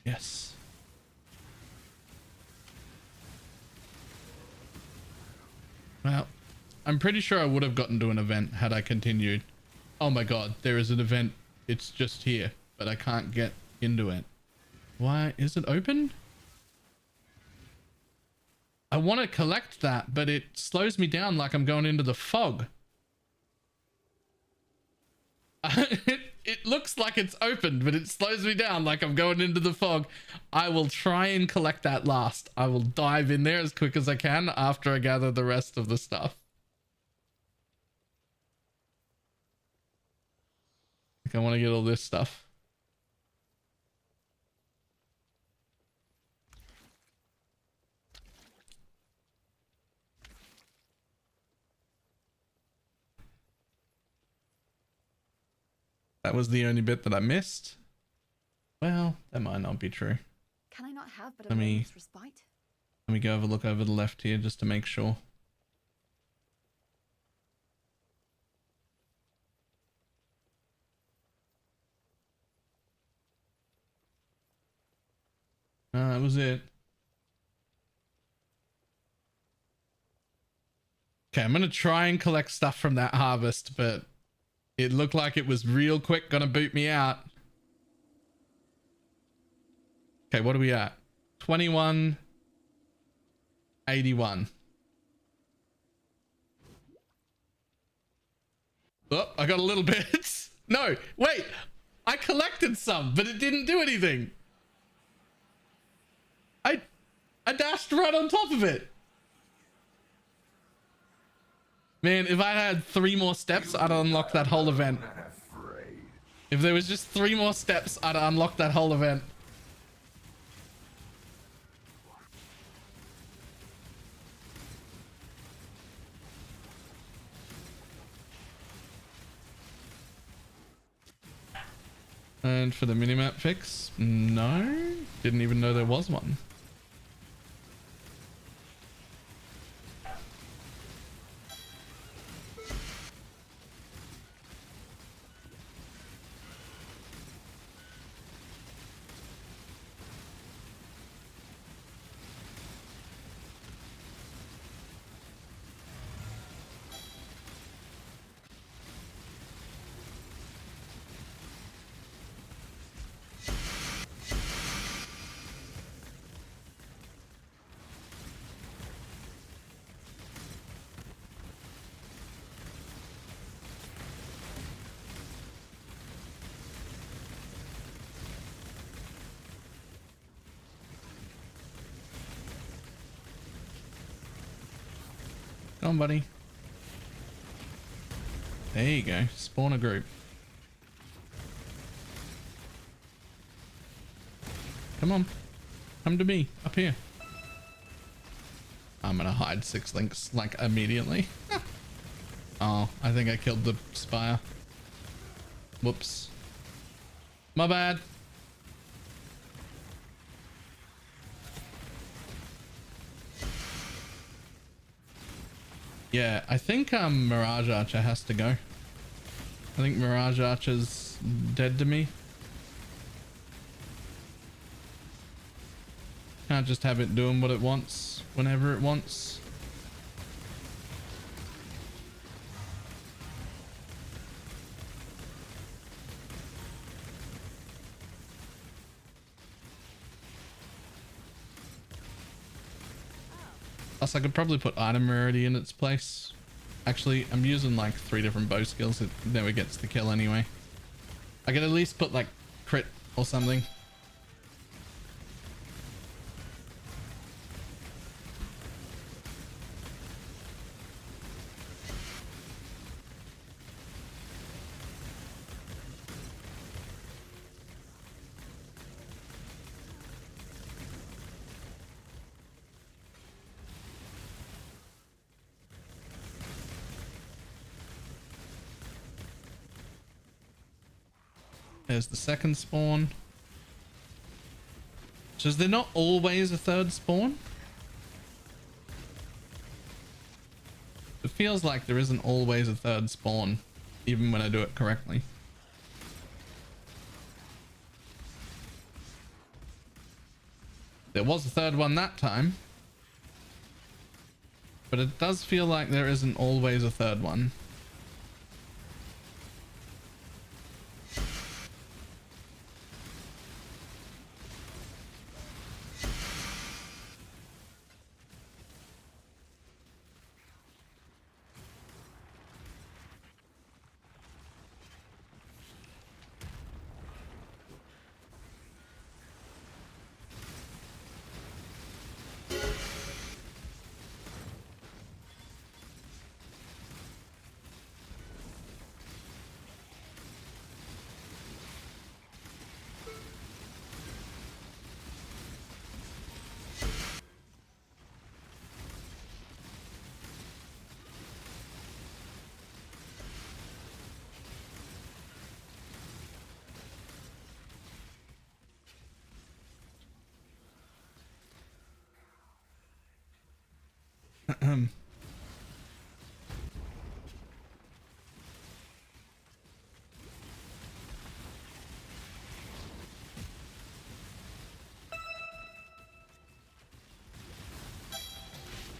Yes. Well, I'm pretty sure I would have gotten to an event had I continued. Oh my god, there is an event. It's just here, but I can't get into it. Why is it open? I want to collect that, but it slows me down like I'm going into the fog. It looks like it's opened, but it slows me down like I'm going into the fog. I will try and collect that last. I will dive in there as quick as I can after I gather the rest of the stuff. I think I want to get all this stuff. That was the only bit that I missed. Well, that might not be true. Can I not have but a Let me- moment's respite? Let me go have a look over the left here just to make sure. That was it. Okay, I'm gonna try and collect stuff from that harvest, but it looked like it was real quick gonna boot me out. Okay, what are we at? 2181. Oh, I got a little bit. No, wait. I collected some, but it didn't do anything. I dashed right on top of it. Man, if I had 3 more steps, I'd unlock that whole event. If there was just 3 more steps, I'd unlock that whole event. And for the minimap fix, no, didn't even know there was one. on, buddy. There you go. Spawn a group. Come on. Come to me. Up here. I'm gonna hide 6 links like immediately. Oh, I think I killed the spire. Whoops. My bad. Yeah, I think Mirage Archer has to go. I think Mirage Archer's dead to me. Can't just have it doing what it wants whenever it wants. Plus, I could probably put item rarity in its place. Actually, I'm using like 3 different bow skills. It never gets the kill anyway. I could at least put like crit or something. There's the second spawn. So is there not always a third spawn? It feels like there isn't always a third spawn, even when I do it correctly. There was a third one that time. But it does feel like there isn't always a third one.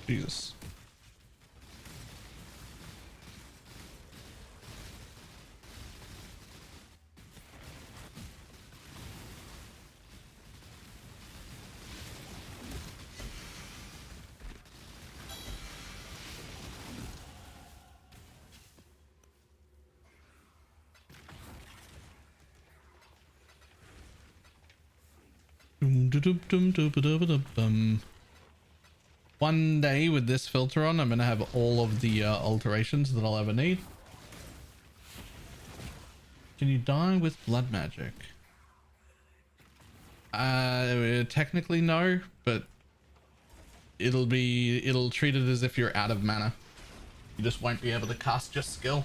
Jesus. One day with this filter on, I'm gonna have all of the alterations that I'll ever need. Can you die with blood magic? Technically no, but it'll treat it as if you're out of mana. You just won't be able to cast your skill.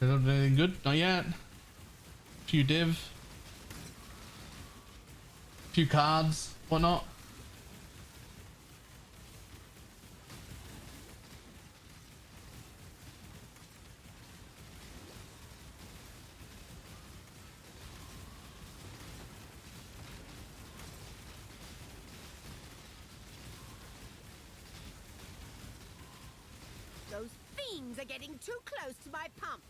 Anything good? Not yet. Few div. Few cards. Whatnot. Those fiends are getting too close to my pump.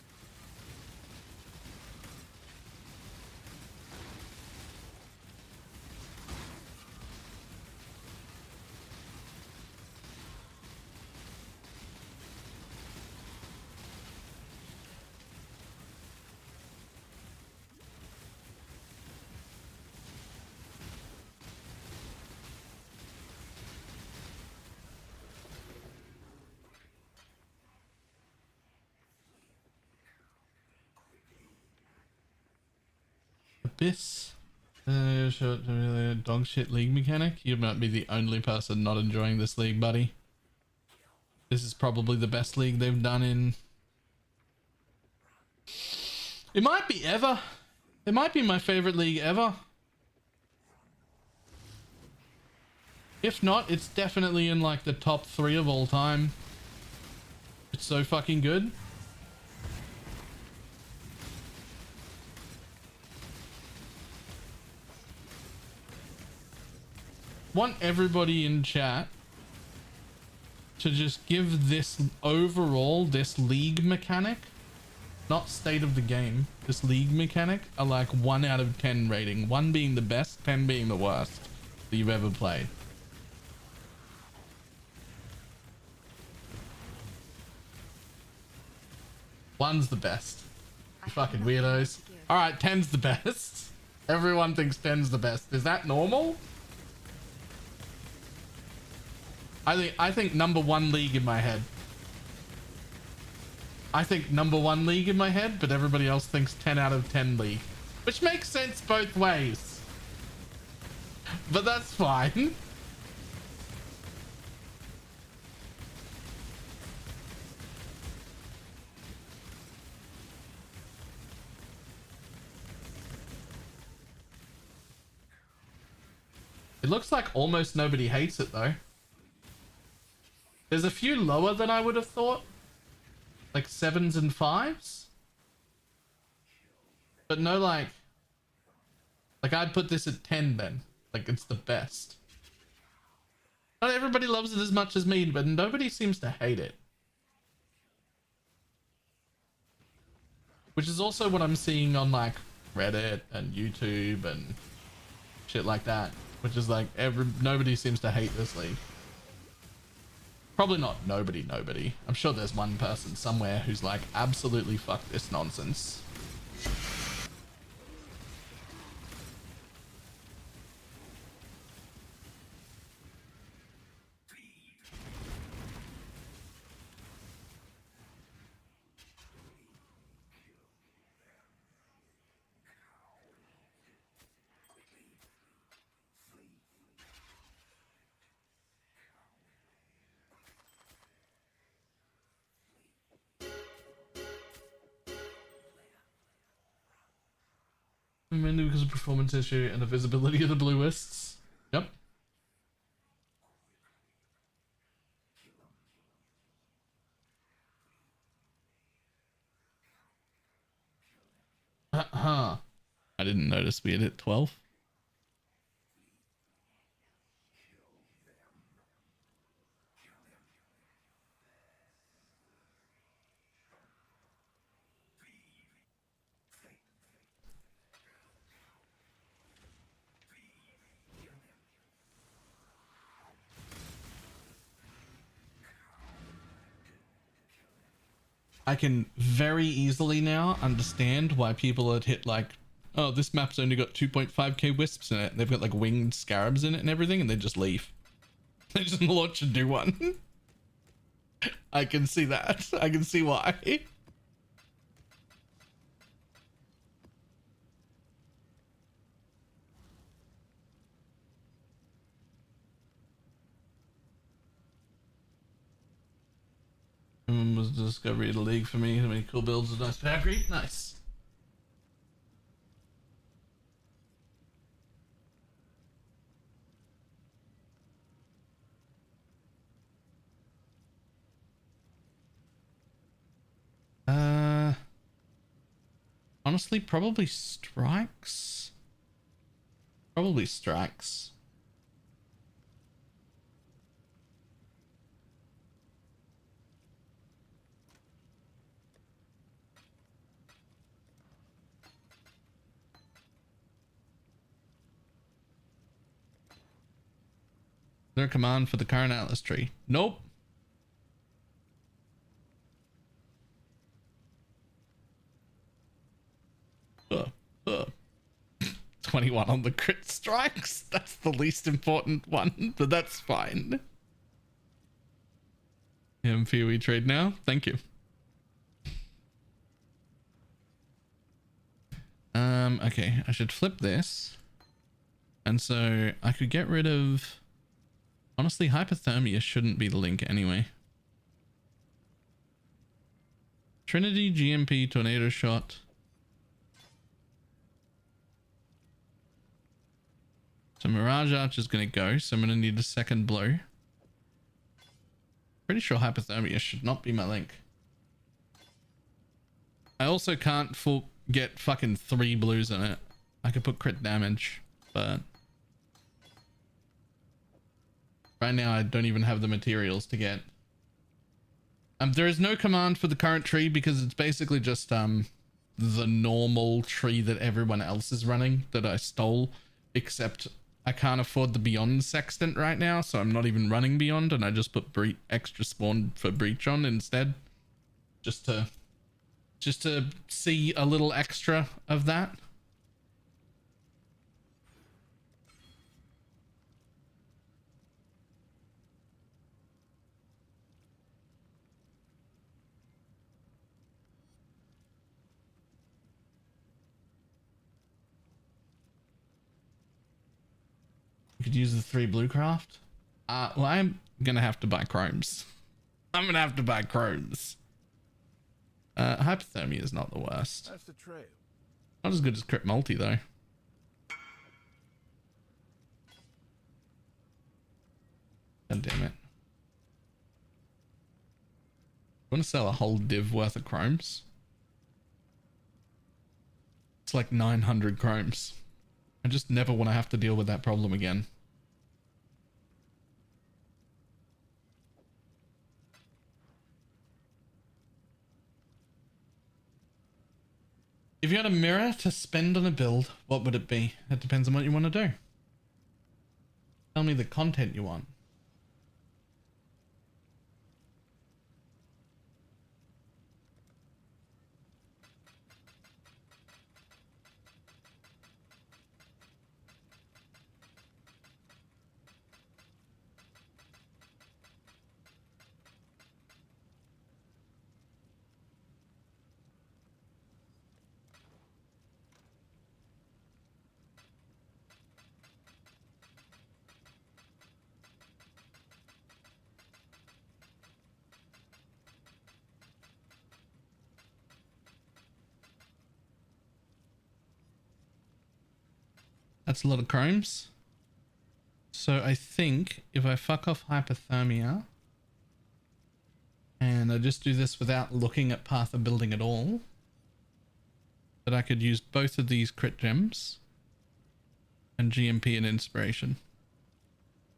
Abyss. Dog shit league mechanic. You might be the only person not enjoying this league, buddy. This is probably the best league they've done in... It might be ever. It might be my favorite league ever. If not, it's definitely in like the top 3 of all time. It's so fucking good. Want everybody in chat to just give this overall, this league mechanic, not state of the game, this league mechanic, a like 1 out of 10 rating. 1 being the best, 10 being the worst that you've ever played. One's the best. You fucking weirdos. Alright, 10's the best. Everyone thinks 10's the best. Is that normal? I think number 1 league in my head. I think number 1 league in my head, but everybody else thinks 10 out of 10 league. Which makes sense both ways. But that's fine. It looks like almost nobody hates it though. There's a few lower than I would have thought. Like 7s and 5s. But no like I'd put this at 10 then. Like it's the best. Not everybody loves it as much as me, but nobody seems to hate it. Which is also what I'm seeing on like Reddit and YouTube and shit like that. Which is like nobody seems to hate this league. Probably not nobody. I'm sure there's one person somewhere who's like, absolutely fuck this nonsense. Mainly because of performance issue and the visibility of the blue lists. Yep. I didn't notice we had hit 12. I can very easily now understand why people had hit like, oh, this map's only got 2.5k wisps in it. They've got like winged scarabs in it and everything, and they just leave. They just launch and do one. I can see that. I can see why. Was the discovery of the league for me. How many cool builds with nice factory? Nice. Honestly, probably strikes. Probably strikes. Their command for the current atlas tree. Nope. uh. 21 on the crit strikes. That's the least important one, but that's fine. We trade now. Thank you. okay, I should flip this. And so I could get rid of... Honestly, hypothermia shouldn't be the link anyway. Trinity, GMP, tornado shot. So Mirage Arch is going to go, so I'm going to need a second blow. Pretty sure hypothermia should not be my link. I also can't get fucking 3 blues in it. I could put crit damage, but right now I don't even have the materials to get. There is no command for the current tree because it's basically just the normal tree that everyone else is running that I stole, except I can't afford the Beyond Sextant right now, so I'm not even running Beyond, and I just put extra spawn for Breach on instead, just to see a little extra of that. You could use the 3 blue craft. Well, I'm gonna have to buy chromes. I'm gonna have to buy chromes. Hypothermia is not the worst. That's the trail. Not as good as crit multi though. God damn it. I want to sell a whole div worth of chromes. It's like 900 chromes. I just never want to have to deal with that problem again. If you had a mirror to spend on a build, what would it be? It depends on what you want to do. Tell me the content you want. That's a lot of chromes. So I think if I fuck off hypothermia and I just do this without looking at path of building at all, that I could use both of these crit gems and GMP and inspiration.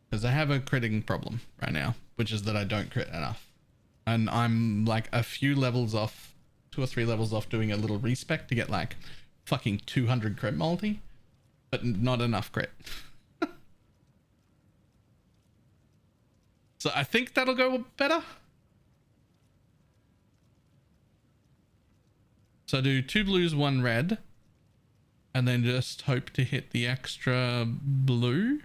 Because I have a critting problem right now, which is that I don't crit enough. And I'm like a few levels off, 2 or 3 levels off doing a little respec to get like fucking 200 crit multi. But not enough crit. So I think that'll go better. So I do 2 blues, 1 red. And then just hope to hit the extra blue.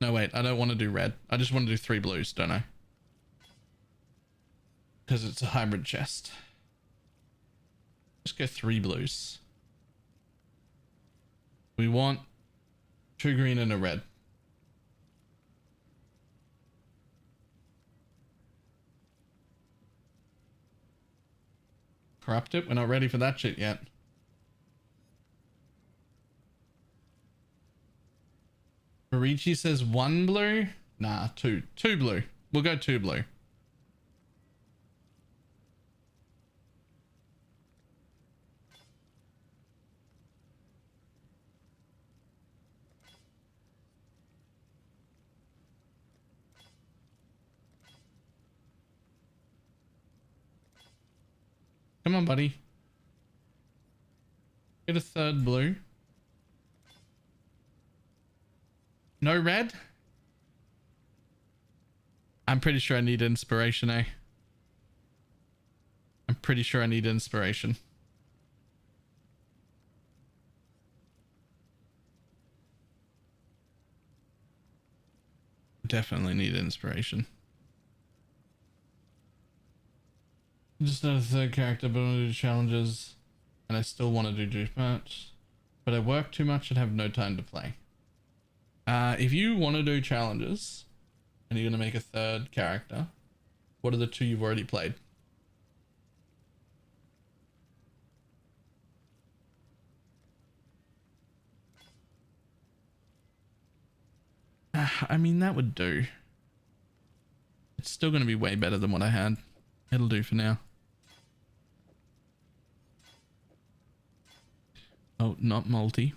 No, wait, I don't want to do red. I just want to do 3 blues, don't I? Because it's a hybrid chest. Just go 3 blues. We want 2 green and a red. Corrupt it. We're not ready for that shit yet. Marichi says 1 blue. Nah, 2. 2 blue. We'll go 2 blue. Come on, buddy. Get a 3rd blue. No red? I'm pretty sure I need inspiration, eh? I'm pretty sure I need inspiration. Definitely need inspiration. Just not a third character, but I want to do challenges, and I still want to do juice match, but I work too much and have no time to play. If you want to do challenges and you're going to make a third character, what are the two you've already played? I mean, that would do. It's still going to be way better than what I had. It'll do for now. Oh, not multi.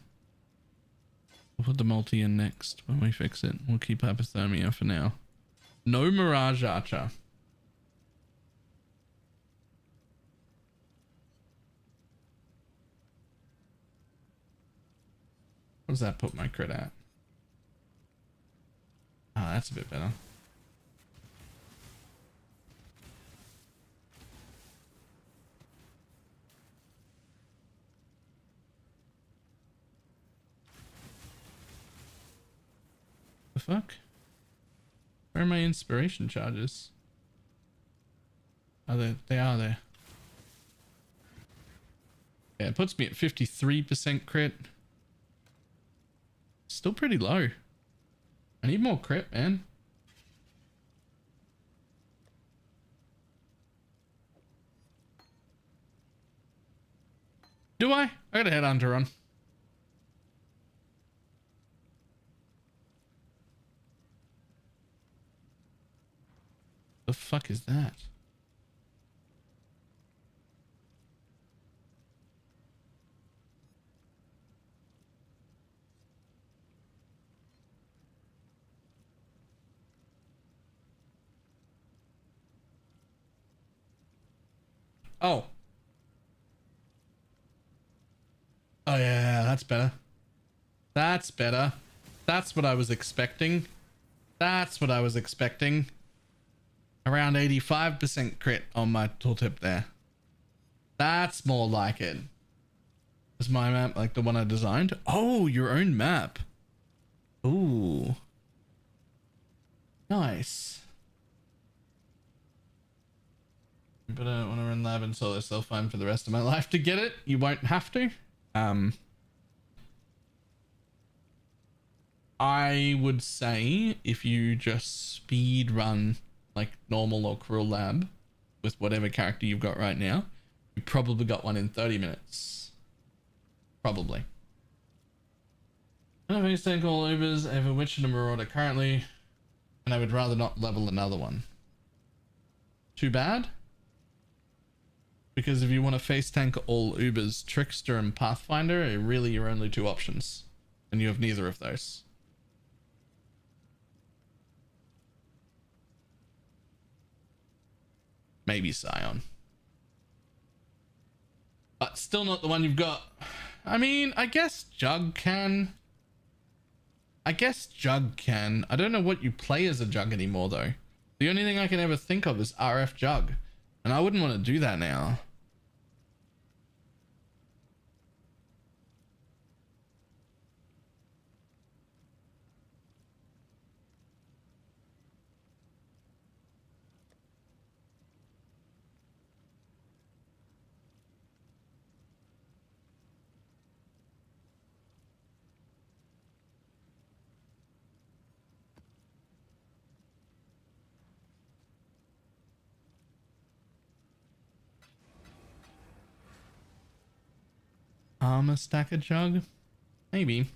We'll put the multi in next when we fix it. We'll keep hypothermia for now. No Mirage Archer. What does that put my crit at? Ah, that's a bit better. The fuck? Where are my inspiration charges? Oh, they are there. Yeah, it puts me at 53% crit. Still pretty low. I need more crit, man. Do I? I got a headhunter on. The fuck is that? Oh. Oh yeah, that's better. That's better. That's what I was expecting. That's what I was expecting. Around 85% crit on my tooltip there. That's more like it. Is my map like the one I designed? Oh, your own map. Ooh. Nice. But I don't want to run lab and solo self-find for the rest of my life to get it. You won't have to. I would say if you just speed run like normal or cruel lab with whatever character you've got right now, you probably got one in 30 minutes. Probably. I don't know if I all Ubers. I have a Witch and a Marauder currently, and I would rather not level another one. Too bad. Because if you want to face tank all Ubers, Trickster and Pathfinder are really your only two options. And you have neither of those. Maybe Scion. But still not the one you've got. I mean, I guess Jug can. I don't know what you play as a Jug anymore though. The only thing I can ever think of is RF Jug. And I wouldn't want to do that now. Armor stacker Jug? Maybe.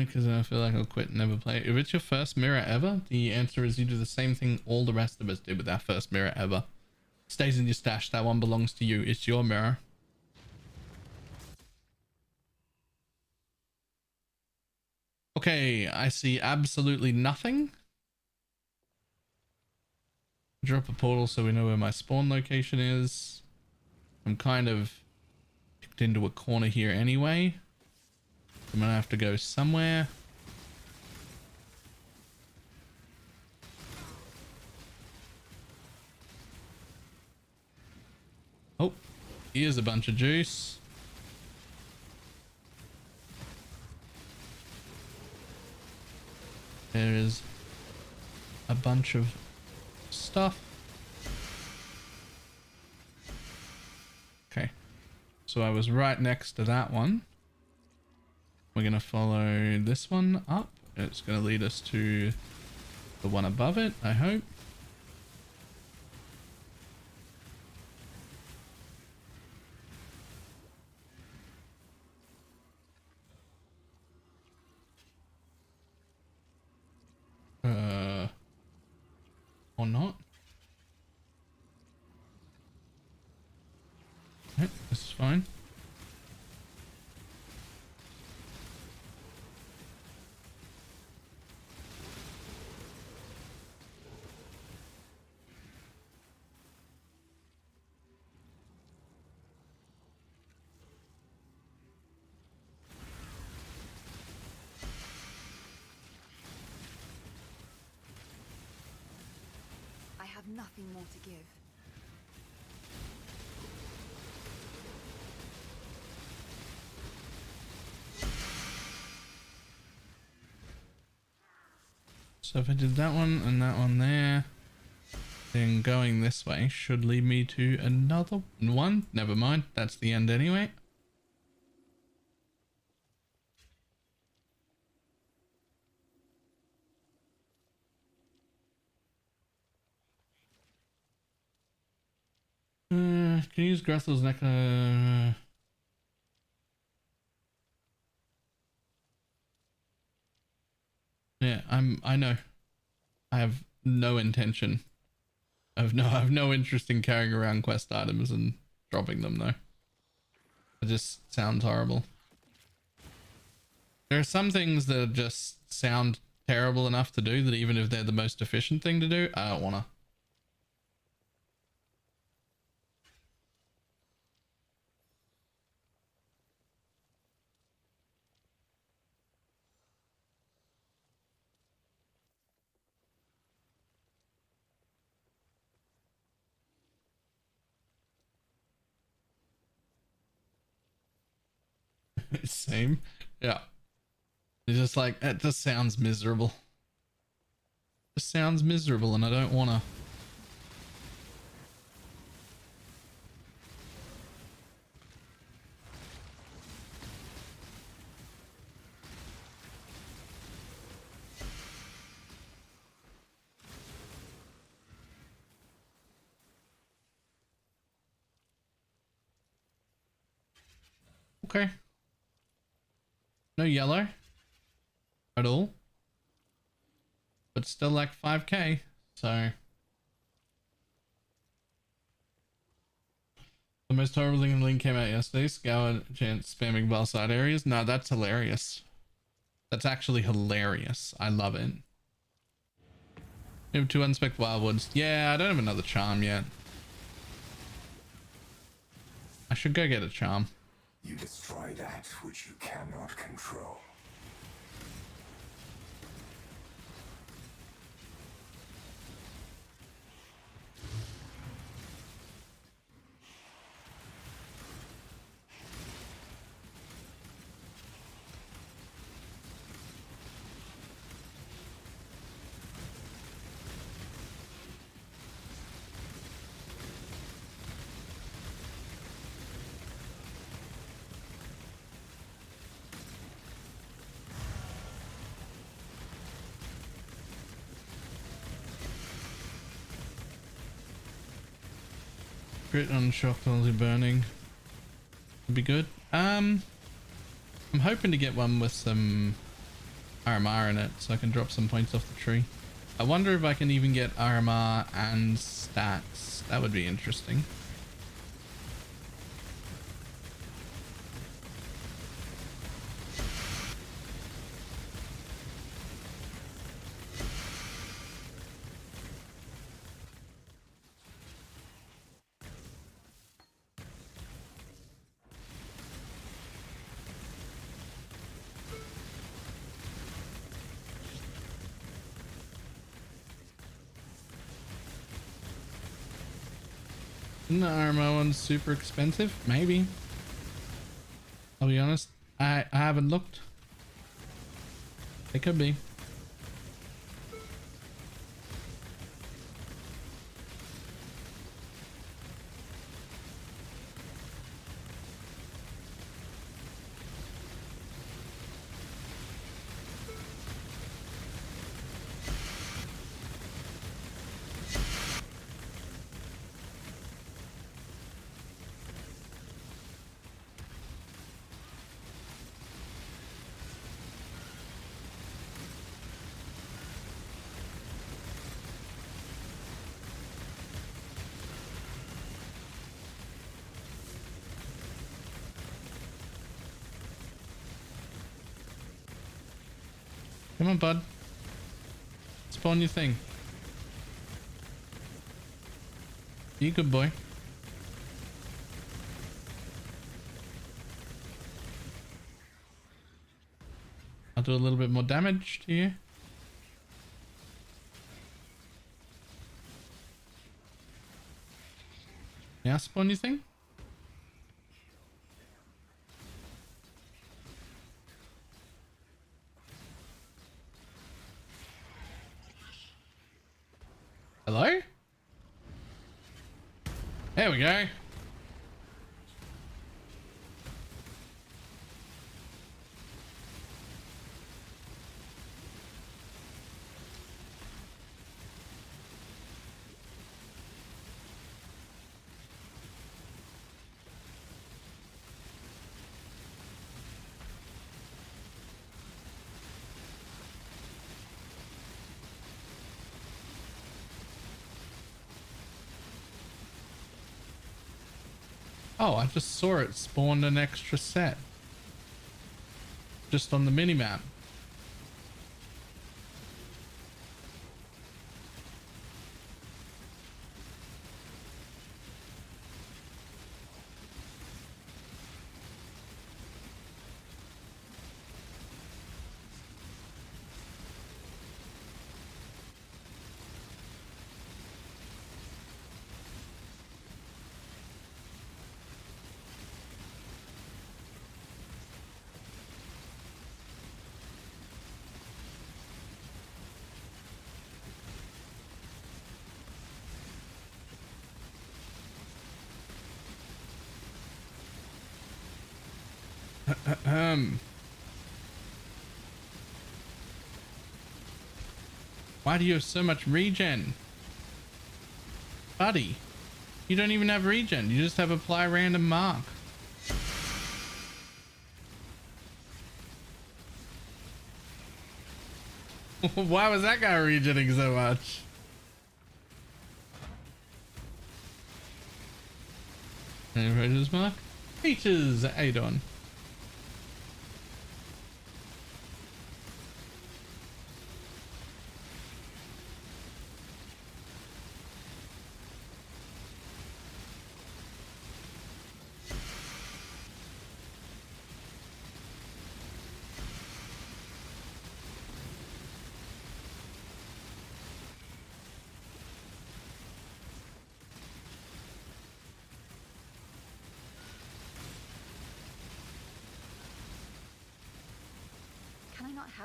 Because I feel like I'll quit and never play. If it's your first mirror ever, the answer is you do the same thing all the rest of us did with our first mirror ever. Stays in your stash. That one belongs to you. It's your mirror. Okay, I see absolutely nothing. Drop a portal so we know where my spawn location is. I'm kind of backed into a corner here anyway. I'm gonna have to go somewhere. Oh, here's a bunch of juice. There is a bunch of stuff. Okay, so I was right next to that one. We're gonna follow this one up. It's gonna lead us to the one above it, I hope. Or not. Okay, this is fine. I have nothing more to give. So if I did that one and that one there, then going this way should lead me to another one. Never mind, that's the end anyway. Can you use Grethel's neck? Yeah, I know. I have no intention. I have no interest in carrying around quest items and dropping them though. It just sounds horrible. There are some things that just sound terrible enough to do that even if they're the most efficient thing to do, I don't wanna. Same. Yeah. It's just like, it just sounds miserable. It sounds miserable and I don't wanna. Okay. No yellow at all, but still like 5k. So the most horrible thing in the link came out yesterday. Scour chance spamming bar side areas. No, that's hilarious. That's actually hilarious. I love it. We have 2 unspec Wildwoods. Yeah, I don't have another charm yet. I should go get a charm. You destroy that which you cannot control. Crit on shock penalty burning would be good. I'm hoping to get one with some RMR in it so I can drop some points off the tree. I wonder if I can even get RMR and stats. That would be interesting. Isn't the RMO one super expensive? Maybe. I'll be honest. I haven't looked. It could be. Come on, bud. Spawn your thing. You good boy. I'll do a little bit more damage to you. Now spawn your thing. Hello? There we go. Oh, I just saw it spawned an extra set. Just on the minimap. Why do you have so much regen? Buddy, you don't even have regen. You just have apply random mark. Why was that guy regenning so much? Any Rogers mark? Peaches, how you doing?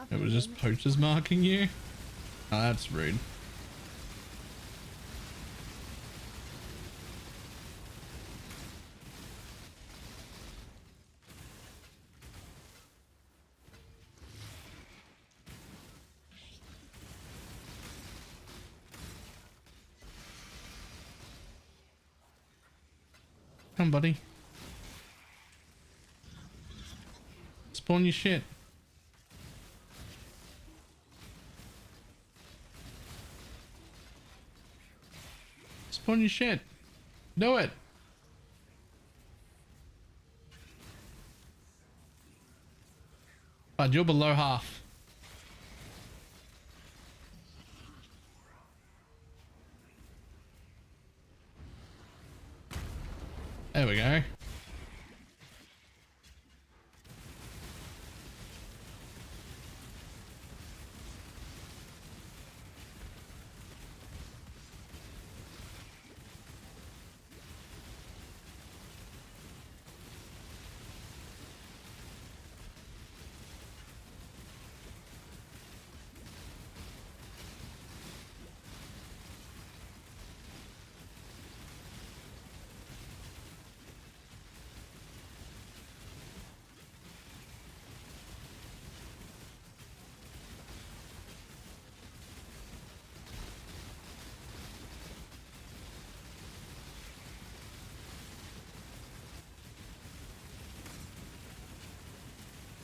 It was just poachers marking you? Oh, that's rude. Come, buddy. Spawn your shit. Spawn your shit. Do it. But you're below half. There we go.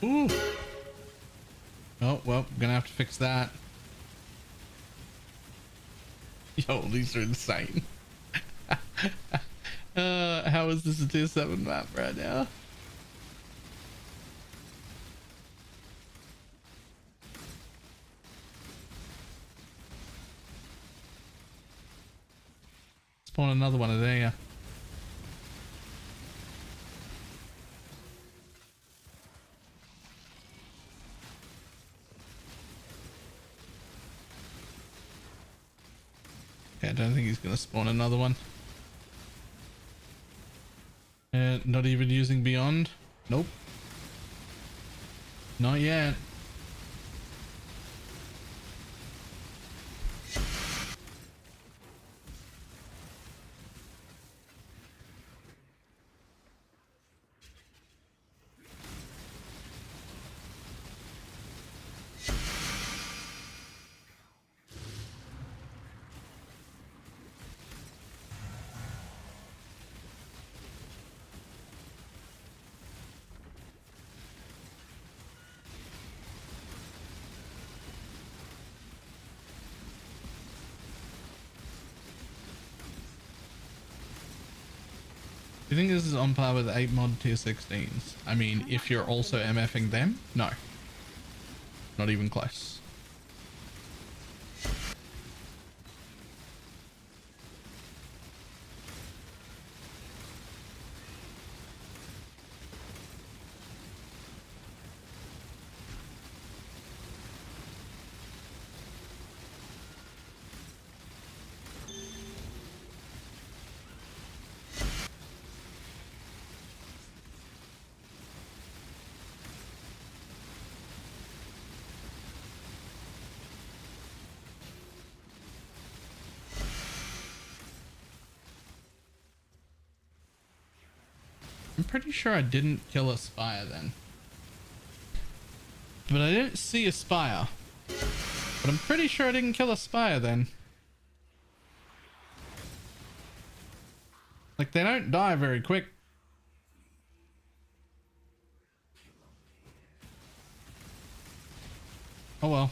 Ooh. Oh, well, gonna have to fix that. Yo, these are insane. How is this a tier 7 map right now? Spawn another one of there. Okay, I don't think he's gonna spawn another one. Not even using Beyond? Nope. Not yet. Do you think this is on par with 8 mod tier 16s? I mean, if you're also MFing them? No. Not even close. I'm pretty sure I didn't kill a spire then. But I didn't see a spire. But I'm pretty sure I didn't kill a spire then. Like, they don't die very quick. Oh well.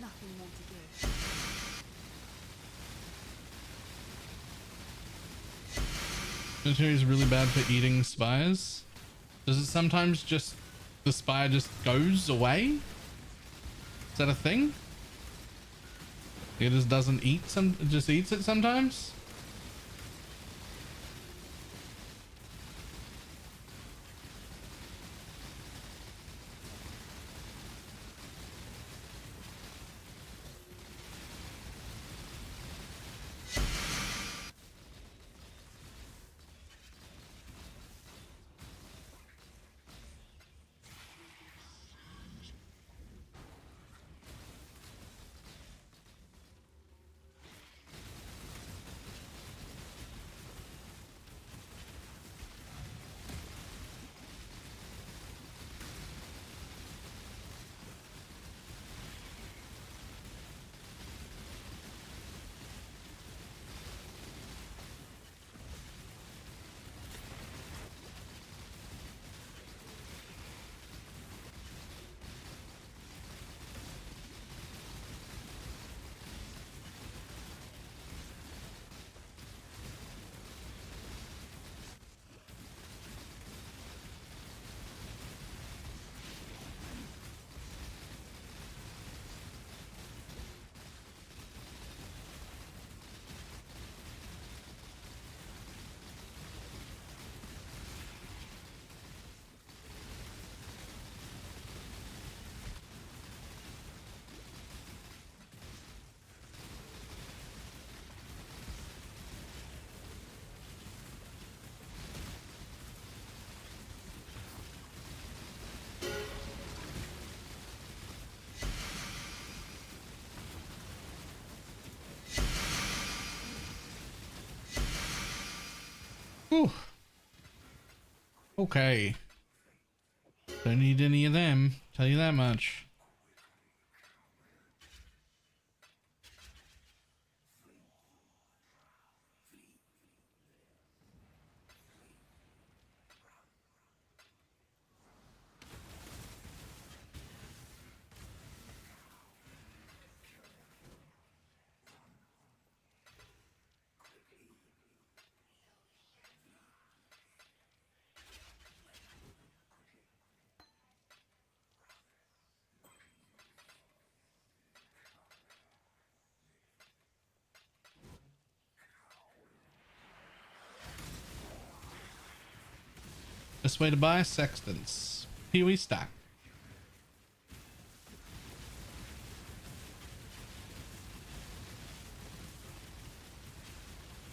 Nothing more to give. Ventor is really bad for eating spires. Does it sometimes just, the spire just goes away? Is that a thing? It just doesn't eat it just eats it sometimes? Whew. Okay. Don't need any of them, tell you that much. Best way to buy sextants. Pee-wee stack.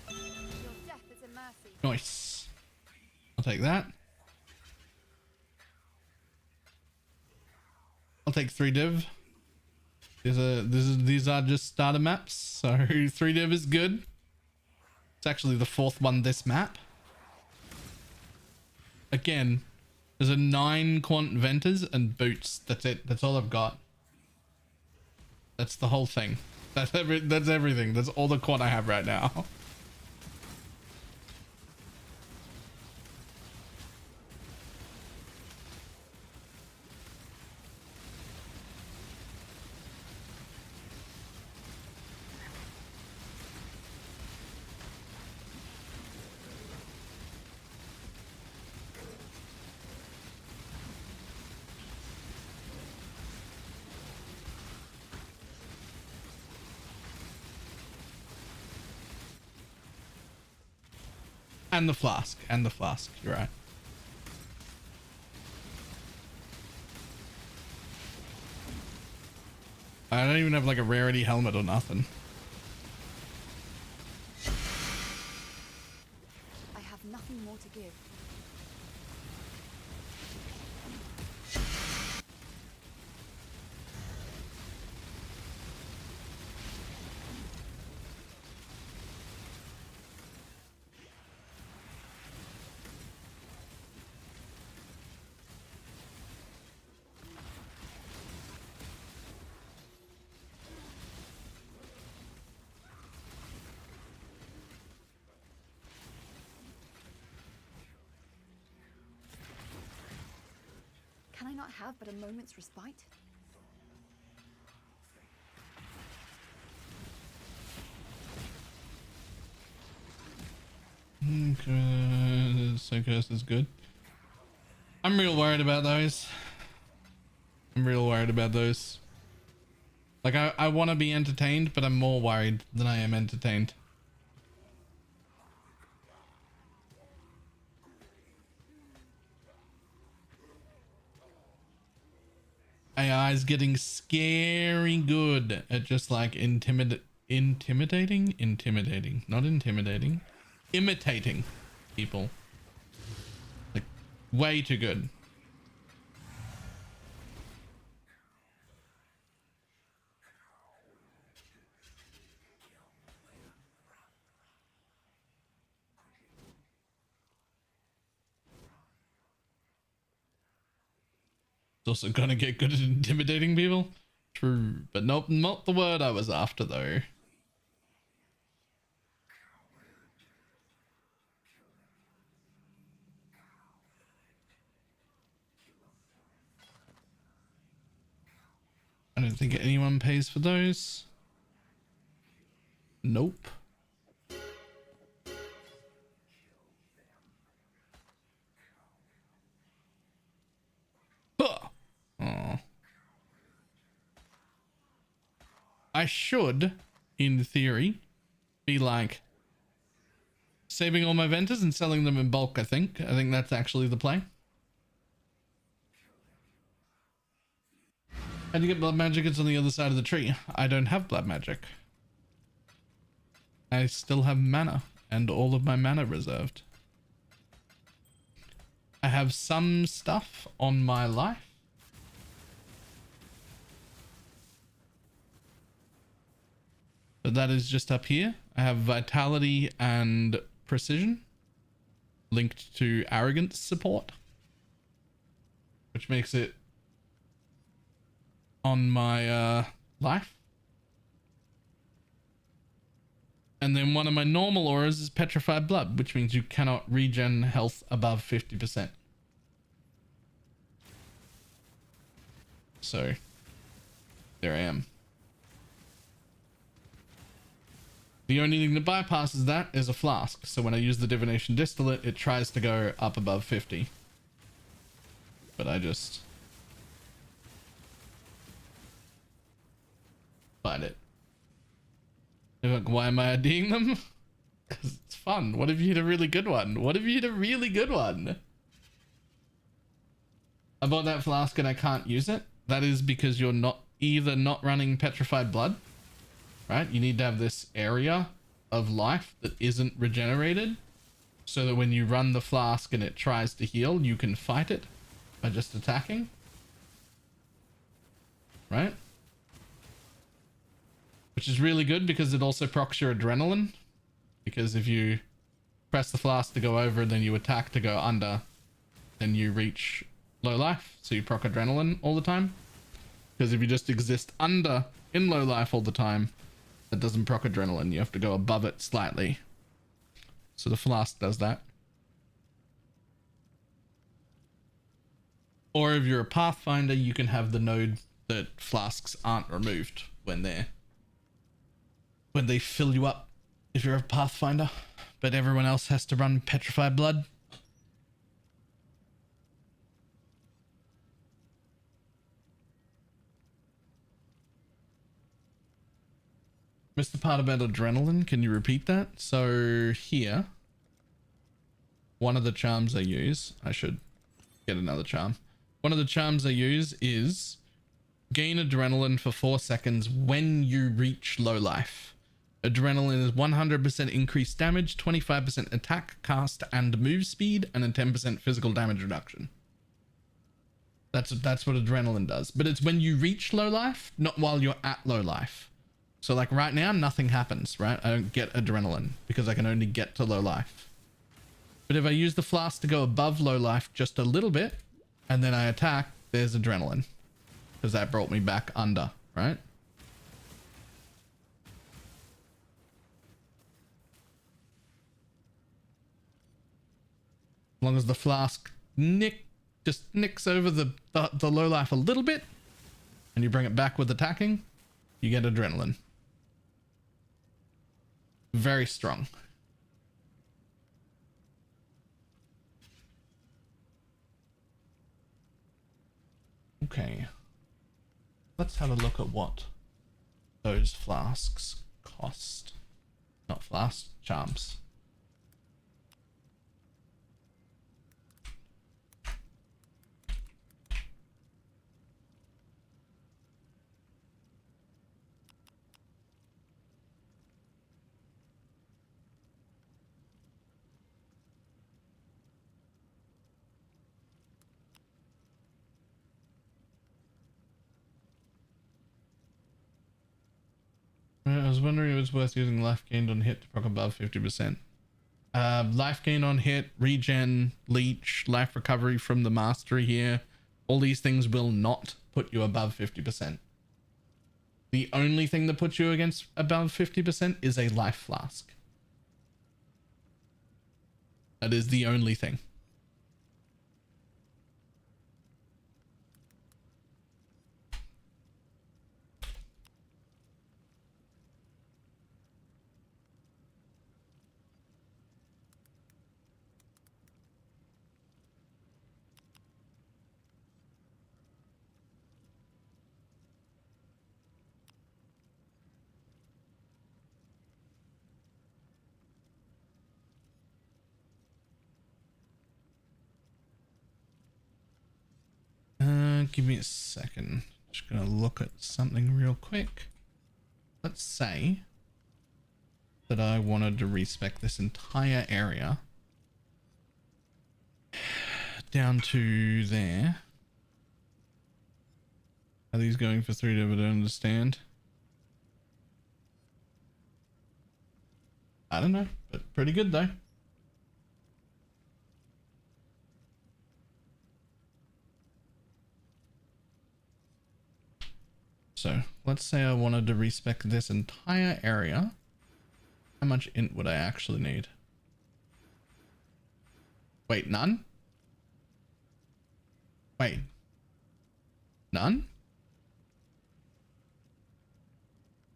Your death is a mercy. Nice. I'll take that. I'll take 3 div. These are just starter maps, so 3 div is good. It's actually the 4th one this map. Again, there's a 9 quant Ventors and boots. That's it. That's all I've got. That's the whole thing. That's everything. That's all the quant I have right now. And the flask. You're right. I don't even have like a rarity helmet or nothing. I have nothing more to give. Can I not have but a moment's respite? Okay, so curse is good. I'm real worried about those. Like I want to be entertained, but I'm more worried than I am entertained. AI is getting scary good at just like imitating people. Like way too good. It's also gonna get good at intimidating people. True, but nope, not the word I was after though. I don't think anyone pays for those. Nope. Huh. Oh. I should, in theory, be like saving all my Ventors and selling them in bulk. I think that's actually the play. How do you get blood magic? It's on the other side of the tree. I don't have blood magic. I still have mana and all of my mana reserved. I have some stuff on my life. But that is just up here. I have vitality and precision. linked to arrogance support, which makes it on my life. And then one of my normal auras is petrified blood, which means you cannot regen health above 50%. So there I am. The only thing that bypasses that is a flask. So when I use the divination distillate, it tries to go up above 50. But I just fight it. They're like, why am I IDing them? Because it's fun. What if you hit a really good one? What if you hit a really good one? I bought that flask and I can't use it. That is because you're not running petrified blood, right? You need to have this area of life that isn't regenerated so that when you run the flask and it tries to heal, you can fight it by just attacking, right? Which is really good because it also procs your adrenaline, because if you press the flask to go over and then you attack to go under, then you reach low life, so you proc adrenaline all the time. Because if you just exist under in low life all the time, that doesn't proc adrenaline. You have to go above it slightly. So the flask does that. Or if you're a pathfinder, you can have the node that flasks aren't removed when they fill you up if you're a pathfinder, but everyone else has to run petrified blood. Missed the part about adrenaline. Can you repeat that? So here, one of the charms I use, I should get another charm. One of the charms I use is gain adrenaline for 4 seconds when you reach low life. Adrenaline is 100% increased damage, 25% attack, cast, and move speed, and a 10% physical damage reduction. That's what adrenaline does. But it's when you reach low life, not while you're at low life. So like right now, nothing happens, right? I don't get adrenaline because I can only get to low life. But if I use the flask to go above low life just a little bit, and then I attack, there's adrenaline. Because that brought me back under, right? As long as the flask just nicks over the low life a little bit, and you bring it back with attacking, you get adrenaline. Very strong. Okay. Let's have a look at what those flasks cost. Not flasks, charms. I was wondering if it was worth using life gained on hit to proc above 50%. Life gain on hit, regen, leech, life recovery from the mastery here. All these things will not put you above 50%. The only thing that puts you against above 50% is a life flask. That is the only thing. Give me a second. Just gonna look at something real quick. Let's say that I wanted to respec this entire area down to there. Are these going for 3? I don't understand. I don't know, but pretty good though. So let's say I wanted to respec this entire area. How much int would I actually need? Wait, none? Wait. None?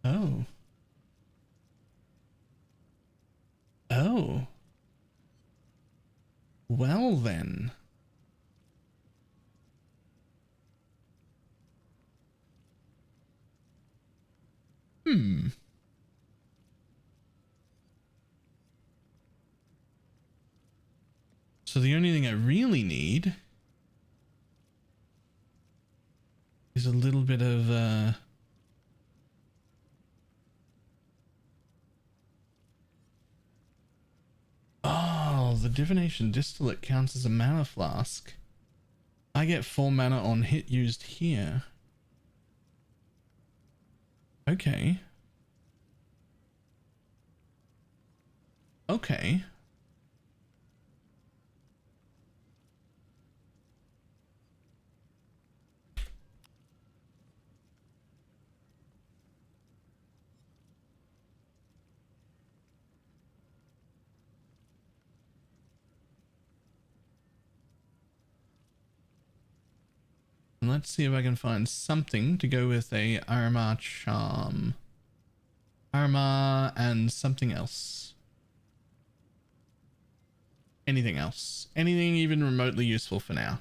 Oh. Oh. Well then. So the only thing I really need is a little bit of oh, the Divination distillate counts as a mana flask. I get 4 mana on hit used here. Okay. Okay. And let's see if I can find something to go with a armor charm. Armor and something else. Anything else. Anything even remotely useful for now.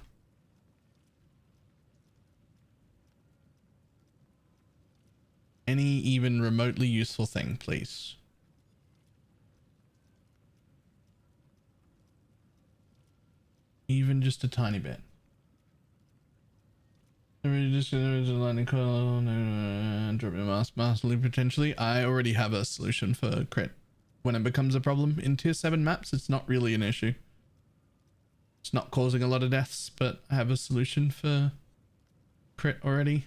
Any even remotely useful thing, please. Even just a tiny bit. Just lightning coil, drop your massively potentially. I already have a solution for crit. When it becomes a problem in tier 7 maps, it's not really an issue. It's not causing a lot of deaths, but I have a solution for crit already.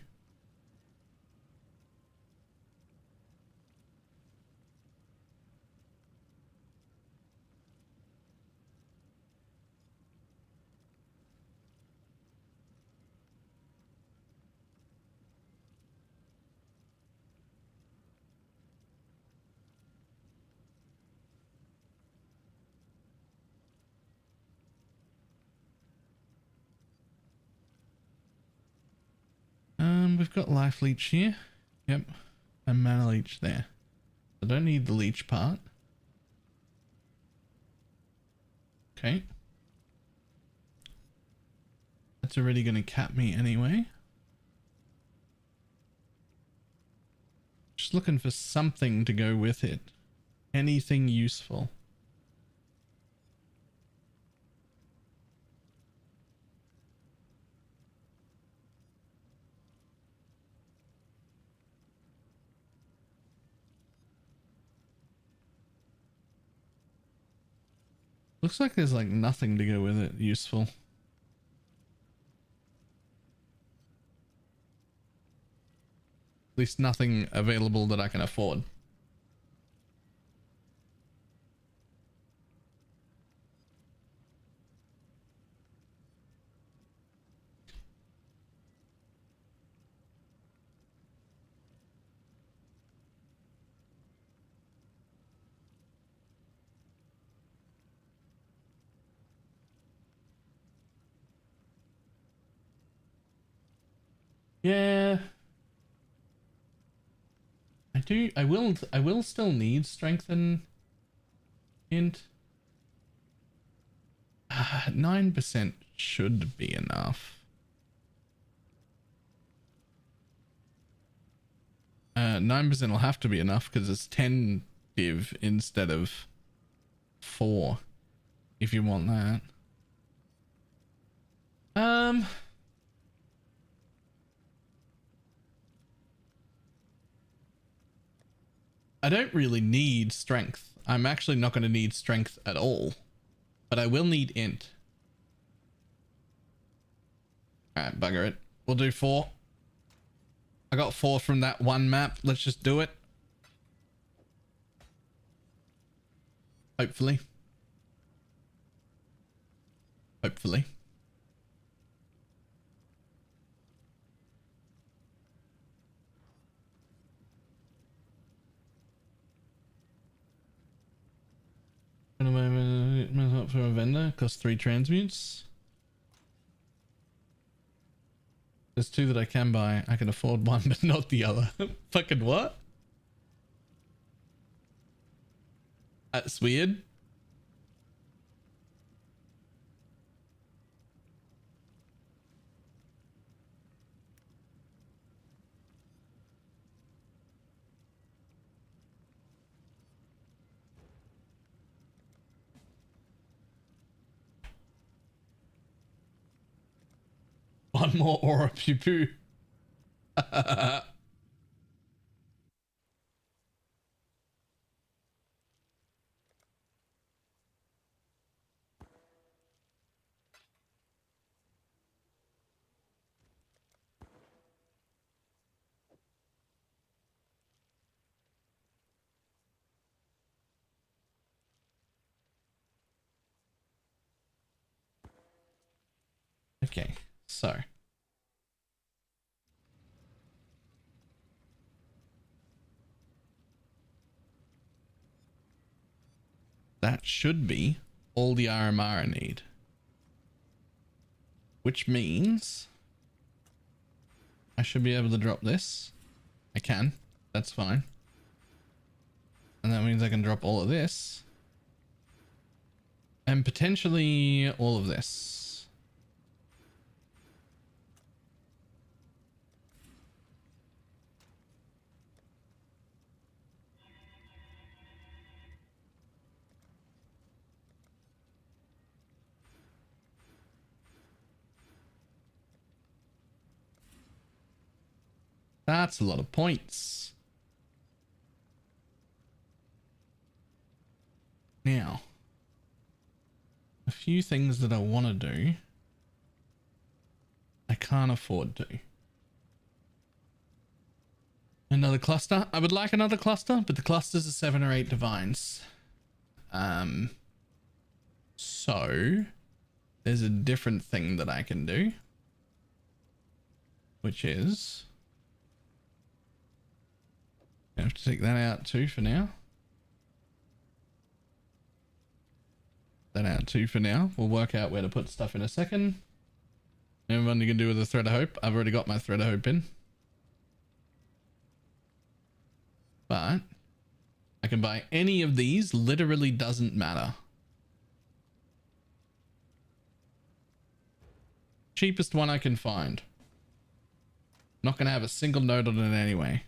We've got life leech here. Yep. And mana leech there. I don't need the leech part. Okay. That's already going to cap me anyway. Just looking for something to go with it. Anything useful. Looks like there's like nothing to go with it useful. At least nothing available that I can afford. Yeah. I will still need strengthen int. 9% should be enough. 9% will have to be enough because it's 10 div instead of 4 if you want that. I don't really need strength. I'm actually not going to need strength at all, but I will need int. Alright, bugger it. We'll do 4. I got 4 from that one map. Let's just do it. Hopefully. Hopefully. from a vendor. Costs 3 transmutes. There's 2 that I can buy. I can afford one, but not the other. Fucking what? That's weird. One more aura pew pew. Okay, so that should be all the RMR I need, which means I should be able to drop this. I can, that's fine. And that means I can drop all of this and potentially all of this. That's a lot of points. Now, a few things that I want to do, I can't afford to. Another cluster. I would like another cluster, but the clusters are 7 or 8 divines. So there's a different thing that I can do, which is I have to take that out too for now. That out too for now. We'll work out where to put stuff in a second. Everyone you can do with a thread of hope. I've already got my thread of hope in. But I can buy any of these, literally doesn't matter. Cheapest one I can find. Not going to have a single note on it anyway.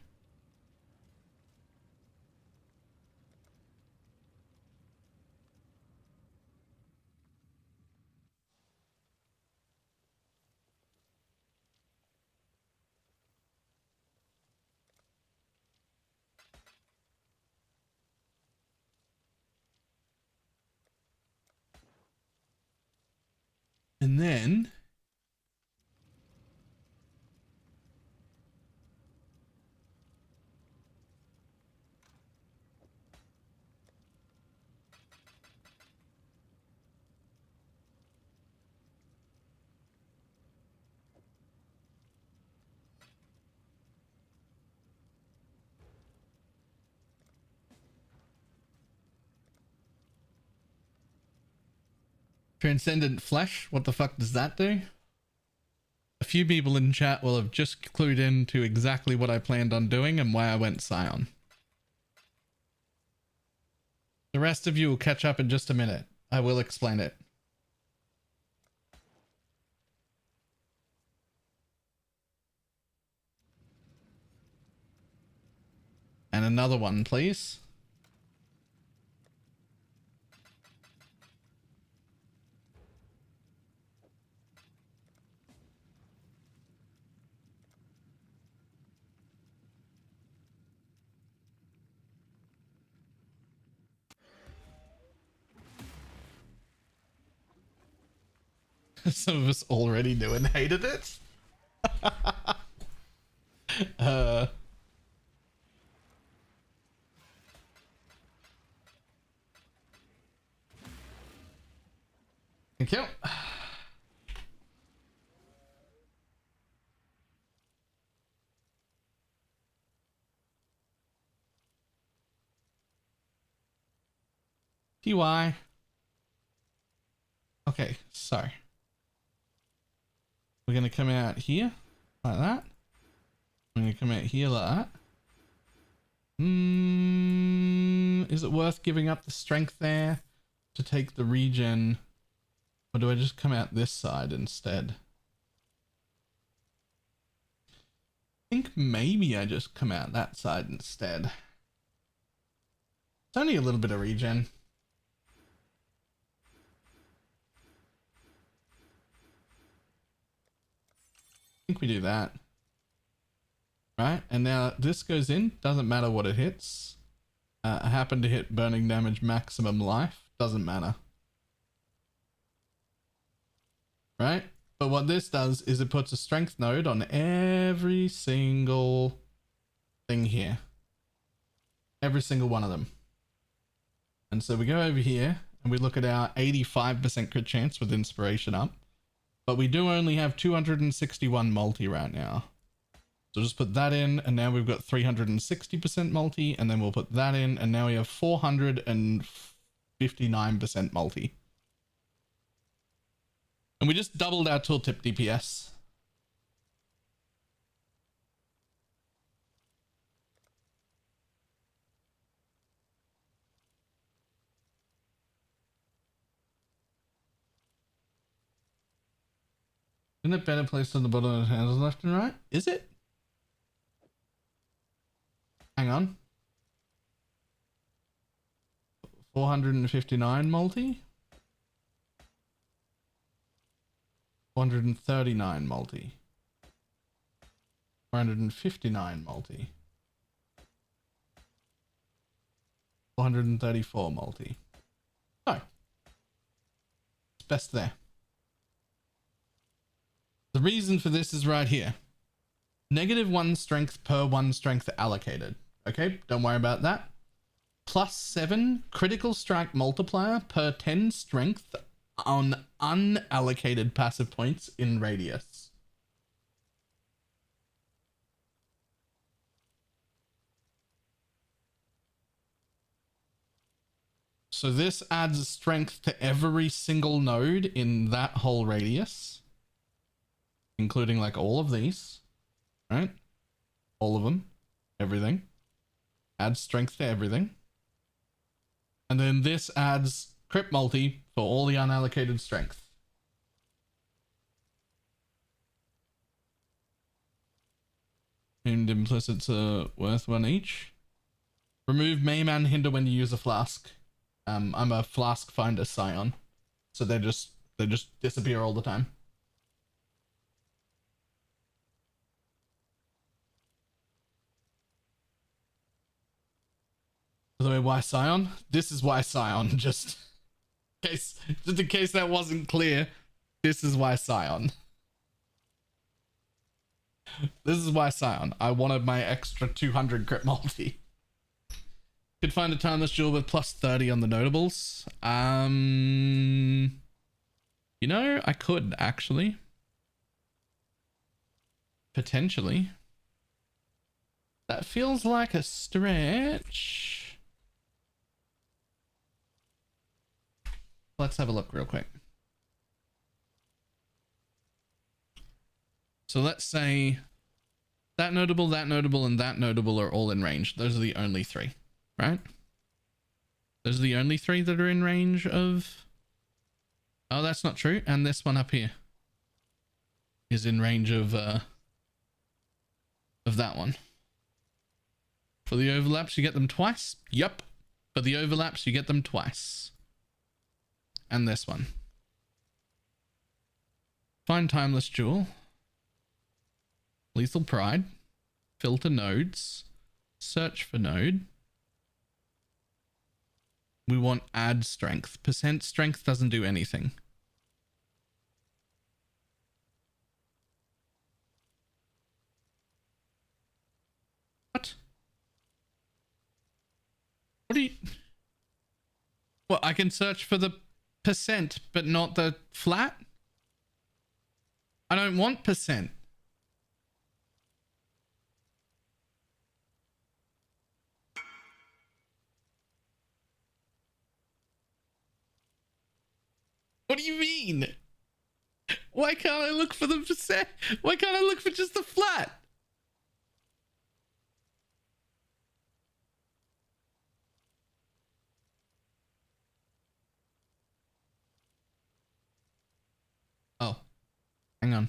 And then Transcendent Flesh, what the fuck does that do? A few people in chat will have just clued in to exactly what I planned on doing and why I went Scion. The rest of you will catch up in just a minute. I will explain it. And another one, please. Some of us already knew and hated it. Thank you. TY. Okay, so we're going to come out here like that. I'm going to come out here like that. Is it worth giving up the strength there to take the regen? Or do I just come out this side instead? I think maybe I just come out that side instead. It's only a little bit of regen. I think we do that. Right, and now this goes in, doesn't matter what it hits. I happen to hit burning damage maximum life, doesn't matter. Right, but what this does is it puts a strength node on every single thing here. Every single one of them. And so we go over here and we look at our 85% crit chance with inspiration up. But we do only have 261 multi right now. So just put that in, and now we've got 360% multi, and then we'll put that in, and now we have 459% multi. And we just doubled our tooltip DPS. Isn't it better placed on the bottom of the handles left and right? Is it? Hang on. 459 multi? 439 multi. 459 multi. 434 multi. Oh. It's best there. The reason for this is right here. -1 strength per 1 strength allocated. Okay, don't worry about that. +7 critical strike multiplier per 10 strength on unallocated passive points in radius. So this adds strength to every single node in that whole radius, including like all of these, right? All of them, everything. Adds strength to everything. And then this adds crit multi for all the unallocated strength. And implicits are worth 1 each. Remove maim and hinder when you use a flask. I'm a flask finder Scion, so they just disappear all the time. By the way, why Scion? This is why Scion. Just in case that wasn't clear, this is why Scion. This is why Scion. I wanted my extra 200 crit multi. Could find a timeless jewel with +30 on the notables. You know, I could actually. Potentially. That feels like a stretch. Let's have a look real quick. So let's say that notable, and that notable are all in range. Those are the only 3, right? Those are the only 3 that are in range of... Oh, that's not true. And this one up here is in range of that one. For the overlaps, you get them twice. Yup. For the overlaps, you get them twice. And this one. Find timeless jewel. Lethal pride. Filter nodes. Search for node. We want add strength. Percent strength doesn't do anything. What? What do you... Well, I can search for the percent, but not the flat? I don't want percent. What do you mean? Why can't I look for them to say? Why can't I look for just the flat? Oh, hang on.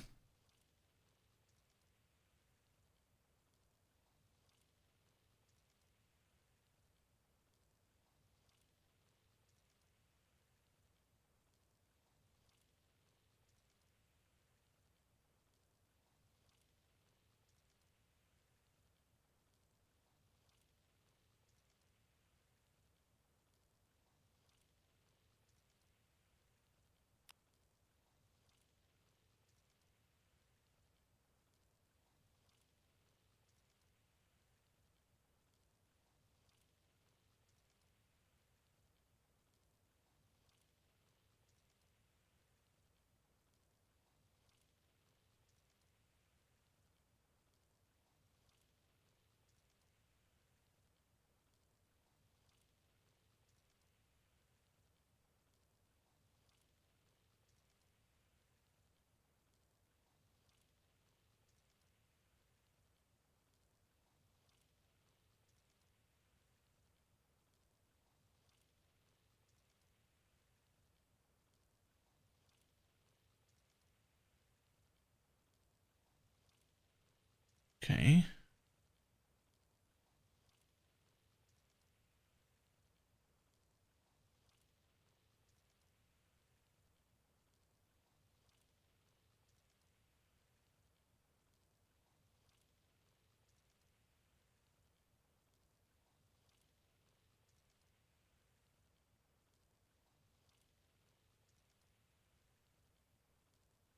Okay.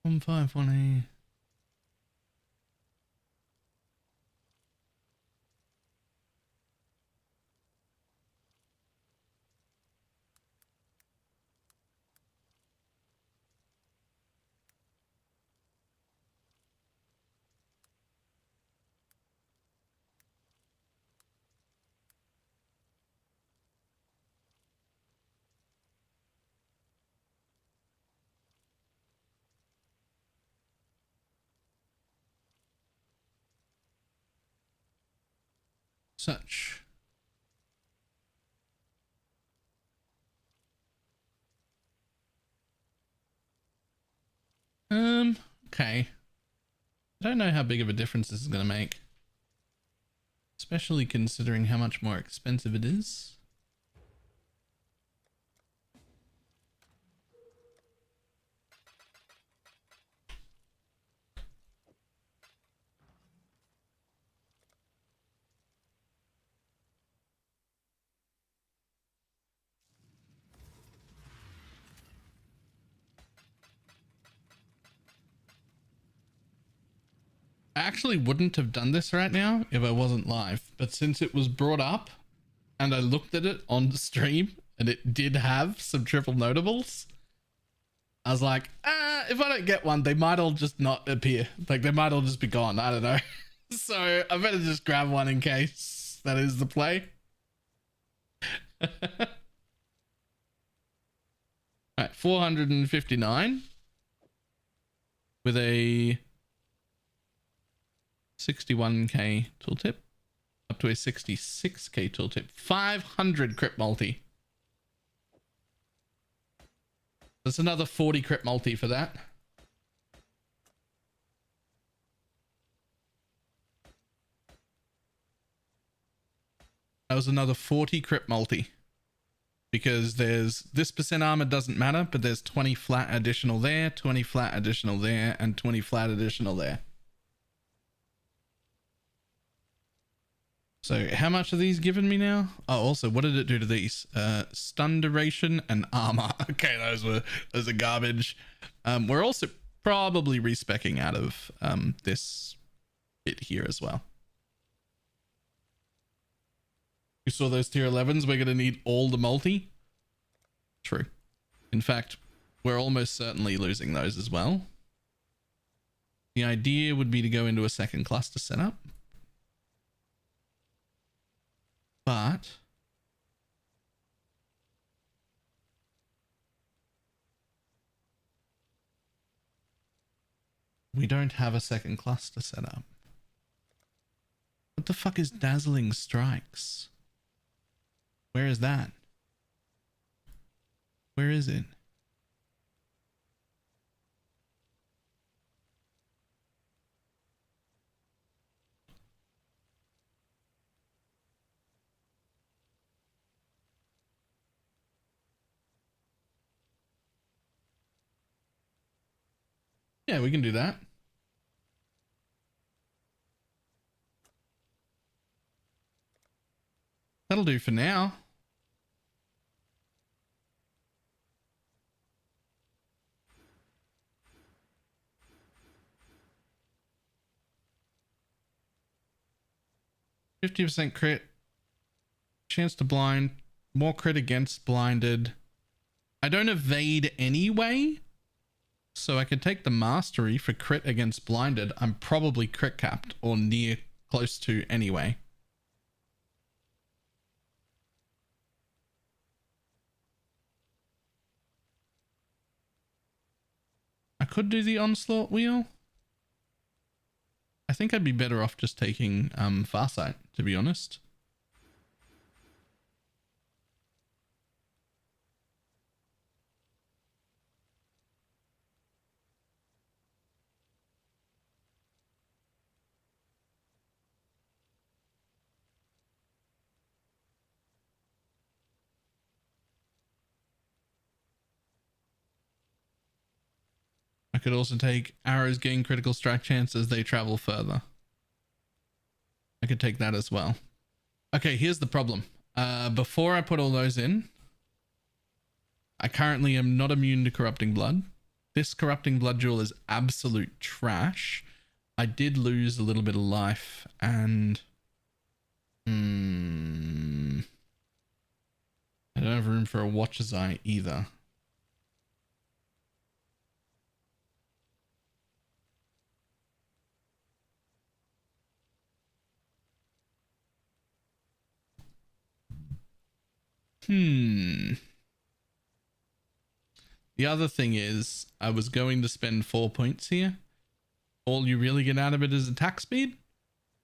One five one A. Such. Okay. I don't know how big of a difference this is going to make. Especially considering how much more expensive it is. I actually wouldn't have done this right now if I wasn't live, but since it was brought up and I looked at it on the stream and it did have some triple notables, I was like, if I don't get one, they might all just not appear. Like they might all just be gone. I don't know. So I better just grab one in case that is the play. All right, 459 with a 61k tooltip up to a 66k tooltip. 500 crit multi. That's another 40 crit multi for that. That was another 40 crit multi. Because there's this percent armor doesn't matter, but there's 20 flat additional there, 20 flat additional there, and 20 flat additional there. So how much are these giving me now? Oh, also, what did it do to these? Stun duration and armor. Okay, those are garbage. We're also probably respecking out of this bit here as well. You saw those tier 11s? We're going to need all the multi. True. In fact, we're almost certainly losing those as well. The idea would be to go into a second cluster setup. But We don't have a second cluster set up. What the fuck is Dazzling Strikes? Where is that? Where is it? Yeah, we can do that. That'll do for now. %50 crit. Chance to blind. More crit against blinded. I don't evade anyway. So I could take the mastery for crit against blinded. I'm probably crit capped or near close to anyway. I could do the onslaught wheel. I think I'd be better off just taking Farsight, to be honest. I could also take arrows gain critical strike chance as they travel further. I could take that as well. Okay, here's the problem. Before I put all those in, I currently am not immune to Corrupting Blood. This Corrupting Blood jewel is absolute trash. I did lose a little bit of life and... I don't have room for a Watcher's Eye either. The other thing is, I was going to spend 4 points here. All you really get out of it is attack speed,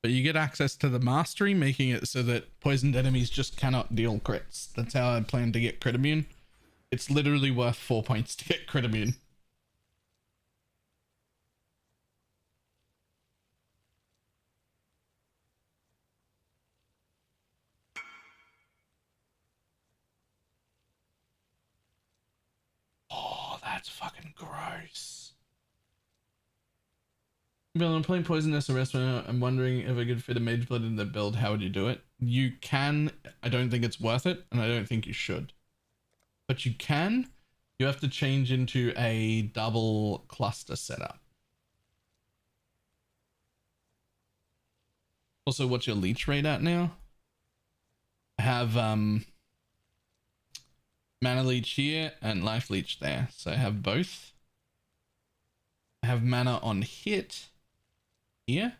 but you get access to the mastery, making it so that poisoned enemies just cannot deal crits. That's how I plan to get crit immune. It's literally worth 4 points to get crit immune. Oh, that's fucking gross. Bill, I'm playing Poisonous Arrest right now. I'm wondering if I could fit a Mage Blood in the build. How would you do it? You can. I don't think it's worth it, and I don't think you should. But you can. You have to change into a double cluster setup. Also, what's your leech rate at now? I have mana leech here and life leech there, so I have both. I have mana on hit here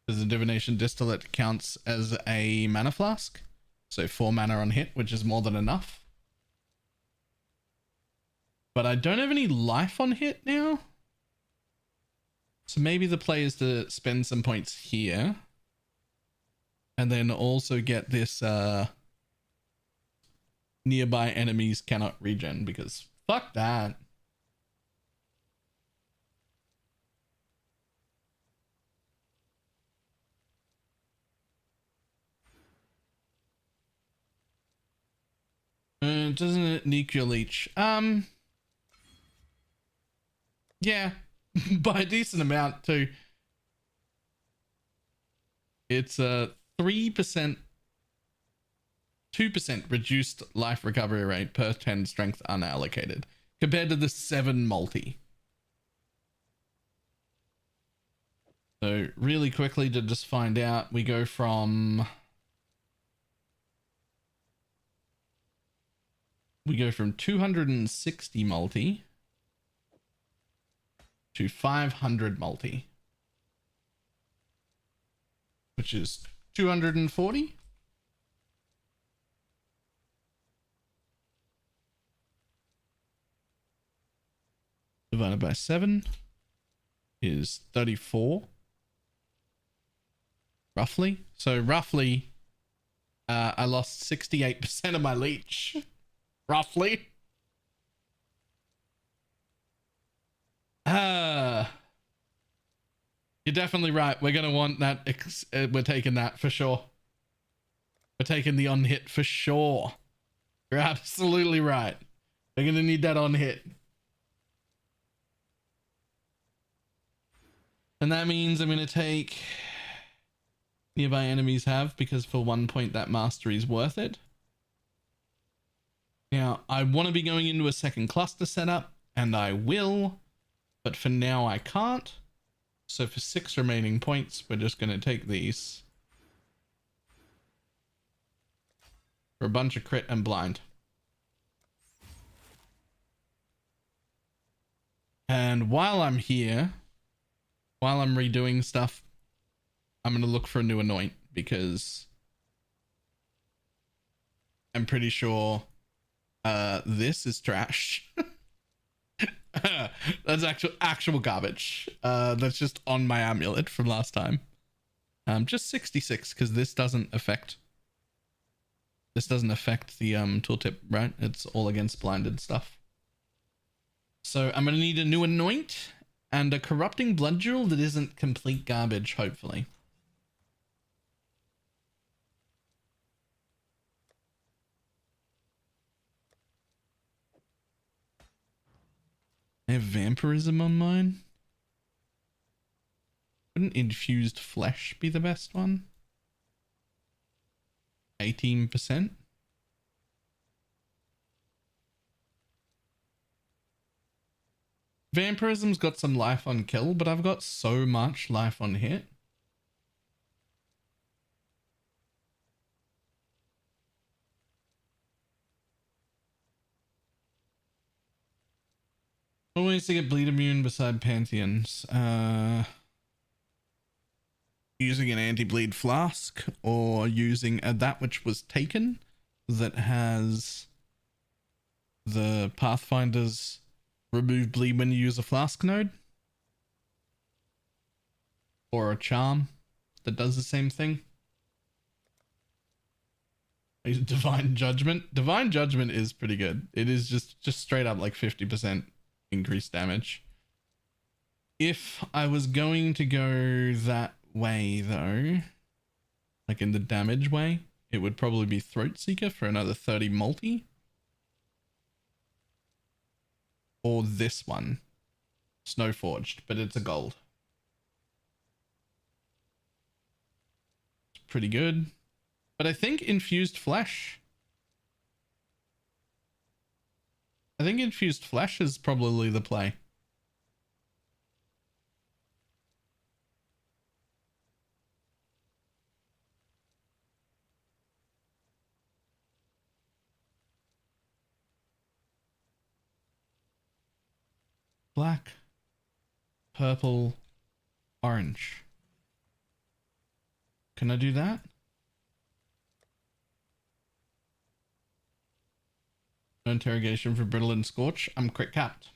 because the divination distillate counts as a mana flask, so 4 mana on hit, which is more than enough. But I don't have any life on hit now, so maybe the play is to spend some points here and then also get this nearby enemies cannot regen, because fuck that. Doesn't it nuke your leech? Yeah, by a decent amount too. It's a 3%, 2% reduced life recovery rate per 10 strength unallocated, compared to the 7 multi. So really quickly to just find out, we go from 260 multi to 500 multi, which is 240. Divided by 7 is 34. Roughly. So roughly, I lost 68% of my leech. Roughly. You're definitely right. We're going to want that. We're taking that for sure. We're taking the on hit for sure. You're absolutely right. We're going to need that on hit. And that means I'm going to take nearby enemies have, because for 1 point that mastery is worth it. Now, I want to be going into a second cluster setup, and I will, but for now I can't. So for 6 remaining points, we're just going to take these for a bunch of crit and blind. And while I'm here, while I'm redoing stuff, I'm going to look for a new anoint, because I'm pretty sure this is trash. That's actual garbage. That's just on my amulet from last time. Just 66, because this doesn't affect the tooltip, right? It's all against blinded stuff. So I'm going to need a new anoint and a corrupting blood jewel that isn't complete garbage, hopefully. I have vampirism on mine. Wouldn't infused flesh be the best one? 18%. Vampirism's got some life on kill, but I've got so much life on hit. What ways to get bleed immune beside Pantheons? Using an anti-bleed flask, or using that which was taken that has the Pathfinder's remove bleed when you use a flask node, or a charm that does the same thing. Use Divine Judgment. Divine Judgment is pretty good. It is just straight up like 50% increased damage. If I was going to go that way though, like in the damage way, it would probably be Throat Seeker for another 30 multi. Or this one, Snowforged, but it's a gold. It's pretty good. But I think Infused Flesh. I think Infused Flesh is probably the play. Black, purple, orange. Can I do that? No interrogation for Brittle and Scorch. I'm crit capped.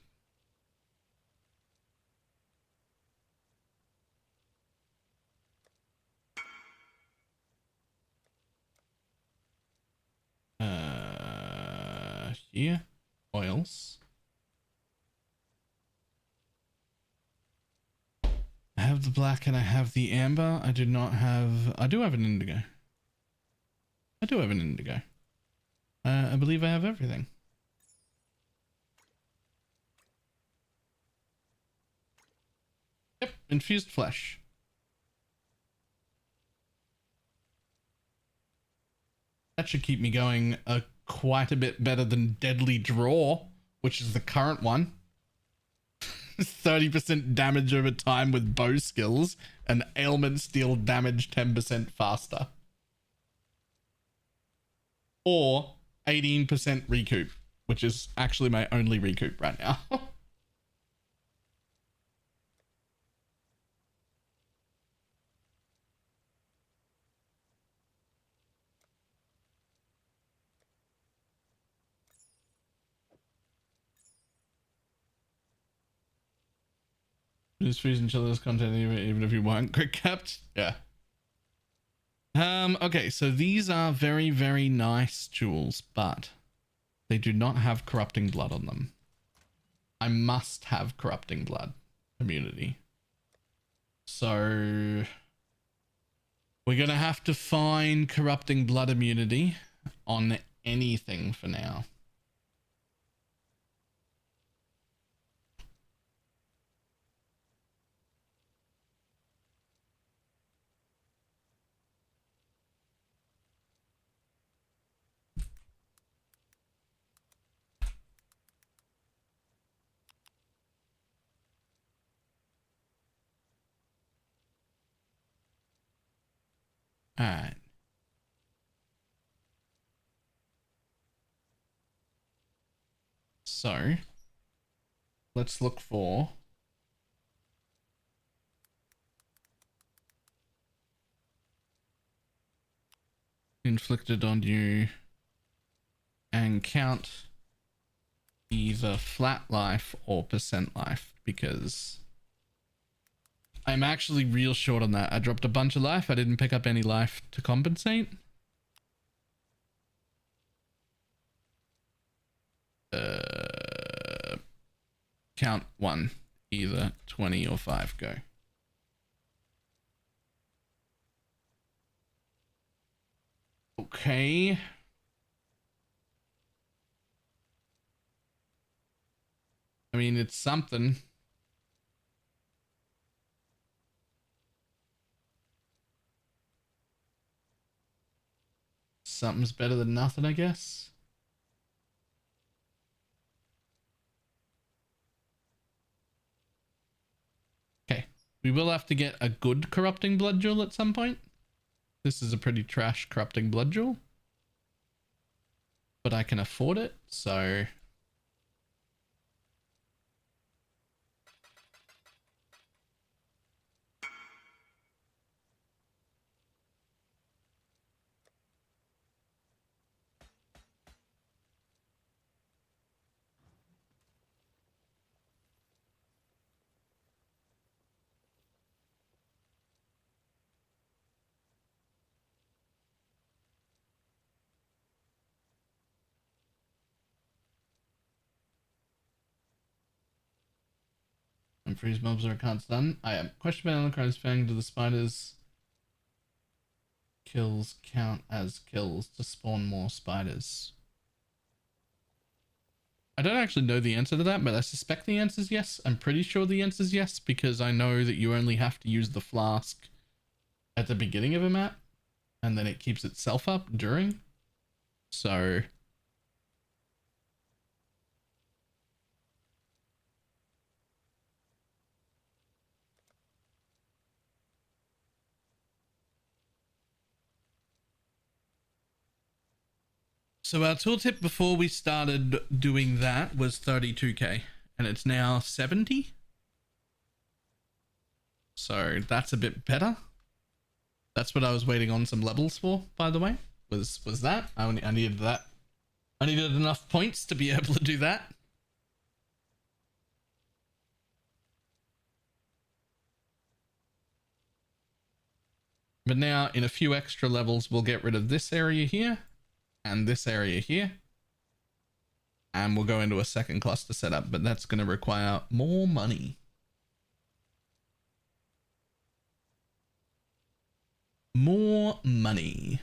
Here. Oils. I have the black and I have the amber. I do not have... I do have an indigo. I do have an indigo. I believe I have everything. Yep, infused flesh. That should keep me going quite a bit better than Deadly Draw, which is the current one. 30% damage over time with bow skills, and ailments deal damage 10% faster. Or 18% recoup, which is actually my only recoup right now. Just freezing chillers content even if you weren't crit capped. Yeah. Okay, so these are very, very nice jewels, but they do not have corrupting blood on them. I must have corrupting blood immunity. So we're gonna have to find corrupting blood immunity on anything for now. All right. So let's look for inflicted on you and count either flat life or percent life, because I'm actually real short on that. I dropped a bunch of life. I didn't pick up any life to compensate. Count 1, either 20 or 5, go. Okay. I mean, it's something. Something's better than nothing, I guess. Okay. We will have to get a good corrupting blood jewel at some point. This is a pretty trash corrupting blood jewel, but I can afford it, so and freeze mobs are constant. I am question about Crow's Fang. Do the spiders kills count as kills to spawn more spiders? I don't actually know the answer to that, but I suspect the answer is yes. I'm pretty sure the answer is yes, because I know that you only have to use the flask at the beginning of a map, and then it keeps itself up during. So our tooltip before we started doing that was 32k, and it's now 70. So that's a bit better. That's what I was waiting on some levels for, by the way, was that. I needed that. I needed enough points to be able to do that. But now in a few extra levels, we'll get rid of this area here and this area here, and we'll go into a second cluster setup, but that's going to require more money. More money.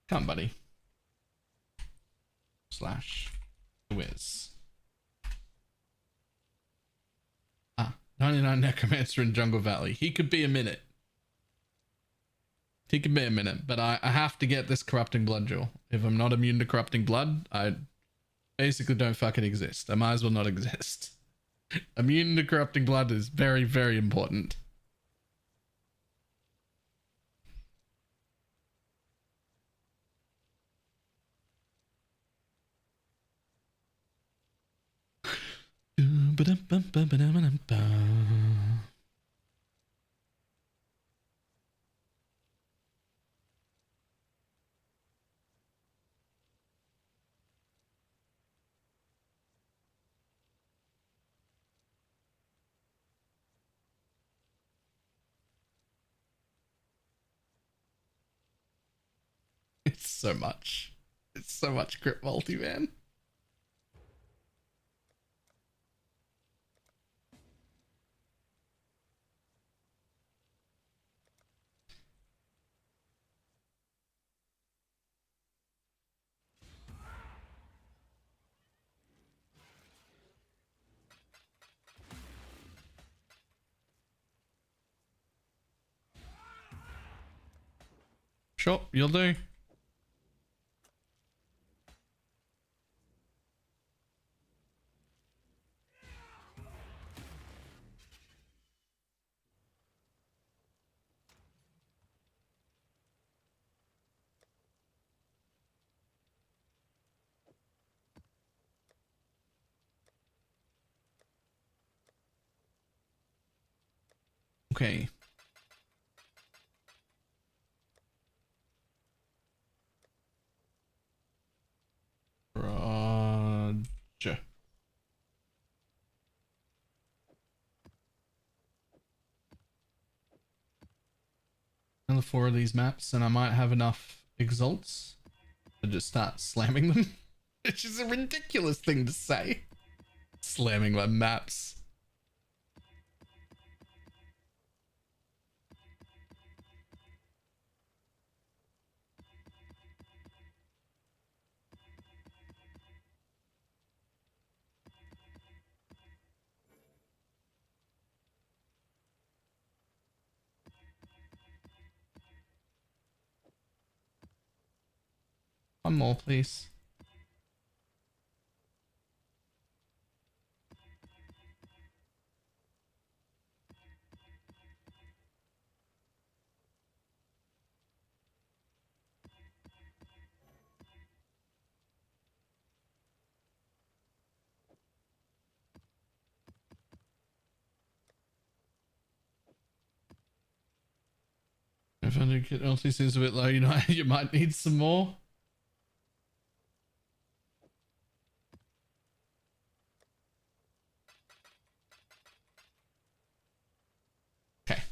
Come, buddy. Slash whiz. 99 Necromancer in Jungle Valley. He could be a minute. He could be a minute, but I have to get this corrupting blood jewel. If I'm not immune to corrupting blood, I basically don't fucking exist. I might as well not exist. Immune to corrupting blood is very, very important. It's so much. It's so much crit multi, man. Sure, you'll do. Okay. Roger. Another 4 of these maps, and I might have enough exalts to just start slamming them, which is a ridiculous thing to say. Slamming my maps. One more, please. If I do get ulti seems a bit low, you know, you might need some more. Okay.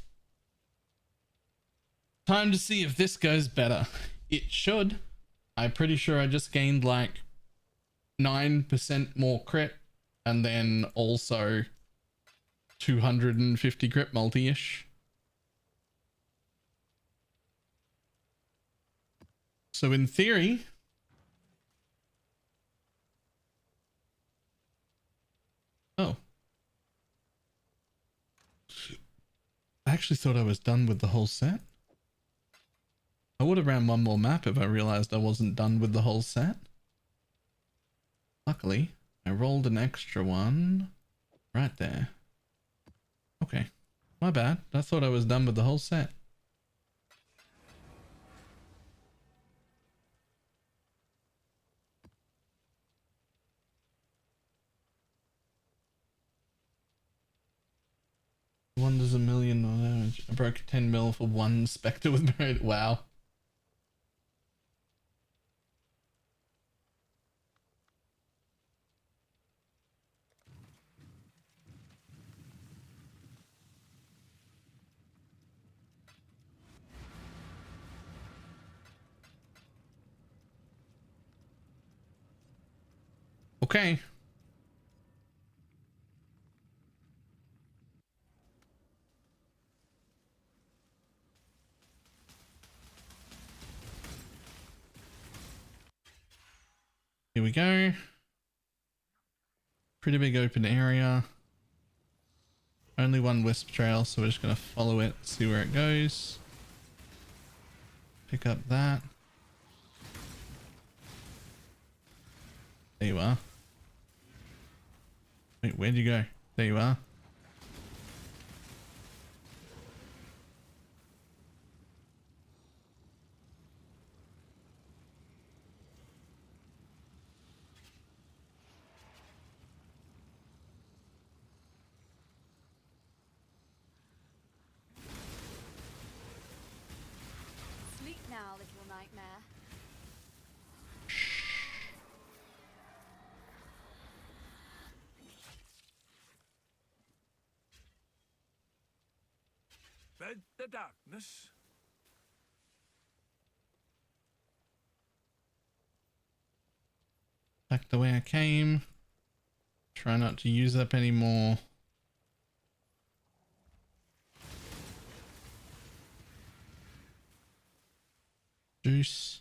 Time to see if this goes better. It should. I'm pretty sure I just gained like 9% more crit and then also 250 crit multi-ish. So in theory, oh, I actually thought I was done with the whole set. I would have ran one more map if I realized I wasn't done with the whole set. Luckily, I rolled an extra one right there. Okay, my bad. I thought I was done with the whole set. One does a million damage. I broke 10 mil for one Spectre with Merit. Wow. Okay. Here we go. Pretty big open area. Only one wisp trail, so we're just going to follow it, see where it goes. Pick up that. There you are. Wait, where'd you go? There you are. dread the darkness? Back the way I came. Try not to use up any more. Juice.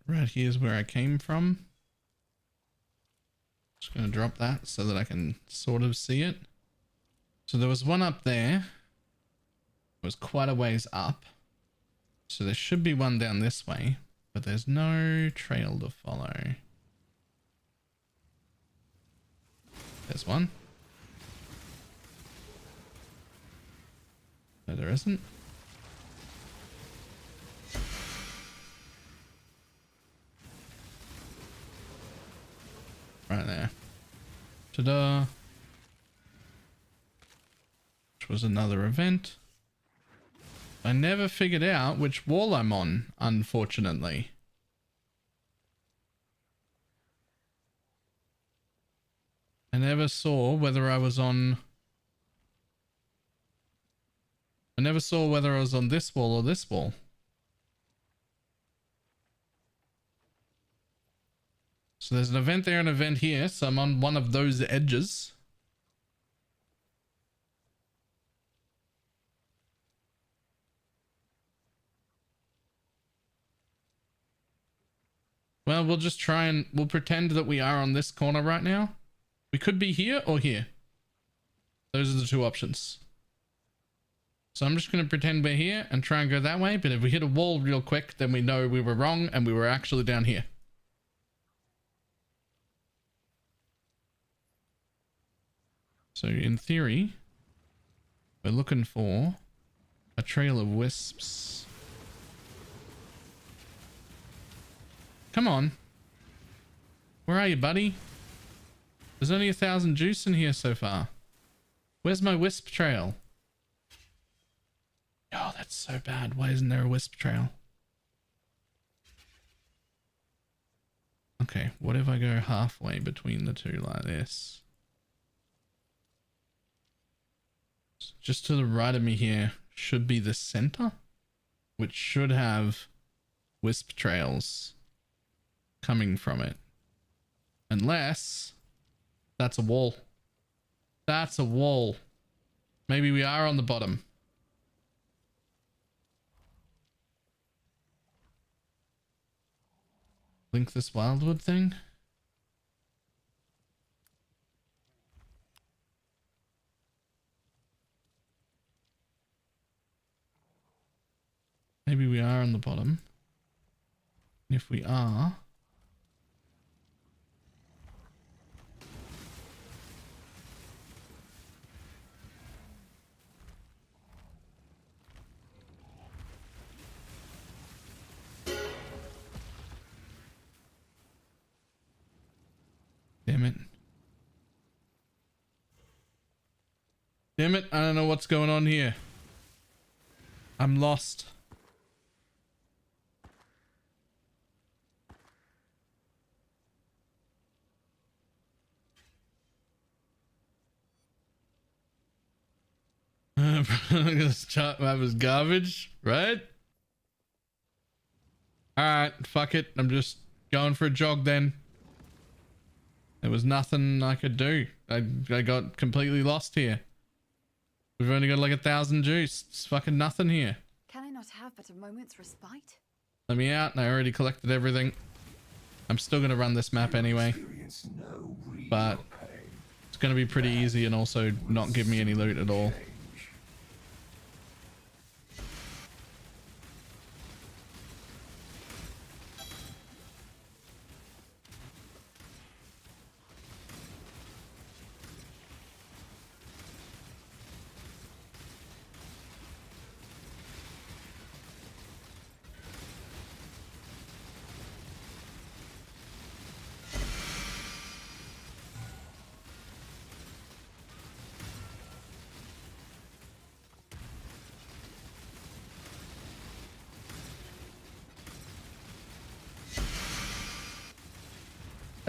Right here's where I came from. Just gonna drop that so that I can sort of see it. So there was one up there. It was quite a ways up. So there should be one down this way, but there's no trail to follow. There's one. No, there isn't. Right there. Ta-da. Which was another event. I never figured out which wall I'm on, unfortunately. I never saw whether I was on... I never saw whether I was on this wall or this wall. So there's an event there and an event here, so I'm on one of those edges. Well, we'll just try and we'll pretend that we are on this corner right now. We could be here or here. Those are the two options. So I'm just going to pretend we're here and try and go that way. But if we hit a wall real quick, then we know we were wrong and we were actually down here. So in theory, we're looking for a trail of wisps. Come on. Where are you, buddy? There's only 1,000 juice in here so far. Where's my wisp trail? Oh, that's so bad. Why isn't there a wisp trail? Okay, what if I go halfway between the two like this? Just to the right of me here should be the center, which should have wisp trails coming from it. Unless that's a wall. That's a wall. Maybe we are on the bottom. Link this Wildwood thing. Maybe we are on the bottom. And if we are... Damn it. Damn it, I don't know what's going on here. I'm lost. This chat map is garbage, right? Alright, fuck it. I'm just going for a jog then. There was nothing I could do. I got completely lost here. We've only got like 1,000 juice. It's fucking nothing here. Can I not have but a moment's respite? Let me out, and I already collected everything. I'm still gonna run this map anyway. But it's gonna be pretty easy and also not give me any loot at all.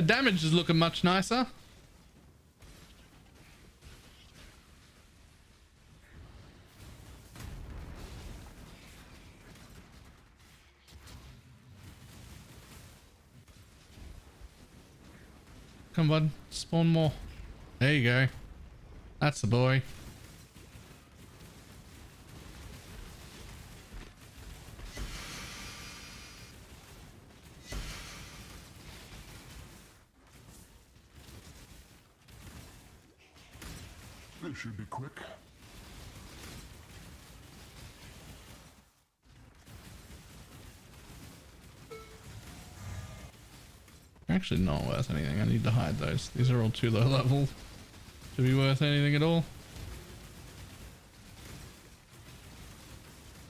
Damage is looking much nicer. Come on, spawn more. There you go. That's the boy. This should be quick. They're actually not worth anything. I need to hide those. These are all too low level to be worth anything at all.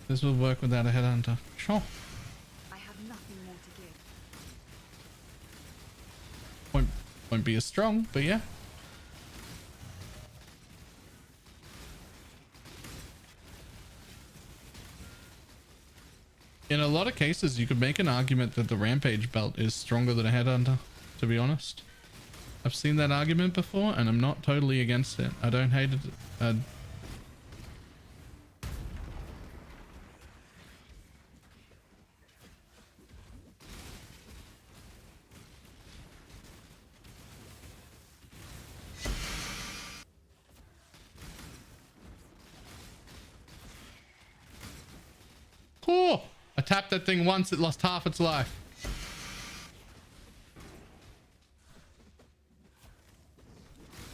This will work without a headhunter. Sure. I have nothing more to give. Won't be as strong, but yeah. In a lot of cases, you could make an argument that the Rampage belt is stronger than a Headhunter, to be honest. I've seen that argument before, and I'm not totally against it. I don't hate it. Cool. I tapped that thing once, it lost half its life.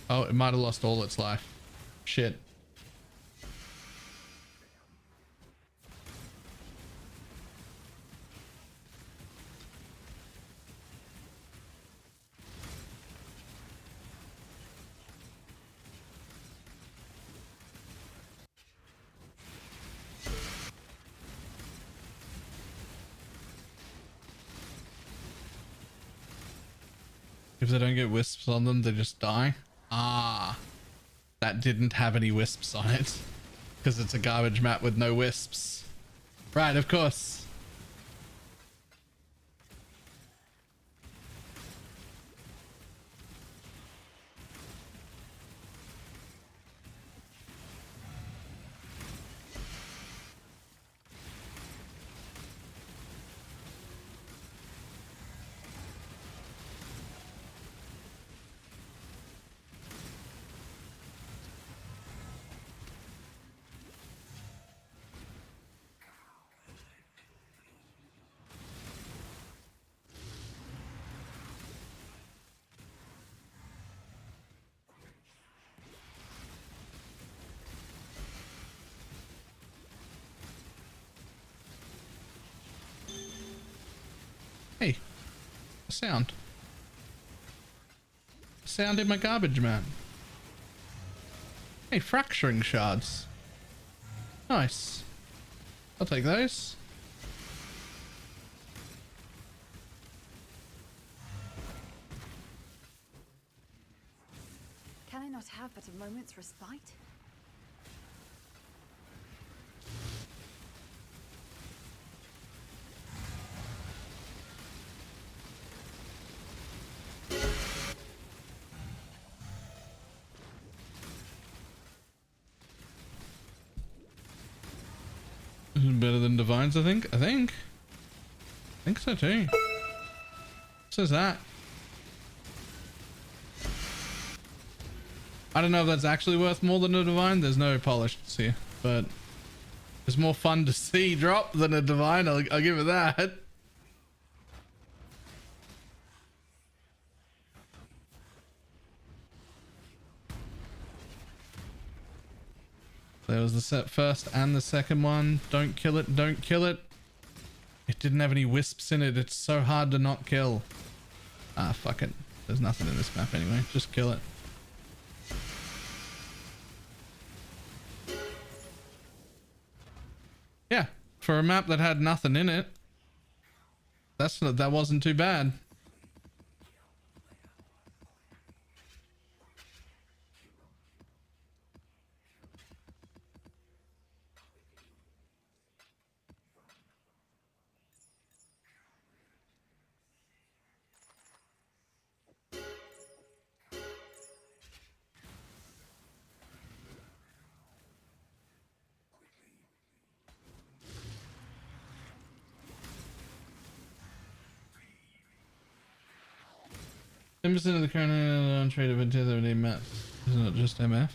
Oh, it might have lost all its life. Shit. If they don't get wisps on them, they just die. Ah, that didn't have any wisps on it because it's a garbage map with no wisps. Right, of course. Hey, a sound. A sound in my garbage man. Hey, fracturing shards. Nice. I'll take those. Can I not have but a moment's respite? Better than Divines, I think. I think so too. Says that. I don't know if that's actually worth more than a Divine. There's no polished here, but it's more fun to see drop than a Divine. I'll give it that. There was the first and the second one. Don't kill it. Don't kill it. It didn't have any wisps in it. It's so hard to not kill. Ah, fuck it. There's nothing in this map anyway. Just kill it. Yeah, for a map that had nothing in it, that wasn't too bad. 10% of the current untradeable intensity maps. Isn't it just MF?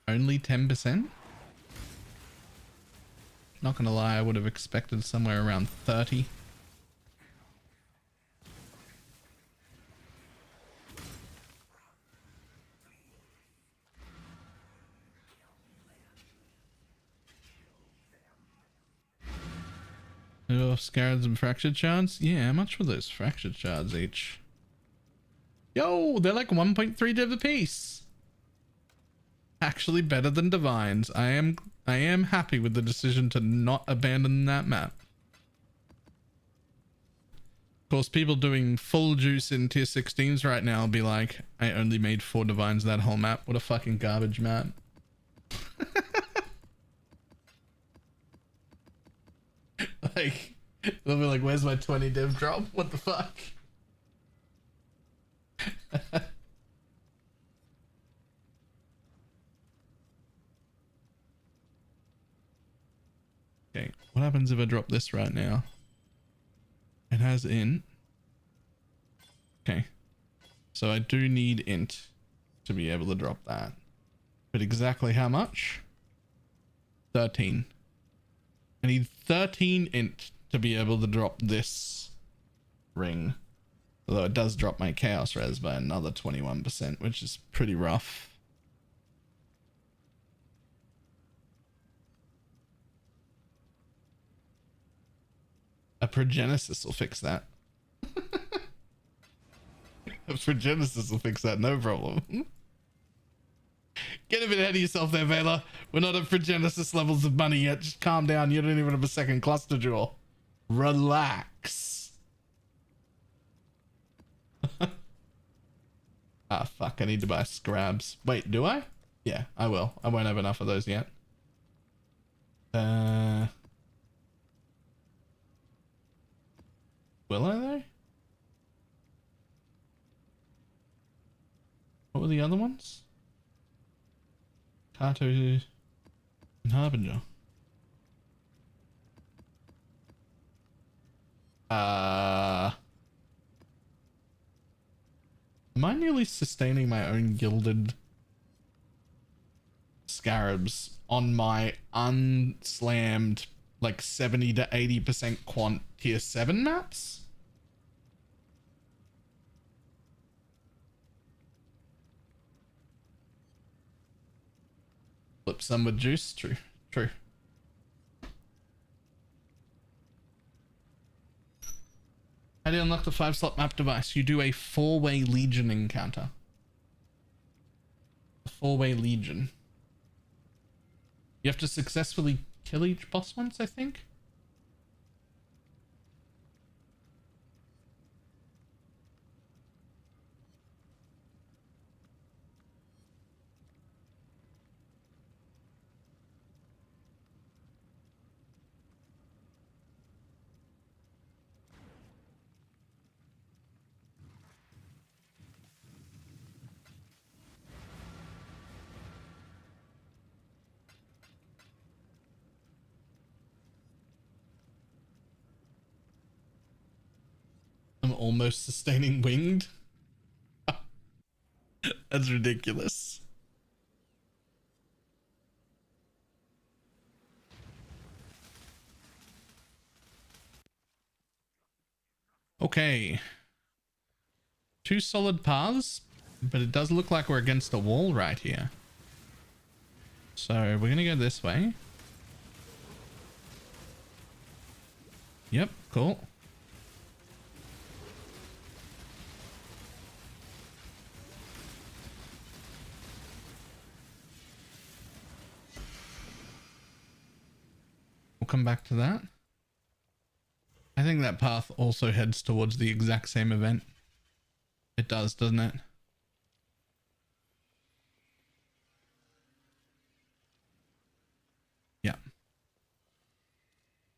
Only 10%? Not gonna lie, I would have expected somewhere around 30. Oh, scarabs and fractured shards? Yeah, how much were those fractured shards each? Yo, they're like 1.3 div a piece. Actually better than divines. I am happy with the decision to not abandon that map. Of course, people doing full juice in tier 16s right now will be like, I only made 4 divines that whole map. What a fucking garbage map. Like, they'll be like, where's my 20 div drop? What the fuck? Okay, what happens if I drop this right now? It has int. Okay, so I do int int to be able to drop that. But exactly how much? 13. I need 13 int to be able to drop this ring. Although it does drop my chaos res by another 21%, which is pretty rough. A Progenesis will fix that. A Progenesis will fix that, no problem. Get a bit ahead of yourself there, Valor. We're not at Progenesis levels of money yet. Just calm down. You don't even have a second cluster jewel. Relax. Ah, fuck. I need to buy scrabs. Wait, do I? Yeah, I will. I won't have enough of those yet. Will I though? What were the other ones? Kato and Harbinger. Am I nearly sustaining my own gilded scarabs on my unslammed like 70 to 80% quant tier 7 maps? Flip some with juice. True. True. How do you unlock the 5-slot map device? You do a 4-way legion encounter. A 4-way legion. You have to successfully kill each boss once, I think. I'm almost sustaining winged. That's ridiculous. Okay. 2 solid paths, but it does look like we're against a wall right here. So we're gonna go this way. Yep, cool. We'll come back to that. I think that path also heads towards the exact same event. It does, doesn't it? Yeah.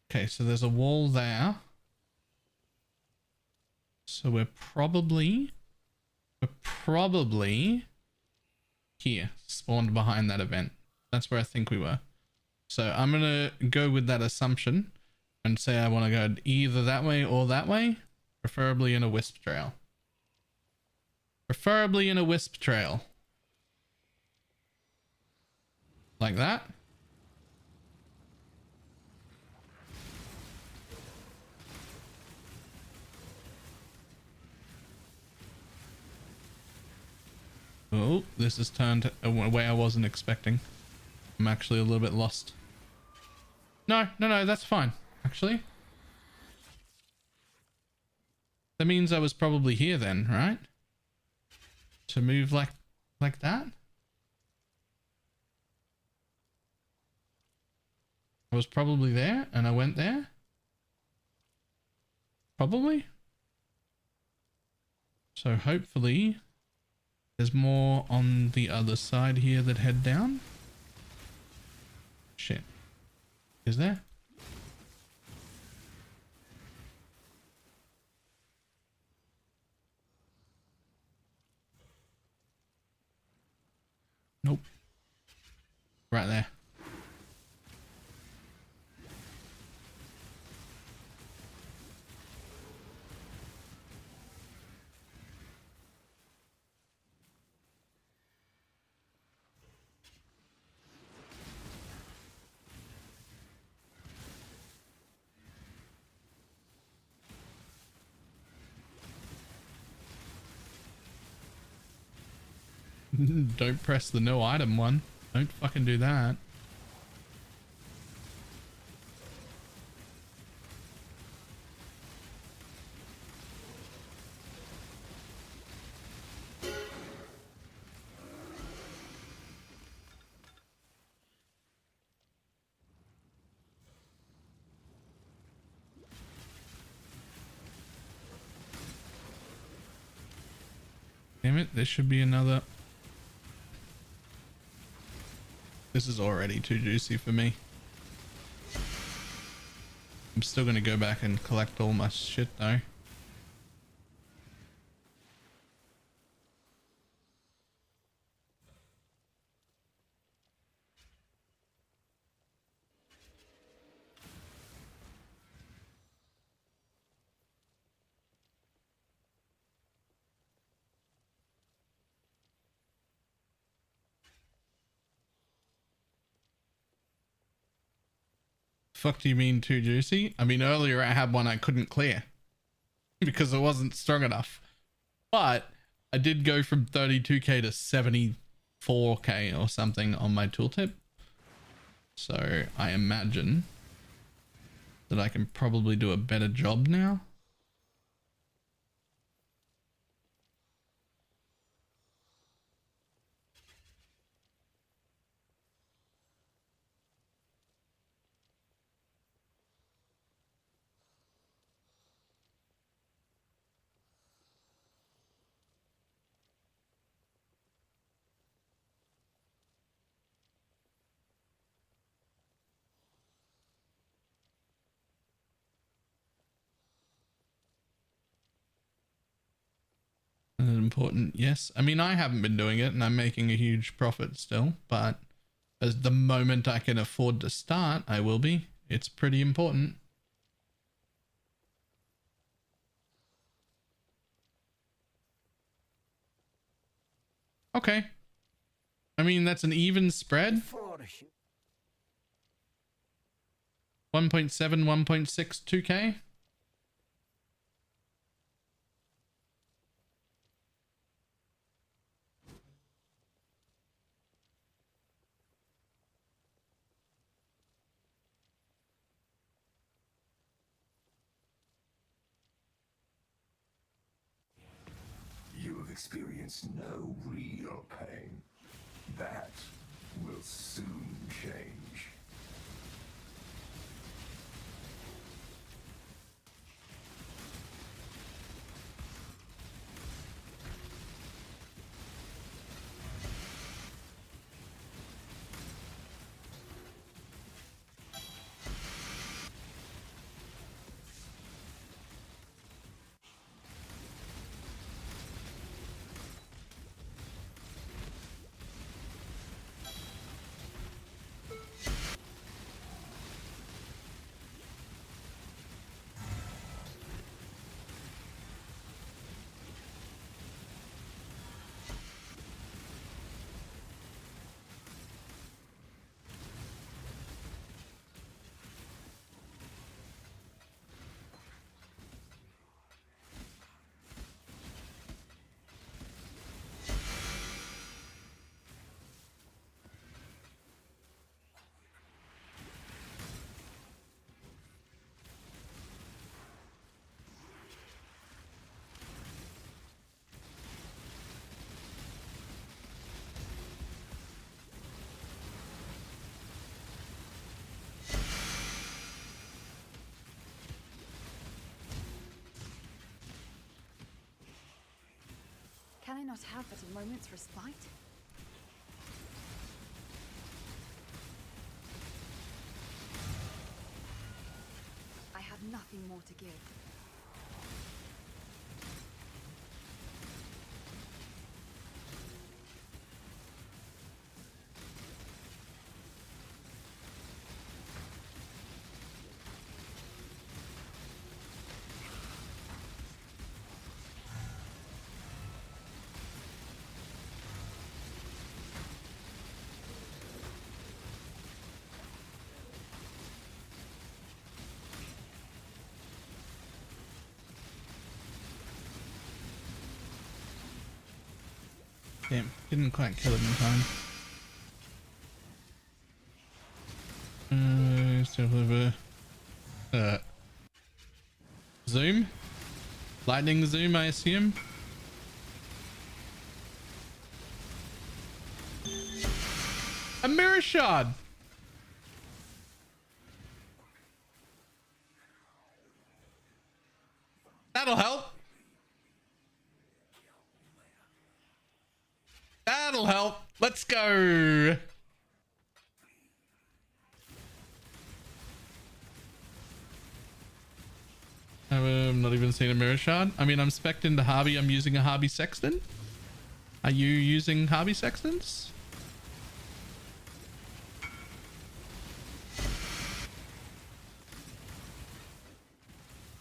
Okay, so there's a wall there. So we're probably here, spawned behind that event. That's where I think we were. So I'm gonna go with that assumption and say I want to go either that way or that way, preferably in a wisp trail. Preferably in a wisp trail. Like that. Oh, this has turned a way I wasn't expecting. I'm actually a little bit lost. No, that's fine, actually. That means I was probably here then, right? To move like that? I was probably there and I went there? Probably? So hopefully there's more on the other side here that head down. Shit. Is there? Nope. Right there. Don't press the no item one. Don't fucking do that. Damn it, there should be another. This is already too juicy for me. I'm still gonna go back and collect all my shit though. Fuck do you mean too juicy? I mean, earlier I had one I couldn't clear because it wasn't strong enough, but I did go from 32k to 74k or something on my tooltip. So I imagine that I can probably do a better job now. Important, yes. I mean, I haven't been doing it and I'm making a huge profit still, but as the moment I can afford to start, I will be. It's pretty important. Okay. I mean, that's an even spread. 1.7, 1.6, 2k. Experience no real pain. That will soon change. I not have but a moment's respite? I have nothing more to give. Damn, didn't quite kill him in time. Still have a zoom, lightning zoom, I assume. A mirror shard. That'll help. That'll help. Let's go. I'm not even seeing a mirror shard. I mean, I'm spec'd into Harvey. I'm using a Harvey Sexton. Are you using Harvey Sextons?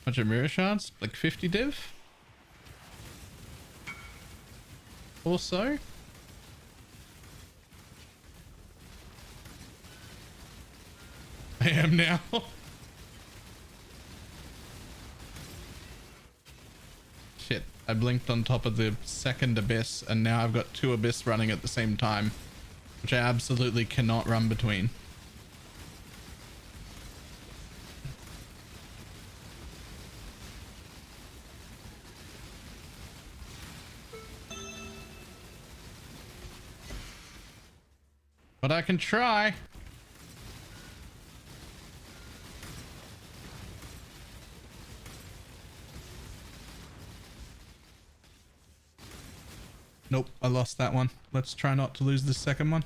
Bunch of mirror shards, like 50 div or so. I am now. Shit, I blinked on top of the second abyss and now I've got two abyss running at the same time, which I absolutely cannot run between. But I can try. Nope, I lost that one. Let's try not to lose the second one.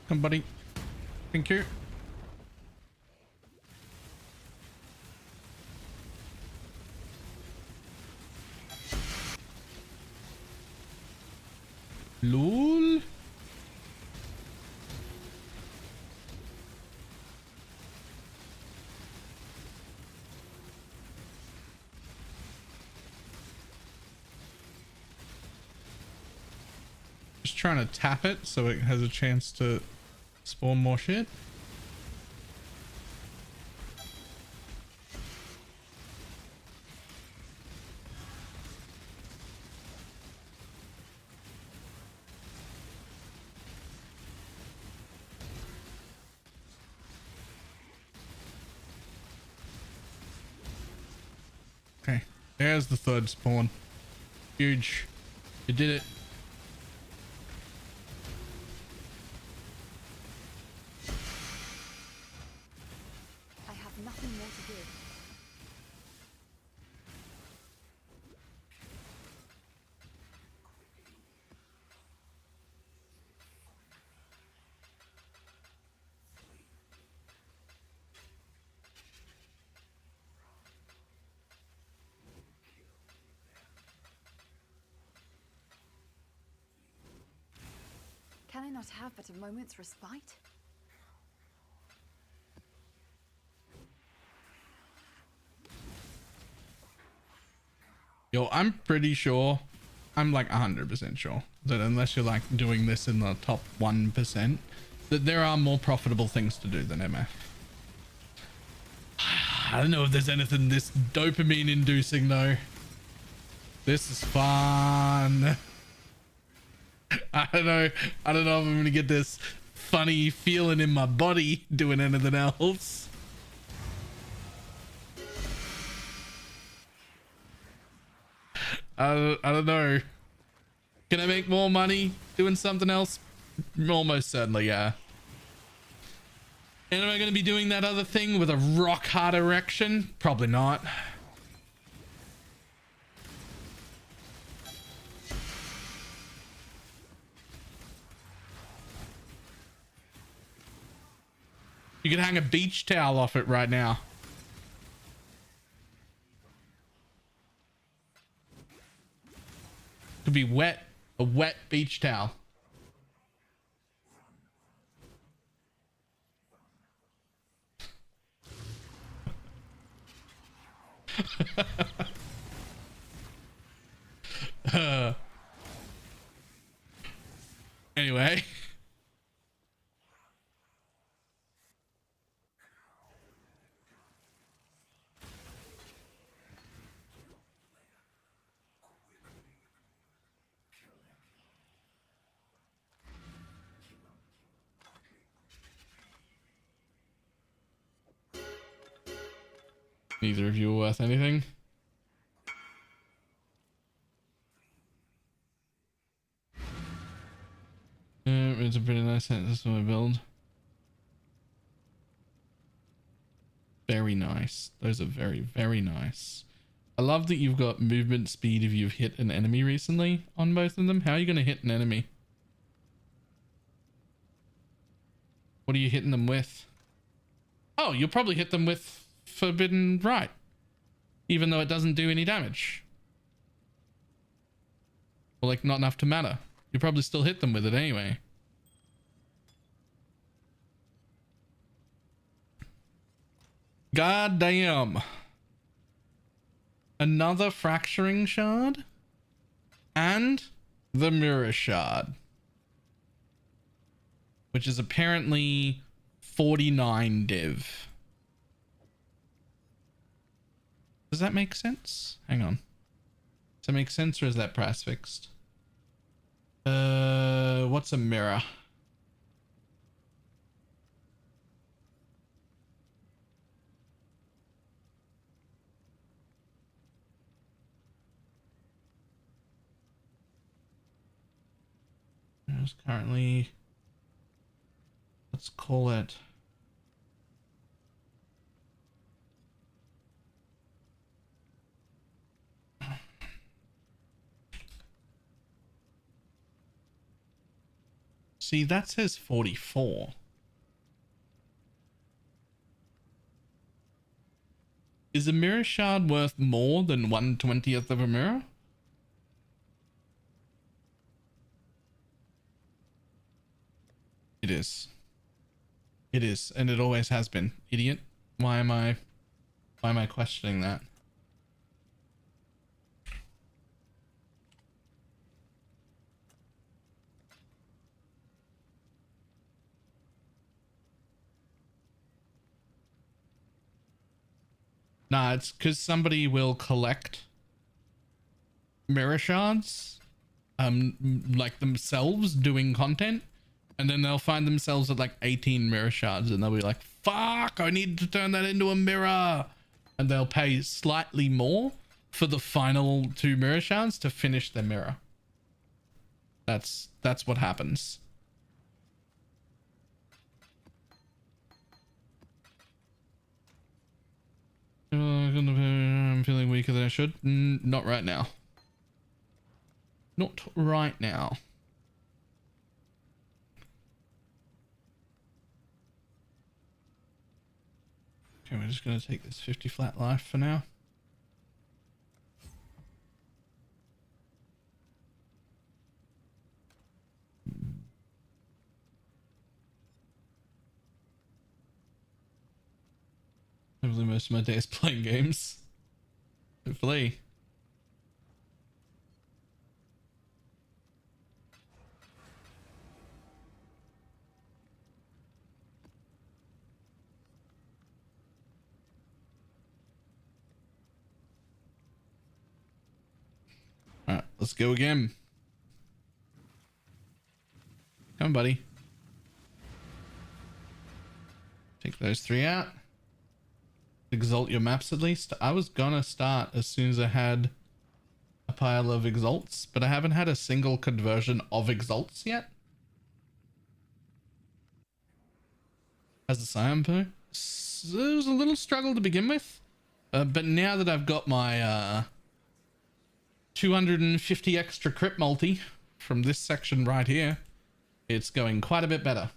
Come, buddy. Thank you. Lol. Just trying to tap it so it has a chance to spawn more shit. Okay, there's the third spawn. Huge. You did it. Nothing more to give. Can I not have but a moment's respite? Yo, I'm pretty sure I'm like 100% sure that unless you're like doing this in the top 1%, that there are more profitable things to do than MF. I don't know if there's anything this dopamine inducing though. This is fun. I don't know if I'm gonna get this funny feeling in my body doing anything else. I don't know. Can I make more money doing something else? Almost certainly, yeah. And am I going to be doing that other thing with a rock hard erection? Probably not. You can hang a beach towel off it right now. Could be wet, a wet beach towel. Anyway. Neither of you are worth anything. It's a pretty nice set. This is my build. Very nice. Those are very, very nice. I love that you've got movement speed if you've hit an enemy recently on both of them. How are you going to hit an enemy? What are you hitting them with? Oh, you'll probably hit them with Forbidden Right, even though it doesn't do any damage. Or like not enough to matter. You probably still hit them with it anyway. God damn. Another fracturing shard and the mirror shard, which is apparently 49 div. Does that make sense? Hang on. Does that make sense or is that price fixed? What's a mirror? There's currently, let's call it see, that says 44. Is a mirror shard worth more than 1/20th of a mirror? It is. It is, and it always has been. Idiot. Why am I questioning that? Nah, it's because somebody will collect mirror shards, like themselves doing content, and then they'll find themselves at like 18 mirror shards, and they'll be like, "Fuck! I need to turn that into a mirror," and they'll pay slightly more for the final 2 mirror shards to finish their mirror. That's what happens. I'm feeling weaker than I should. Not right now. Not right now. Okay, we're just going to take this 50 flat life for now. Hopefully most of my day is playing games. Hopefully. Let's go again. Come on, buddy. Take those 3 out. Exalt your maps at least. I was gonna start as soon as I had a pile of exalts, but I haven't had a single conversion of exalts yet. As a Scion poo. So it was a little struggle to begin with. But now that I've got my 250 extra crit multi from this section right here, it's going quite a bit better.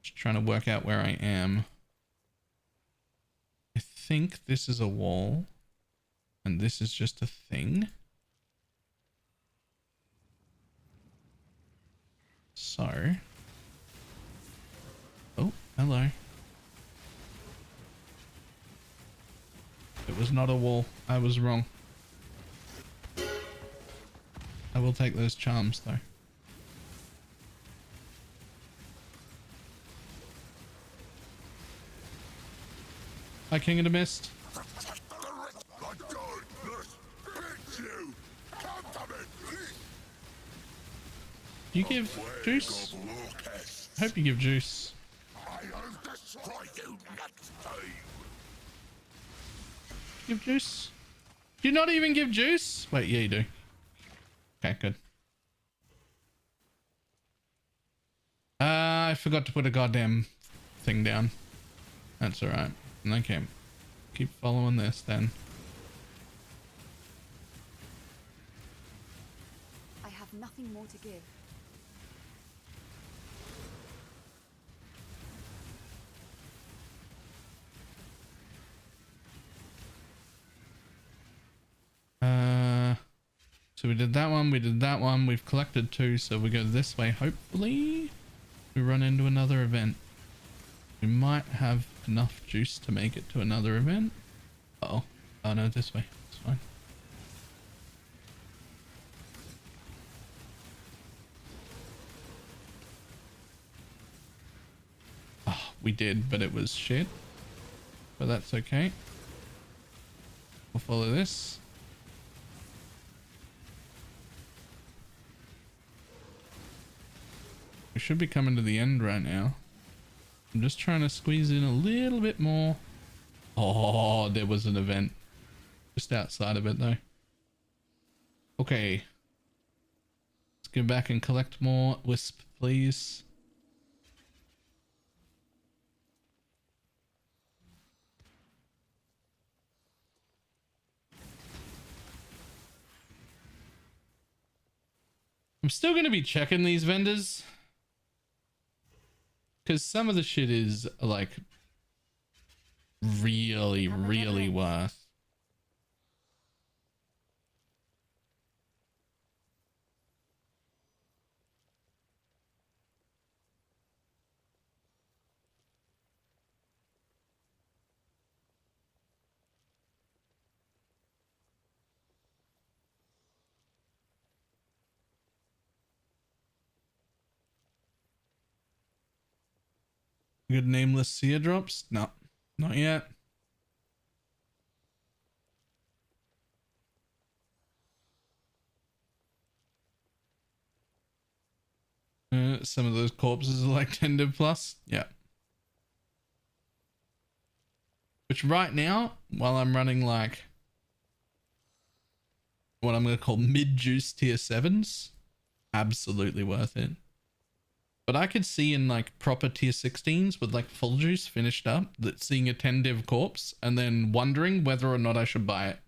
Just trying to work out where I am. I think this is a wall. And this is just a thing. So. Oh, hello. It was not a wall. I was wrong. I will take those charms though. Hi, King of the Mist. You give juice? I hope you give juice. Give juice? Do you not even give juice? Wait, yeah, you do. Okay, good. I forgot to put a goddamn thing down. That's alright. Okay. Keep following this then. I have nothing more to give. So we did that one, we did that one, we've collected 2, so we go this way. Hopefully we run into another event. We might have enough juice to make it to another event. Uh-oh. Oh no, this way. It's fine. Oh, we did, but it was shit. But that's okay. We'll follow this. We should be coming to the end right now. I'm just trying to squeeze in a little bit more. Oh, there was an event just outside of it though. Okay. Let's go back and collect more wisp, please. I'm still going to be checking these vendors. Because some of the shit is like really, really worth. Good nameless seer drops? No, not yet. Some of those corpses are like 10 div plus. Yeah. Which right now, while I'm running like what I'm going to call mid-juice tier 7s, absolutely worth it. But I could see in like proper tier 16s with like full juice finished up, that seeing a 10 div corpse and then wondering whether or not I should buy it.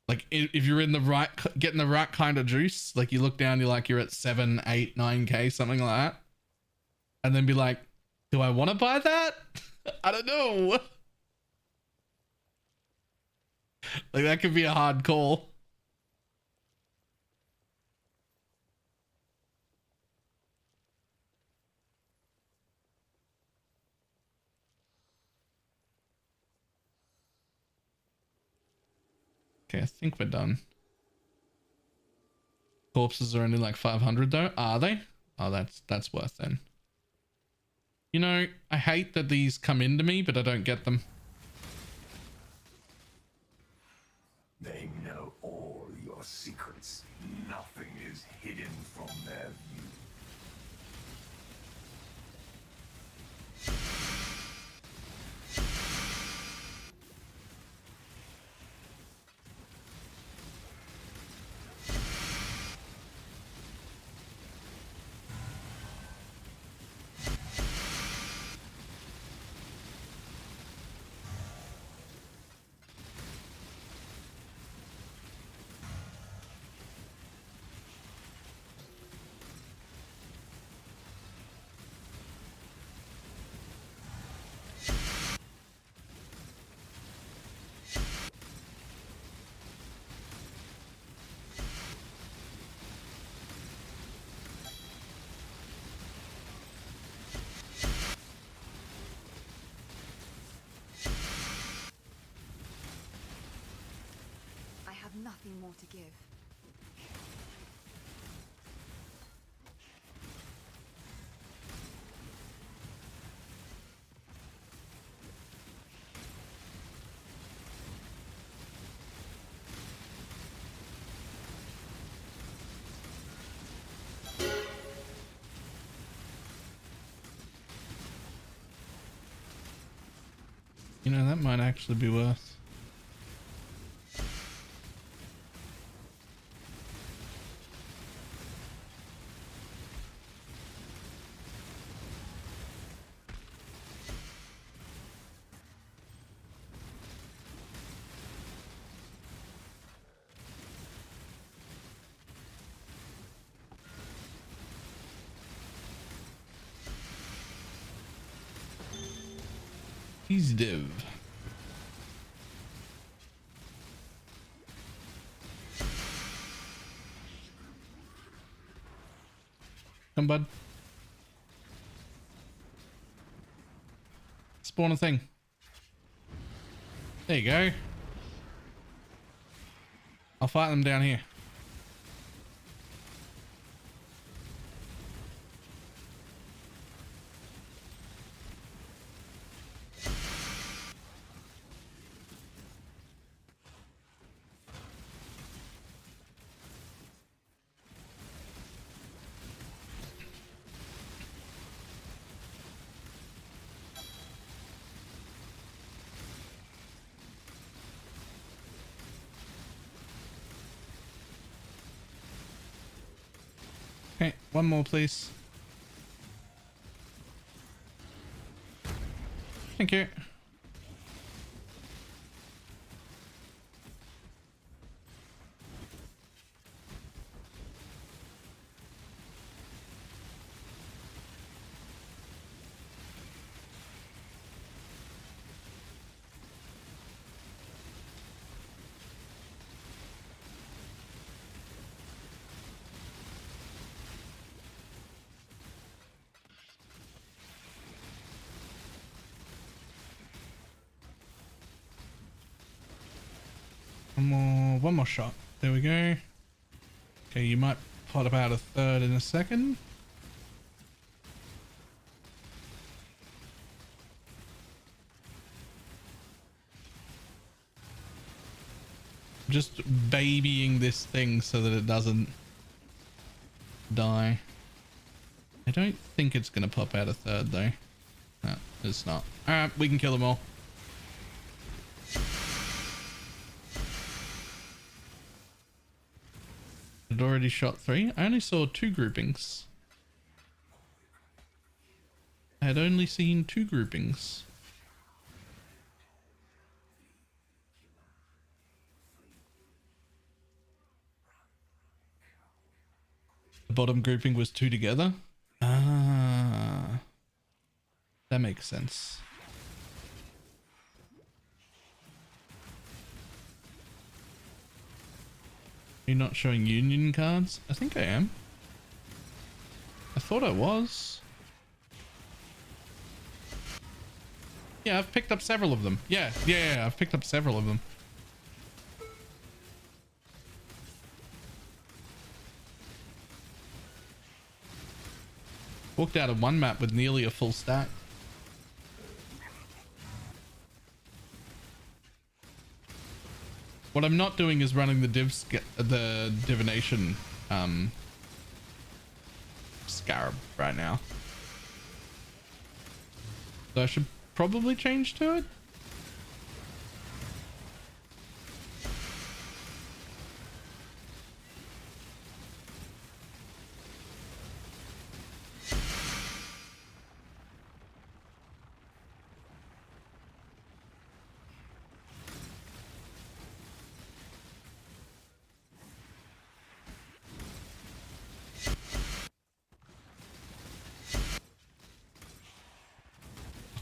Like if you're in the right, getting the right kind of juice, like you look down, you're like, you're at 7, 8, 9k, something like that. And then be like, do I want to buy that? I don't know. Like that could be a hard call. Okay, I think we're done. Corpses are only like 500 though. Are they? Oh, that's worth then. You know, I hate that these come into me, but I don't get them. They know all your secrets. Nothing is hidden from their view. I have nothing more to give. You know, that might actually be worth. He's div. Come, bud. Spawn a thing. There you go. I'll fight them down here. Okay, one more, please. Thank you. One more shot. There we go. Okay, you might pot about a third in a second. Just babying this thing so that it doesn't die. I don't think it's gonna pop out a third though. No, it's not. Alright, we can kill them all. I'd already shot 3. I only saw 2 groupings. I had only seen 2 groupings. The bottom grouping was 2 together. Ah, that makes sense. You're not showing union cards? I think I am. I thought I was. Yeah, I've picked up several of them. Yeah, I've picked up several of them. Walked out of one map with nearly a full stack. What I'm not doing is running the divination scarab right now. So I should probably change to it.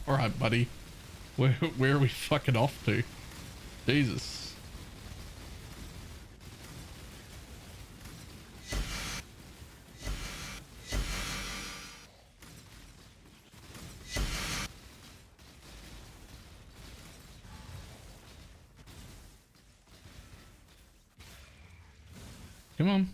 All right, buddy. Where are we fucking off to? Jesus. Come on.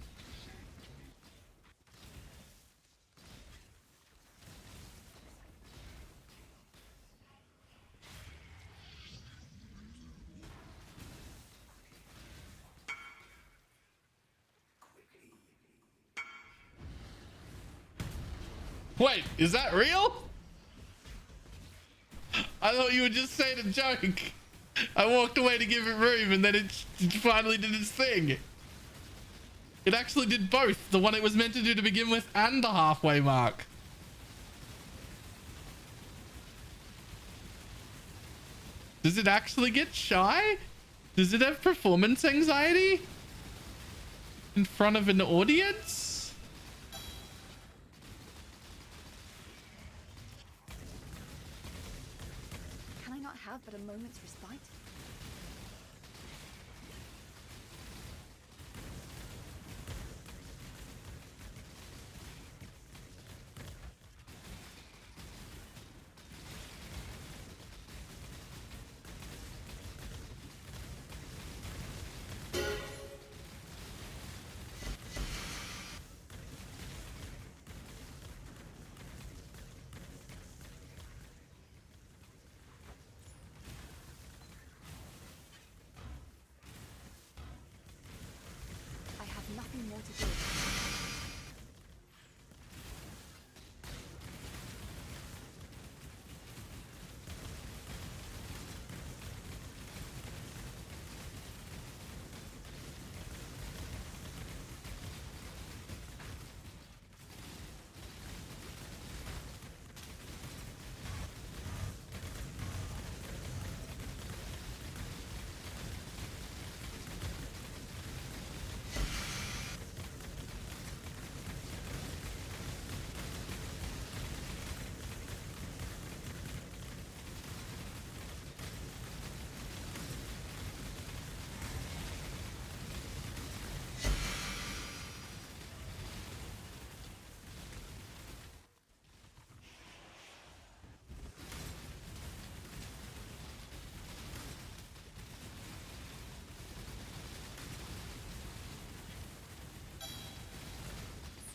Wait, is that real? I thought you were just saying a joke. I walked away to give it room and then it finally did its thing. It actually did both. The one it was meant to do to begin with and the halfway mark. Does it actually get shy? Does it have performance anxiety? In front of an audience? Have but a moment's respite. Nothing more to do.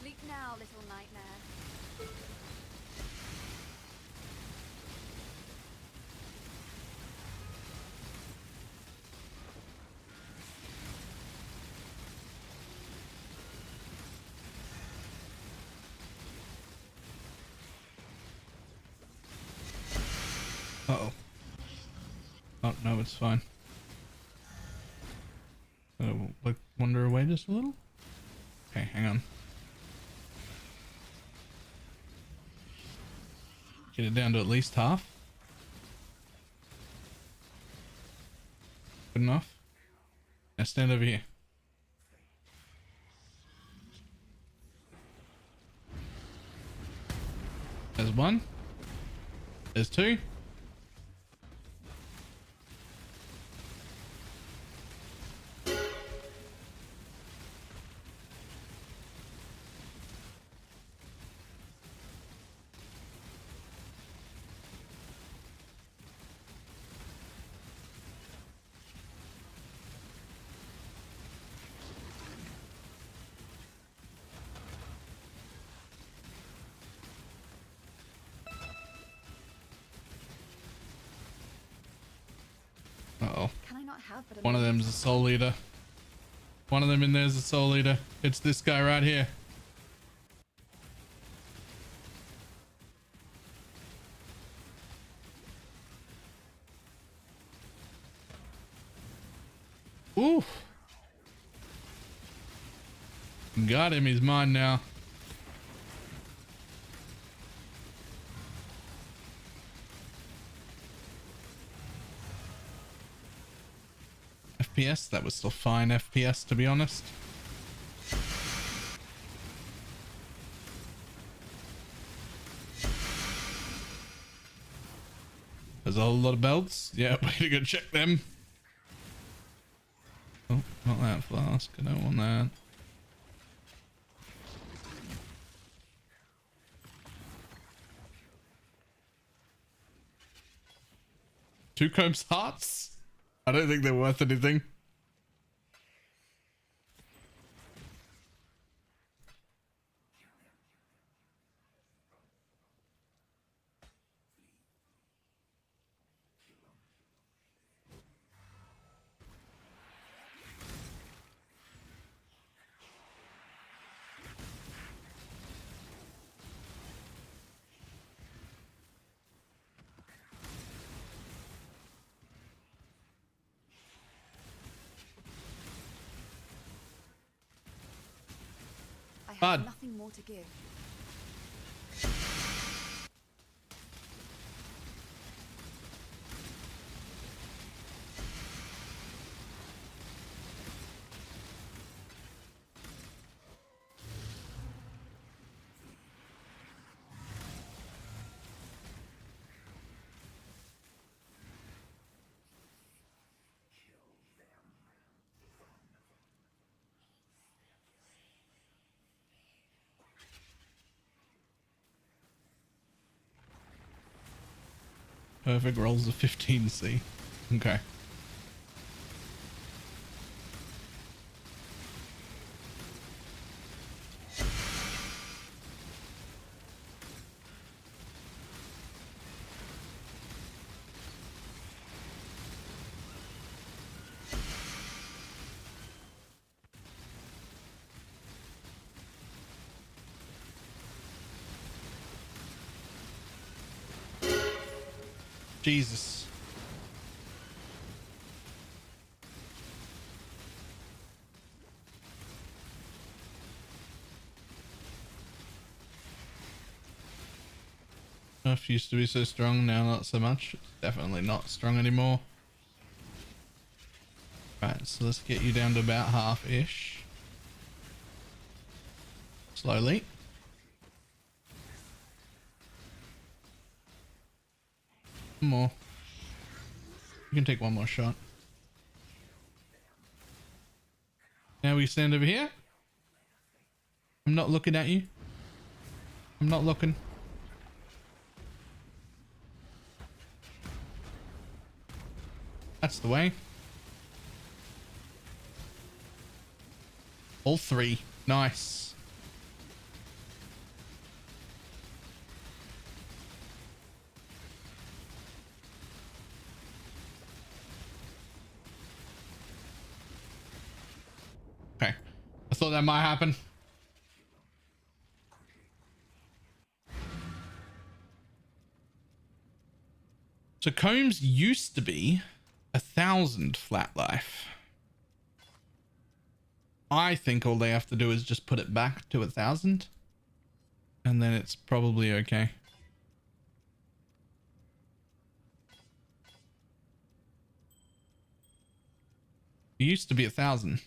Sleep now, little nightmare. Uh-oh. Oh, no, it's fine. So, like, wander away just a little? Okay, hang on. Get it down to at least half. Good enough. Now stand over here. There's one. There's two. not have but a One of them's a soul eater. One of them in there's a soul eater. It's this guy right here. Ooh. Got him. He's mine now. FPS? That was still fine FPS, to be honest. There's a whole lot of belts. Yeah, way to go check them. Oh, not that flask. I don't want that. Two Combs hearts? I don't think they're worth anything. I have nothing more to give. Perfect rolls of 15C. Okay. Jesus. Nerf used to be so strong, now not so much. It's definitely not strong anymore. Right, so let's get you down to about half-ish. Slowly. More. You can take one more shot. Now we stand over here. I'm not looking at you. I'm not looking. That's the way. All three. Nice. Okay. I thought that might happen. So Combs used to be 1,000 flat life. I think all they have to do is just put it back to 1,000. And then it's probably okay. It used to be 1,000.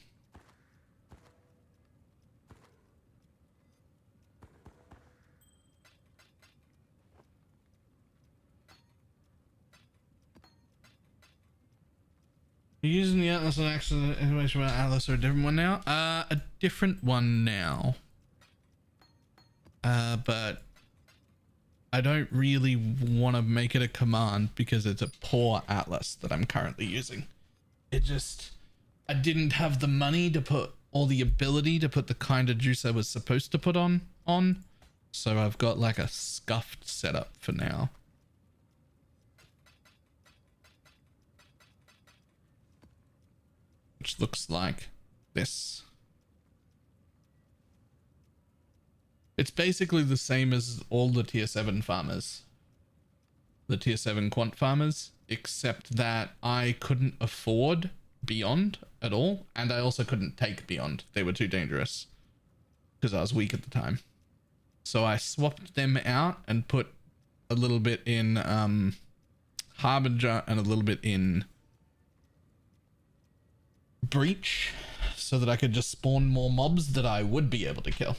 You're using the Atlas and accident information about Atlas or a different one now? A different one now. But I don't really want to make it a command because it's a poor Atlas that I'm currently using. It just, I didn't have the money to put, or the ability to put the kind of juice I was supposed to put on. So I've got like a scuffed setup for now. which looks like this. It's basically the same as all the tier 7 farmers. The tier 7 quant farmers, except that I couldn't afford Beyond at all, and I also couldn't take Beyond. They were too dangerous because I was weak at the time. So I swapped them out and put a little bit in Harbinger and a little bit in Breach so that I could just spawn more mobs that I would be able to kill.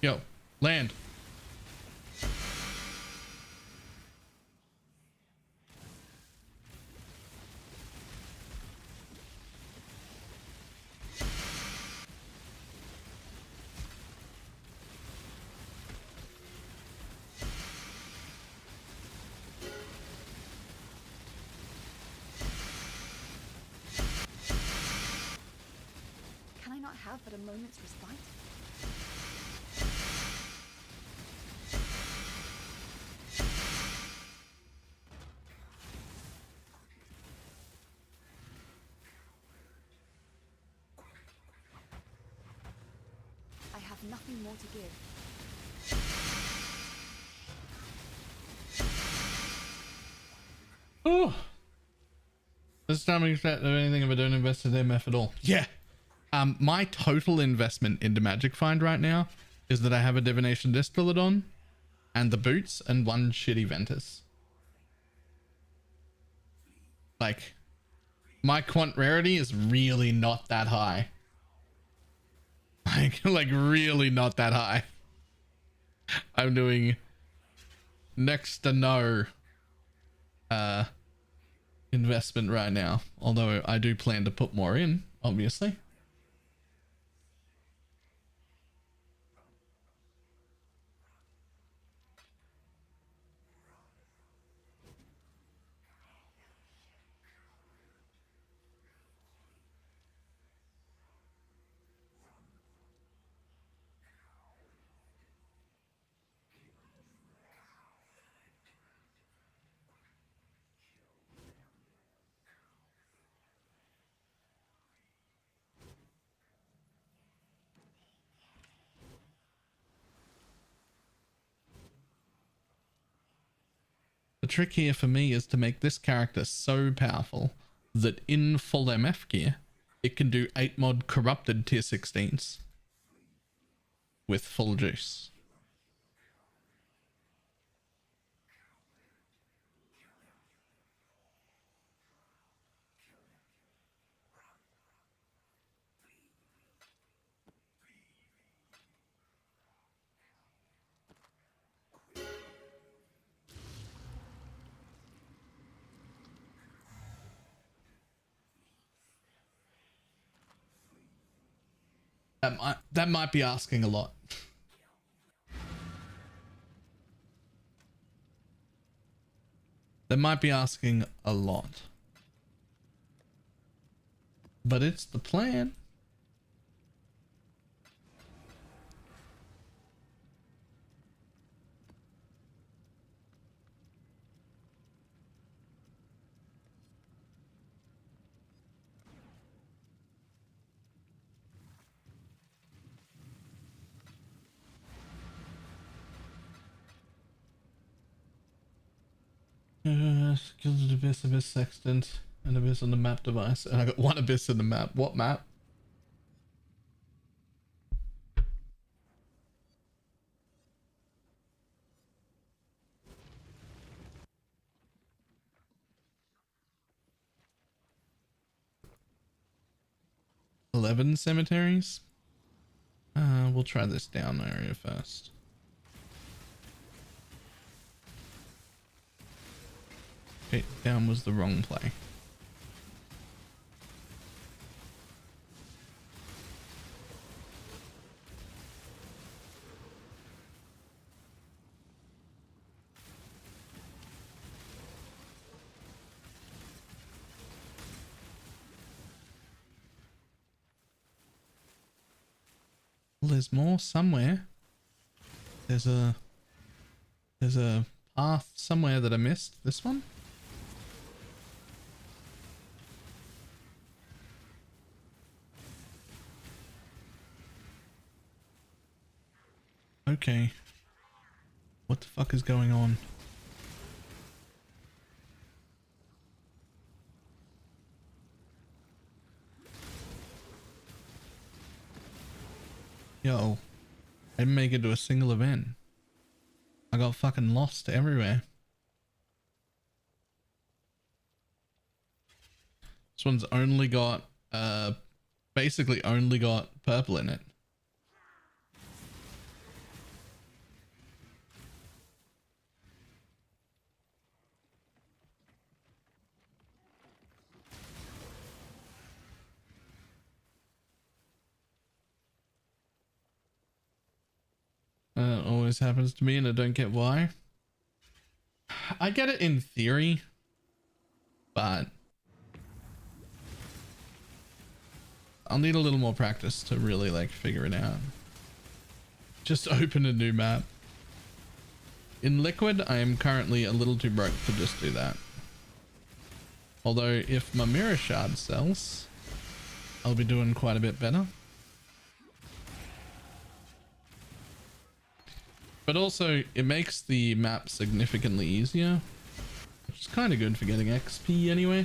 Yo, land. Can I not have but a moment's respite? I have nothing more to give. Oh, this time we expect anything if I don't invest in MF at all. Yeah. My total investment into Magic Find right now is that I have a Divination Distillate on and the boots and one shitty Ventus. Like, my quant rarity is really not that high. Like really not that high. I'm doing next to no investment right now, although I do plan to put more in, obviously. The trick here for me is to make this character so powerful that in full MF gear, it can do 8 mod corrupted tier 16s with full juice. That might be asking a lot. That might be asking a lot. But it's the plan. Skills of Abyss Sextant, and Abyss on the map device. And I got one Abyss in the map. What map? "11 cemeteries." We'll try this down area first. Okay, down was the wrong play. Well, there's more somewhere. There's a path somewhere that I missed. This one? Okay. What the fuck is going on? Yo, I didn't make it to a single event. I got fucking lost everywhere. This one's only got, basically only got purple in it. Always happens to me and I don't get why. I get it in theory, but I'll need a little more practice to really like figure it out. Just open a new map. In Liquid, I am currently a little too broke to just do that. Although if my mirror shard sells, I'll be doing quite a bit better. But also, it makes the map significantly easier, which is kind of good for getting XP anyway.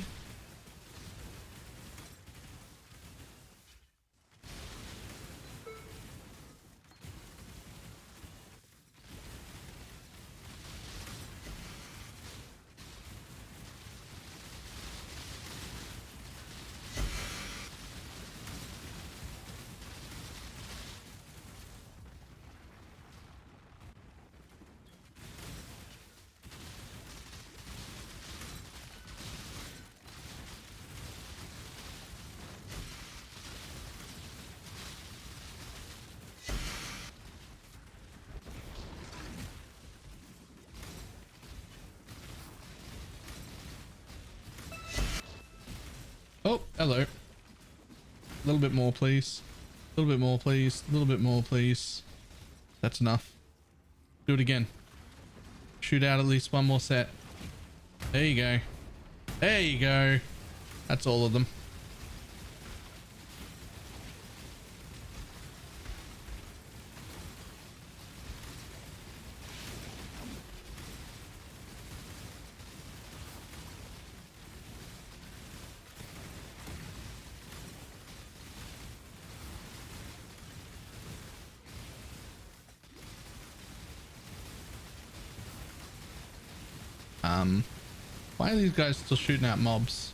Oh, hello. A little bit more, please. A little bit more, please. A little bit more, please. That's enough. Do it again. Shoot out at least one more set. There you go. There you go. That's all of them. Why are these guys still shooting at mobs?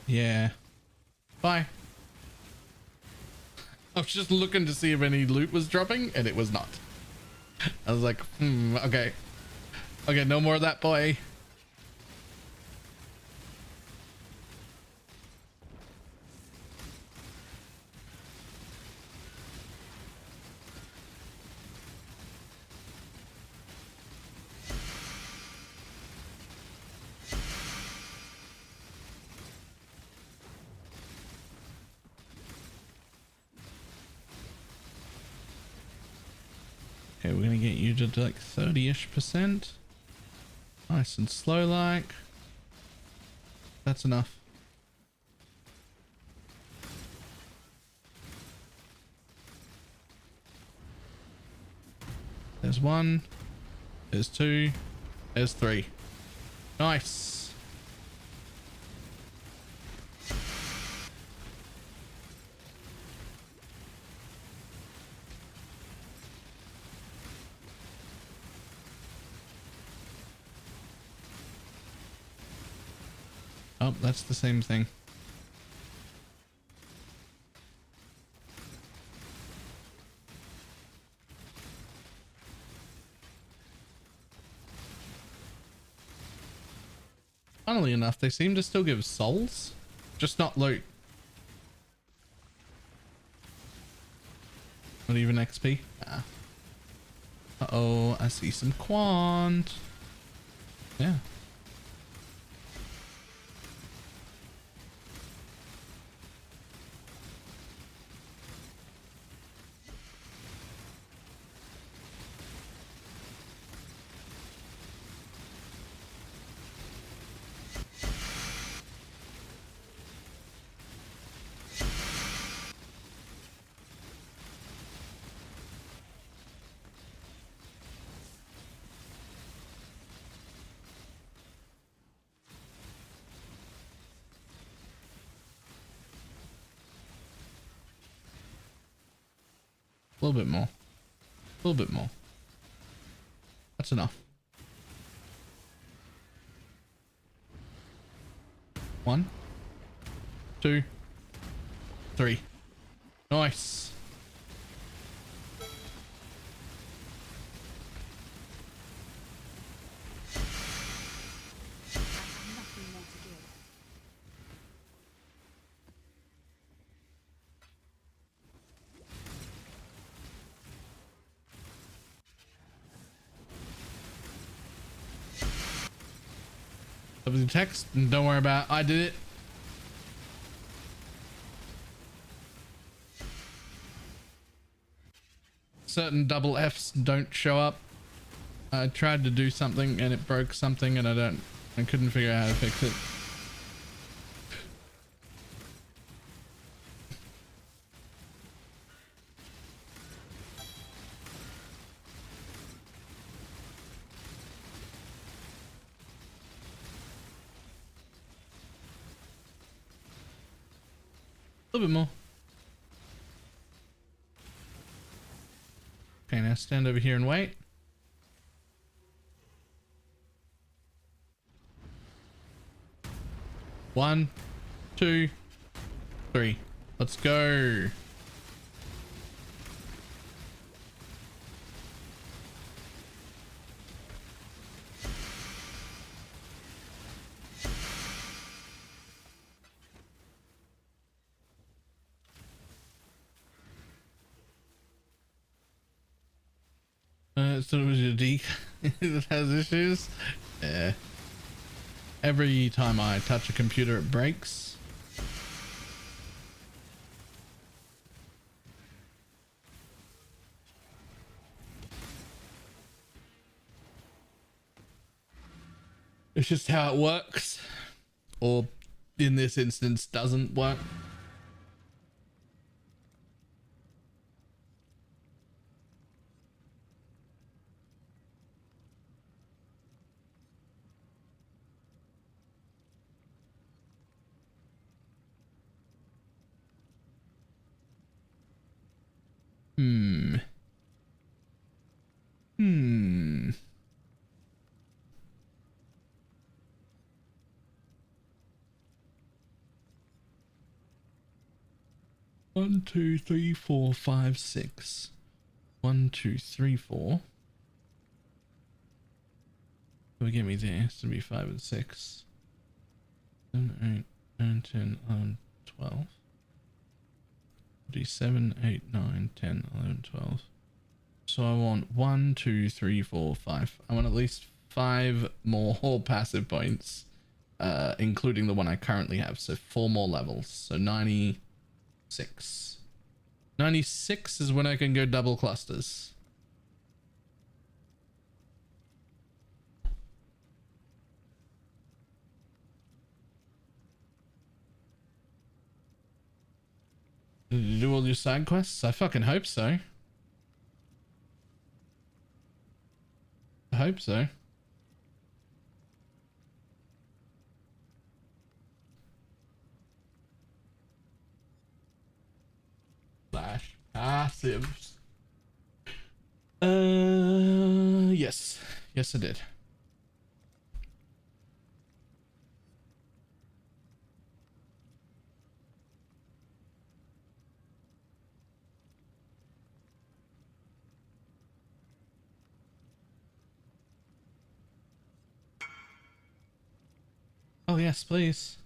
Yeah. Bye. I was just looking to see if any loot was dropping and it was not. I was like, okay. Okay, no more of that, boy. Okay, we're gonna get you to like 30-ish%. Nice and slow like. That's enough. There's one. There's two. There's three. Nice. Oh, that's the same thing. Funnily enough, they seem to still give souls, just not loot. Not even XP. Ah. Uh-oh, I see some quant. Yeah. A little bit more. A little bit more. That's enough. 1, 2, 3. Nice. Nothing more to give. That was the text. Don't worry about it. I did it. Certain double Fs don't show up. I tried to do something and it broke something and I couldn't figure out how to fix it. A little bit more. Okay, now stand over here and wait. One, 2, 3. Let's go. So it was your D that has issues. Yeah. Every time I touch a computer, it breaks. It's just how it works, or in this instance, doesn't work. Hmm. 1, 2, 3, 4, 5, 6. 1, 2, 3, 4. Will get me there. So it'll be 5 and 6. 7, 8, 9, 10, 11, 12. Be 7, 8, 9, 10, 11, 12. So I want 1, 2, 3, 4, 5. I want at least 5 more passive points, including the one I currently have. So 4 more levels. So 96. 96 is when I can go double clusters. Did you do all your side quests? I fucking hope so. I hope so. Slash passives. Yes. Yes, I did. Hell yes, please.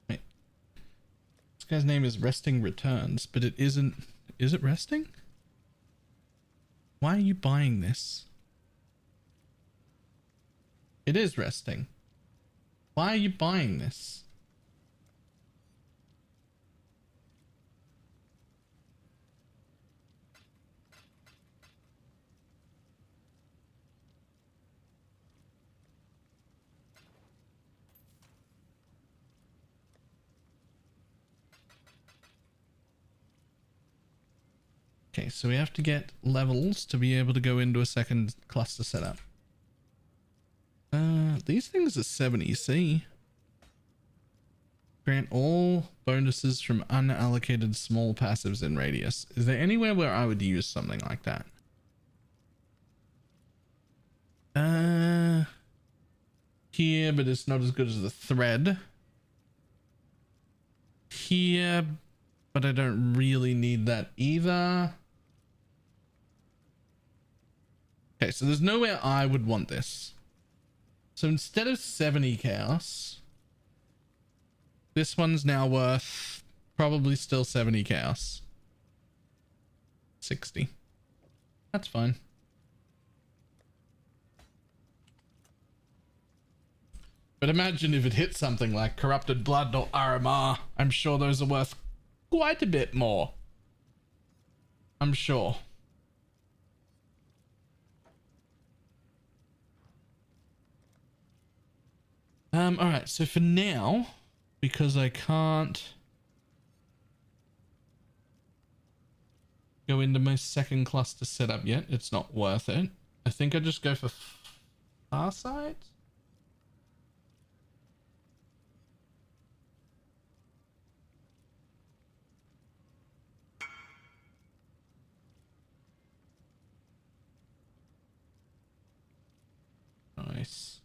Wait. This guy's name is Resting Returns, but it isn't. Is it resting? Why are you buying this? It is resting. Why are you buying this? Okay, so we have to get levels to be able to go into a second cluster setup. These things are 70C. Grant all bonuses from unallocated small passives in radius. Is there anywhere where I would use something like that? Here, but it's not as good as the thread. Here, but I don't really need that either. Okay, so there's nowhere I would want this. So instead of 70 chaos, this one's now worth probably still 70 chaos. 60. That's fine. But imagine if it hit something like Corrupted Blood or RMR. I'm sure those are worth quite a bit more. I'm sure. Alright, so for now, because I can't go into my second cluster setup yet, it's not worth it. I think I just go for Farsight. Nice.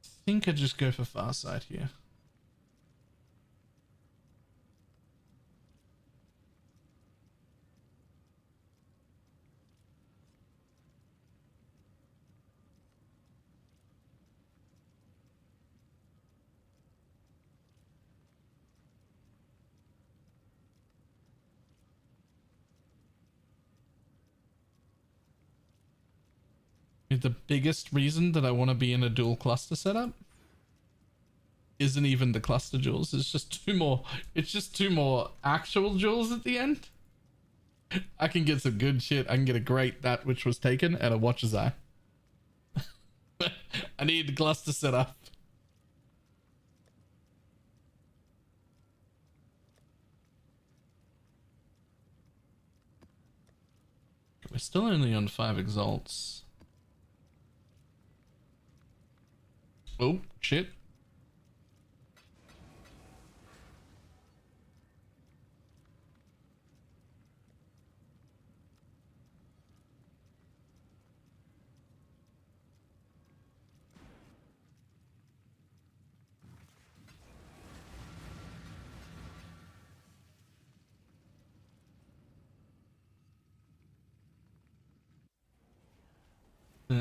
I think I just go for Farsight here. The biggest reason that I want to be in a dual cluster setup isn't even the cluster jewels. It's just two more. It's just two more actual jewels at the end. I can get some good shit. I can get a great that which was taken and a Watcher's Eye. I need the cluster setup. We're still only on 5 exalts. Oh, shit.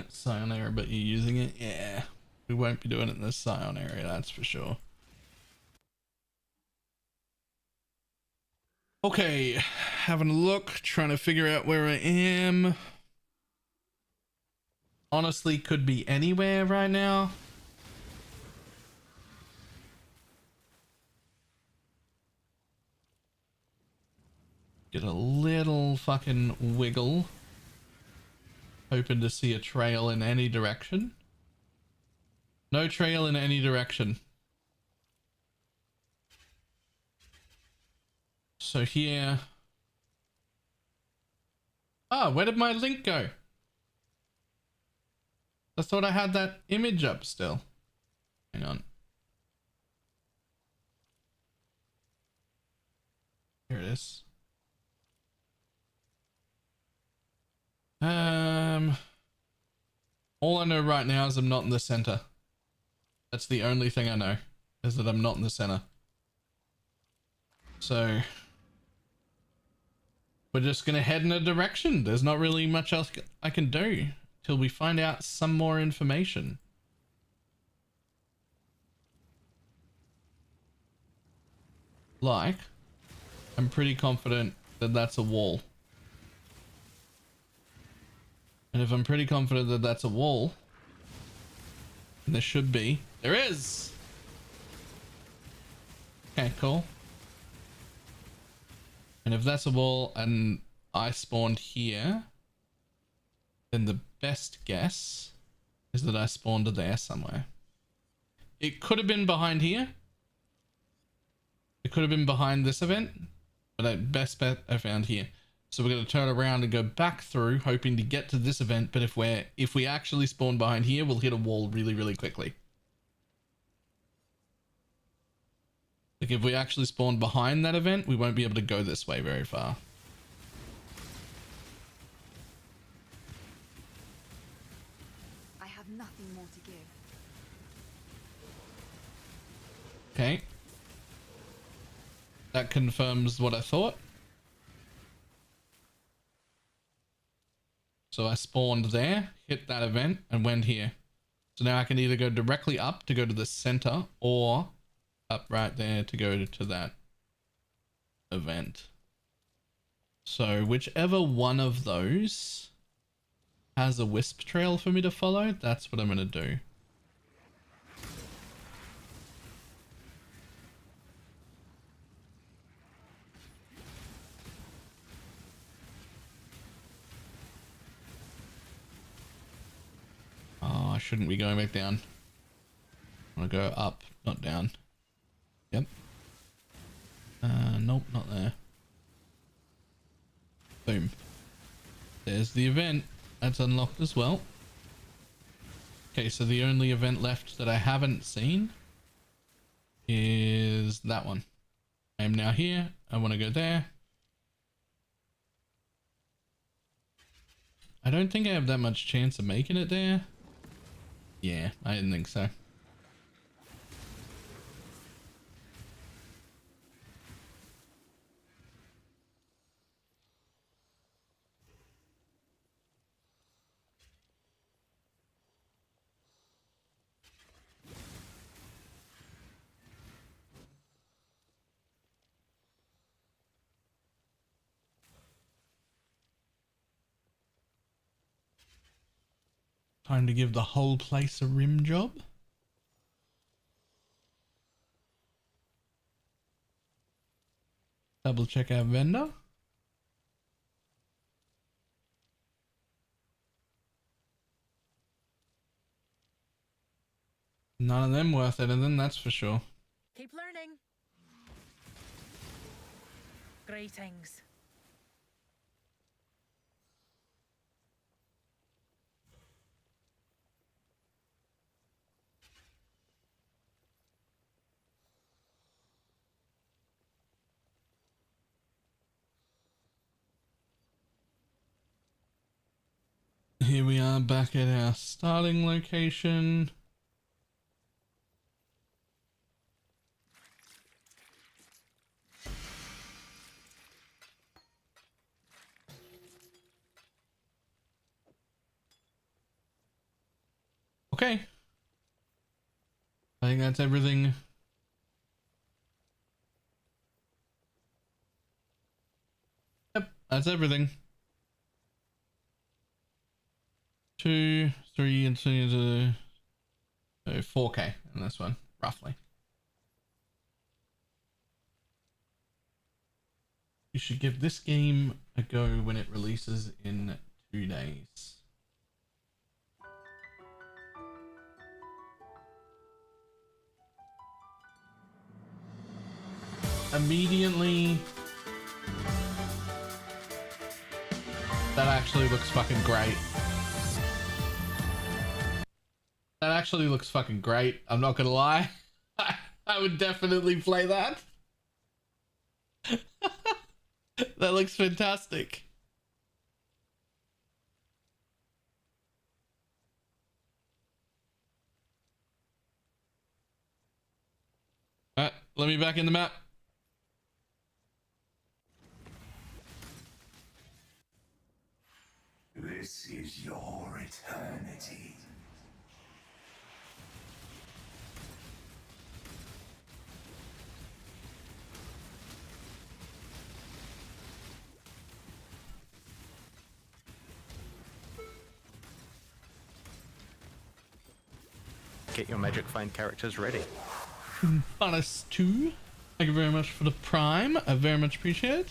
Scion area, but you're using it? Yeah. We won't be doing it in the Scion area, that's for sure. Okay, having a look, trying to figure out where I am. Honestly, could be anywhere right now. Get a little fucking wiggle. Hoping to see a trail in any direction. No trail in any direction. So here. Ah, where did my link go? I thought I had that image up still. Hang on. Here it is. All I know right now is I'm not in the center. That's the only thing I know, is that I'm not in the center. So we're just going to head in a direction. There's not really much else I can do till we find out some more information. Like, I'm pretty confident that that's a wall. And if I'm pretty confident that that's a wall, there should be. There is! Okay, cool. And if that's a wall and I spawned here, then the best guess is that I spawned there somewhere. It could have been behind here. It could have been behind this event, but the best bet I found here. So we're going to turn around and go back through, hoping to get to this event. But if we actually spawn behind here, we'll hit a wall really, really quickly. Like if we actually spawn behind that event, we won't be able to go this way very far. I have nothing more to give. Okay. That confirms what I thought. So I spawned there, hit that event, and went here. So now I can either go directly up to go to the center, or up right there to go to that event. So whichever one of those has a wisp trail for me to follow, that's what I'm going to do. Oh, I shouldn't be going back down. I want to go up, not down. Yep. Nope, not there. Boom. There's the event. That's unlocked as well. Okay, so the only event left that I haven't seen is that one. I am now here. I want to go there. I don't think I have that much chance of making it there. Yeah, I didn't think so. Time to give the whole place a rim job. Double check our vendor. None of them worth anything, that's for sure. Keep learning. Greetings. Here we are back at our starting location. Okay. I think that's everything. Yep, that's everything. 2, 3, and 2 to 4K in this one, roughly. You should give this game a go when it releases in 2 days. Immediately, that actually looks fucking great. That actually looks fucking great. I'm not gonna lie. I would definitely play that. That looks fantastic. let me back in the map. This is your eternity. Get your magic find characters ready. Bonus 2. Thank you very much for the prime. I very much appreciate it.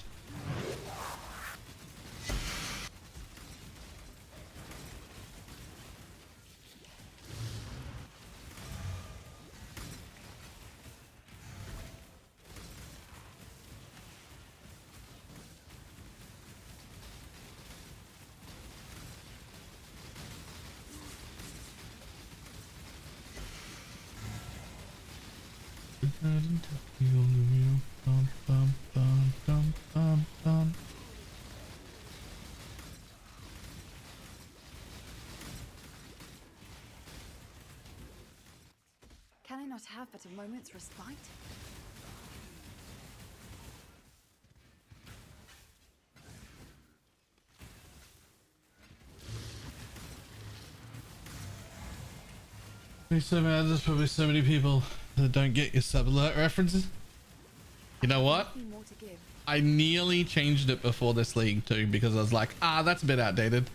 Can I not have but a moment's respite? It's so bad, there's probably so many people that don't get your sub alert references. You know what? Nothing more to give. I nearly changed it before this league too, because I was like, that's a bit outdated.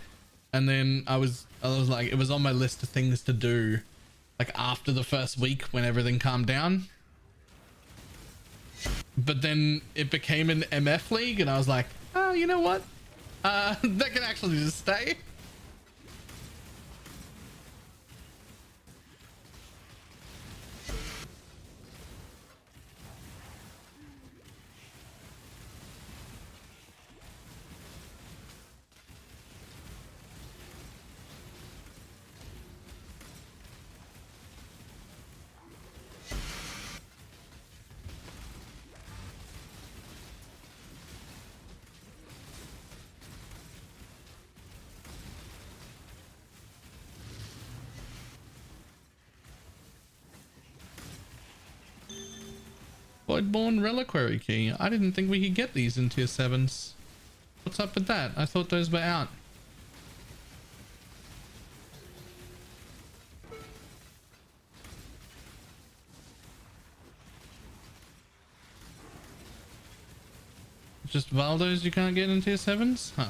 And then I was like, it was on my list of things to do, like after the first week when everything calmed down. But then it became an MF league and I was like, you know what? That can actually just stay. Voidborn Reliquary Key. I didn't think we could get these in tier 7s. What's up with that? I thought those were out. Just Valdos you can't get in tier 7s? Huh.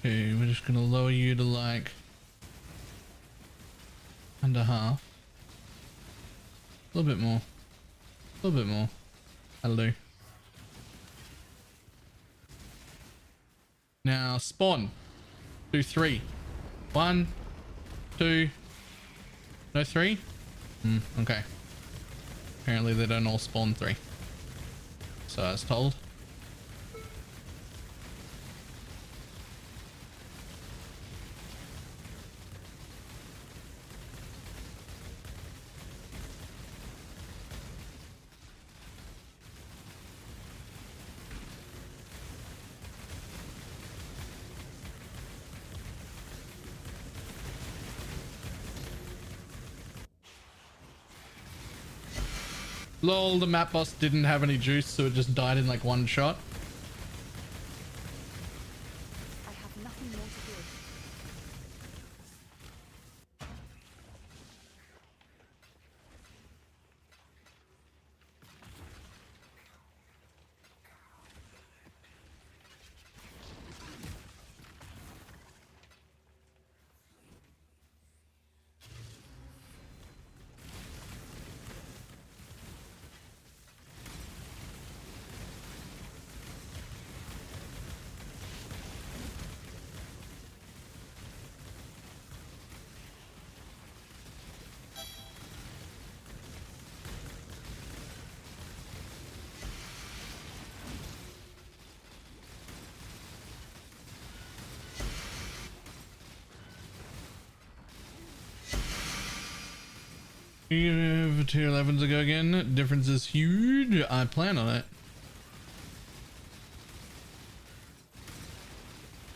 Okay, we're just gonna lower you to like under half. A little bit more. A little bit more. That'll do. Now spawn. Do 3. 1, 2. No 3? Okay. Apparently they don't all spawn 3. So I was told. Lol, the map boss didn't have any juice, so it just died in like one shot. I have nothing more to give. For tier 11s to go again. Difference is huge. I plan on it.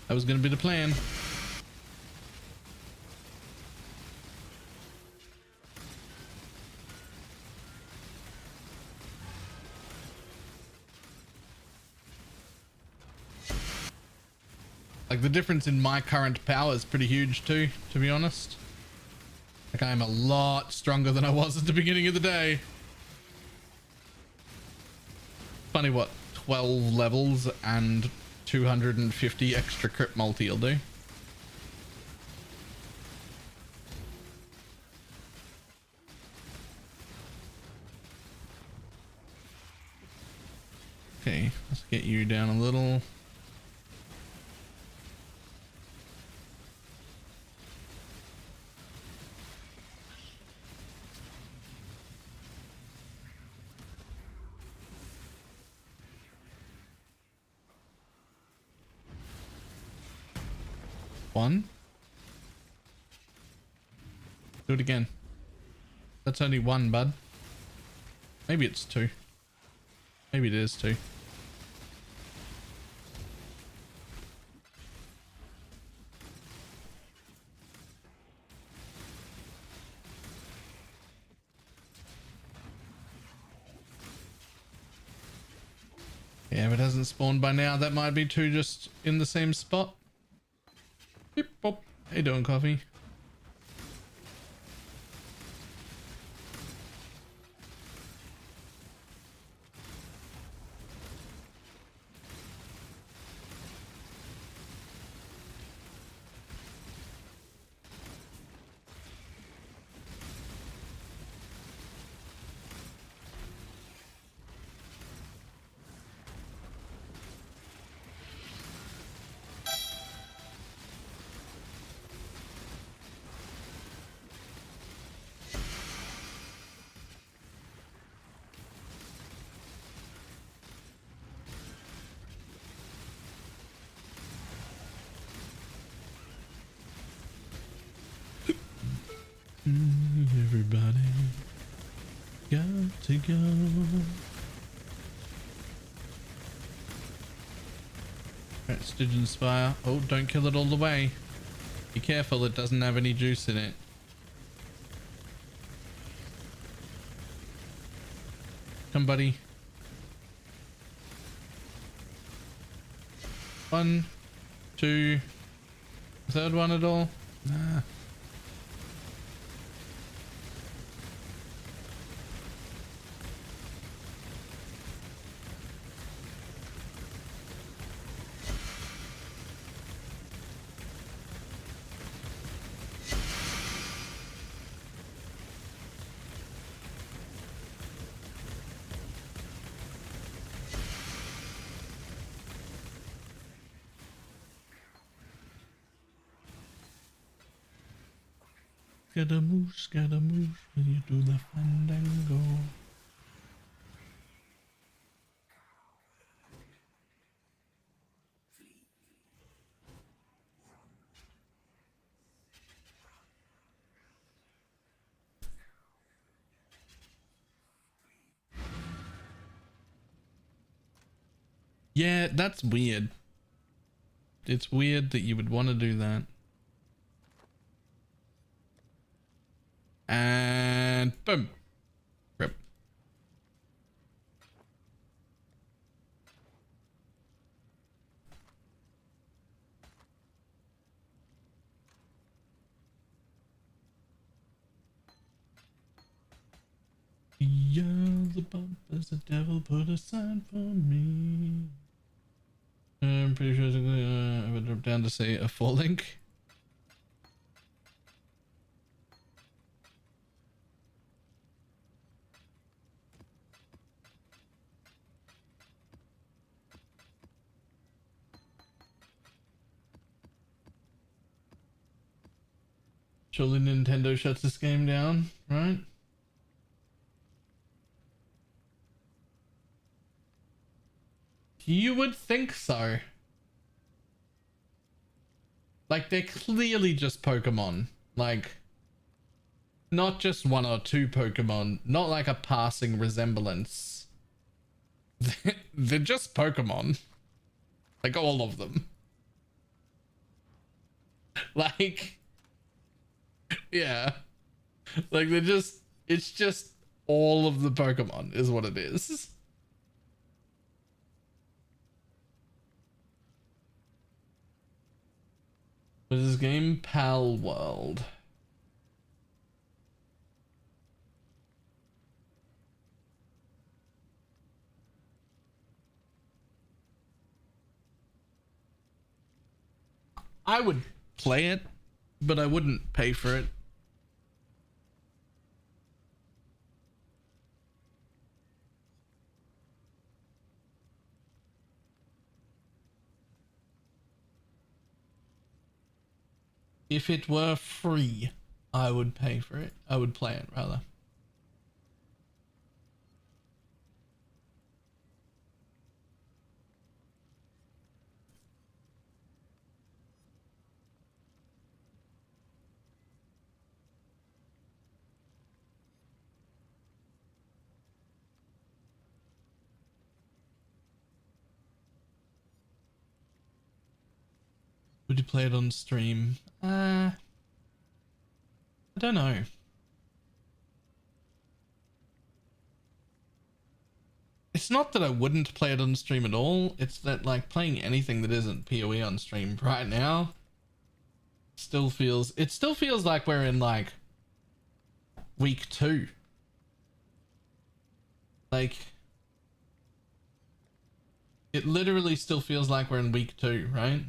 That was going to be the plan. Like, the difference in my current power is pretty huge too, to be honest. Like, I am a lot stronger than I was at the beginning of the day. Funny what 12 levels and 250 extra crit multi will do. Okay, let's get you down a little. One. Do it again. That's only one, bud. Maybe it's two. Maybe it is two. Yeah, if it hasn't spawned by now, that might be two just in the same spot. Beep, bop. How you doing, coffee? Everybody got to go. Right, Stygian Spire. Oh, don't kill it all the way. Be careful, it doesn't have any juice in it. Come, buddy. One, two, third one at all? Nah. Scaramouche when you do the fandango. Yeah, that's weird. It's weird that you would want to do that. And boom. Rip. Beelzebub as the devil put a sign for me. I'm pretty sure I would drop down to say a full link. Surely Nintendo shuts this game down, right? You would think so. Like, they're clearly just Pokemon. Like, not just one or two Pokemon, not like a passing resemblance. They're just Pokemon. Like all of them. Like, yeah. Like they're just, it's just all of the Pokemon is what it is. What is this game? Pal World. I would play it, but I wouldn't pay for it. If it were free, I would pay for it. I would play it, rather. Would you play it on stream? I don't know. It's not that I wouldn't play it on stream at all. It's that like playing anything that isn't PoE on stream right now it still feels like we're in like week 2. Like it literally still feels like we're in week 2, right?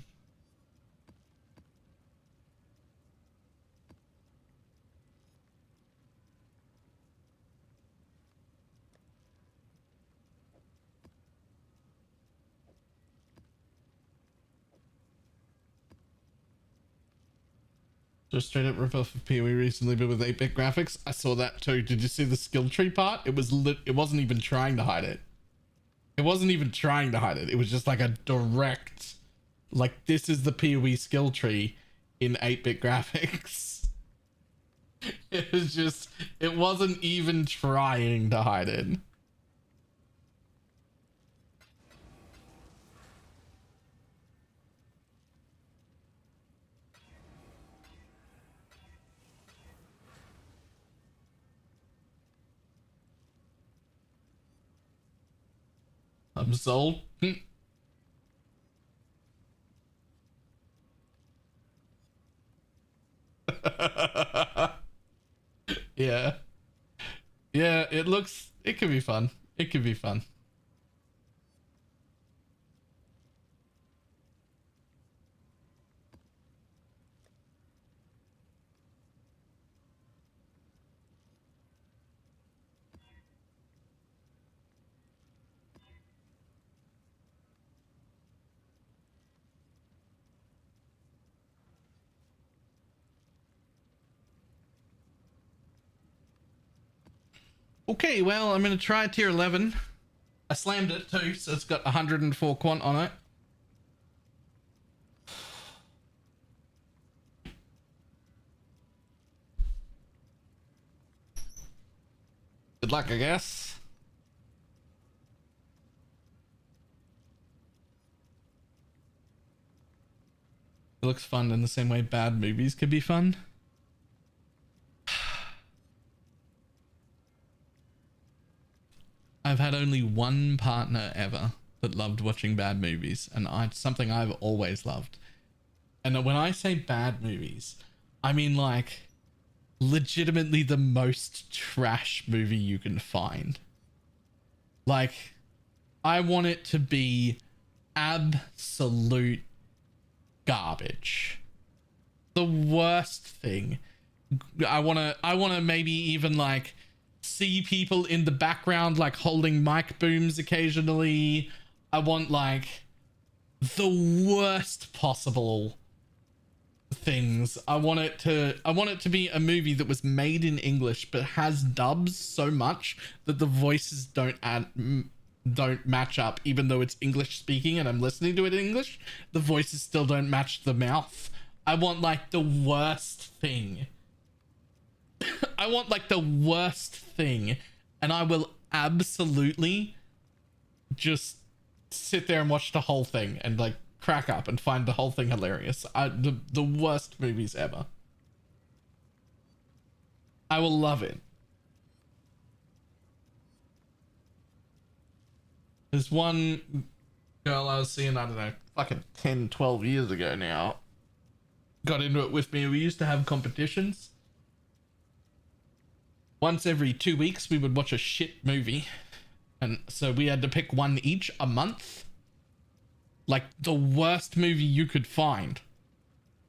Just straight up ripoff of PoE recently, but with 8-bit graphics. I saw that too. Did you see the skill tree part? It wasn't even trying to hide it. It wasn't even trying to hide it. It was just like a direct, like this is the PoE skill tree in 8-bit graphics. It was just, it wasn't even trying to hide it. I'm sold. Yeah. Yeah, it could be fun. It could be fun. Okay, well, I'm going to try tier 11. I slammed it too, so it's got 104 quant on it. Good luck, I guess. It looks fun in the same way bad movies could be fun. I've had only one partner ever that loved watching bad movies, and it's something I've always loved. And when I say bad movies, I mean like legitimately the most trash movie you can find. Like, I want it to be absolute garbage. The worst thing. I want to maybe even like see people in the background like holding mic booms occasionally. I want like the worst possible things. I want it to be a movie that was made in English but has dubs so much that the voices don't match up. Even though it's English speaking and I'm listening to it in English, the voices still don't match the mouth. I want like the worst thing. I want like the worst thing, and I will absolutely just sit there and watch the whole thing and like crack up and find the whole thing hilarious. The worst movies ever. I will love it. There's one girl I was seeing, I don't know, fucking 10, 12 years ago now. Got into it with me. We used to have competitions. Once every 2 weeks, we would watch a shit movie. And so we had to pick one each a month. Like the worst movie you could find.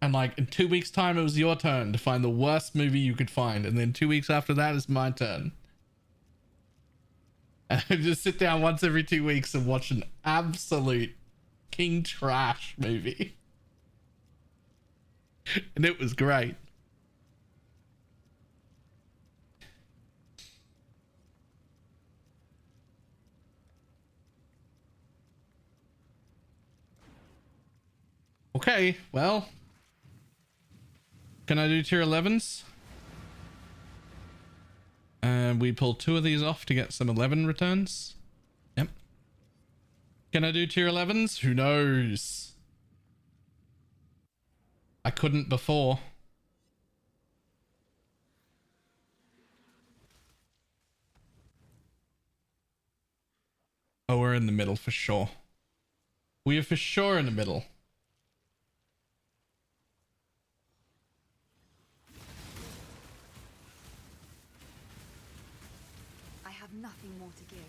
And like in 2 weeks' time, it was your turn to find the worst movie you could find. And then 2 weeks after that, it's my turn. And I just sit down once every 2 weeks and watch an absolute king trash movie. And it was great. Okay, well. Can I do tier 11s? And we pull 2 of these off to get some 11 returns. Yep. Can I do tier 11s? Who knows? I couldn't before. Oh, we're in the middle for sure. We are for sure in the middle. I have nothing more to give.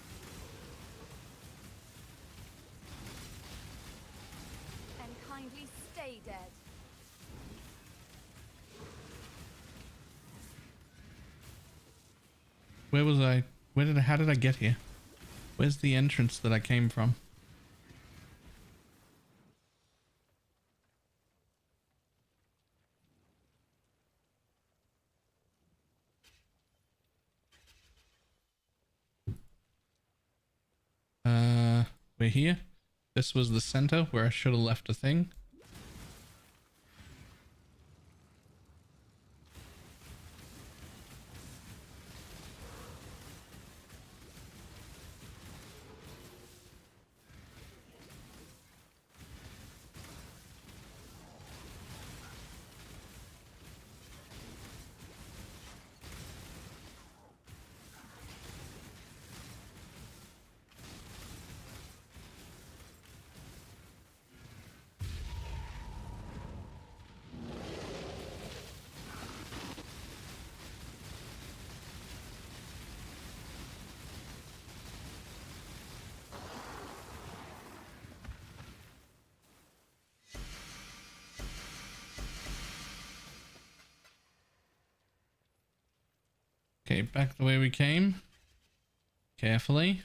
And kindly stay dead. Where was I? How did I get here? Where's the entrance that I came from? We're here. This was the center where I should have left a thing. Okay, back the way we came. Carefully.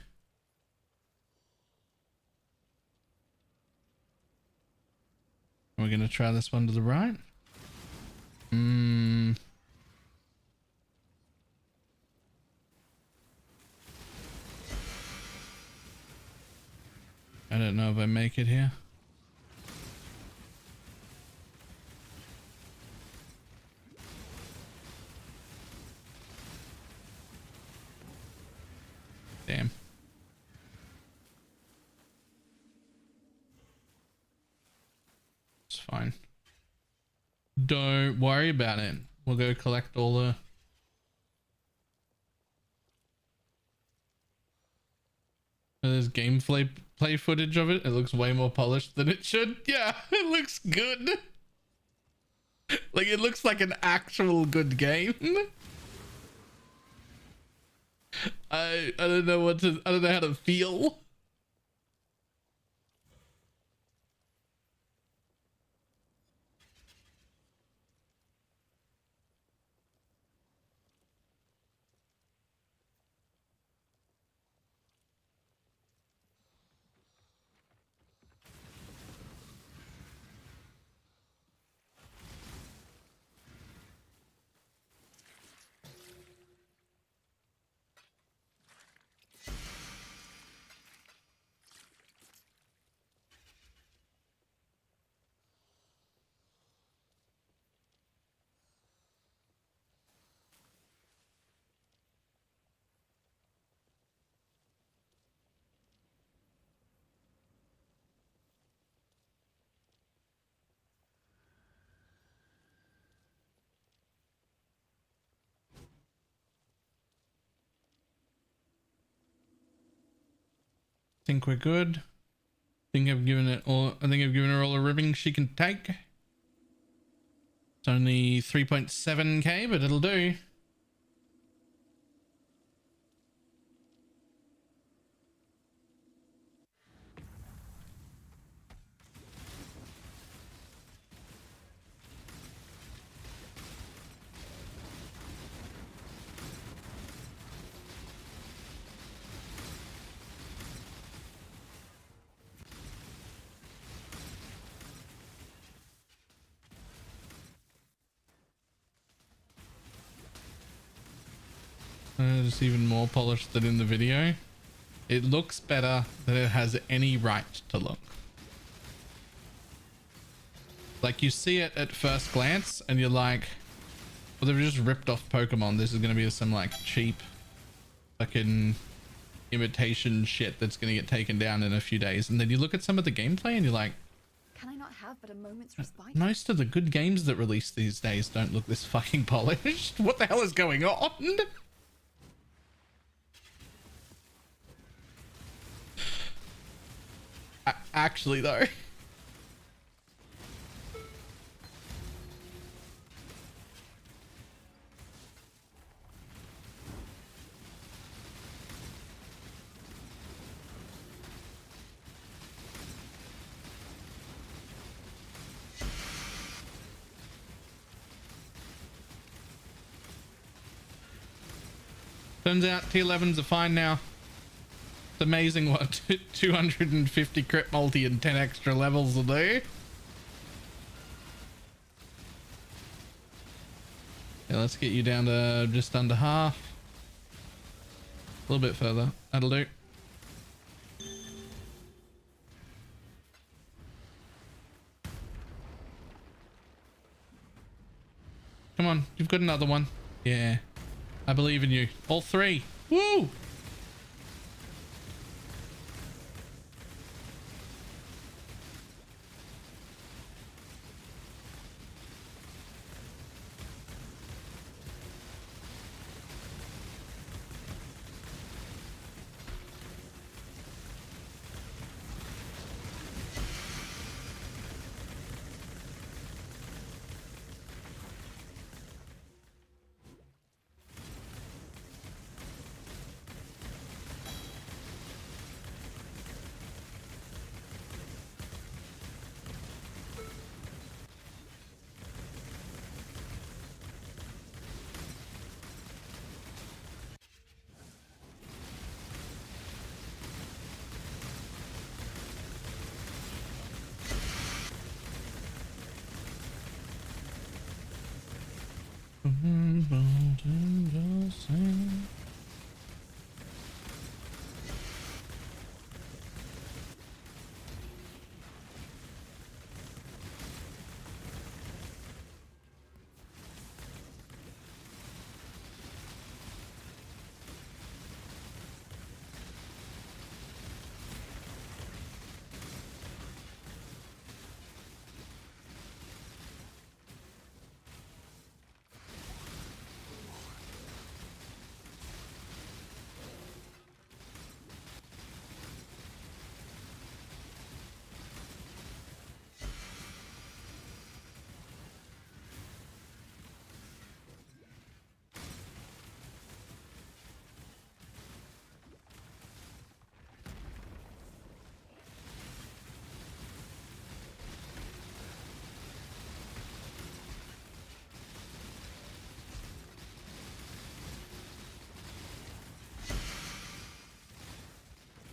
We're gonna try this one to the right. I don't know if I make it here. Damn. It's fine. Don't worry about it. We'll go collect all the... There's gameplay footage of it. It looks way more polished than it should. Yeah, it looks good. Like, it looks like an actual good game. I don't know I don't know how to feel. think we're good. I think I've given her all the ribbing she can take. It's only 3.7k, but it'll do. It's even more polished than in the video. It looks better than it has any right to look. Like, you see it at first glance and you're like, well, they've just ripped off Pokemon. This is going to be some like cheap fucking imitation shit that's going to get taken down in a few days. And then you look at some of the gameplay and you're like, Can I not have but a moment's respite? most of the good games that release these days don't look this fucking polished. What the hell is going on? Actually, though. Turns out T11s are fine now. It's amazing what 250 crit multi and 10 extra levels will do. Yeah, let's get you down to just under half. A little bit further. That'll do. Come on, you've got another one. Yeah. I believe in you. All three. Woo!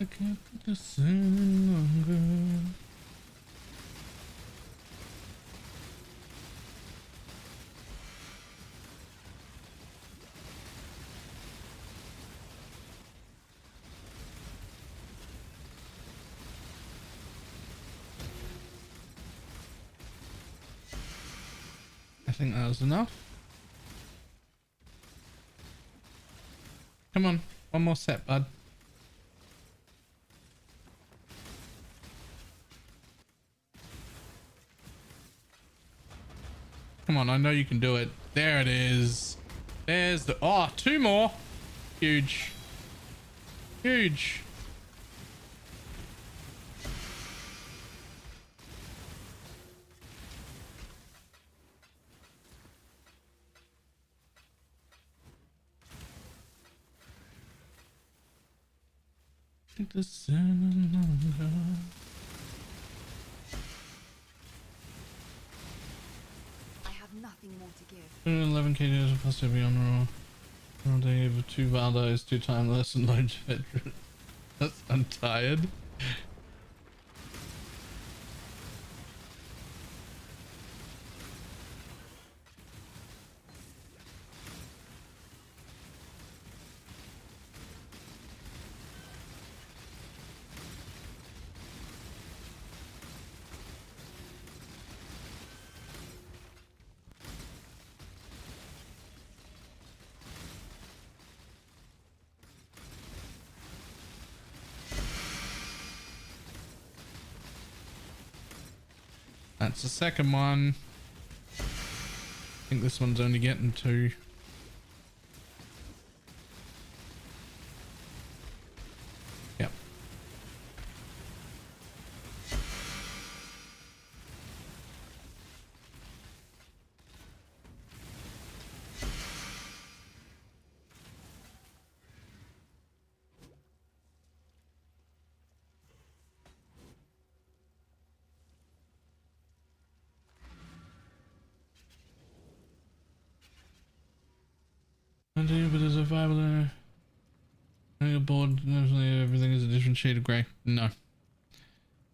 I can't listen longer. I think that was enough. Come on, one more set, bud. Come on, I know you can do it. There it is. There's the... Oh, two more. Huge. Huge. I have nothing more to give. 11 kg plus every on raw. All day over 2 Valdos, 2 time less and loads of veteran. That's I'm tired. That's the second one. I think this one's only getting 2. Yep. I do, but as a survivor, your board, everything is a different shade of grey. No.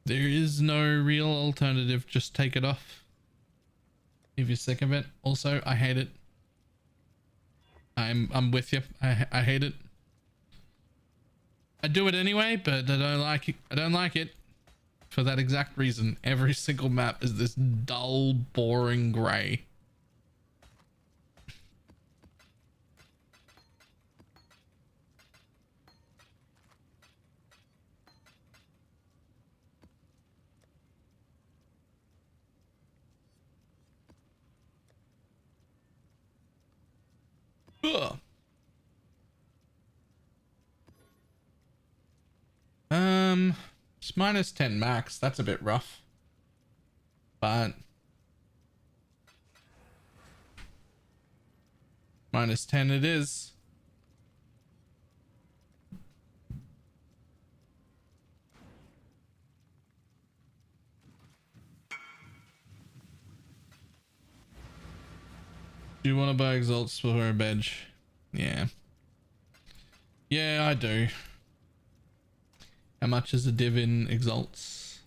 There is no real alternative. Just take it off. If you're sick of it. Also, I hate it. I'm with you. I hate it. I do it anyway, but I don't like it. I don't like it for that exact reason. Every single map is this dull, boring grey. Ugh. It's minus 10 max. That's a bit rough. But minus 10 it is. Do you want to buy exalts for a bench? Yeah. Yeah, I do. How much is a div in exalts?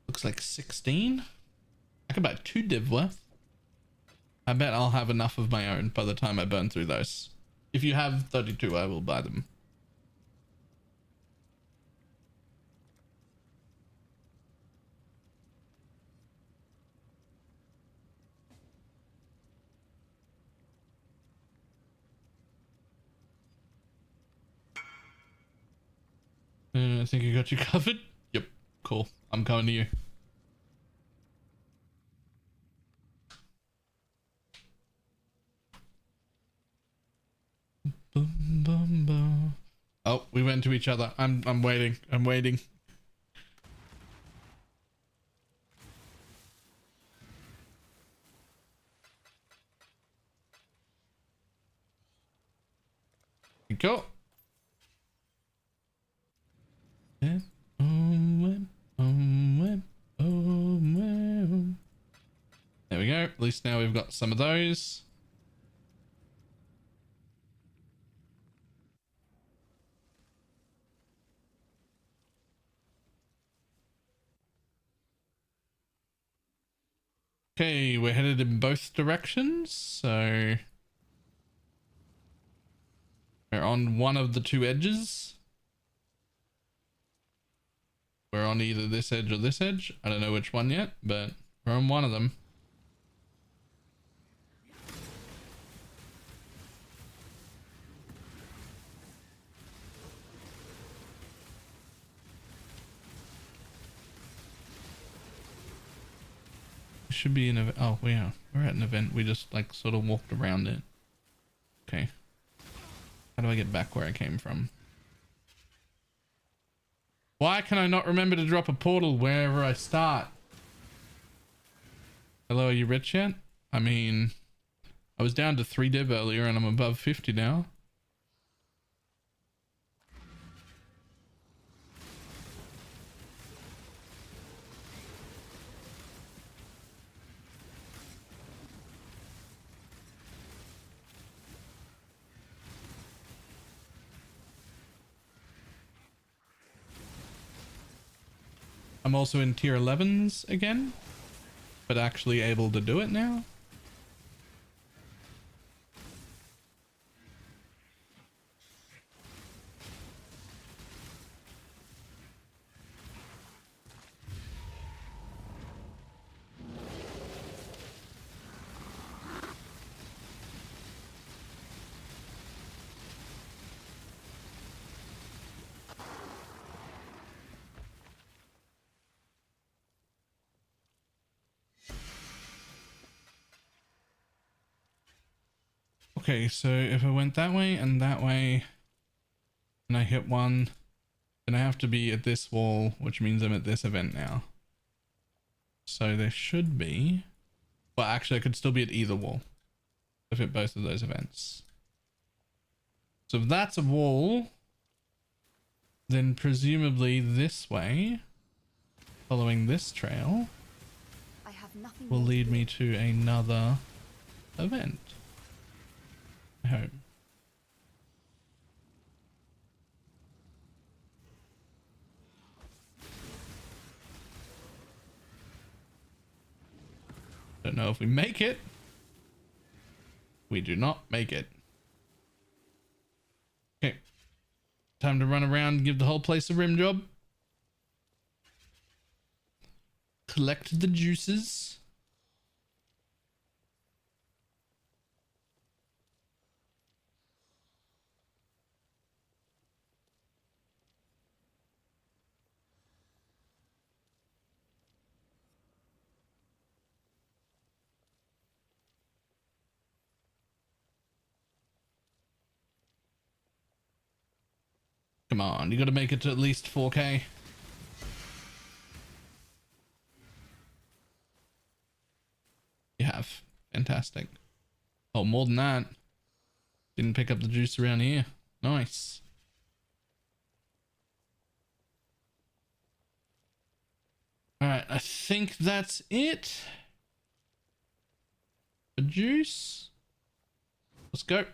Looks like 16. I could buy 2 div worth. I bet I'll have enough of my own by the time I burn through those. If you have 32, I will buy them. I think I got you covered. Yep, cool. I'm coming to you. Boom, boom, boom. Oh, we went to each other. I'm waiting. I'm waiting. Go. There we go. At least now we've got some of those. Okay, we're headed in both directions, so we're on one of the 2 edges. We're on either this edge or this edge. I don't know which one yet, but we're on one of them. It should be an event. Oh, yeah, we're at an event. We just like sort of walked around it. Okay. How do I get back where I came from? Why can I not remember to drop a portal wherever I start? Hello, are you rich yet? I mean, I was down to 3 div earlier and I'm above 50 now. I'm also in tier 11s again, but actually able to do it now. Okay, so if I went that way and that way, and I hit one, then I have to be at this wall, which means I'm at this event now. So there should be, well, actually I could still be at either wall if hit both of those events. So if that's a wall, then presumably this way, following this trail, I have nothing will more to lead do. me to another event. I hope. Don't know if we make it. We do not make it. Okay. Time to run around and give the whole place a rim job. Collect the juices. Come on, you gotta make it to at least 4K. You have. Fantastic. Oh, more than that. Didn't pick up the juice around here. Nice. Alright, I think that's it. The juice. Let's go.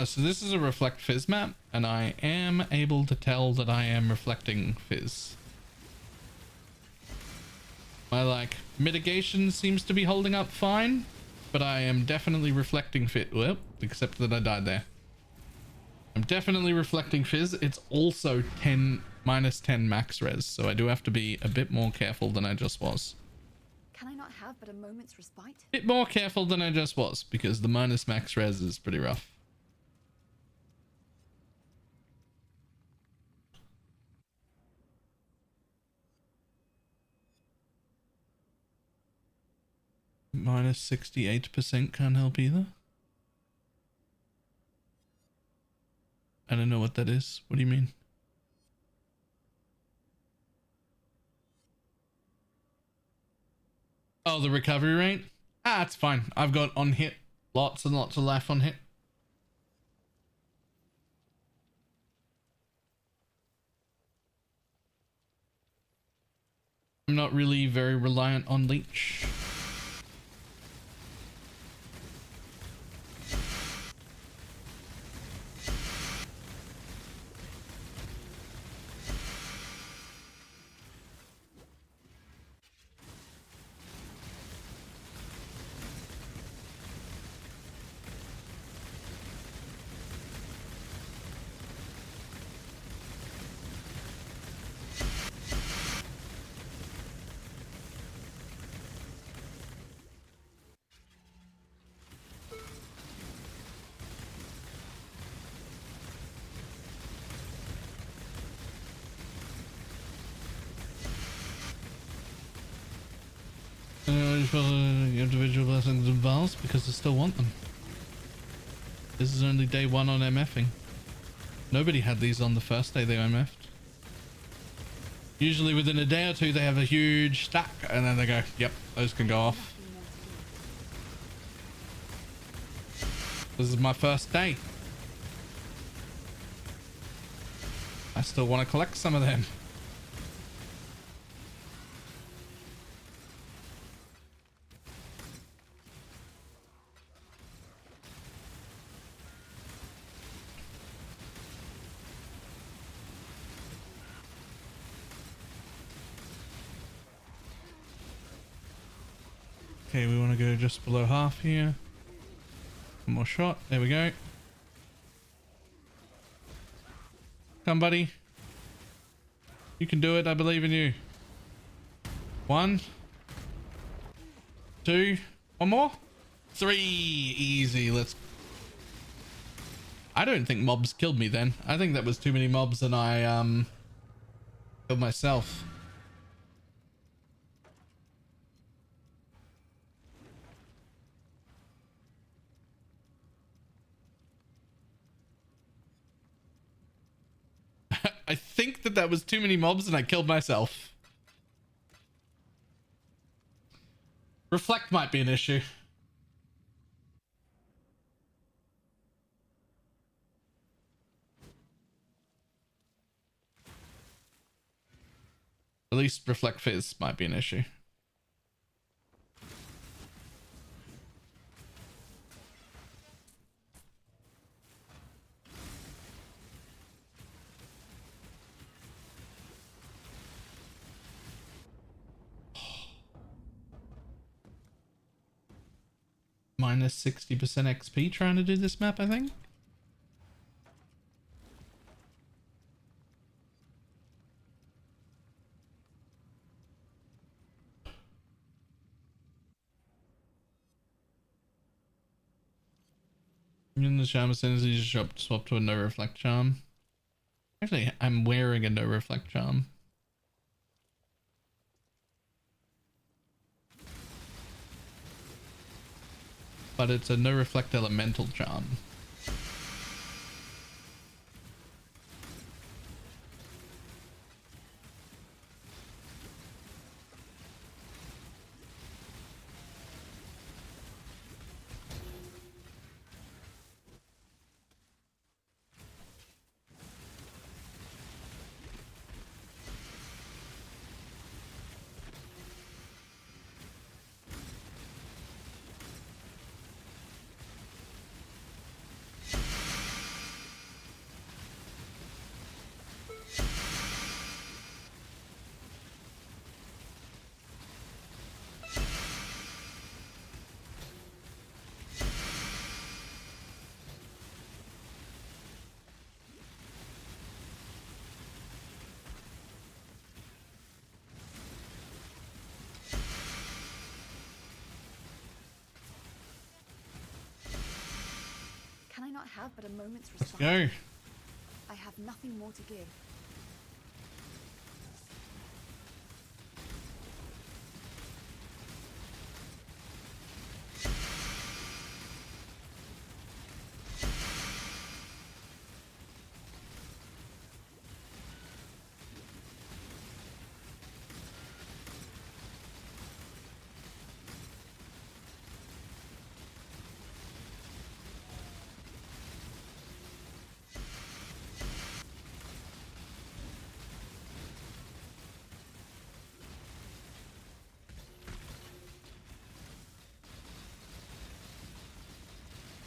So this is a reflect fizz map, and I am able to tell that I am reflecting fizz. My like mitigation seems to be holding up fine, but I am definitely reflecting fizz. Well, except that I died there. I'm definitely reflecting fizz. It's also minus 10 max res, so I do have to be a bit more careful than I just was. Can I not have but a moment's respite? Bit more careful than I just was, because the minus max res is pretty rough. Minus 68% can't help either. I don't know what that is. What do you mean? Oh, the recovery rate? Ah, it's fine. I've got on hit lots and lots of life on hit. I'm not really very reliant on leech. wish for individual blessings and vows because I still want them. This is only day 1 on MFing. Nobody had these on the first day they MF'd. Usually within a day or two they have a huge stack and then they go, yep, those can go off. This is my first day. I still want to collect some of them. Okay, we want to go just below half here. One more shot. There we go. Come, buddy. You can do it. I believe in you. 1, 2, one more. 3. Easy. Let's... I don't think mobs killed me then. I think that was too many mobs and I killed myself. I think that was too many mobs and I killed myself. Reflect might be an issue. At least reflect fizz might be an issue. Minus 60% XP trying to do this map, I think. In the charm Ascendancy, just swap to a no reflect charm. Actually, I'm wearing a no reflect charm. But it's a no reflect elemental charm. Can I not have but a moment's respite? Go. I have nothing more to give.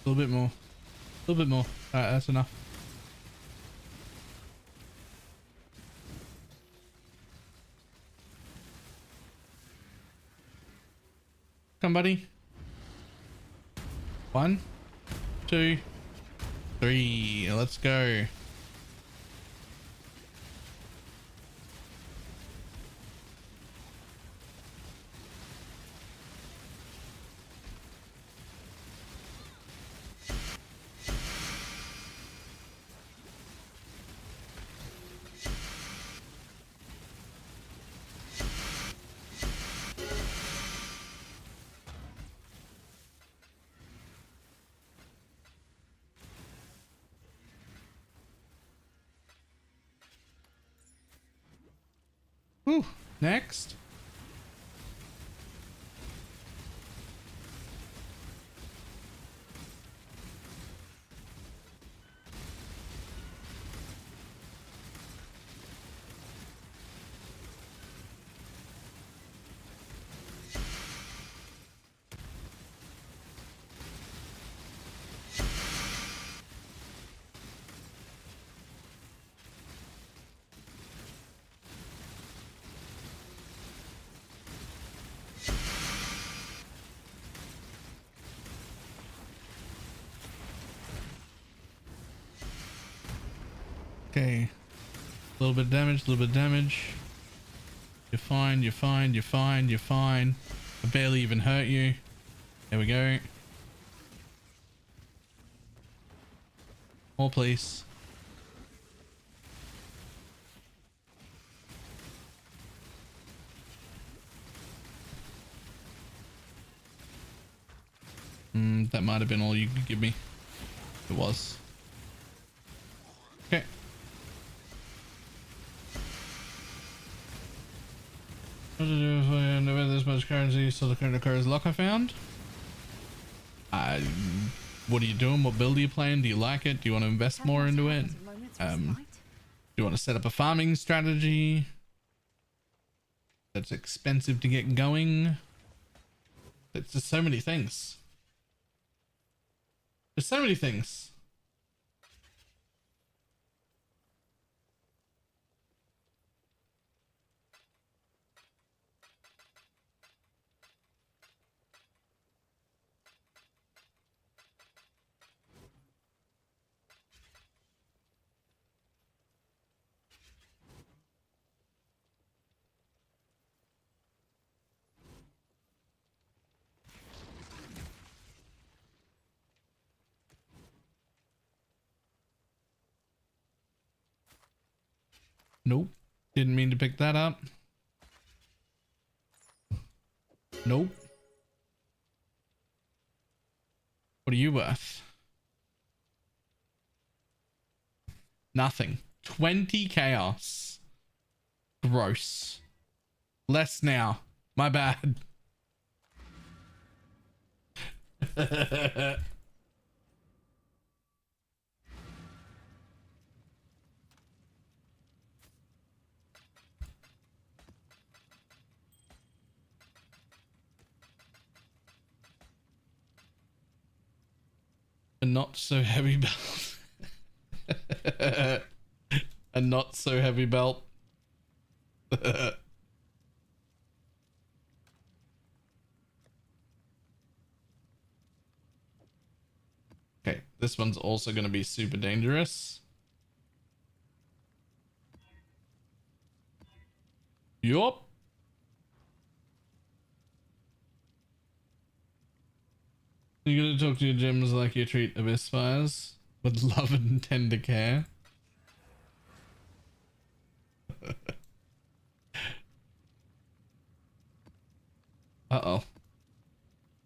A little bit more. A little bit more. Alright, that's enough. Come, buddy. 1, 2, 3. Let's go. Whew. Next. Okay. A little bit of damage, a little bit of damage. You're fine, you're fine, you're fine, you're fine. I barely even hurt you. There we go. More, please. That might have been all you could give me. It was. Okay. What to do if I know this much currency? So the current occurs lock I found. What are you doing? What build are you playing? Do you like it? Do you want to invest more into it? Do you want to set up a farming strategy that's expensive to get going? It's just so many things. There's so many things. Nope. Didn't mean to pick that up. Nope. What are you worth? Nothing. 20 chaos. Gross. Less now. My bad. A not so heavy belt. A not so heavy belt. Okay, this one's also going to be super dangerous. Yup. You're gonna talk to your gems like you treat Abyssfires with love and tender care. Uh-oh.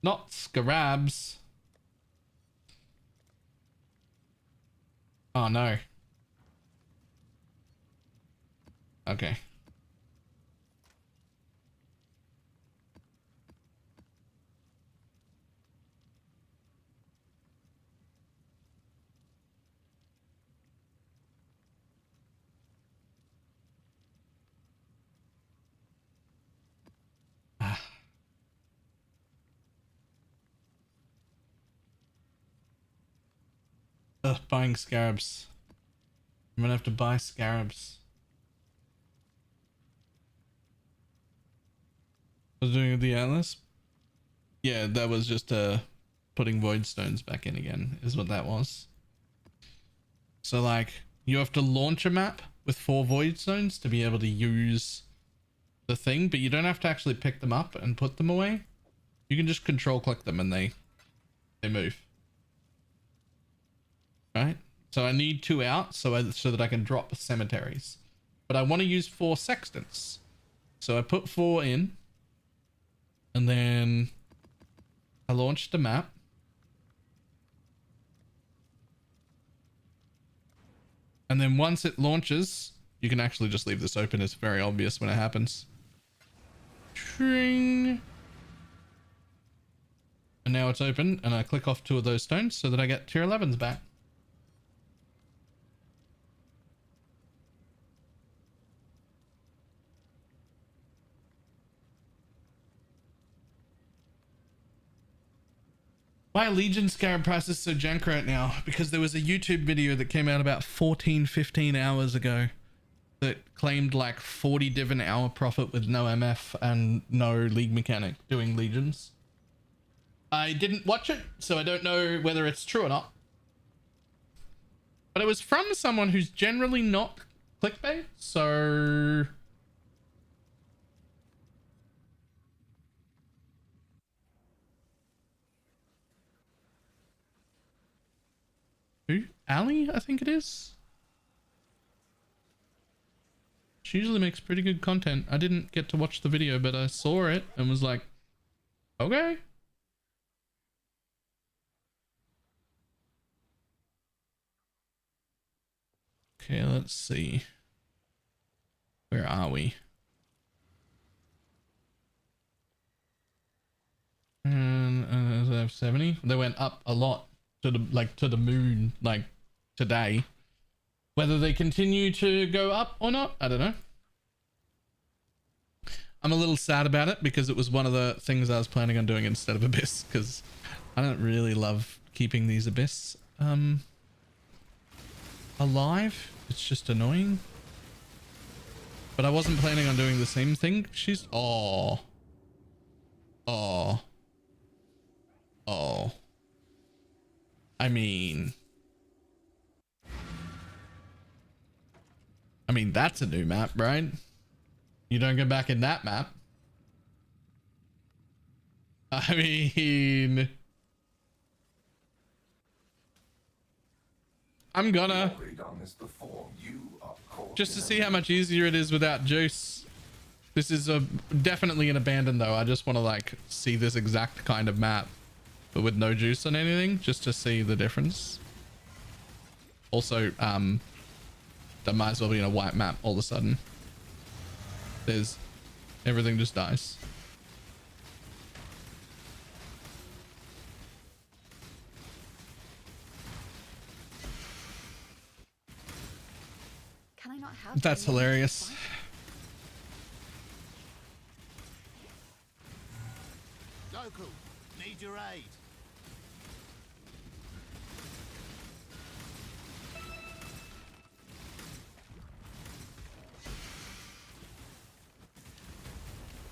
Not scarabs. Oh no. Okay. Ugh, buying scarabs. I'm gonna have to buy scarabs. I was doing the Atlas? Yeah, that was just putting void stones back in again, is what that was. So like, you have to launch a map with 4 void stones to be able to use the thing, but you don't have to actually pick them up and put them away. You can just control click them and they move. Right? So I need 2 out so that I can drop cemeteries. But I want to use 4 sextants. So I put 4 in. And then I launched the map. And then once it launches, You can actually just leave this open. It's very obvious when it happens. Tring. And now it's open, and I click off 2 of those stones so that I get tier 11s back. Why are Legion Scarab prices so jank right now? Because there was a YouTube video that came out about 15 hours ago that claimed like 40 div an hour profit with no MF and no league mechanic doing Legions. I didn't watch it, so I don't know whether it's true or not. But it was from someone who's generally not clickbait, so... Who? Ali, I think it is. She usually makes pretty good content. I didn't get to watch the video, but I saw it and was like, okay. Okay, let's see. Where are we? And they have 70. They went up a lot to the moon like today. Whether they continue to go up or not, I don't know. I'm a little sad about it because it was one of the things I was planning on doing instead of Abyss, because I don't really love keeping these Abyss alive. It's just annoying. But I wasn't planning on doing the same thing. She's... Oh. I mean, that's a new map, right? You don't go back in that map. I mean, I'm gonna just to see how much easier it is without juice. This is definitely an abandon though. I just want to like see this exact kind of map, but with no juice on anything, just to see the difference. Also, that might as well be in a white map all of a sudden. There's everything just dies. Can I not have That's hilarious. Local, need your aid.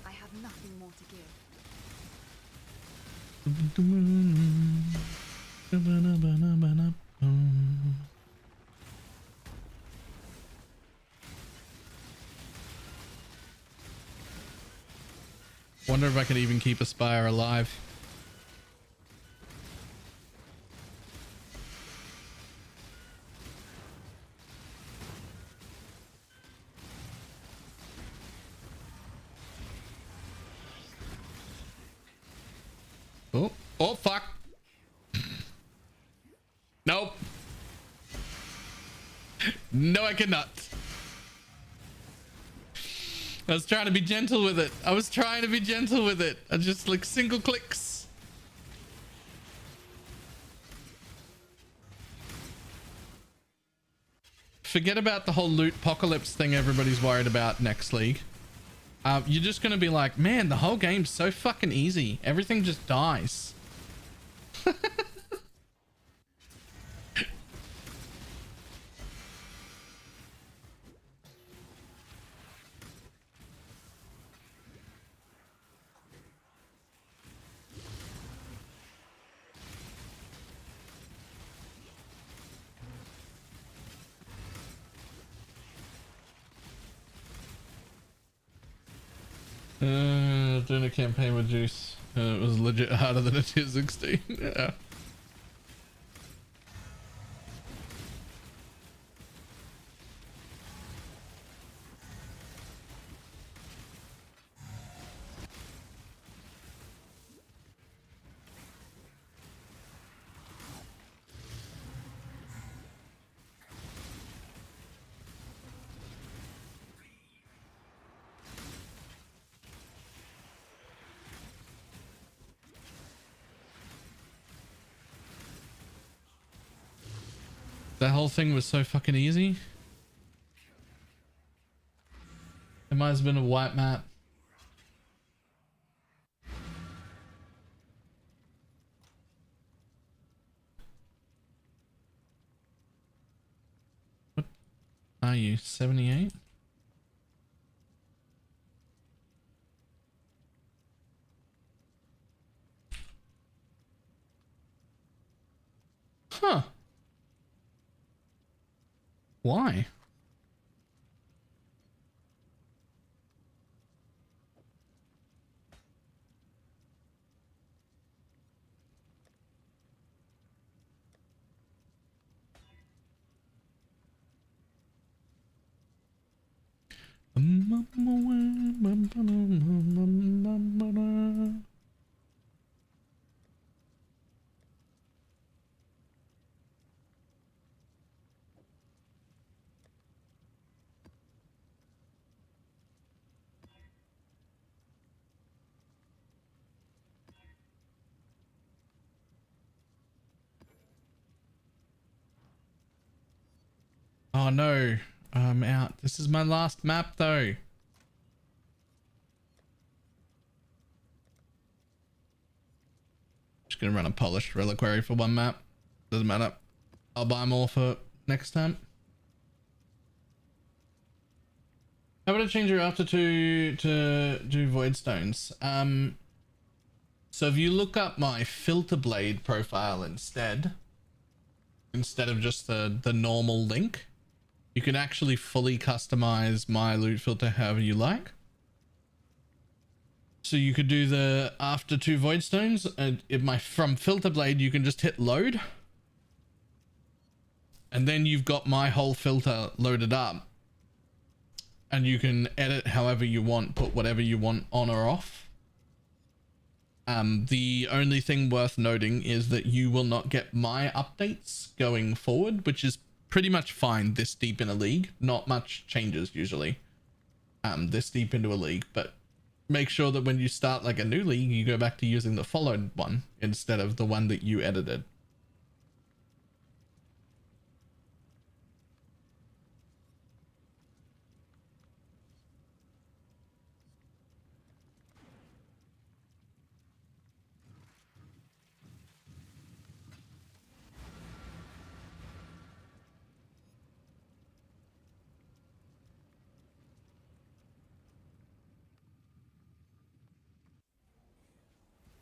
I have nothing more to give. Wonder if I could even keep a Spire alive. Oh fuck. Nope. No, I cannot. I was trying to be gentle with it. I just like single clicks. Forget about the whole loot apocalypse thing everybody's worried about next league. You're just going to be like, man, the whole game's so fucking easy. Everything just dies. Doing a campaign with juice. It was legit harder than a tier 16. Yeah. That whole thing was so fucking easy. It might have been a white map. What are you, 78? Huh. Why? Oh no, I'm out. This is my last map though. Just gonna run a polished reliquary for one map. Doesn't matter. I'll buy more for next time. How about I change your after to do void stones? So if you look up my filter blade profile instead of just the normal link, you can actually fully customize my loot filter however you like. So you could do the after 2 void stones, and from filter blade you can just hit load, and then you've got my whole filter loaded up, and you can edit however you want, put whatever you want on or off. The only thing worth noting is that you will not get my updates going forward, which is pretty much fine this deep in a league. Not much changes usually this deep into a league, but make sure that when you start like a new league, you go back to using the followed one instead of the one that you edited.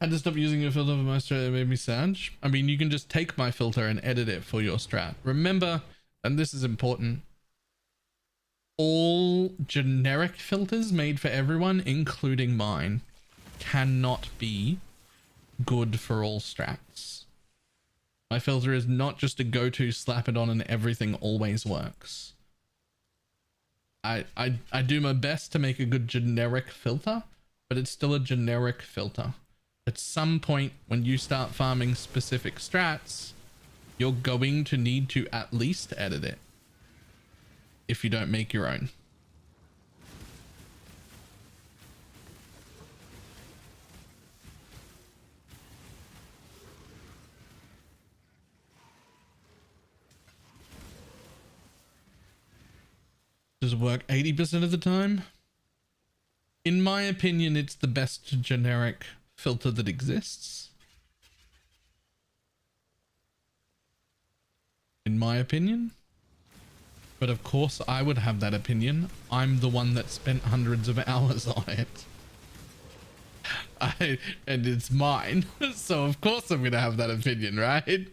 I had to stop using your filter for my strat. It made me sad. I mean, you can just take my filter and edit it for your strat. Remember, and this is important, all generic filters made for everyone, including mine, cannot be good for all strats. My filter is not just a go-to, slap it on and everything always works. I do my best to make a good generic filter, but it's still a generic filter. At some point, when you start farming specific strats, you're going to need to at least edit it if you don't make your own. Does it work 80% of the time? In my opinion, it's the best generic filter that exists. In my opinion. But of course I would have that opinion. I'm the one that spent hundreds of hours on it. And it's mine. So of course I'm gonna have that opinion, right?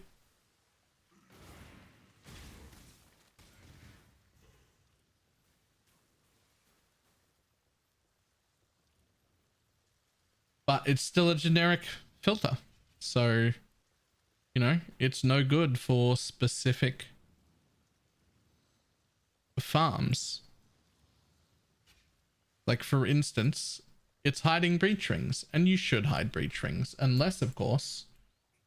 But it's still a generic filter. So, you know, it's no good for specific farms. Like, for instance, it's hiding breach rings, and you should hide breach rings, unless, of course,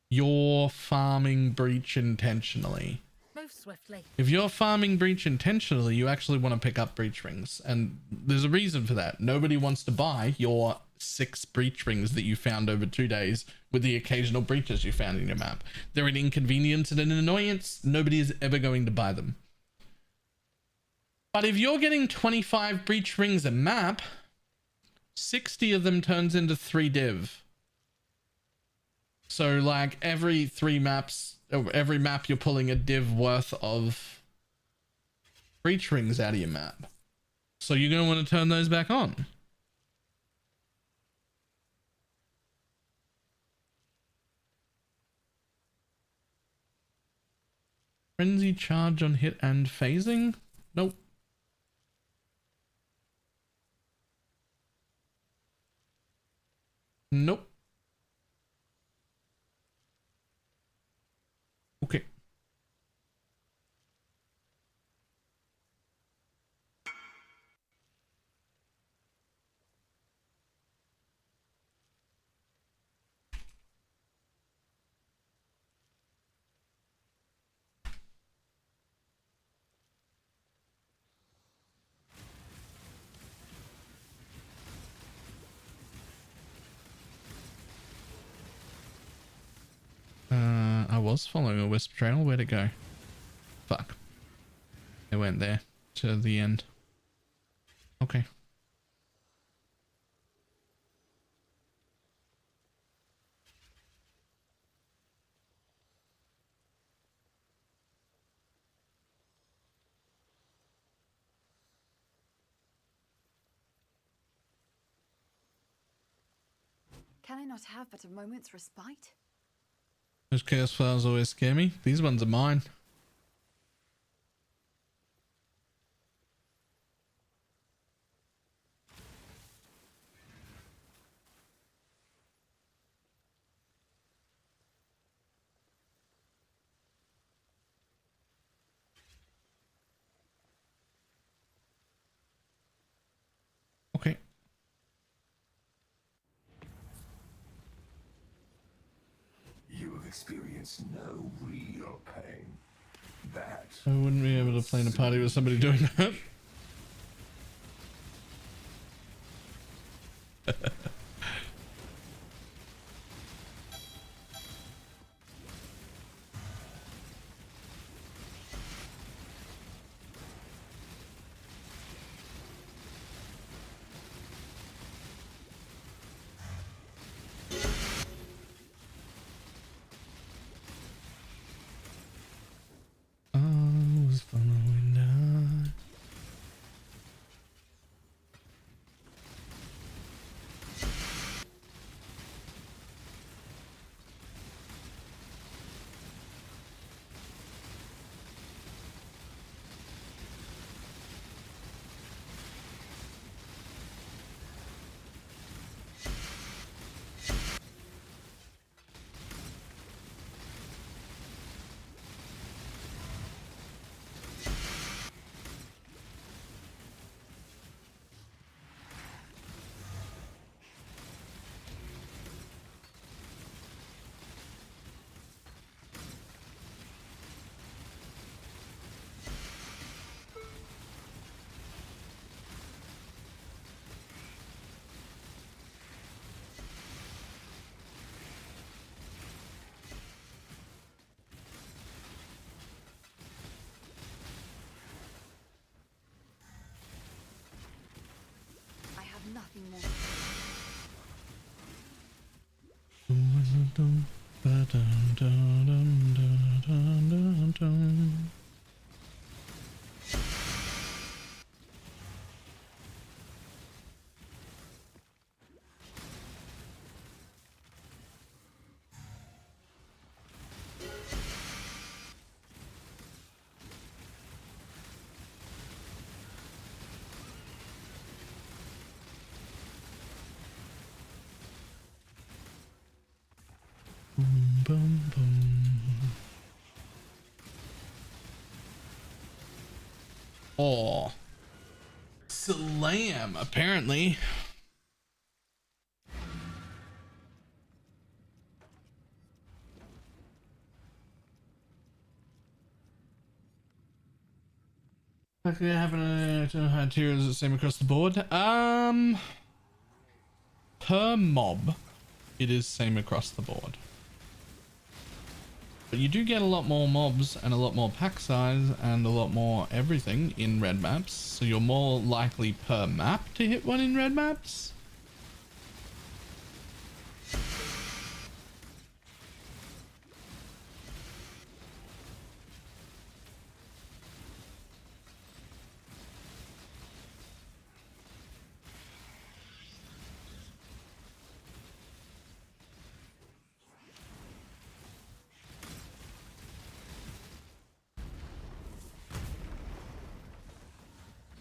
you're farming breach intentionally. Move swiftly. If you're farming breach intentionally, you actually want to pick up breach rings, and there's a reason for that. Nobody wants to buy your 6 breach rings that you found over 2 days with the occasional breaches you found in your map. They're an inconvenience and an annoyance. Nobody is ever going to buy them. But if you're getting 25 breach rings a map, 60 of them turns into 3 div. So like every 3 maps, every map you're pulling a div worth of breach rings out of your map. So you're going to want to turn those back on. Frenzy charge on hit and phasing? Nope. Nope. Okay. I was following a wisp trail. Where'd it go? Fuck. It went there to the end. Okay. Can I not have but a moment's respite? Those chaos flowers always scare me. These ones are mine. Okay. You have experienced no real pain. That I wouldn't be able to play in a party with somebody doing that. I have nothing more. Boom, boom, boom. Oh. Slam, apparently. Okay, having a high tier is the same across the board. per mob, it is same across the board. But you do get a lot more mobs and a lot more pack size and a lot more everything in red maps. So you're more likely per map to hit one in red maps.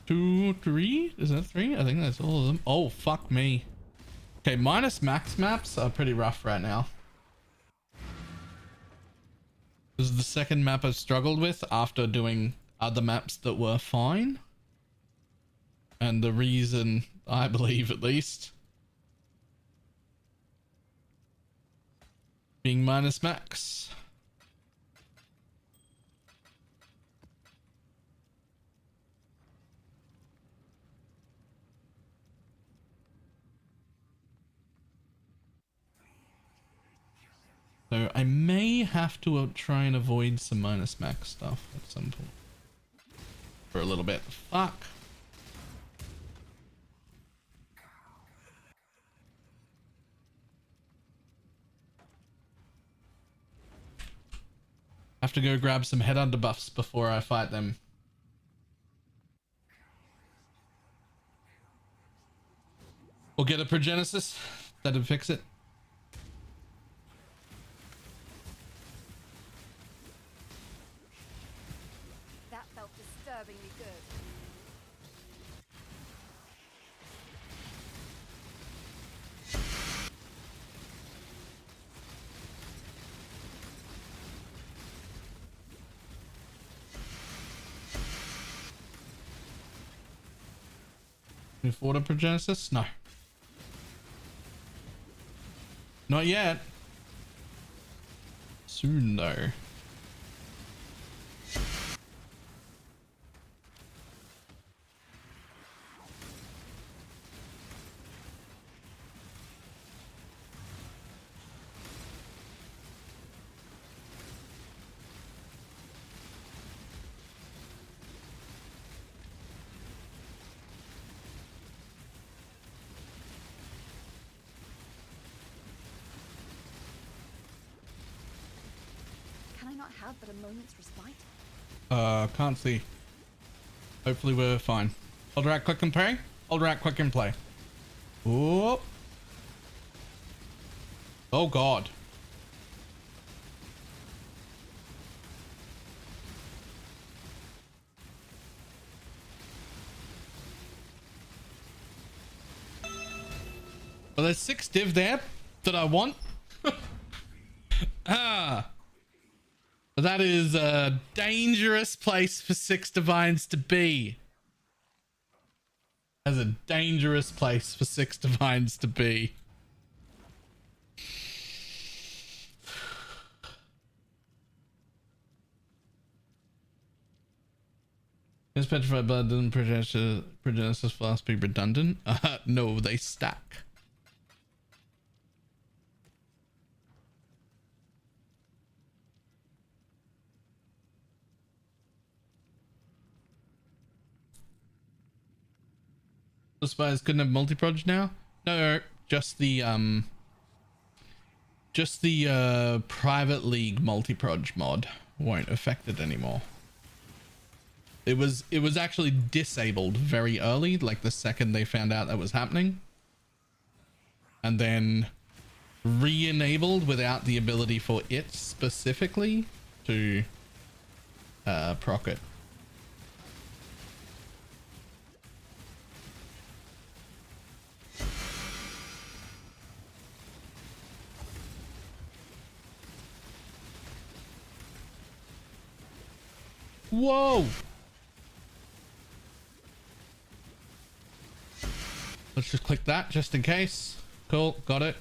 Two, three? Is that three? I think that's all of them. Oh, fuck me. Okay, minus max maps are pretty rough right now. This is the second map I've struggled with after doing other maps that were fine. And the reason, I believe at least, being minus max. So I may have to try and avoid some minus max stuff at some point. For a little bit. Fuck. Have to go grab some headhunter buffs before I fight them. Or get a progenesis. That'd fix it. That felt disturbingly good. Can we afford a progenesis? No. Not yet. Soon though. Can I not have but a moment's respite? Can't see. Hopefully we're fine. Hold right click and play. Hold right click and play. Whoop. Oh god. Well, there's 6 div there that I want. Ah. That is a dangerous place for 6 divines to be. That's a dangerous place for 6 divines to be. This petrified blood doesn't Progenesis Flask be redundant? No, they stack. The spies couldn't have multi-proj now? No, just the private league multi-proj mod won't affect it anymore. It was actually disabled very early, like the second they found out that was happening. And then re-enabled without the ability for it specifically to proc it. Whoa! Let's just click that just in case. Cool, got it.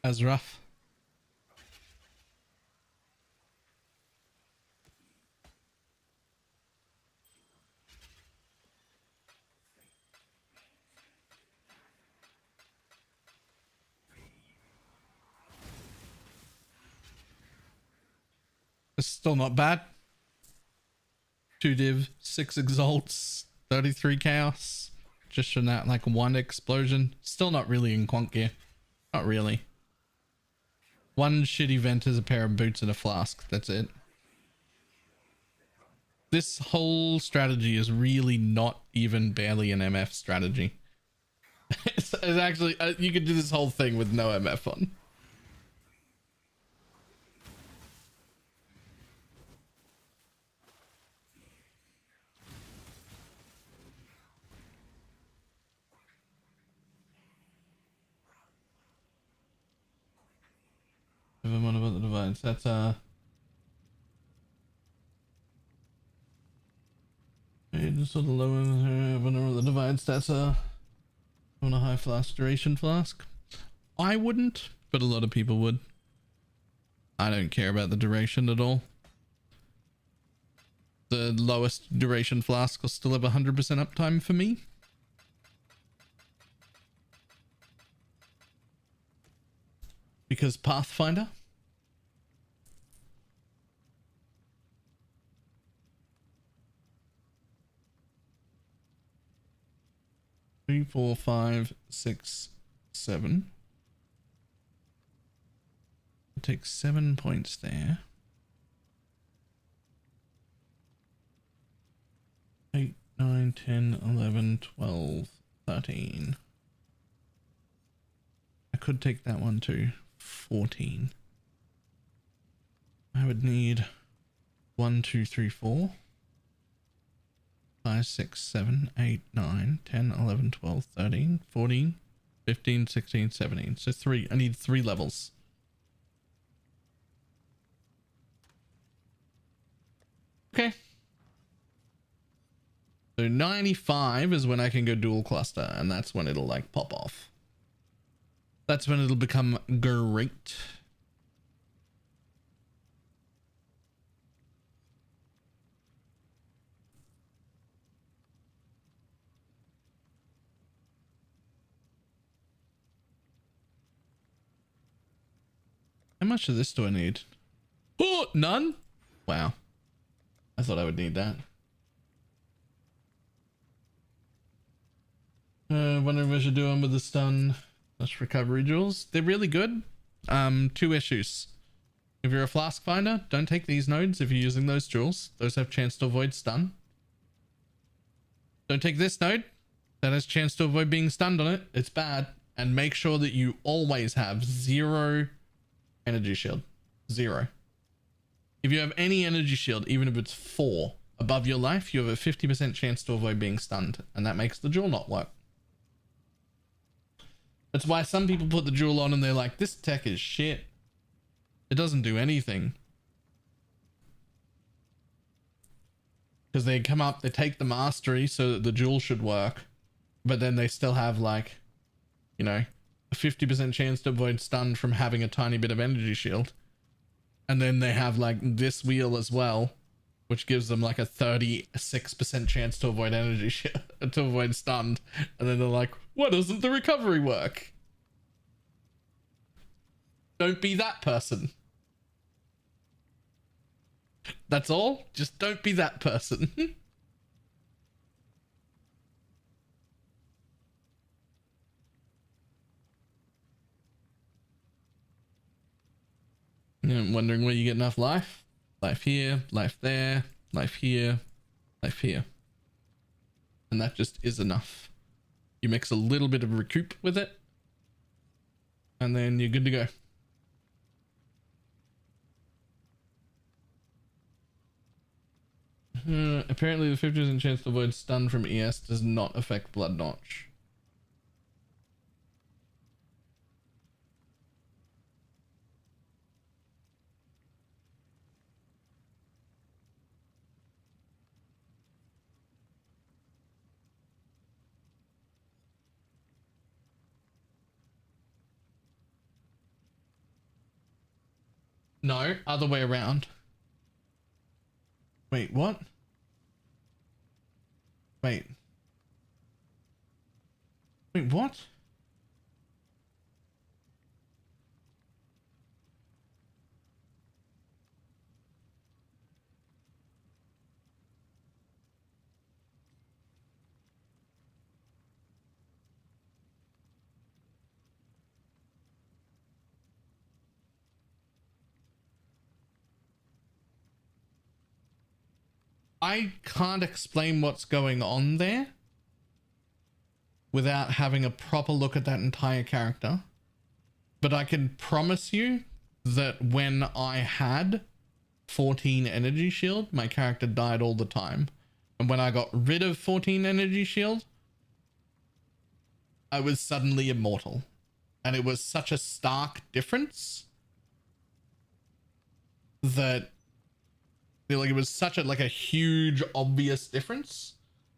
As rough. It's still not bad. 2 div, 6 exalts, 33 chaos. Just from that, like 1 explosion. Still not really in quant gear. Not really. 1 shitty vent is a pair of boots and a flask. That's it. This whole strategy is really not even barely an MF strategy. It's actually, you could do this whole thing with no MF on. One about the divides. That's just sort of low one of the divides. That's on a high flask duration flask. I wouldn't, but a lot of people would. I don't care about the duration at all. The lowest duration flask will still have 100% uptime for me. Because Pathfinder. Three, 4, 5, 6, 7. It takes 7 points there. 8, 9, 10, 11, 12, 13. I could take that one too. 14. I would need 1, 2, 3, 4, 5, 6, 7, 8, 9, 10, 11, 12, 13, 14, 15, 16, 17. So 3. I need 3 levels. Okay. So 95 is when I can go dual cluster, and that's when it'll like pop off. That's when it'll become great. How much of this do I need? Oh, none? Wow. I thought I would need that. Wonder if I should do them with the stun. That's recovery jewels. They're really good. 2 issues. If you're a flask finder, don't take these nodes if you're using those jewels. Those have chance to avoid stun. Don't take this node. That has chance to avoid being stunned on it. It's bad. And make sure that you always have 0 energy shield. 0. If you have any energy shield, even if it's 4 above your life, you have a 50% chance to avoid being stunned. And that makes the jewel not work. That's why some people put the jewel on and they're like, this tech is shit. It doesn't do anything. Because they come up, they take the mastery so that the jewel should work. But then they still have like, you know, a 50% chance to avoid stun from having a tiny bit of energy shield. And then they have like this wheel as well, which gives them like a 36% chance to avoid energy shield, to avoid stunned. And then they're like, why doesn't the recovery work? Don't be that person. That's all. Just don't be that person. I'm wondering where you get enough life. Life here, life there, life here, life here. And that just is enough. You mix a little bit of recoup with it, and then you're good to go. Apparently the 50% chance to avoid stun from ES does not affect Blood Notch. No, other way around. Wait, what? Wait. Wait, what? I can't explain what's going on there without having a proper look at that entire character. But I can promise you that when I had 14 energy shield, my character died all the time. And when I got rid of 14 energy shield, I was suddenly immortal. And it was such a stark difference that like it was such a huge obvious difference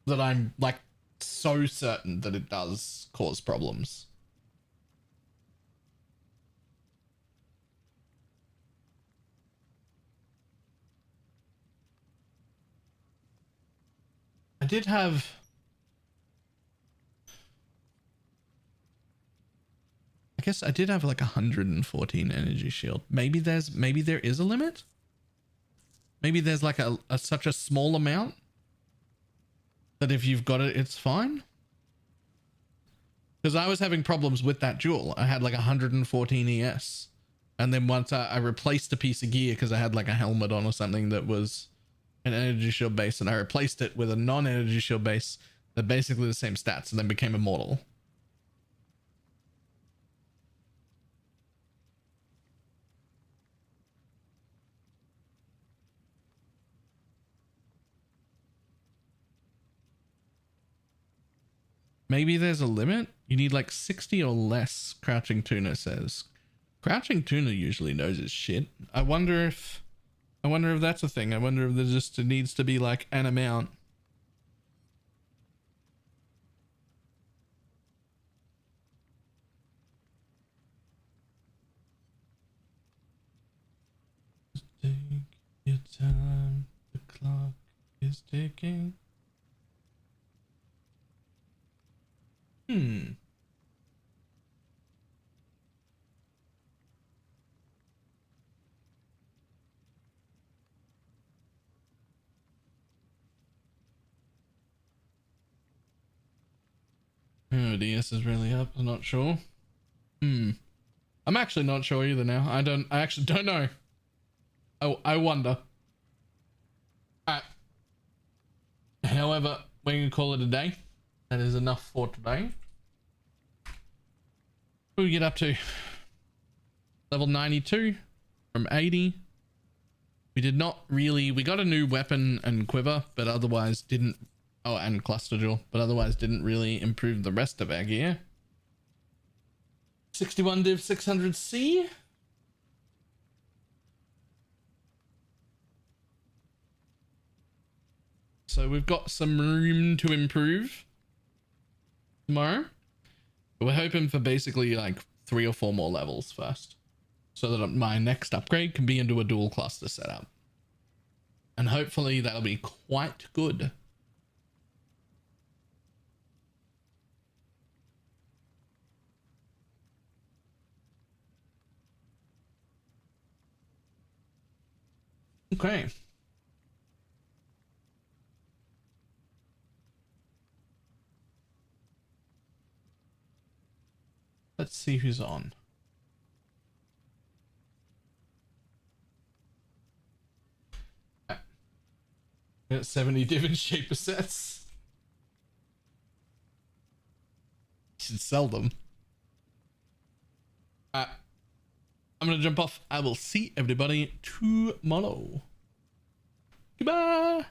that I'm like so certain that it does cause problems. I did have I guess I did have like 114 energy shield. Maybe there is a limit. Maybe there's like a such a small amount that if you've got it, it's fine. Because I was having problems with that jewel. I had like 114 ES. And then once I replaced a piece of gear because I had like a helmet on or something that was an energy shield base, and I replaced it with a non-energy shield base that basically the same stats and then became immortal. Maybe there's a limit. You need like 60 or less, Crouching Tuna says. Crouching Tuna usually knows his shit. I wonder if that's a thing. I wonder if there just needs to be like an amount. Take your time. The clock is ticking. Oh, DS is really up. I'm not sure. I'm actually not sure either now. I actually don't know. Oh, I wonder. Alright. However, we're gonna call it a day. That is enough for today. What do we get up to? Level 92 from 80. We did not really... We got a new weapon and quiver, but otherwise didn't... Oh, and cluster jewel, but otherwise didn't really improve the rest of our gear. 61 div 600C. So we've got some room to improve tomorrow. But we're hoping for basically like 3 or 4 more levels first, so that my next upgrade can be into a dual cluster setup. And hopefully that'll be quite good. Okay. Let's see who's on. Got 70 different shaper sets. Should sell them. I'm gonna jump off. I will see everybody tomorrow. Goodbye.